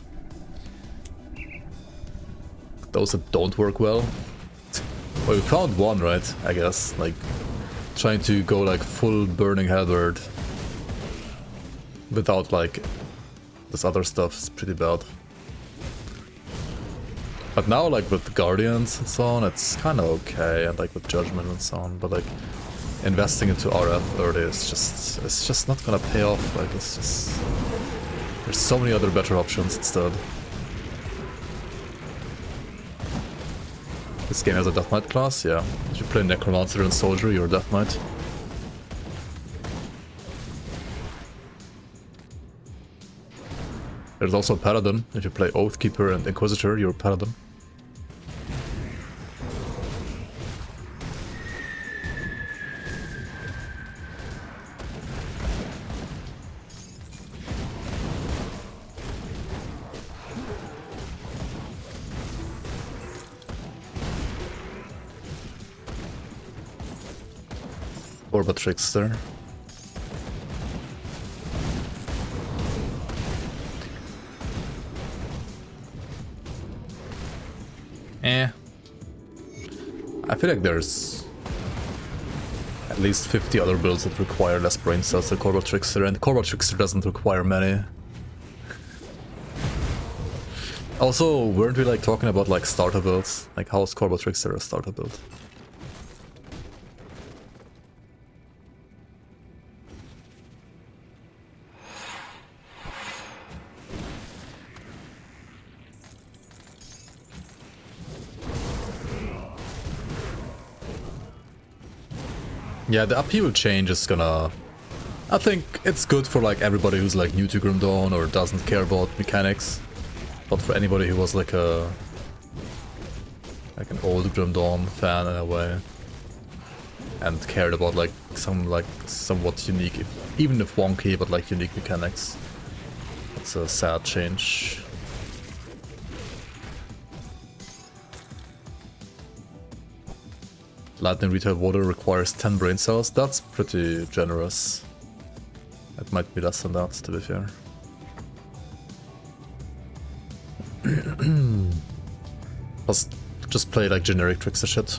Those that don't work well. Well, we found one, right? I guess. Like, trying to go like full Burning Headward without like this other stuff is pretty bad. But now like with the Guardians and so on, it's kind of okay, and like with Judgment and so on, but like investing into RF early is just not gonna pay off. Like, it's just... There's so many other better options instead. This game has a Death Knight class, yeah. If you play Necromancer and Soldier, you're a Death Knight. There's also a Paladin. If you play Oathkeeper and Inquisitor, you're a Paladin. Orba Trickster. I feel like there's at least 50 other builds that require less brain cells than Corba Trickster, and Corba Trickster doesn't require many. Also, weren't we like talking about like starter builds? Like, how is Corba Trickster a starter build? Yeah, the upheaval change is gonna... I think it's good for like everybody who's like new to Grim Dawn or doesn't care about mechanics. But for anybody who was like an old Grim Dawn fan in a way, and cared about like some like somewhat unique, even if wonky, but like unique mechanics, it's a sad change. Lightning Retail Water requires 10 brain cells. That's pretty generous. It might be less than that, to be fair. Just play like generic trickster shit.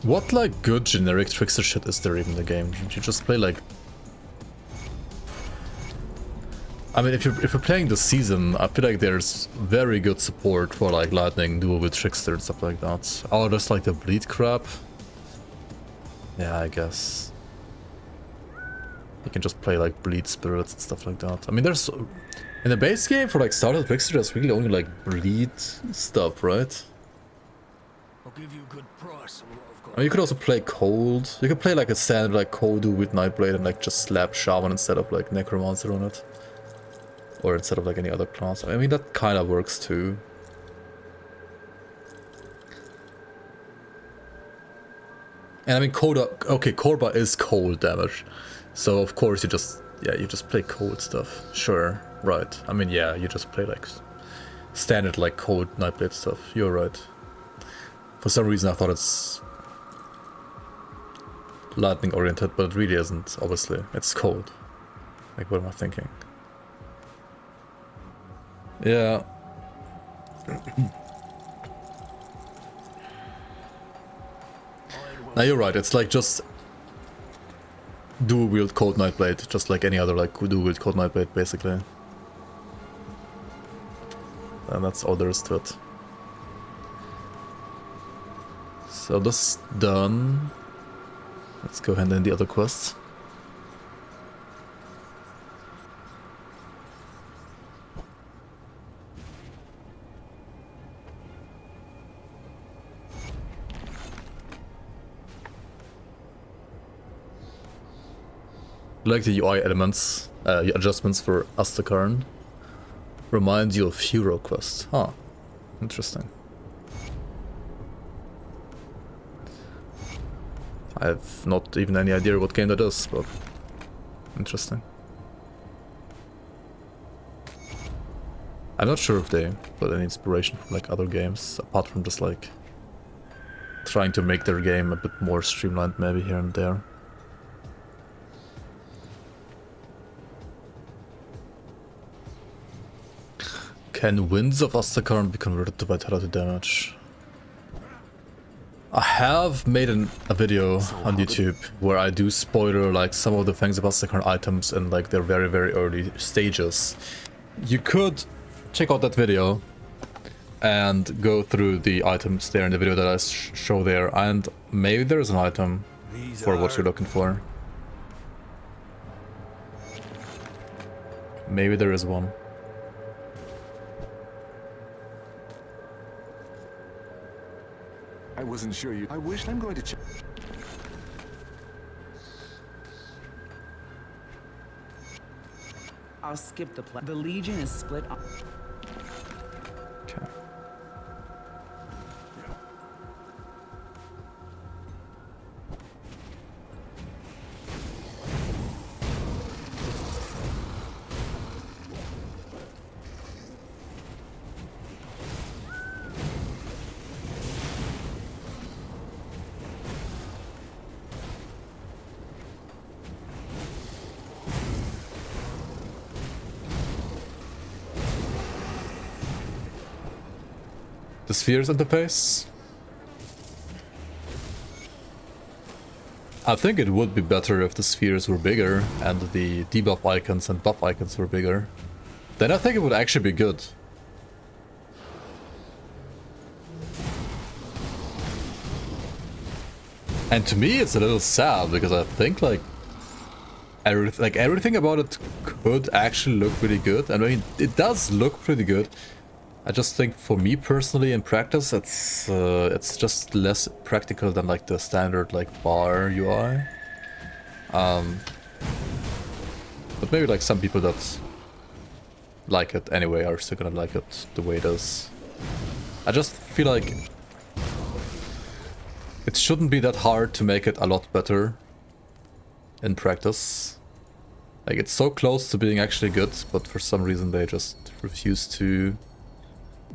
What like good generic trickster shit is there even in the game? You just play like... I mean, if you're playing the season, I feel like there's very good support for like Lightning duo with Trickster and stuff like that. Oh, there's like the bleed crap. Yeah, I guess. You can just play like bleed spirits and stuff like that. I mean, there's... In the base game for like starter Trickster, there's really only like bleed stuff, right? I'll give you a good price on what I've got. I mean, you could also play cold. You could play like a standard like cold duo with Nightblade and like just slap Shaman instead of like Necromancer on it. Or instead of like any other class. I mean, that kind of works too. And I mean, Korba is cold damage. So of course you just play cold stuff. Sure, right. I mean, yeah, you just play like standard like cold Nightblade stuff. You're right. For some reason I thought it's lightning oriented, but it really isn't, obviously. It's cold. Like, what am I thinking? Yeah. Now you're right, it's like just dual wield Cold Nightblade, just like any other like dual wield Cold Nightblade basically. and that's all there is to it. So this is done. Let's go hand in the other quests. Like the UI elements, adjustments for Astakarn remind you of hero quests. Huh. Interesting. I have not even any idea what game that is, but interesting. I'm not sure if they got any inspiration from like other games, apart from just like trying to make their game a bit more streamlined maybe here and there. Can winds of Astakarn be converted to vitality damage? I have made a video on YouTube where I do spoiler like some of the things about Astakarn items in like their very early stages. You could check out that video and go through the items there in the video that I show there, and maybe there's an item for what you're looking for. Maybe there is one. I wasn't sure you... I wish I'm going to check... I'll skip the plan. The Legion is split up. Okay. The spheres interface? I think it would be better if the spheres were bigger and the debuff icons and buff icons were bigger. Then I think it would actually be good. And to me it's a little sad because I think like everything about it could actually look really good. I mean, it does look pretty good. I just think for me personally in practice it's just less practical than like the standard like bar UI. But maybe like some people that like it anyway are still gonna like it the way it is. I just feel like it shouldn't be that hard to make it a lot better in practice. Like it's so close to being actually good, but for some reason they just refuse to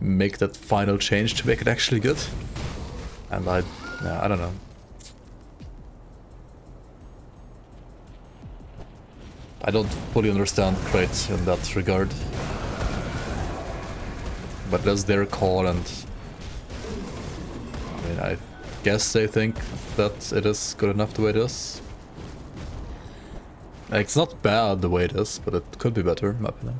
make that final change to make it actually good. And I don't know. I don't fully understand Crate in that regard. But that's their call, and I mean, I guess they think that it is good enough the way it is. Like, it's not bad the way it is, but it could be better, in my opinion.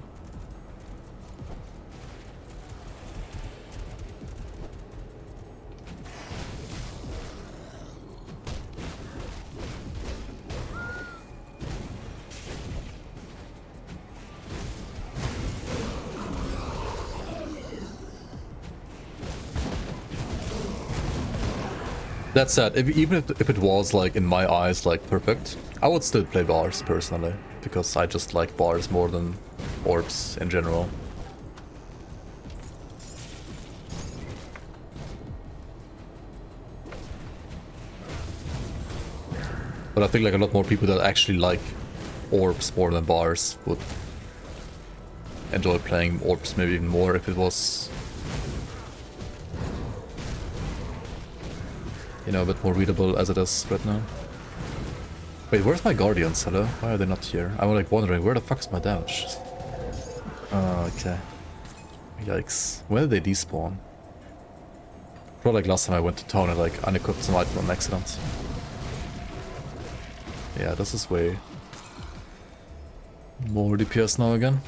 That said, even if it was like in my eyes like perfect, I would still play bars personally, because I just like bars more than orbs in general. But I think like a lot more people that actually like orbs more than bars would enjoy playing orbs maybe even more if it was, you know, a bit more readable as it is right now. Wait, where's my guardians? Hello? Why are they not here? I'm like wondering, where the fuck's my damage? Oh, okay. Yikes. When did they despawn? Probably like last time I went to town and like unequipped some item on accident. Yeah, this is way more DPS now again.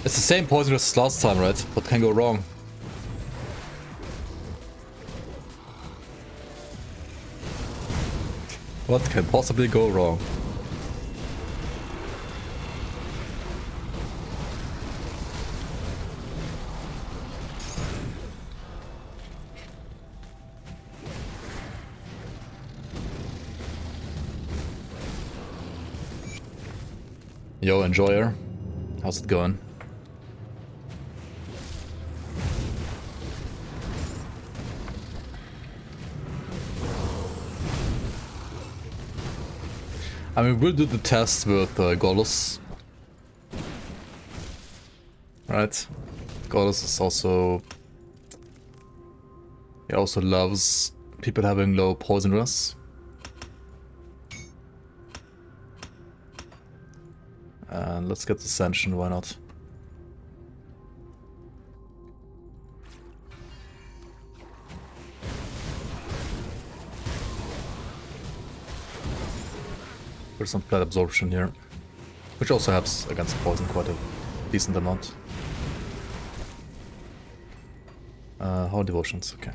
It's the same poison as last time, right? What can go wrong? What can possibly go wrong? Yo, Enjoyer. How's it going? I mean, we'll do the test with Golos. Right? Golos is also... He also loves people having low poison res. And let's get the Ascension, why not? There's some Plate Absorption here, which also helps against poison quite a decent amount. How Devotions, okay.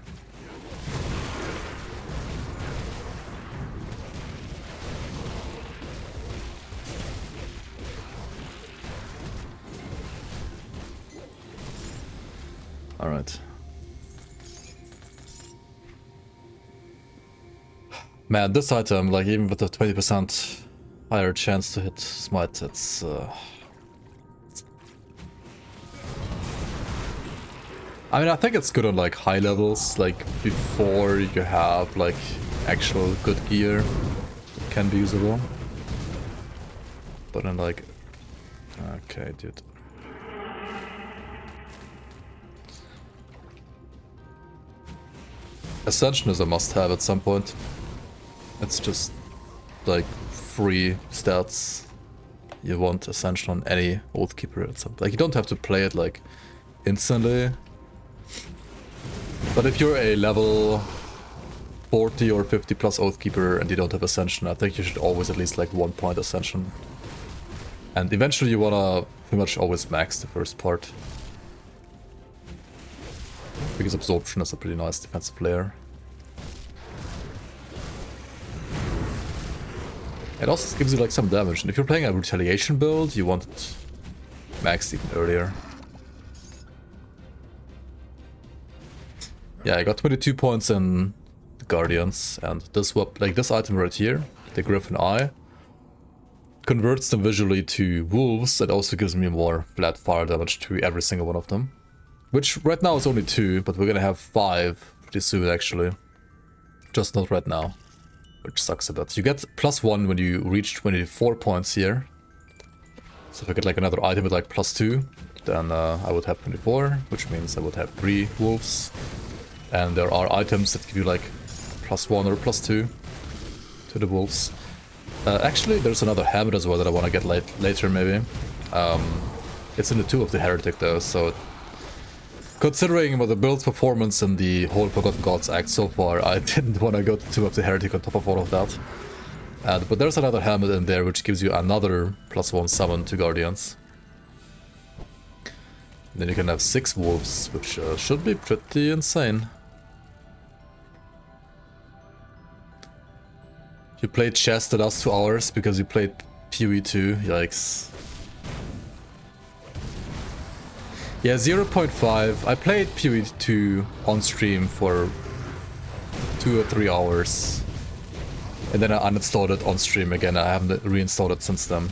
Alright. Man, this item, like even with a 20% higher chance to hit Smite, it's I mean, I think it's good on like high levels, like before you have like actual good gear, it can be usable. But then like, okay, dude. Ascension is a must-have at some point. It's just like free stats. You want Ascension on any Oathkeeper at some, like you don't have to play it like instantly. But if you're a level 40 or 50 plus Oathkeeper and you don't have Ascension, I think you should always at least like 1 point Ascension. And eventually you wanna pretty much always max the first part. Because Absorption is a pretty nice defensive layer. It also gives you like some damage, and if you're playing a Retaliation build, you want it maxed even earlier. Yeah, I got 22 points in the Guardians, and this this item right here, the Griffin Eye, converts them visually to wolves. That also gives me more flat fire damage to every single one of them. Which right now is only 2, but we're gonna have 5 pretty soon actually. Just not right now, which sucks a bit. You get +1 when you reach 24 points here. So if I get like another item with like +2, then I would have 24, which means I would have 3 wolves. And there are items that give you like +1 or +2 to the wolves. Actually, there's another habit as well that I want to get later maybe. It's in the Tomb of the Heretic though, so considering the build's performance in the whole Forgotten Gods act so far, I didn't want to go to Tomb of the Heretic on top of all of that. But there's another helmet in there which gives you another +1 summon to Guardians. Then you can have 6 wolves, which should be pretty insane. You played chess the last 2 hours because you played FoA 2, yikes. Yeah, 0.5. I played FoA 2 on stream for 2 or 3 hours. And then I uninstalled it on stream again. I haven't reinstalled it since then.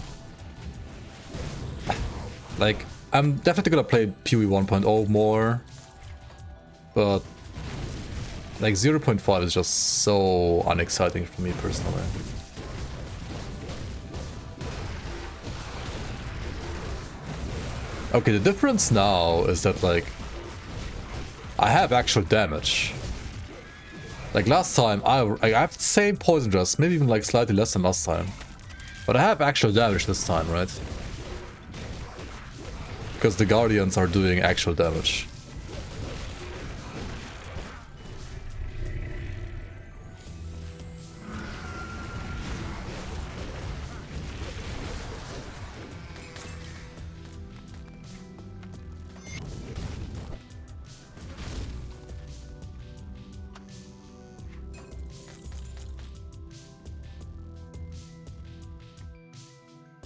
Like, I'm definitely gonna play FoA 1.0 more. But like 0.5 is just so unexciting for me personally. Okay, the difference now is that like I have actual damage. Like last time I have the same poison dress, maybe even like slightly less than last time. But I have actual damage this time, right? Because the Guardians are doing actual damage.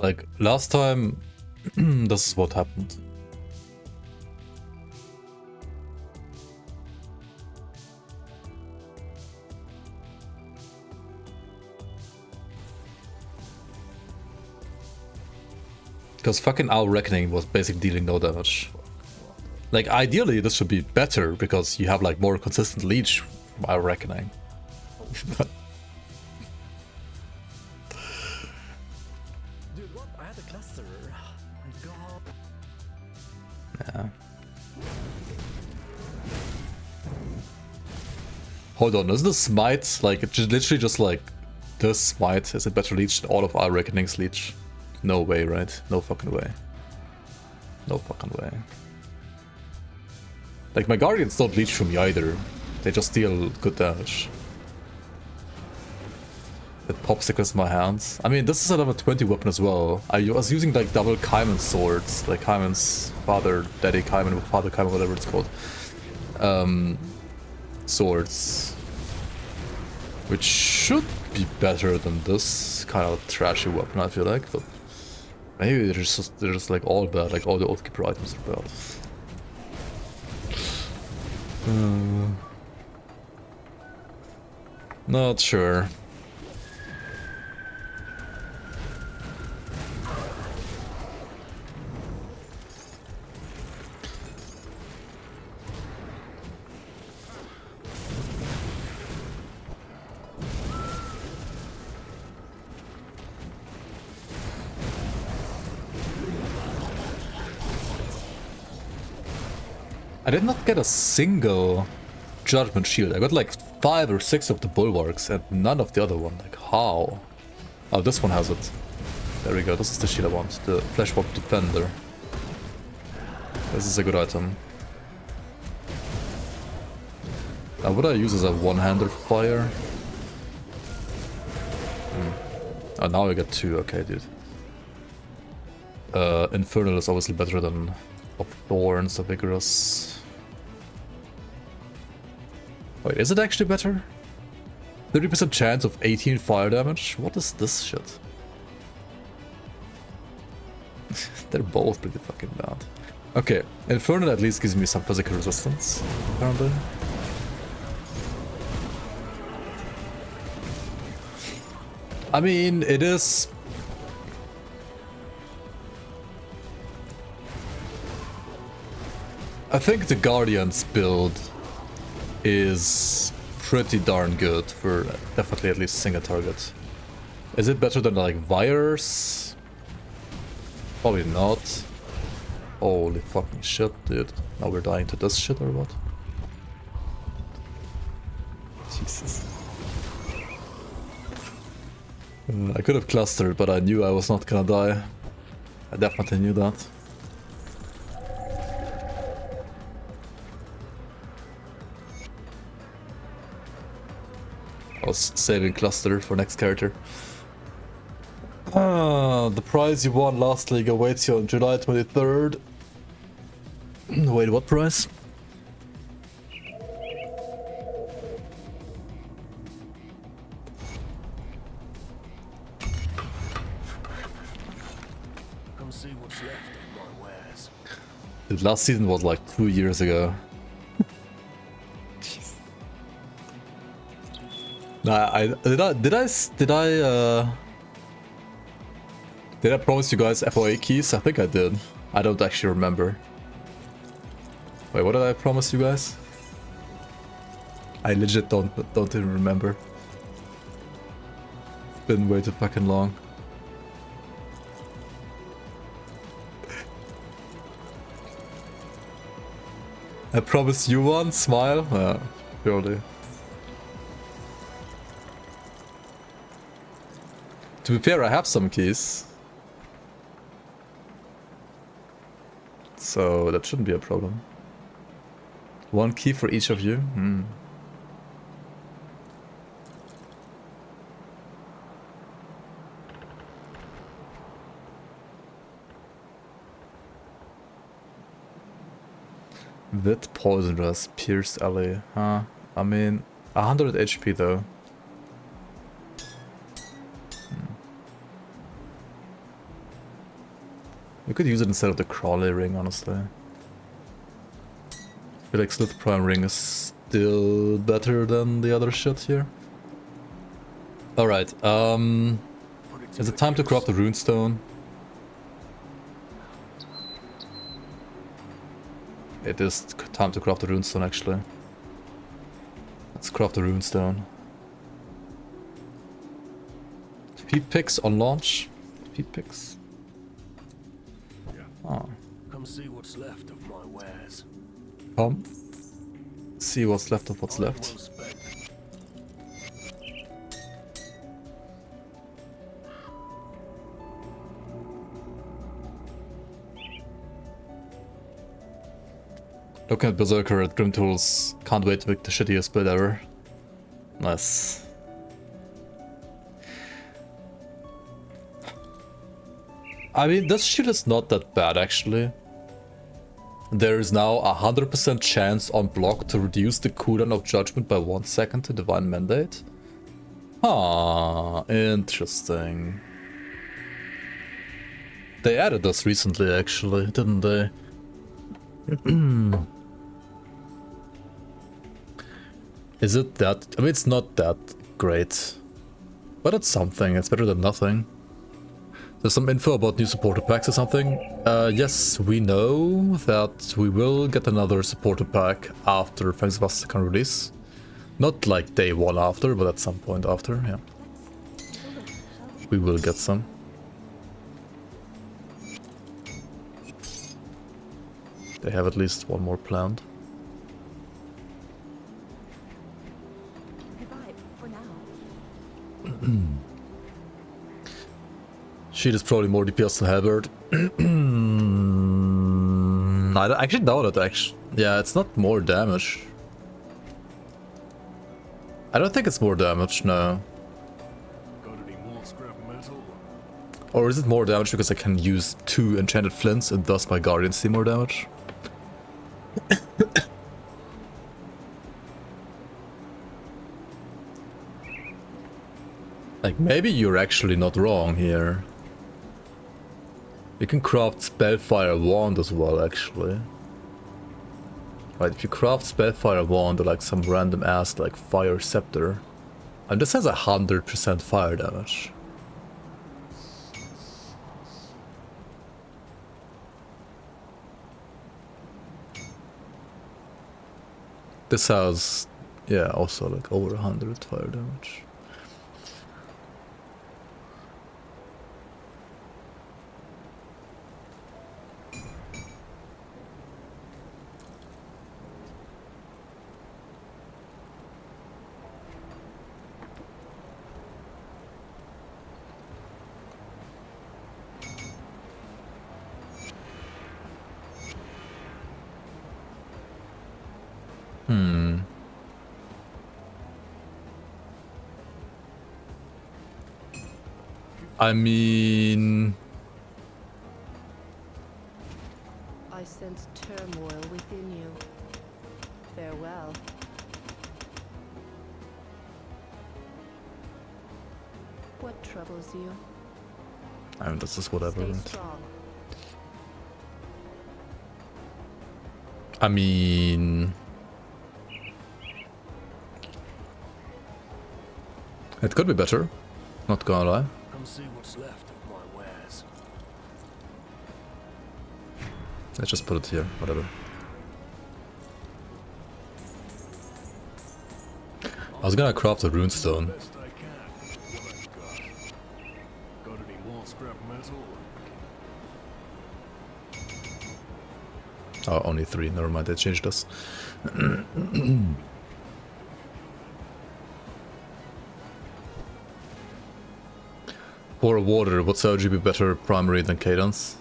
Like, last time, this is what happened. Because fucking Our Reckoning was basically dealing no damage. Like, ideally this should be better, because you have like more consistent leech from Our Reckoning. Dude, what? I had a cluster. My god. Yeah. Hold on, is the smite like literally just like this smite? Is it better leech than all of Our Reckoning's leech? No way, right? No fucking way. No fucking way. Like, my guardians don't leech from me either. They just deal good damage. It popsicles my hands. I mean, this is a level 20 weapon as well. I was using like double Kaiman swords. Like Kaiman's father, daddy Kaiman, father Kaiman, whatever it's called. Swords. Which should be better than this kind of trashy weapon, I feel like. But maybe they're just like all bad, like all the Oathkeeper items are bad. Not sure. I did not get a single Judgment Shield. I got like 5 or 6 of the Bulwarks and none of the other one. Like, how? Oh, this one has it. There we go. This is the shield I want. The Flesh Warp Defender. This is a good item. Now, would I use as a one-hander fire? Oh, now I get 2. Okay, dude. Infernal is obviously better than of Thorns, of Vigorous. Wait, is it actually better? 30% chance of 18 fire damage? What is this shit? They're both pretty fucking bad. Okay, Infernal at least gives me some physical resistance, apparently. I mean, it is... I think the Guardian's build is pretty darn good for definitely at least single target. Is it better than like Virus? Probably not. Holy fucking shit, dude. Now we're dying to this shit or what? Jesus. I could have clustered, but I knew I was not gonna die. I definitely knew that. I was saving cluster for next character. The prize you won last league awaits you on July 23rd. Wait, what prize? Come see what's left of my wares. Dude, last season was like 2 years ago. Nah, did I promise you guys FoA keys? I think I did. I don't actually remember. Wait, what did I promise you guys? I legit don't even remember. It's been way too fucking long. I promised you one, smile? Surely. To be fair, I have some keys. So that shouldn't be a problem. One key for each of you? With Poison Rust, Pierced Alley, huh? I mean, 100 HP though. could use it instead of the crawler ring, honestly. I feel like Slith Prime ring is still better than the other shit here. Alright, is it time to craft the runestone? It is time to craft the runestone, actually. Let's craft the runestone. Feed picks on launch. Feed picks. Oh. Come see what's left of my wares. Come. See what's left of what's left. Looking at Berserker at Grim Tools, can't wait to make the shittiest build ever. Nice. I mean, this shit is not that bad actually. There is now a 100% chance on block to reduce the cooldown of Judgment by 1 second to Divine Mandate. Ah, interesting. They added this recently actually, didn't they? Is it that? I mean, it's not that great. But it's something, it's better than nothing. There's some info about new supporter packs or something. Yes, we know that we will get another supporter pack after Fangs of Astrakan release. Not like day one after, but at some point after, yeah. We will get some. They have at least one more planned. Goodbye for now. Shield is probably more DPS than Halberd. I actually doubt it, actually. Yeah, it's not more damage. I don't think it's more damage, no. Got any more scrap metal? Or is it more damage because I can use 2 enchanted flints and thus my guardians see more damage? Like, maybe you're actually not wrong here. You can craft Spellfire Wand as well, actually. Right, if you craft Spellfire Wand or like some random ass like Fire Scepter, and this has 100% fire damage. This has, yeah, also like over 100 fire damage. I mean... I sense turmoil within you. Farewell. What troubles you? I mean, this is whatever. Stay Right? strong. I mean... It could be better, not gonna lie. Come see what's left of my wares. Let's just put it here, whatever. I was gonna craft a runestone. Got any more scrap metal? Oh, only 3, never mind, they changed this. For water, would Surgery be better primary than Cadence?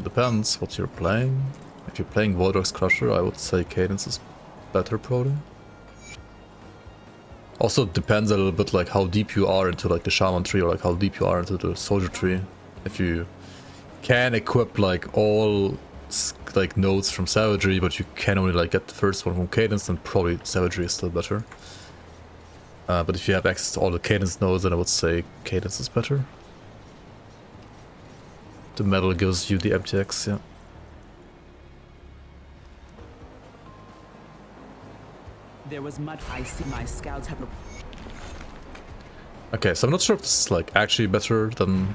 Depends what you're playing. If you're playing Voidrox Crusher, I would say Cadence is better probably. Also depends a little bit like how deep you are into like the Shaman tree or like how deep you are into the Soldier tree. If you can equip like all like nodes from Savagery, but you can only like get the first one from Cadence, then probably Savagery is still better. But if you have access to all the cadence nodes, then I would say cadence is better. The metal gives you the MTX, yeah. There was mud. I see my scouts have. Okay, so I'm not sure if this is like actually better than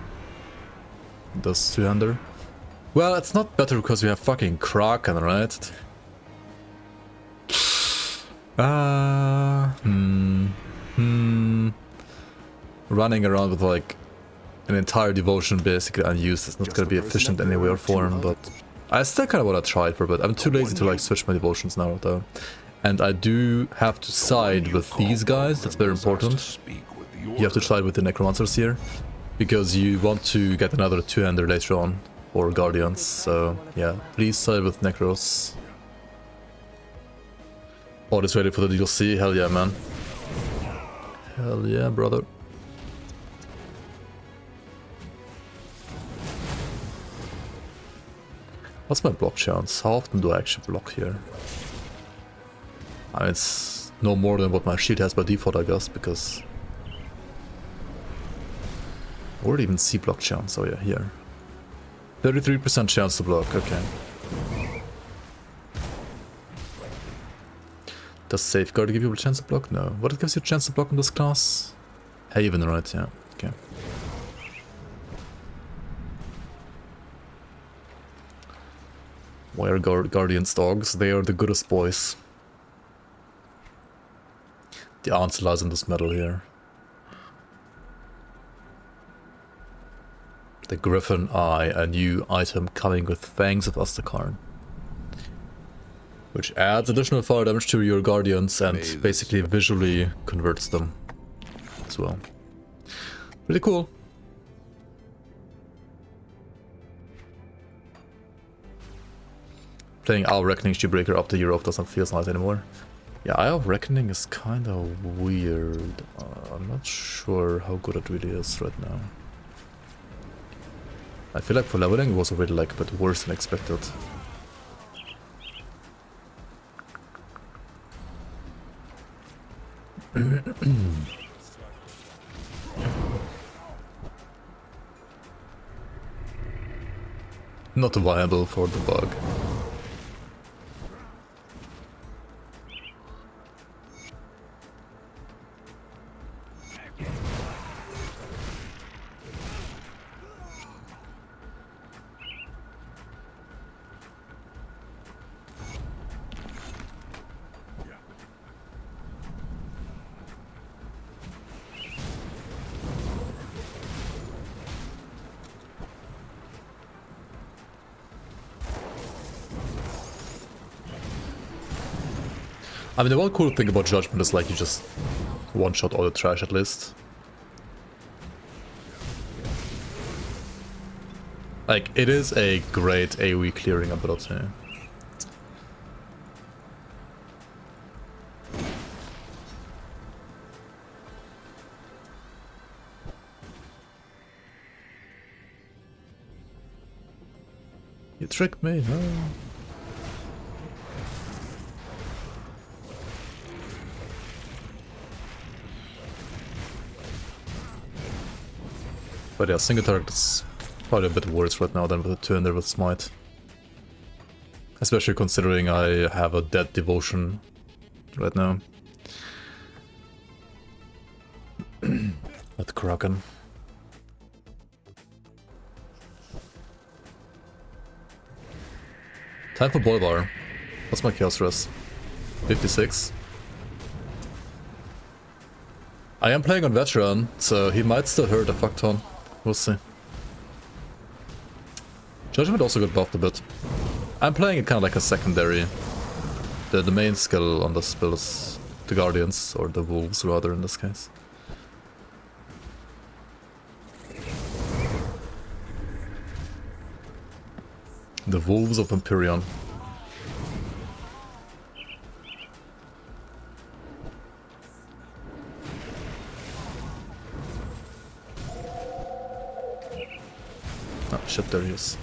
this two-hander. Well, it's not better because we have fucking Kraken, right? Running around with like an entire devotion basically unused is not gonna be efficient in any way or form, but I still kinda wanna try it for a bit. I'm too lazy to like switch my devotions now though. And I do have to side with these guys, that's very important. You have to side with the necromancers here, because you want to get another two-hander later on, or guardians, so yeah, please side with necros. All is ready for the DLC, hell yeah man. Hell yeah brother. What's my block chance? How often do I actually block here? I mean, it's no more than what my shield has by default, I guess, because... Or even see block chance, oh yeah, here. 33% chance to block, okay. Does Safeguard give you a chance to block? No. What gives you a chance to block in this class? Haven, right, yeah, okay. Why are Guardians dogs? They are the goodest boys. The answer lies in this metal here. The Griffin Eye, a new item coming with Fangs of Astakarn. Which adds additional fire damage to your Guardians and basically visually converts them as well. Pretty cool. Playing Eye of Reckoning Shipbreaker after year off doesn't feel nice anymore. Yeah, Eye of Reckoning is kinda weird. I'm not sure how good it really is right now. I feel like for leveling it was already like a bit worse than expected. Not viable for the bug. I mean, the one cool thing about Judgment is like you just one-shot all the trash at least. Like, it is a great AoE clearing ability. You tricked me, no. But yeah, single target is probably a bit worse right now than with a two-hander with Smite. Especially considering I have a dead devotion right now. With Kraken. Time for Bolvar. What's my chaos res? 56. I am playing on veteran, so he might still hurt a fuck ton. We'll see. Judgment also got buffed a bit. I'm playing it kind of like a secondary. The main skill on this build is the Guardians, or the Wolves rather in this case. The Wolves of Empyrean. Oh shit, there he is.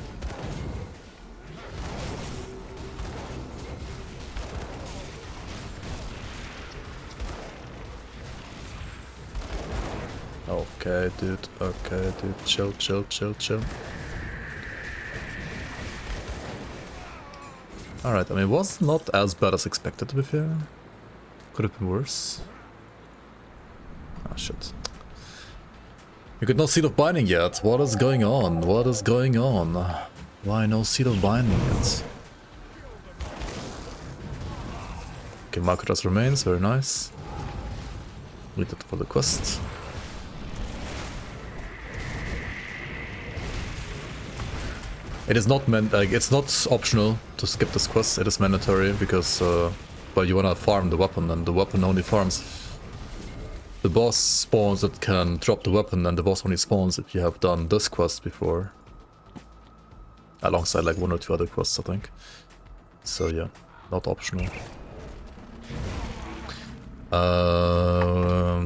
Okay, dude. Okay, dude. Chill, chill, chill, chill. Alright, I mean, it was not as bad as expected, to be fair. Could have been worse. Ah, shit. You could no Seed of Binding yet. What is going on? What is going on? Why no Seed of Binding yet? Okay, Marketer's remains, very nice. Need it for the quest. It is not meant, like, it's not optional to skip this quest, it is mandatory because, well, you wanna farm the weapon, and the weapon only farms if the boss spawns that can drop the weapon, and the boss only spawns if you have done this quest before. Alongside like 1 or 2 other quests, I think. So yeah, not optional.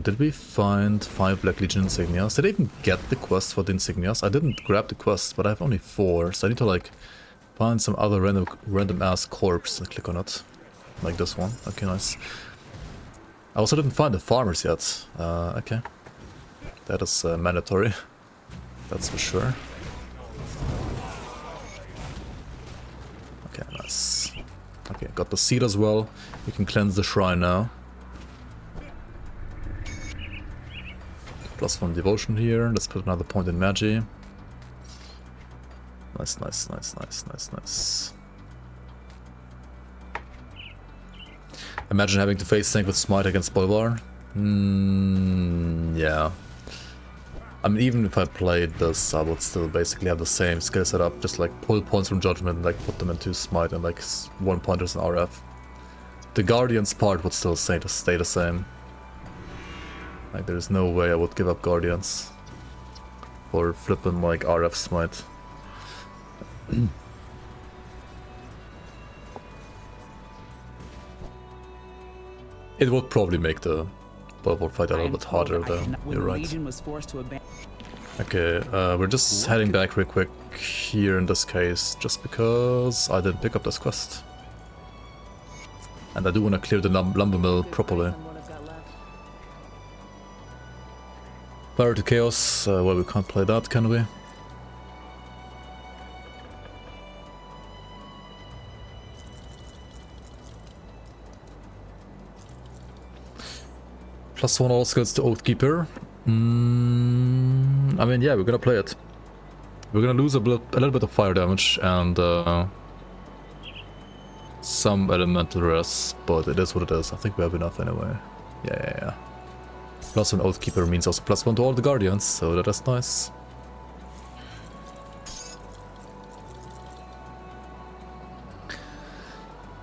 Did we find 5 Black Legion insignias? Did I even get the quest for the insignias? I didn't grab the quest, but I have only 4, so I need to like find some other random ass corpse and click on it. Like this one. Okay, nice. I also didn't find the farmers yet. Okay. That is mandatory. That's for sure. Okay, nice. Okay, got the seed as well. We can cleanse the shrine now. +1 devotion here. Let's put another point in Magi. Nice, nice, nice, nice, nice, nice. Imagine having to face tank with Smite against Bolvar. Yeah. I mean, even if I played this, I would still basically have the same skill setup. Just like pull points from Judgment and like put them into Smite and like 1 pointers in RF. The Guardians part would still stay the same. Like, there's no way I would give up Guardians for flipping like RF Smite. It would probably make the Bolvar fight a little bit harder though, you're right. Okay, we're just heading back real quick here in this case, just because I didn't pick up this quest. And I do want to clear the lumber mill properly. Fire to Chaos, well, we can't play that, can we? +1 all skills to Oathkeeper. I mean, yeah, we're gonna play it. We're gonna lose a little bit of fire damage and some elemental res, but it is what it is. I think we have enough anyway. Yeah. +1 Oathkeeper means also +1 to all the Guardians, so that is nice.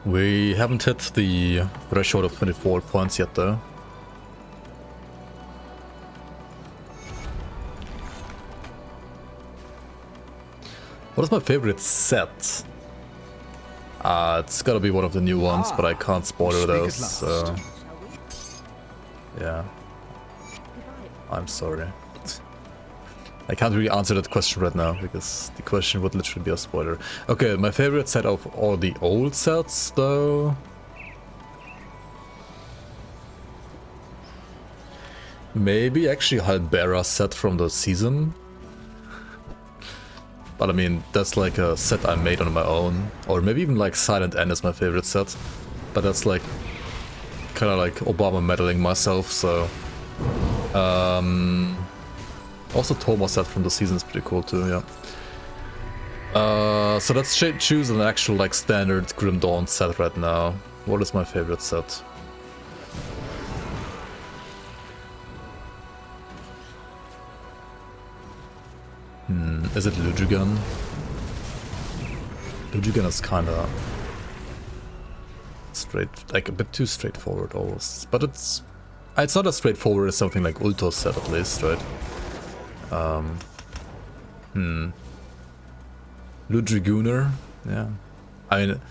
We haven't hit the threshold of 24 points yet though. What is my favorite set? It's gotta be one of the new ones, but I can't spoiler those, so... Yeah. I'm sorry. I can't really answer that question right now, because the question would literally be a spoiler. Okay, my favorite set of all the old sets, though... Maybe actually Halbera set from the season. But I mean, that's like a set I made on my own. Or maybe even like Silent End is my favorite set. But that's like kind of like Obama meddling myself, so... Also Thomas set from the season is pretty cool too, yeah. So let's choose an actual like standard Grim Dawn set right now. What is my favorite set? Is it Lujugan? Lujugan is kinda straight, like a bit too straightforward almost. But it's not as straightforward as something like Ultos set at least, right? Ludraguner, yeah. I mean,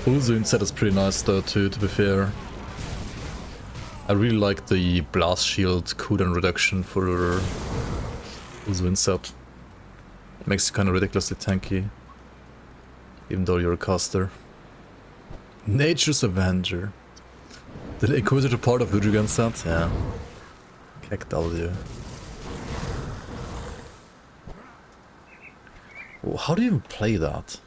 Ulzun set is pretty nice though too, to be fair. I really like the blast shield cooldown reduction for Ulzun set. It makes you kind of ridiculously tanky, even though you're a caster. Nature's Avenger. The Inquisitor part of Lujugan set? Yeah. Heck W. Well, how do you even play that?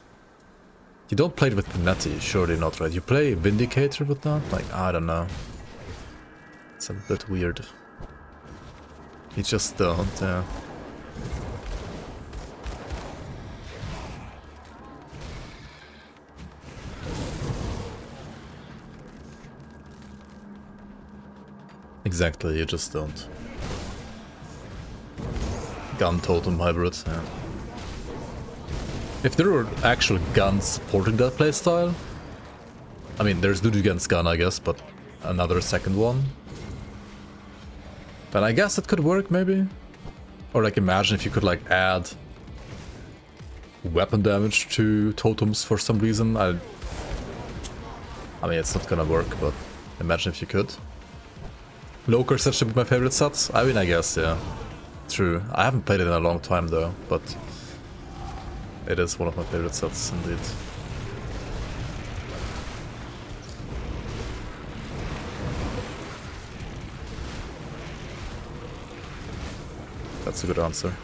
You don't play it with Panetti, surely not, right? You play Vindicator with that? Like, I don't know. It's a bit weird. You just don't, yeah. Exactly, you just don't. Gun totem hybrid, yeah. If there were actual guns supporting that playstyle, I mean, there's Lujugan's gun, I guess, but another second one. Then I guess it could work, maybe? Or like, imagine if you could like add weapon damage to totems for some reason. I mean, it's not gonna work, but imagine if you could. Loker set should be my favorite set. I mean, I guess, yeah. True. I haven't played it in a long time though, but it is one of my favorite sets indeed. That's a good answer.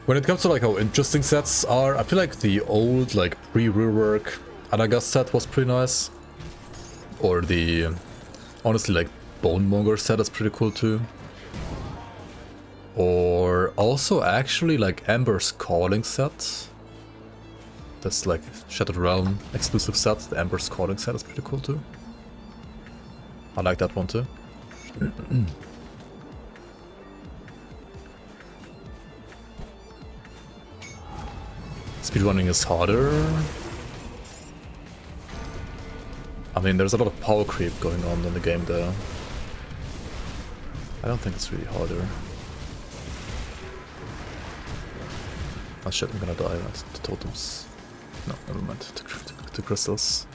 When it comes to like how interesting sets are, I feel like the old like pre-rework Adagas set was pretty nice. Or the honestly like Bonemonger set is pretty cool too. Or also actually like Ember's Calling set. That's like Shattered Realm exclusive set. The Ember's Calling set is pretty cool too. I like that one too. Speedrunning is harder. I mean, there's a lot of power creep going on in the game though. I don't think it's really harder. Oh shit, I'm gonna die at the totems. No, never mind. To crystals.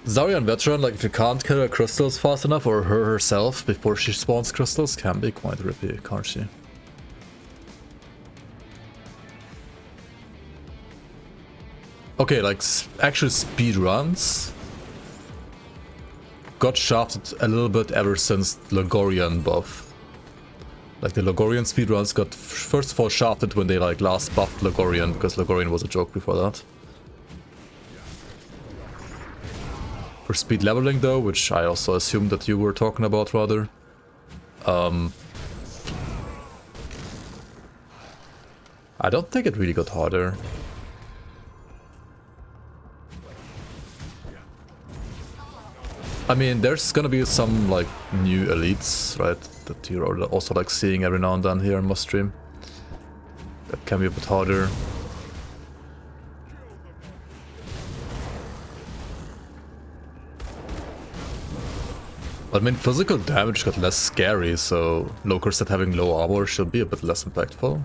Zaryan Veteran, like if you can't kill her crystals fast enough, or her herself before she spawns crystals, can be quite rippy, can't she? Okay, like actual speedruns got shafted a little bit ever since Logorian buff. Like the Logorian speedruns got first of all shafted when they like last buffed Logorian, because Logorian was a joke before that. For speed leveling though, which I also assumed that you were talking about rather, I don't think it really got harder. I mean, there's gonna be some like new elites, right, that you're also like seeing every now and then here on my stream. That can be a bit harder. I mean, physical damage got less scary, so Lokers that having low armor should be a bit less impactful.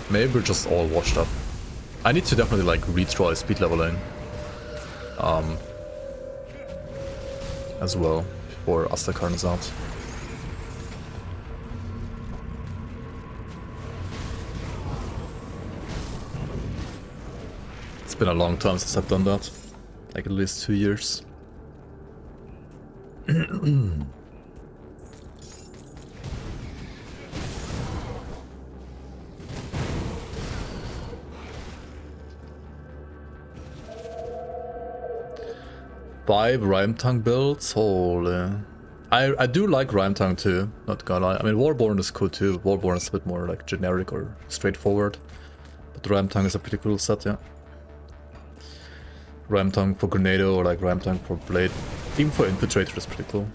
Maybe we're just all washed up. I need to definitely like retry speed leveling. As well, before Astakarn is out. It's been a long time since I've done that. Like at least 2 years. Five Rhymetongue builds? Holy. I do like Rhymetongue too, not gonna lie. I mean, Warborn is cool too. Warborn is a bit more like generic or straightforward. But Rhymetongue is a pretty cool set, yeah. Rhymetongue for Grenado or like Rhymetongue for Blade. Even for Infiltrator is pretty cool.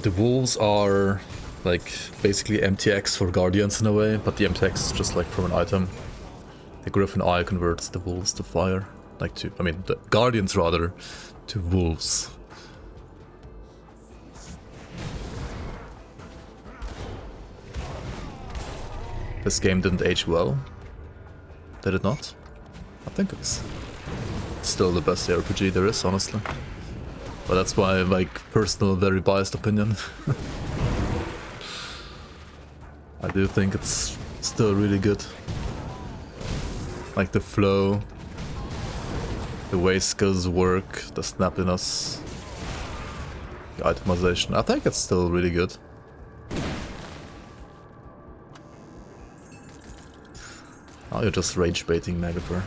The Wolves are like basically MTX for Guardians in a way, but the MTX is just like from an item. The Griffin Eye converts the wolves to fire. Like to, I mean, the Guardians rather, to wolves. This game didn't age well. Did it not? I think it's still the best RPG there is, honestly. But that's my like personal, very biased opinion. I do think it's still really good. Like the flow, the way skills work, the snappiness, the itemization. I think it's still really good. Oh, you're just rage baiting Megaper.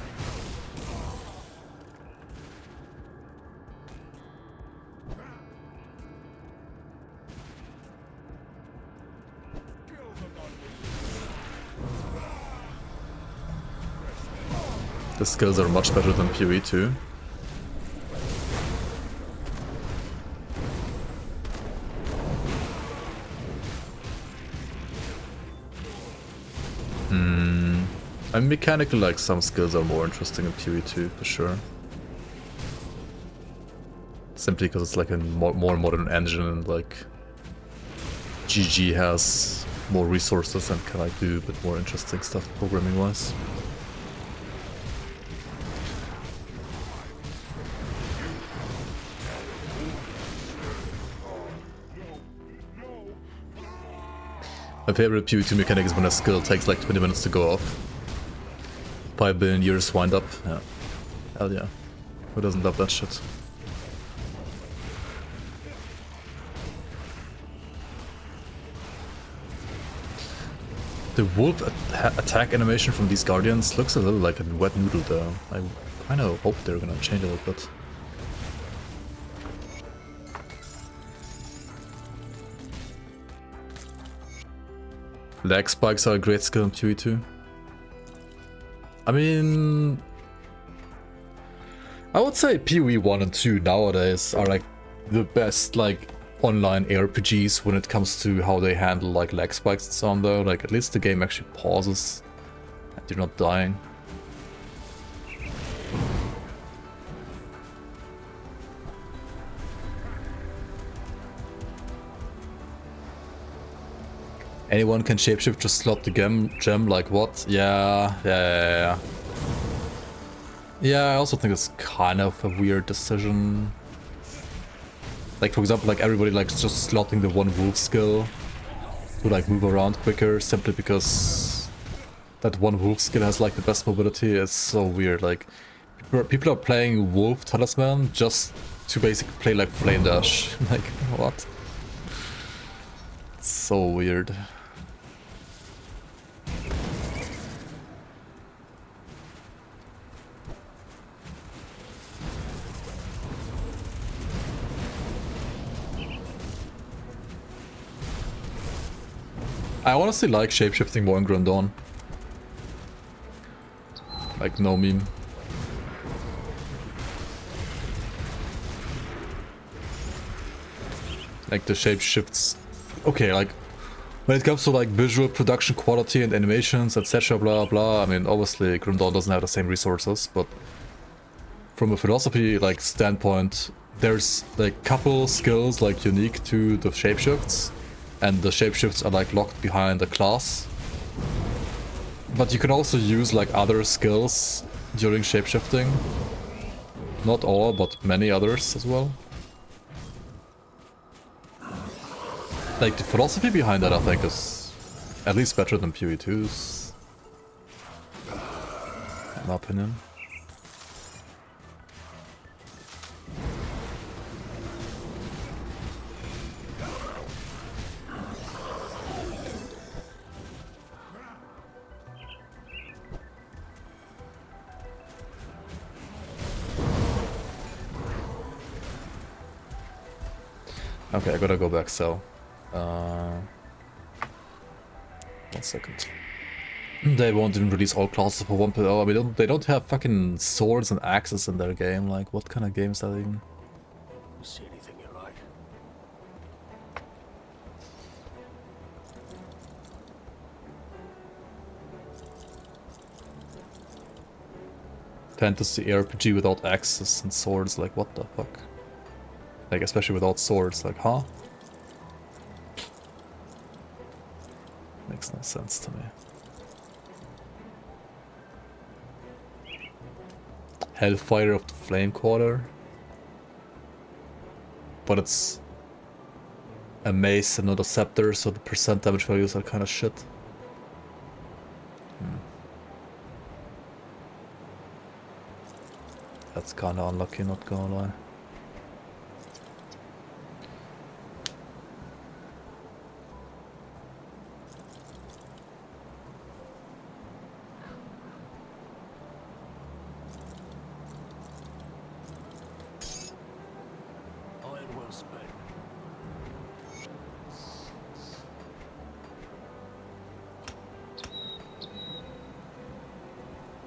The skills are much better than FoA too. And mechanically, like, some skills are more interesting in FoA too, for sure. Simply because it's like a more modern engine and like GG has more resources and can like do a bit more interesting stuff programming wise. My favorite FoA2 mechanic is when a skill takes like 20 minutes to go off. 5 billion years wind up. Yeah. Hell yeah. Who doesn't love that shit? The wolf attack animation from these guardians looks a little like a wet noodle though. I kind of hope they're gonna change it a little bit. Lag spikes are a great skill in FoA too. I mean, I would say FoA 1 and 2 nowadays are like the best like online ARPGs when it comes to how they handle like lag spikes and so on though. Like at least the game actually pauses and you're not dying. Anyone can shapeshift, just slot the gem, like what? Yeah. Yeah, I also think it's kind of a weird decision. Like for example, like everybody likes just slotting the one wolf skill to like move around quicker simply because that one wolf skill has like the best mobility. It's so weird. Like people are playing wolf talisman just to basically play like flame dash. Like what? It's so weird. I honestly like shapeshifting more in Grand Dawn. Like, no meme. Like, the shapeshifts... Okay, like, when it comes to, like, visual production quality and animations, etc, blah, blah, I mean, obviously, Grand Dawn doesn't have the same resources, but... From a philosophy, like, standpoint, there's, like, couple skills, like, unique to the shapeshifts. And the shapeshifts are like locked behind a class. But you can also use like other skills during shapeshifting. Not all, but many others as well. Like the philosophy behind that I think is at least better than FoA 2's. In my opinion. Okay, I gotta go back, so... 1 second. They won't even release all classes for 1 per hour. I mean, they don't have fucking swords and axes in their game. Like, what kind of game is that even? See anything you like? Fantasy RPG without axes and swords, like, what the fuck? Like, especially without swords, like, huh? Makes no sense to me. Hellfire of the Flame Quarter? but it's a mace and not a scepter, so the percent damage values are kind of shit. That's kind of unlucky, not gonna lie.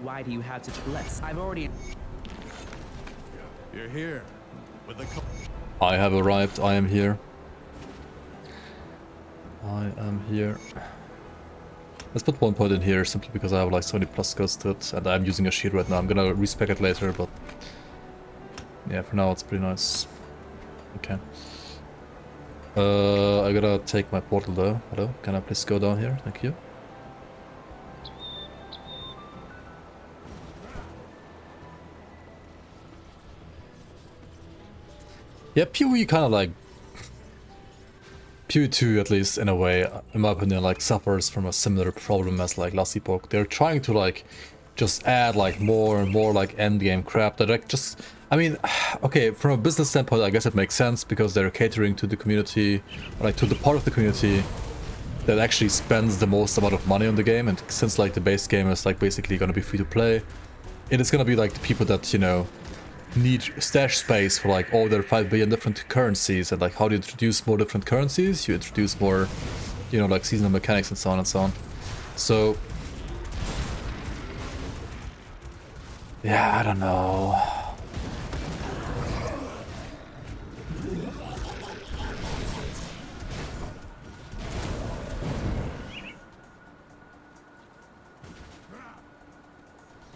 Why do you have such less? I've already... You're here. With the... I have arrived. I am here. I am here. Let's put 1 point in here simply because I have like 70 plus skills to it, and I'm using a shield right now. I'm gonna respec it later, but yeah, for now it's pretty nice. Okay. I gotta take my portal though. Hello, can I please go down here? Thank you. Yeah, PoE kind of like... PoE 2, at least, in a way, in my opinion, like, suffers from a similar problem as, like, last epoch. They're trying to, like, just add, like, more and more, like, endgame crap that, like, just... I mean, okay, from a business standpoint, I guess it makes sense, because they're catering to the community, like, to the part of the community that actually spends the most amount of money on the game, and since, like, the base game is, like, basically gonna be free to play, it is gonna be, like, the people that, you know, need stash space for like all their 5 billion different currencies. And like, how do you introduce more different currencies? You introduce more, you know, like seasonal mechanics and so on and so on. So yeah, I don't know.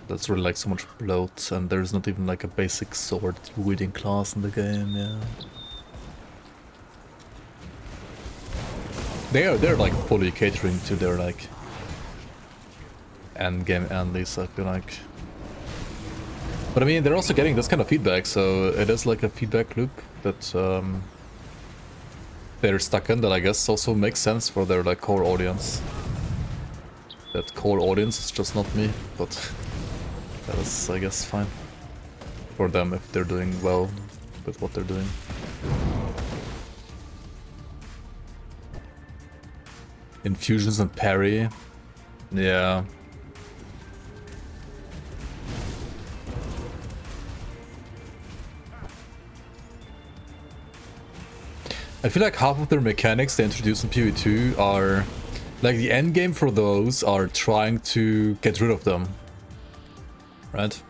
That's really like so much bloat, and there's not even like a basic sword wielding class in the game, yeah. They're like fully catering to their like end game endlies, I feel like. But I mean, they're also getting this kind of feedback, so it is like a feedback loop that they're stuck in, that I guess also makes sense for their like core audience. That core audience is just not me, but that is, I guess, fine for them if they're doing well with what they're doing. Infusions and parry, yeah. I feel like half of their mechanics they introduce in PoE 2 are like the end game for those are trying to get rid of them. Right?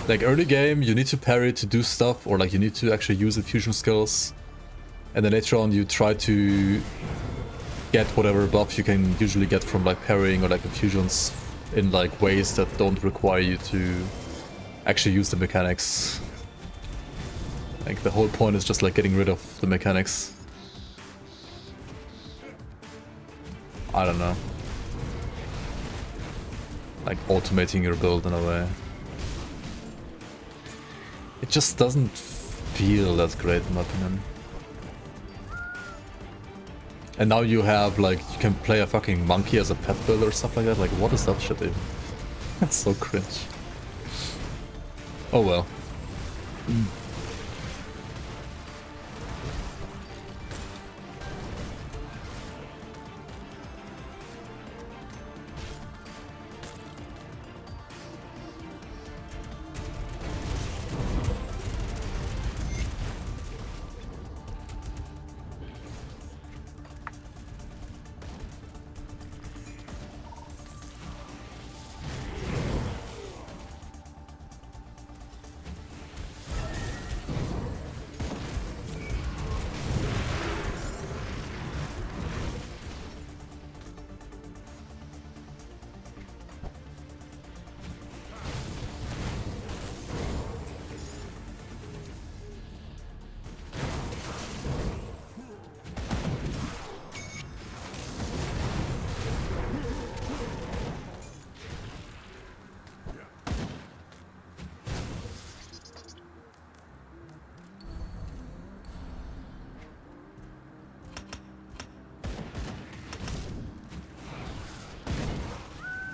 Like early game, you need to parry to do stuff, or like you need to actually use infusion skills, and then later on you try to get whatever buff you can usually get from like parrying or like infusions in like ways that don't require you to actually use the mechanics. Like the whole point is just like getting rid of the mechanics. I don't know. Like automating your build in a way. It just doesn't feel that great in my opinion. And now you have like, you can play a fucking monkey as a pet build or stuff like that. Like what is that shit even? That's so cringe. Oh well.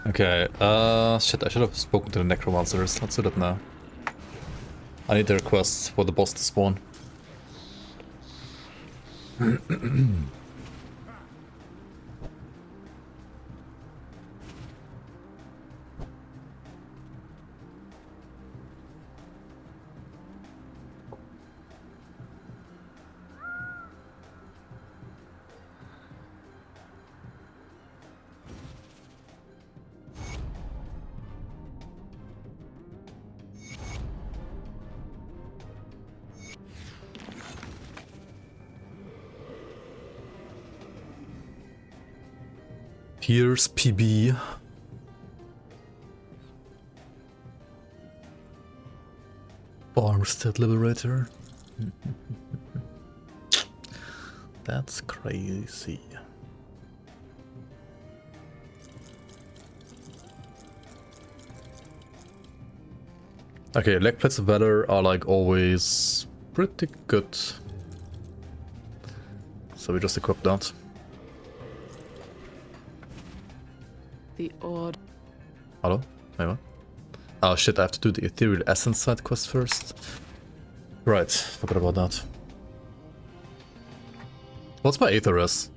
Okay, shit, I should have spoken to the necromancers. Let's do that now. I need their requests for the boss to spawn. Here's PB. Farmstead Liberator. That's crazy. Okay, leg plates of valor are like always pretty good. So we just equip that. The odd. Hello? Anyone? Oh shit, I have to do the Ethereal Essence side quest first. Right, forgot about that. What's my Aetherus?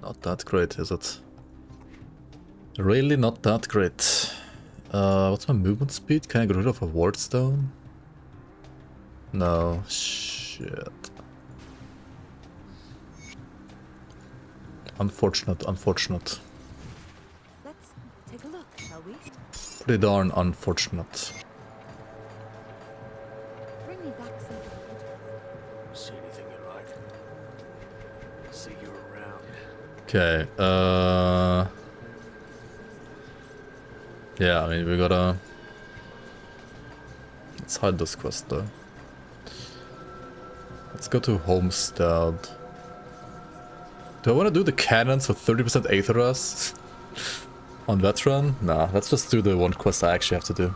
Not that great, is it? Really not that great. What's my movement speed? Can I get rid of a ward stone? No, shit. Unfortunate, unfortunate. Let's take a look, shall we? Pretty darn unfortunate. Bring me back some. See anything you like? See you around. Okay, yeah, I mean, we gotta... Let's hide this quest, though. Let's go to Homestead. Do I want to do the cannons for 30% Aetherus? On Veteran? Nah, let's just do the one quest I actually have to do.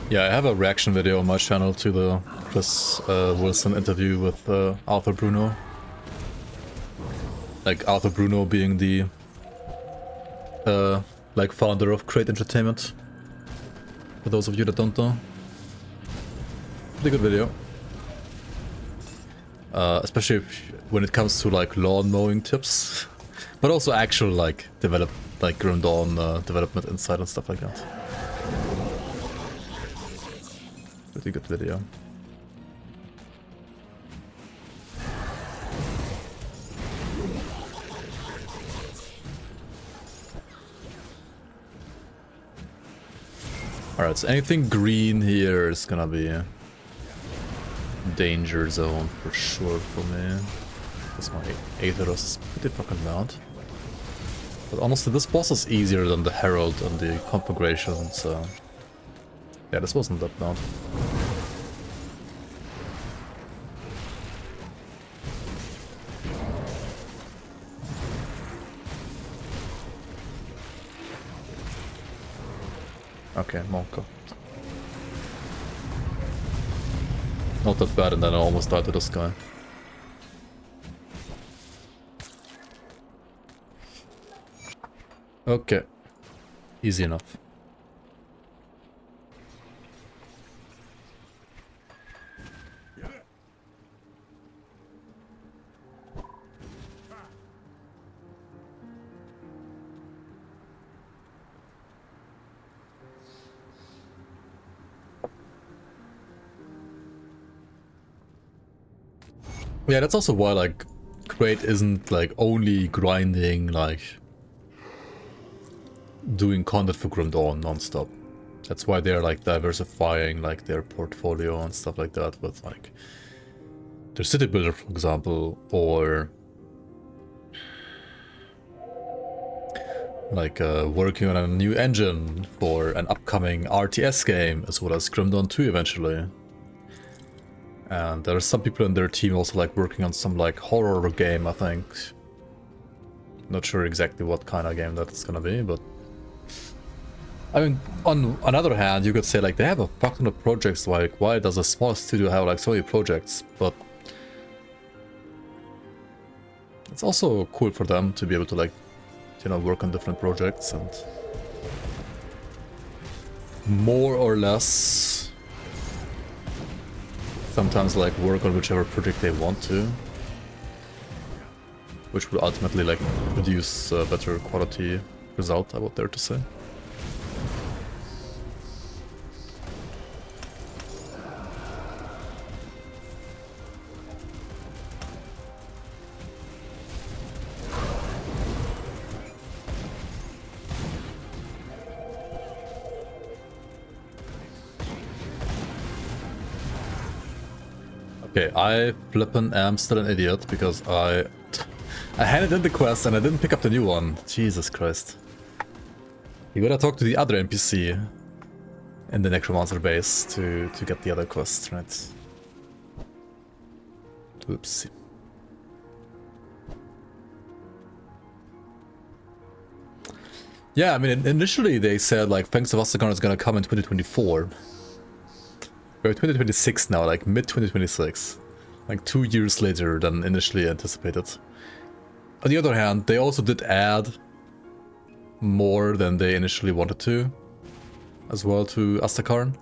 Yeah, I have a reaction video on my channel to the Chris Wilson interview with Arthur Bruno. Like Arthur Bruno being the like founder of Crate Entertainment. For those of you that don't know. Pretty good video. Especially when it comes to like lawn mowing tips. But also actual like Grim Dawn development insight and stuff like that. Pretty good video. Alright, so anything green here is gonna be a danger zone for sure for me. Because my Aetherus is pretty fucking bad. But honestly, this boss is easier than the Herald and the conflagration, so... Yeah, this wasn't that bad. Okay, Monka. Not that bad, and then I almost died to this guy. Okay. Easy enough. Yeah, that's also why, like, Crate isn't, like, only grinding, like, doing content for Grim Dawn non-stop. That's why they're, like, diversifying, like, their portfolio and stuff like that with, like, their City Builder, for example, or, like, working on a new engine for an upcoming RTS game, as well as Grim Dawn 2 eventually. And there are some people in their team also like working on some like horror game, I think. Not sure exactly what kind of game that's gonna be, but I mean, on another hand, you could say like they have a fuck ton of projects. Like, why does a small studio have like so many projects? But it's also cool for them to be able to like, you know, work on different projects and more or less sometimes like work on whichever project they want to, which will ultimately like produce a better quality result, I would dare to say. Okay, I flippin' am still an idiot because I handed in the quest and I didn't pick up the new one. Jesus Christ. You gotta talk to the other NPC in the Necromancer base to get the other quest, right? Oops. Yeah, I mean, initially they said like Fangs of Astragon is gonna come in 2024. We're 2026 now, like mid-2026. Like 2 years later than initially anticipated. On the other hand, they also did add more than they initially wanted to, as well, to Astrakarn.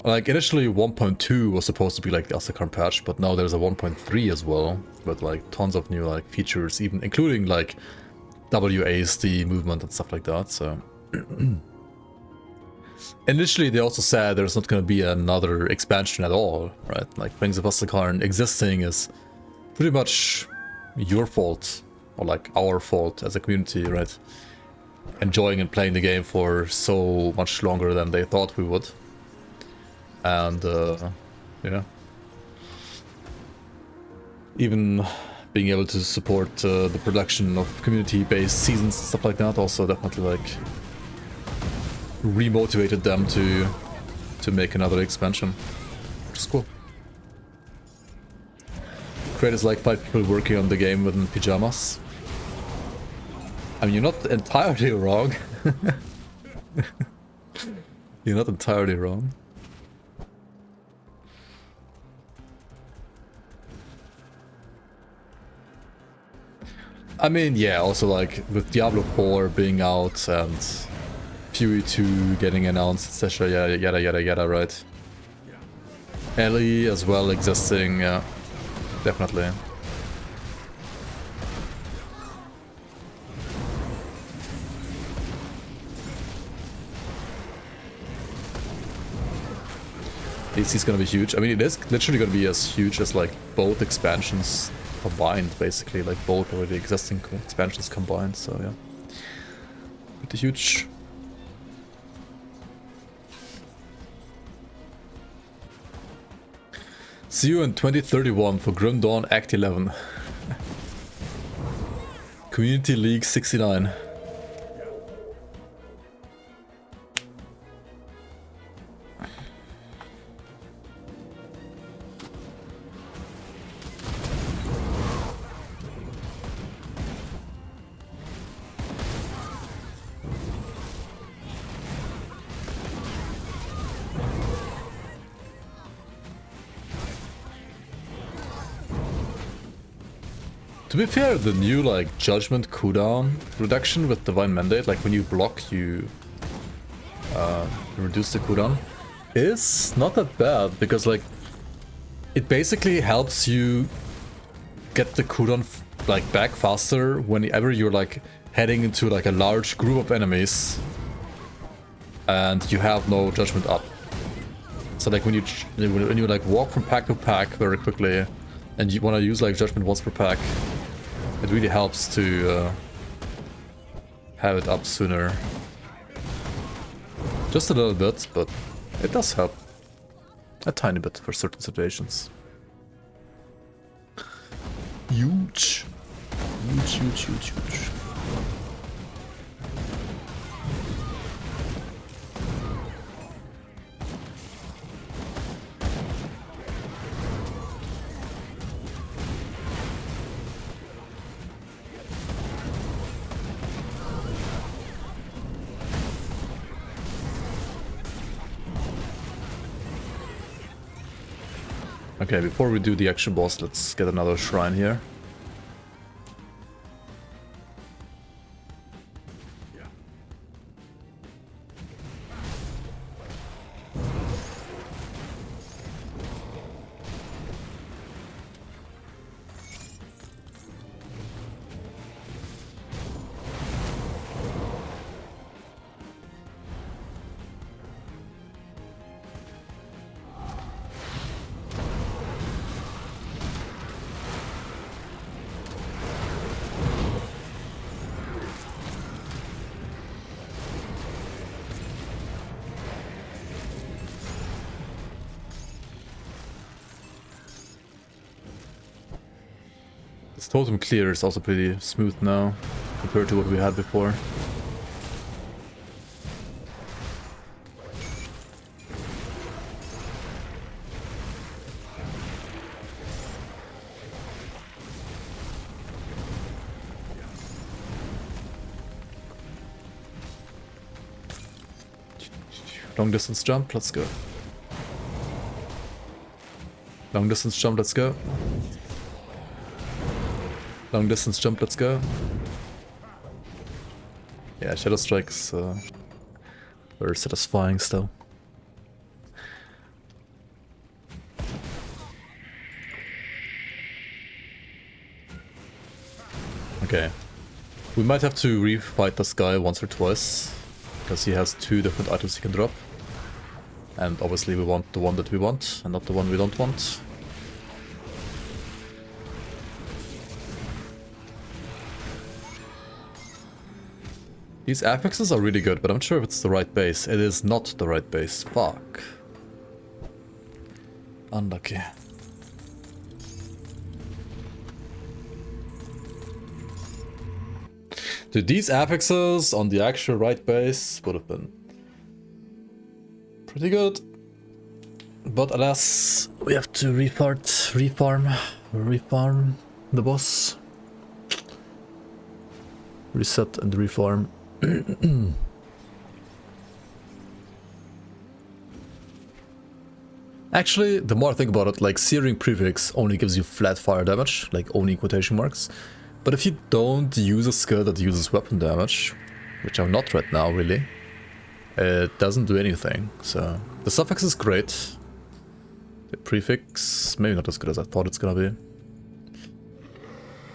Like, initially 1.2 was supposed to be like the Astrakarn patch, but now there's a 1.3 as well, with like tons of new like features, even including like WASD movement and stuff like that, so... Initially, they also said there's not going to be another expansion at all, right? Like, Fangs of Astrakarn existing is pretty much your fault, or like our fault as a community, right? Enjoying and playing the game for so much longer than they thought we would. And, yeah. Even being able to support the production of community-based seasons and stuff like that also definitely, like, remotivated them to make another expansion, which is cool. Creators like 5 people working on the game within pajamas. I mean, you're not entirely wrong. You're not entirely wrong. I mean, yeah, also like with Diablo 4 being out and FoA 2 getting announced, etc. Yada yada yada, right? Ellie as well existing, yeah, definitely. DC is gonna be huge. I mean, it is literally gonna be as huge as like both expansions combined, basically, like both already existing expansions combined. So yeah, pretty huge. See you in 2031 for Grim Dawn Act 11. Community League 69. To be fair, the new like judgment cooldown reduction with Divine Mandate, like when you block, you reduce the cooldown, is not that bad because like it basically helps you get the cooldown like back faster whenever you're like heading into like a large group of enemies and you have no judgment up. So like when you like walk from pack to pack very quickly and you want to use like judgment once per pack, it really helps to have it up sooner. Just a little bit, but it does help. A tiny bit for certain situations. Huge. Huge, huge, huge, huge. Okay, before we do the actual boss, let's get another shrine here. This totem clear is also pretty smooth now, compared to what we had before. Long distance jump, let's go. Long distance jump, let's go. Long distance jump, let's go. Yeah, Shadow Strike's very satisfying still. Okay. We might have to refight this guy once or twice, because he has 2 different items he can drop. And obviously we want the one that we want, and not the one we don't want. These affixes are really good, but I'm not sure if it's the right base. It is not the right base. Fuck. Unlucky. Dude, these affixes on the actual right base would have been pretty good. But alas, we have to reform the boss. Reset and reform. Actually, the more I think about it, like Searing Prefix only gives you flat fire damage, like only quotation marks. But if you don't use a skill that uses weapon damage, which I'm not right now really, it doesn't do anything. So the suffix is great. The prefix, maybe not as good as I thought it's gonna be.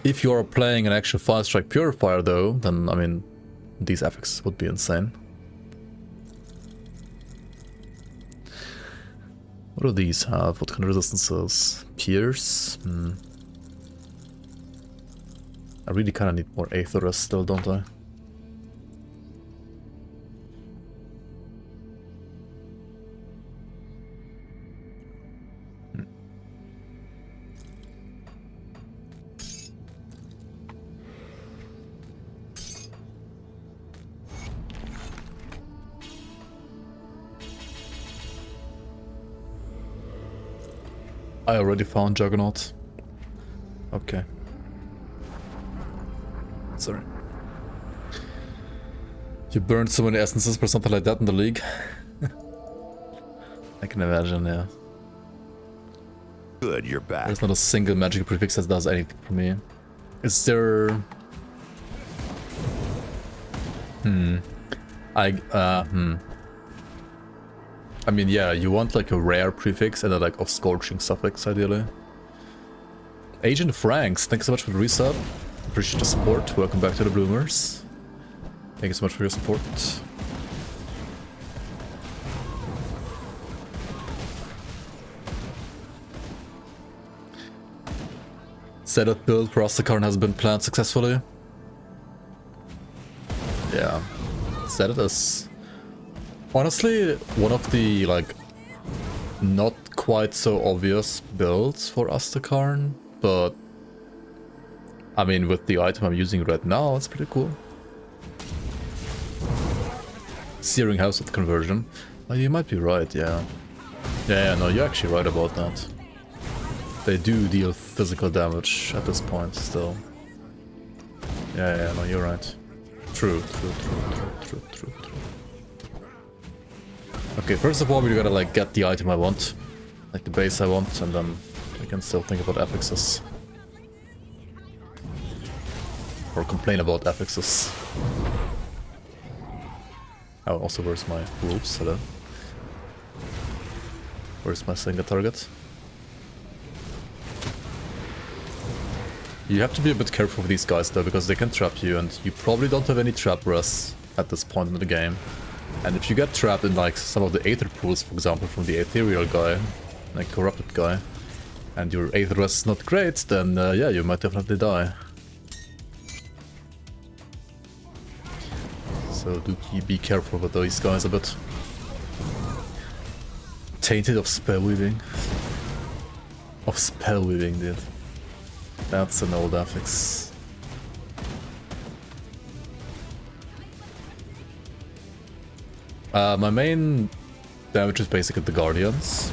If you're playing an actual Fire Strike Purifier though, then I mean, these affixes would be insane. What do these have? What kind of resistances? Pierce? I really kind of need more Aetherus still, don't I? I already found Juggernaut. Okay. Sorry. You burned so many essences for something like that in the league? I can imagine, yeah. Good, you're back. There's not a single magic prefix that does anything for me. Is there... I mean, yeah, you want like a rare prefix and a like of scorching suffix, ideally. Agent Franks, thanks so much for the resub. Appreciate the support. Welcome back to the Bloomers. Thank you so much for your support. Setup build for Oathkeeper has been planned successfully. Yeah, Setup is honestly one of the like not quite so obvious builds for Oathkeeper, but I mean with the item I'm using right now, it's pretty cool. Searing House with conversion. Oh, you might be right, yeah. Yeah, no, you're actually right about that. They do deal physical damage at this point still. Yeah, no, you're right. True. Okay, first of all, we gotta like get the item I want. like the base I want, and then we can still think about affixes. Or complain about affixes. Oh, also where's my wolves? Hello. Where's my single target? You have to be a bit careful with these guys though, because they can trap you, and you probably don't have any trap res at this point in the game. And if you get trapped in like some of the Aether pools, for example, from the Ethereal guy, like corrupted guy, and your Aether res is not great, then yeah, you might definitely die. So do be careful with these guys a bit. Tainted of spell weaving. Of spell weaving, dude. That's an old affix. My main damage is basically the Guardians.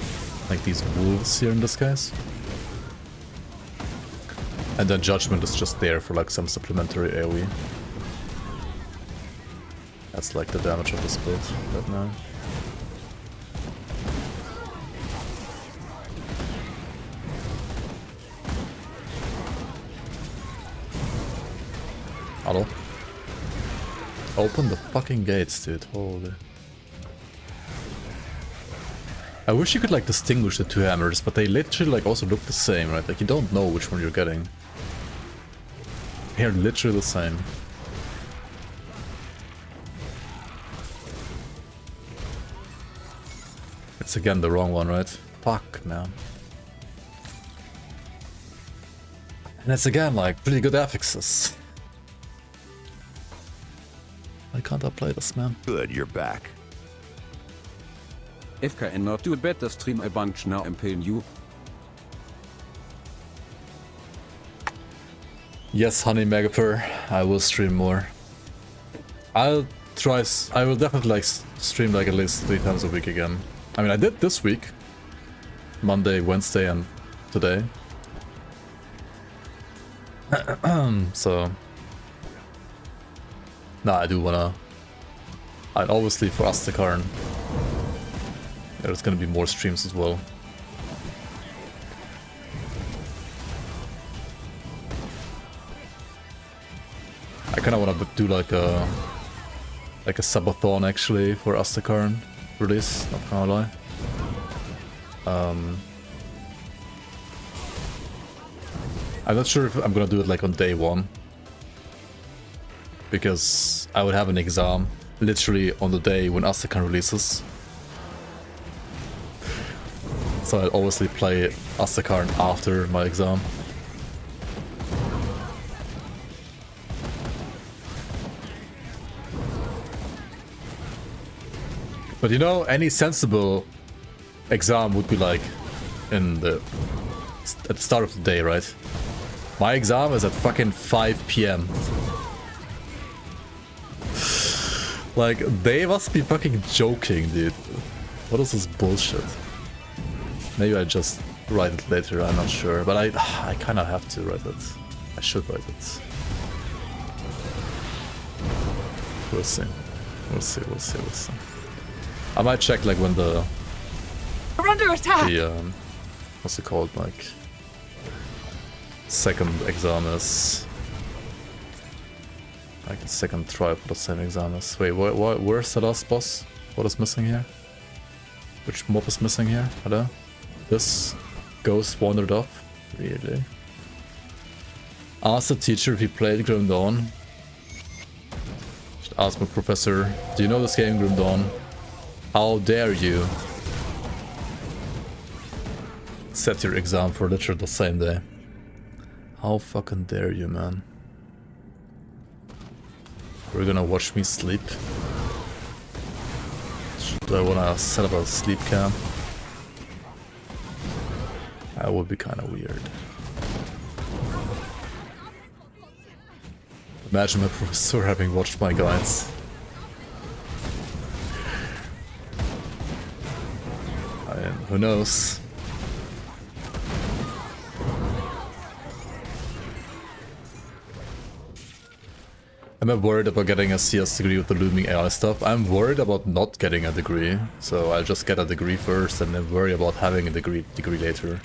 Like these wolves here in this case. And then Judgment is just there for like some supplementary AoE. That's like the damage of this build right now. Hello? Open the fucking gates, dude. Holy. I wish you could like distinguish the two hammers, but they literally like also look the same, right? Like you don't know which one you're getting. They're literally the same. It's again the wrong one, right? Fuck, man. And it's again like pretty good affixes. Why can't I play this, man? Good, you're back. FK and not do a better stream a bunch now impale you. Yes, honey Megapur, I will stream more. I'll try. I will definitely like stream like at least 3 times a week again. I mean, I did this week, Monday, Wednesday, and today. So, nah, I do wanna. And obviously for Astakarn, there's gonna be more streams as well. I kind of want to do like a subathon actually for Astakarn release, not gonna lie. I'm not sure if I'm gonna do it like on day 1, because I would have an exam literally on the day when Astakarn releases. So I'd obviously play Astakarn after my exam. But you know, any sensible exam would be like at the start of the day, right? My exam is at fucking 5 PM. Like, they must be fucking joking, dude. What is this bullshit? Maybe I just write it later, I'm not sure. But I kind of have to write it. I should write it. We'll see. We'll see, we'll see, we'll see. I might check like when the... We're under attack! What's it called, like... second exam is... like the second try for the same exam is... Wait, where's the last boss? What is missing here? Which mob is missing here? Hello? This ghost wandered off? Really? Ask the teacher if he played Grim Dawn. Should ask my professor, do you know this game, Grim Dawn? How dare you set your exam for literally the same day? How fucking dare you, man? We're gonna watch me sleep? Do I wanna set up a sleep cam? That would be kinda weird. Imagine my professor having watched my guides. Who knows? Am I worried about getting a CS degree with the looming AI stuff? I'm worried about not getting a degree, so I'll just get a degree first and then worry about having a degree later.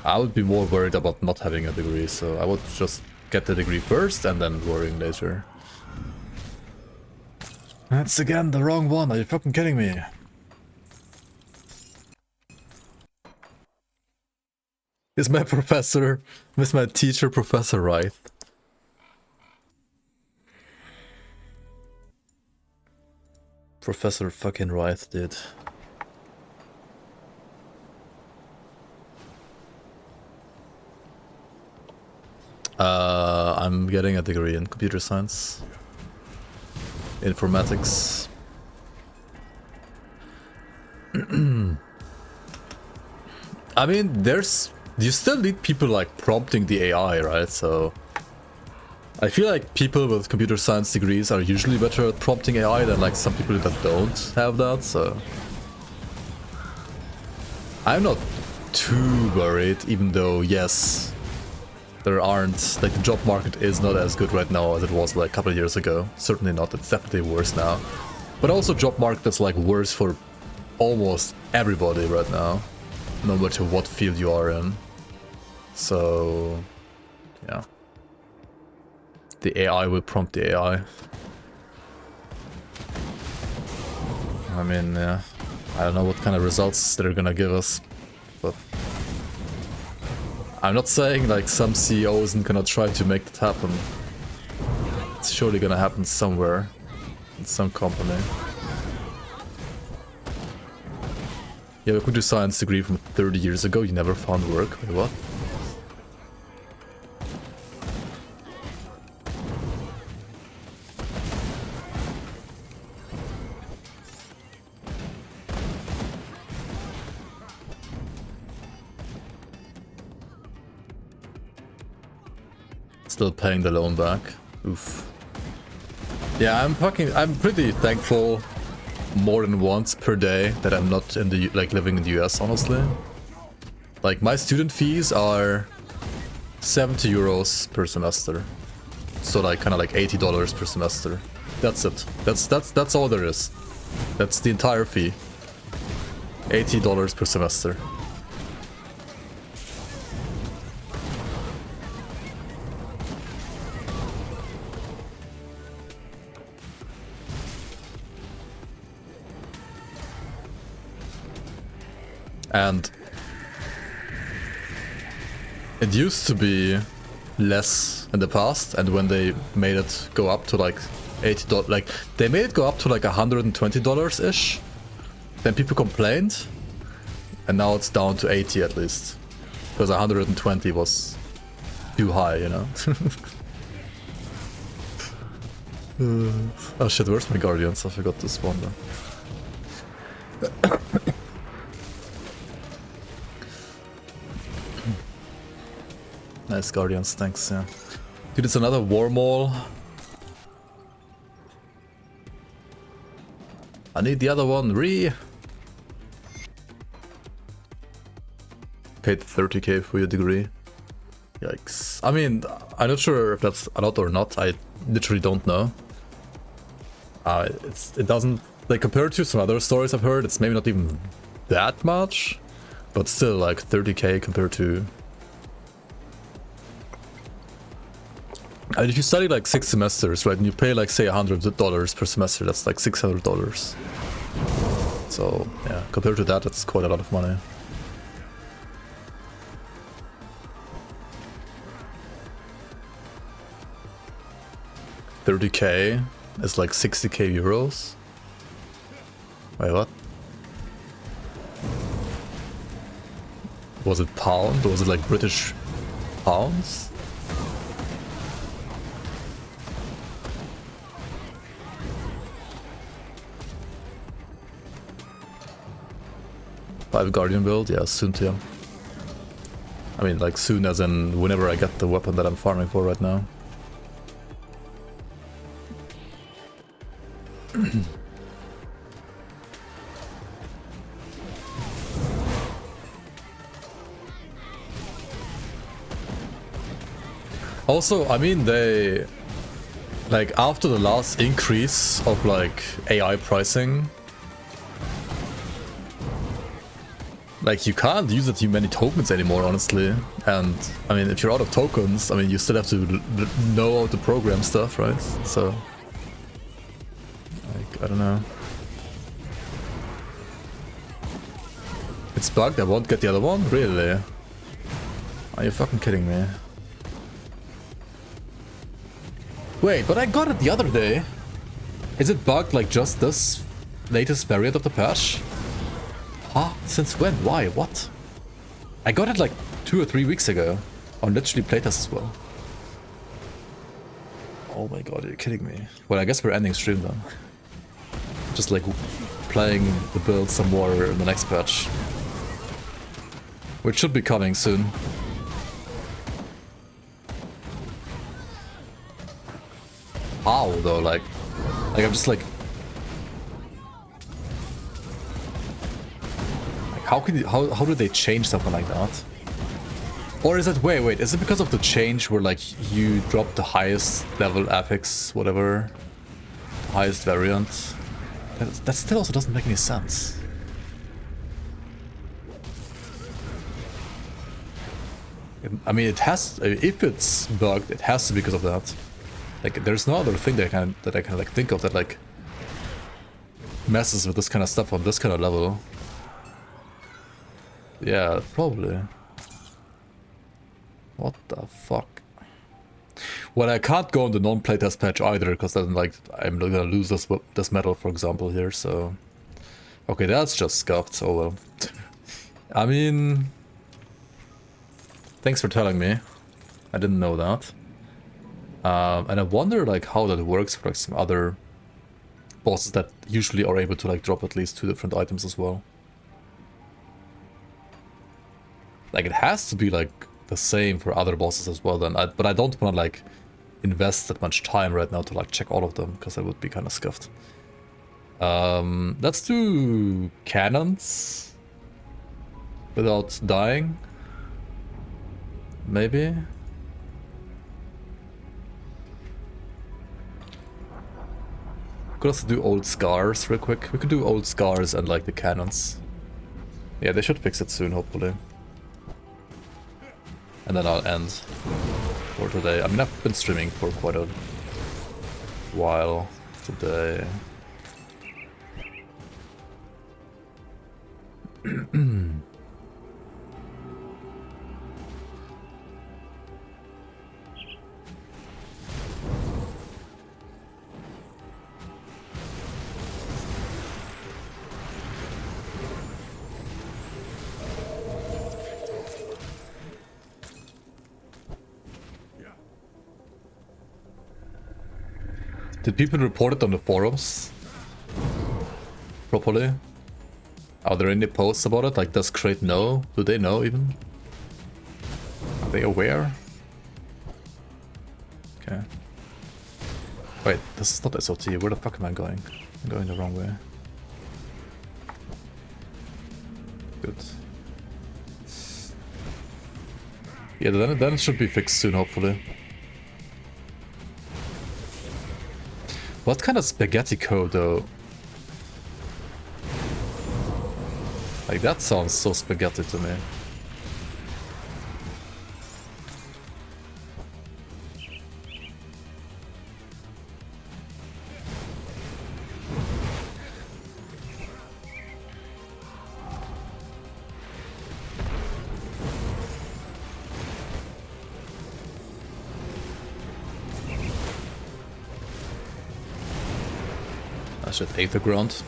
I would be more worried about not having a degree, so I would just get the degree first and then worrying later. That's again the wrong one, are you fucking kidding me? Is my teacher Professor right? Professor fucking right, dude. I'm getting a degree in computer science. Informatics. I mean, you still need people like prompting the AI, right? So I feel like people with computer science degrees are usually better at prompting AI than like some people that don't have that, so I'm not too worried, even though yes, there aren't, like the job market is not as good right now as it was like a couple of years ago. Certainly not, it's definitely worse now. But also job market is like worse for almost everybody right now, no matter what field you are in. So yeah, the AI will prompt the AI. I mean, yeah, I don't know what kind of results they're gonna give us, but I'm not saying like some CEO isn't gonna try to make that happen. It's surely gonna happen somewhere, in some company. You have a computer science degree from 30 years ago, you never found work? Wait, what? Still paying the loan back. Oof. Yeah, I'm pretty thankful more than once per day that I'm not in the living in the US, honestly. Like my student fees are 70 euros per semester. So like kind of like $80 per semester. That's it. That's all there is. That's the entire fee. $80 per semester. And it used to be less in the past, and when they made it go up to like $80, like they made it go up to like $120-ish, then people complained, and now it's down to 80 at least, because 120 was too high, you know. Oh shit, where's my guardians? I forgot to spawn them. Nice guardians, thanks, yeah. Dude, it's another war mall. I need the other one, Paid 30k for your degree. Yikes. I mean, I'm not sure if that's a lot or not, I literally don't know. It doesn't, like compared to some other stories I've heard, it's maybe not even that much. But still, like 30k compared to... And if you study like 6 semesters, right, and you pay like say $100 per semester, that's like $600. So yeah, compared to that, that's quite a lot of money. $30k is like 60k euros. Wait, what? Was it pound? Or was it like British pounds? Guardian build, yeah, soon to. I mean, like soon as in whenever I get the weapon that I'm farming for right now. Also, I mean, they... Like, after the last increase of, like, AI pricing... Like, you can't use it too many tokens anymore, honestly. And, I mean, if you're out of tokens, I mean, you still have to know how to program stuff, right? So... Like, I don't know. It's bugged, I won't get the other one? Really? Are you fucking kidding me? Wait, but I got it the other day. Is it bugged like just this latest variant of the patch? Huh? Since when? Why? What? I got it like 2 or 3 weeks ago. On literally playtest as well. Oh my god, are you kidding me? Well, I guess we're ending stream then. Just like playing the build some more in the next patch. Which should be coming soon. How though? Like I'm just like how can you, how do they change something like that? Or is it wait, is it because of the change where like you drop the highest level affix, whatever, highest variant? That still also doesn't make any sense. I mean, it has. If it's bugged, it has to be because of that. Like, there's no other thing that I can like think of that like messes with this kind of stuff on this kind of level. Yeah, probably. What the fuck? Well, I can't go on the non-playtest patch either because then like I'm gonna lose this medal, for example, here. So, okay, that's just scuffed. Oh well. I mean. Thanks for telling me. I didn't know that. And I wonder like how that works for like some other bosses that usually are able to like drop at least 2 different items as well. Like it has to be like the same for other bosses as well then. But I don't want to like invest that much time right now to like check all of them because that would be kind of scuffed. Let's do cannons without dying. Maybe. Could also do old scars real quick. We could do old scars and like the cannons. Yeah, they should fix it soon, hopefully. And then I'll end for today. I mean, I've been streaming for quite a while today. Did people report it on the forums properly? Are there any posts about it? Like, does Crate know? Do they know even? Are they aware? Okay. Wait, this is not SOT. Where the fuck am I going? I'm going the wrong way. Good. Yeah, then it should be fixed soon, hopefully. What kind of spaghetti code, though? Like, that sounds so spaghetti to me. I should Aether Ground.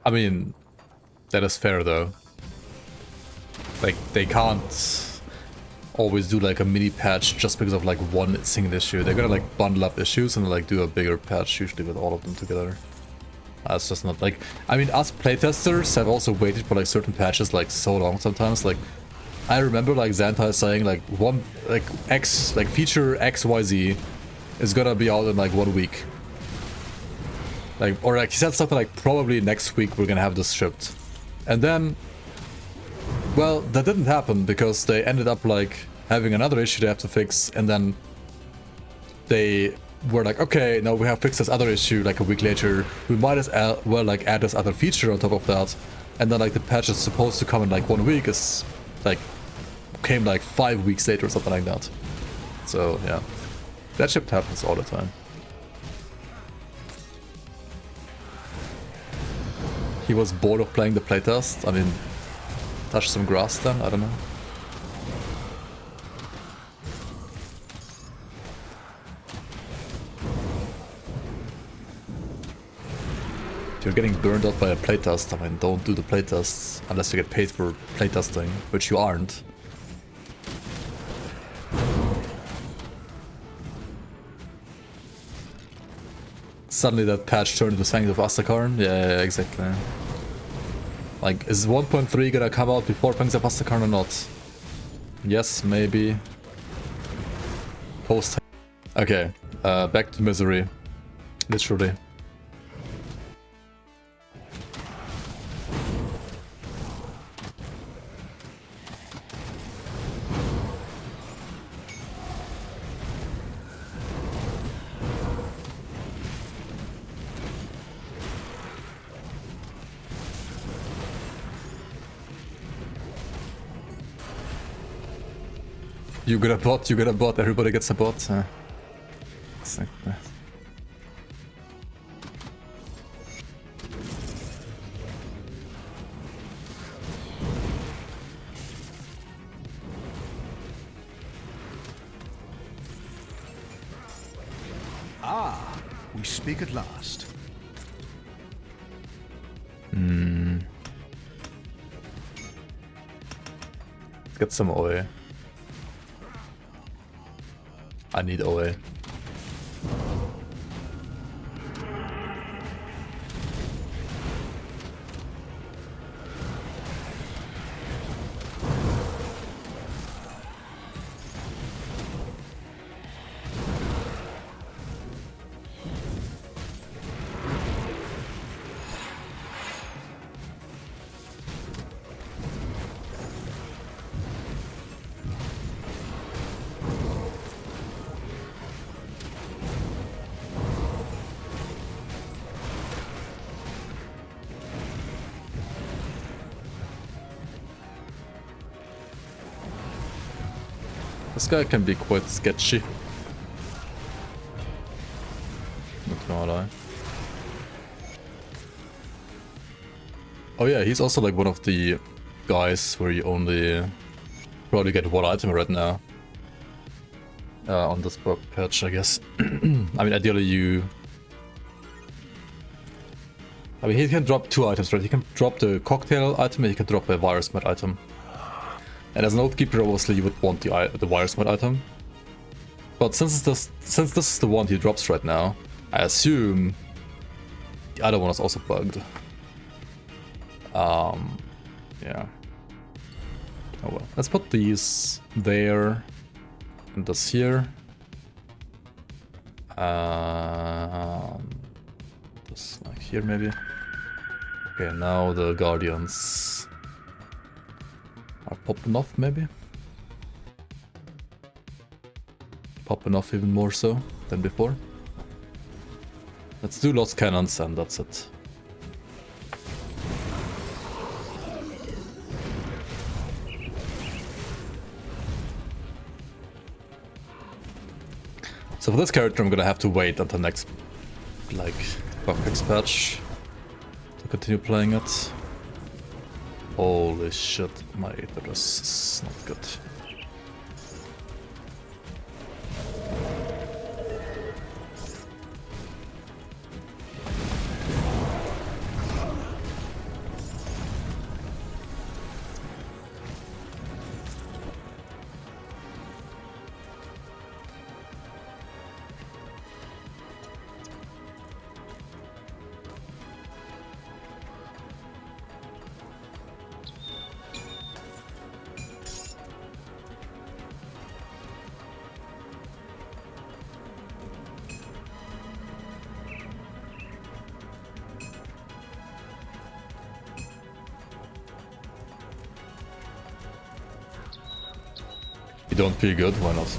I mean, that is fair though. Like, they can't always do like a mini patch just because of like one single issue. They're gonna like bundle up issues and like do a bigger patch usually with all of them together. That's just not like, I mean, us playtesters have also waited for like certain patches like so long sometimes. Like I remember like Xantai saying like feature XYZ is gonna be out in like 1 week. Like, or like he said something like probably next week we're gonna have this shipped. And then, well, that didn't happen because they ended up like having another issue they have to fix, and then they were like, okay, no, we have fixed this other issue like a week later. We might as well like add this other feature on top of that. And then like the patch is supposed to come in like 1 week is like came like 5 weeks later or something like that. So yeah, that shit happens all the time. He was bored of playing the playtest. I mean, touch some grass then? I don't know. If you're getting burned out by a playtest, I mean, don't do the playtests unless you get paid for playtesting, which you aren't. Suddenly that patch turned into Sands of Astakarn? Yeah, exactly. Like, is 1.3 gonna come out before Pangs of Astakarn or not? Yes, maybe. Post. Okay, back to misery. Literally. You get a bot, everybody gets a bot. Exactly. Ah, we speak at last. Let's get some OA. I need OA. This guy can be quite sketchy. Not gonna lie. Oh yeah, he's also like one of the guys where you only probably get one item right now. On this bug patch, I guess. I mean, ideally you... I mean, he can drop 2 items, right? He can drop the cocktail item and he can drop a virus med item. And as an Oathkeeper, obviously you would want the virus mod item. But since this is the one he drops right now, I assume the other one is also bugged. Yeah. Oh well. Let's put these there and this here. This like here maybe. Okay, now the Guardians are popping off, maybe? Popping off even more so than before. Let's do Lost Cannons and that's it. So for this character I'm gonna have to wait until next, like, bug fix patch to continue playing it. Holy shit, my Aetherus is not good. You don't feel good? Why not?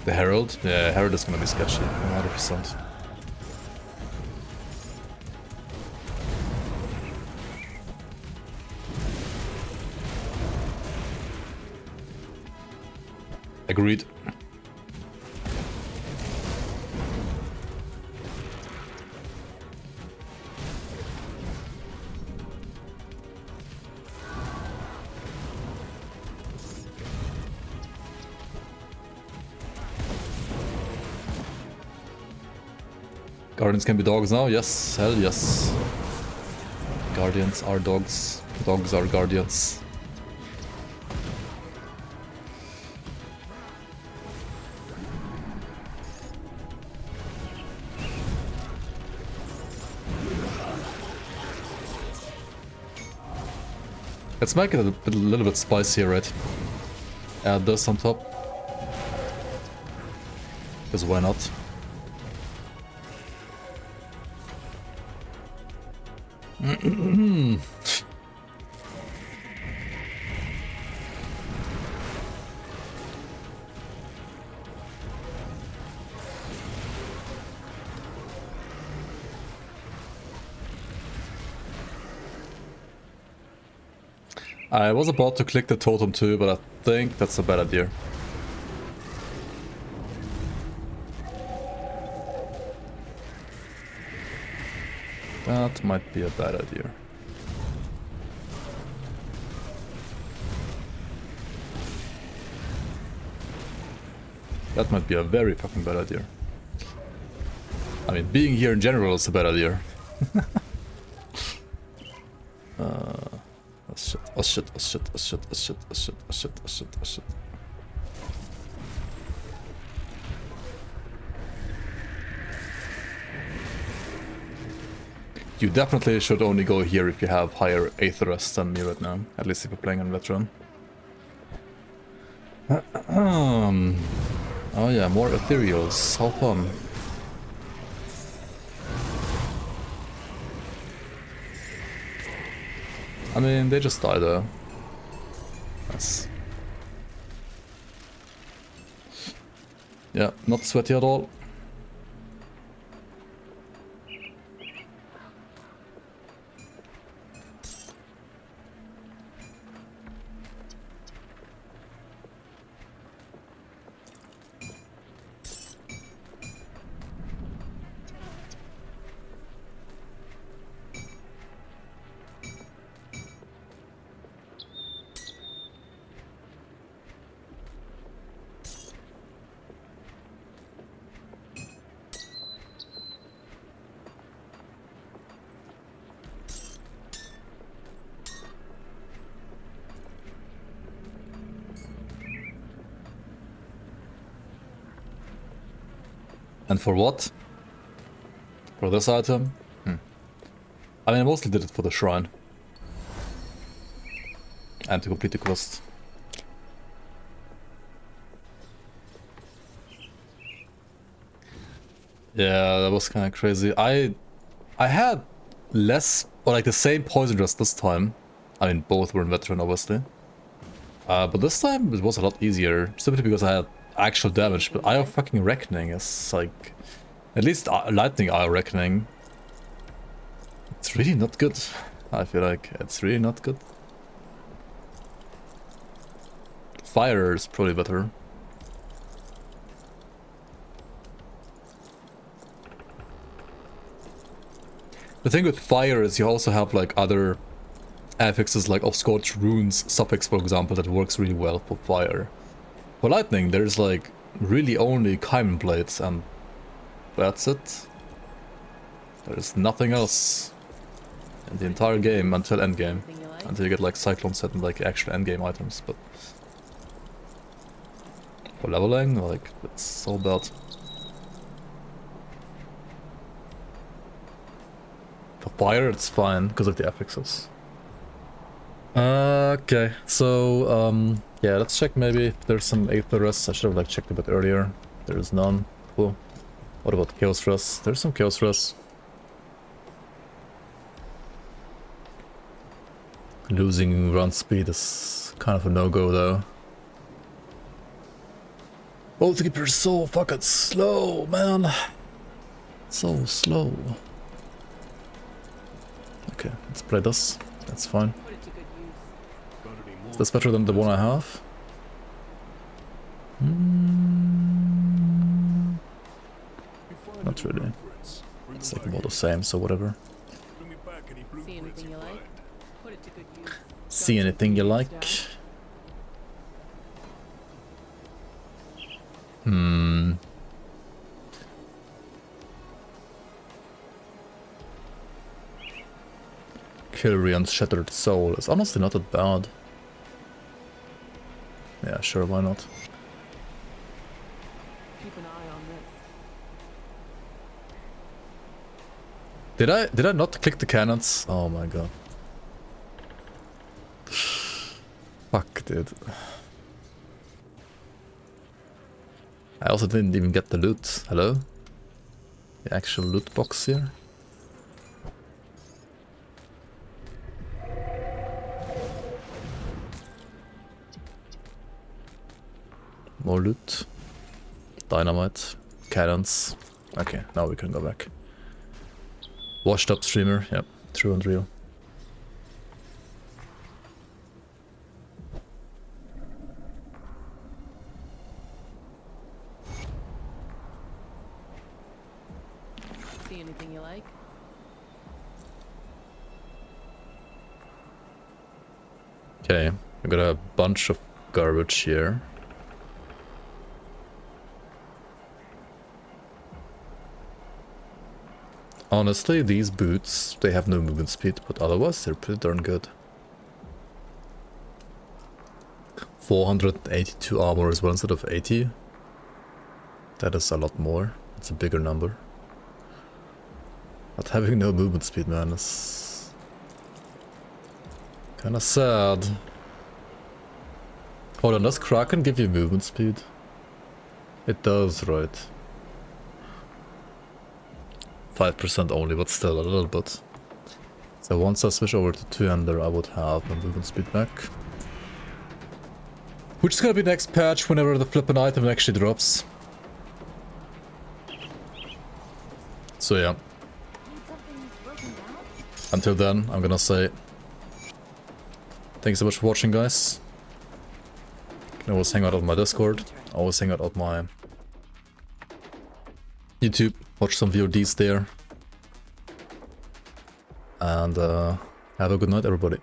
The Herald? Yeah, Herald is gonna be sketchy, 100%. Agreed. Guardians can be dogs now? Yes, hell yes. Guardians are dogs. Dogs are guardians. Let's make it a little bit spicier, right? Add this on top. Because why not? I was about to click the totem too, but I think that's a bad idea. That might be a bad idea. That might be a very fucking bad idea. I mean, being here in general is a bad idea. Oh shit, oh shit, oh shit, oh shit, oh shit, oh shit, oh shit, oh shit, oh shit. You definitely should only go here if you have higher Aetherus than me right now. At least if you're playing on Veteran. Oh yeah, more Ethereals. How fun. I mean, they just die though. Nice. Yeah, not sweaty at all. And for what? For this item? I mean, I mostly did it for the shrine. And to complete the quest. Yeah, that was kind of crazy. I had less, or like the same poison dress this time. I mean, both were in Veteran, obviously. But this time it was a lot easier, simply because I had actual damage. But Eye of fucking Reckoning is like, at least Lightning Eye of Reckoning. It's really not good. I feel like it's really not good. Fire is probably better. The thing with fire is you also have like other affixes like of Scorch Runes suffix, for example, that works really well for fire. For lightning, there's like really only Chimen Blades, and that's it. There's nothing else in the entire game until endgame. Until you get like Cyclone Set and like actual endgame items, but for leveling, like, it's so bad. For fire, it's fine because of the affixes. Okay, so yeah, let's check maybe if there's some Aetherus. I should have like checked a bit earlier. There is none. Cool. What about Chaos Rust? There's some Chaos Rust. Losing run speed is Kind of a no-go though. Oathkeeper is so fucking slow, man. So slow. Okay, let's play this. That's fine. Is this better than the one I have? Not really. It's like about the same, so whatever. See anything you like? Put it to good use. See anything you like? Kilrian's Shattered Soul is honestly not that bad. Yeah, sure, why not? Keep an eye on this. Did I not click the cannons? Oh my god. Fuck, dude. I also didn't even get the loot. Hello? The actual loot box here? More loot. Dynamite. Cannons. Okay, now we can go back. Washed up streamer. Yep, true and real. See anything you like? Okay, we got a bunch of garbage here. Honestly, these boots, they have no movement speed, but otherwise they're pretty darn good. 482 armor as well instead of 80. That is a lot more. It's a bigger number. But having no movement speed, man, is kinda sad. Hold on, does Kraken give you movement speed? It does, right? 5% only, but still a little bit. So once I switch over to 2-ender, I would have my movement speed back. Which is gonna be next patch whenever the flippin' item actually drops. So yeah. Until then, I'm gonna say thanks so much for watching, guys. You can always hang out on my Discord, always hang out on my YouTube, watch some VODs there. And have a good night, everybody.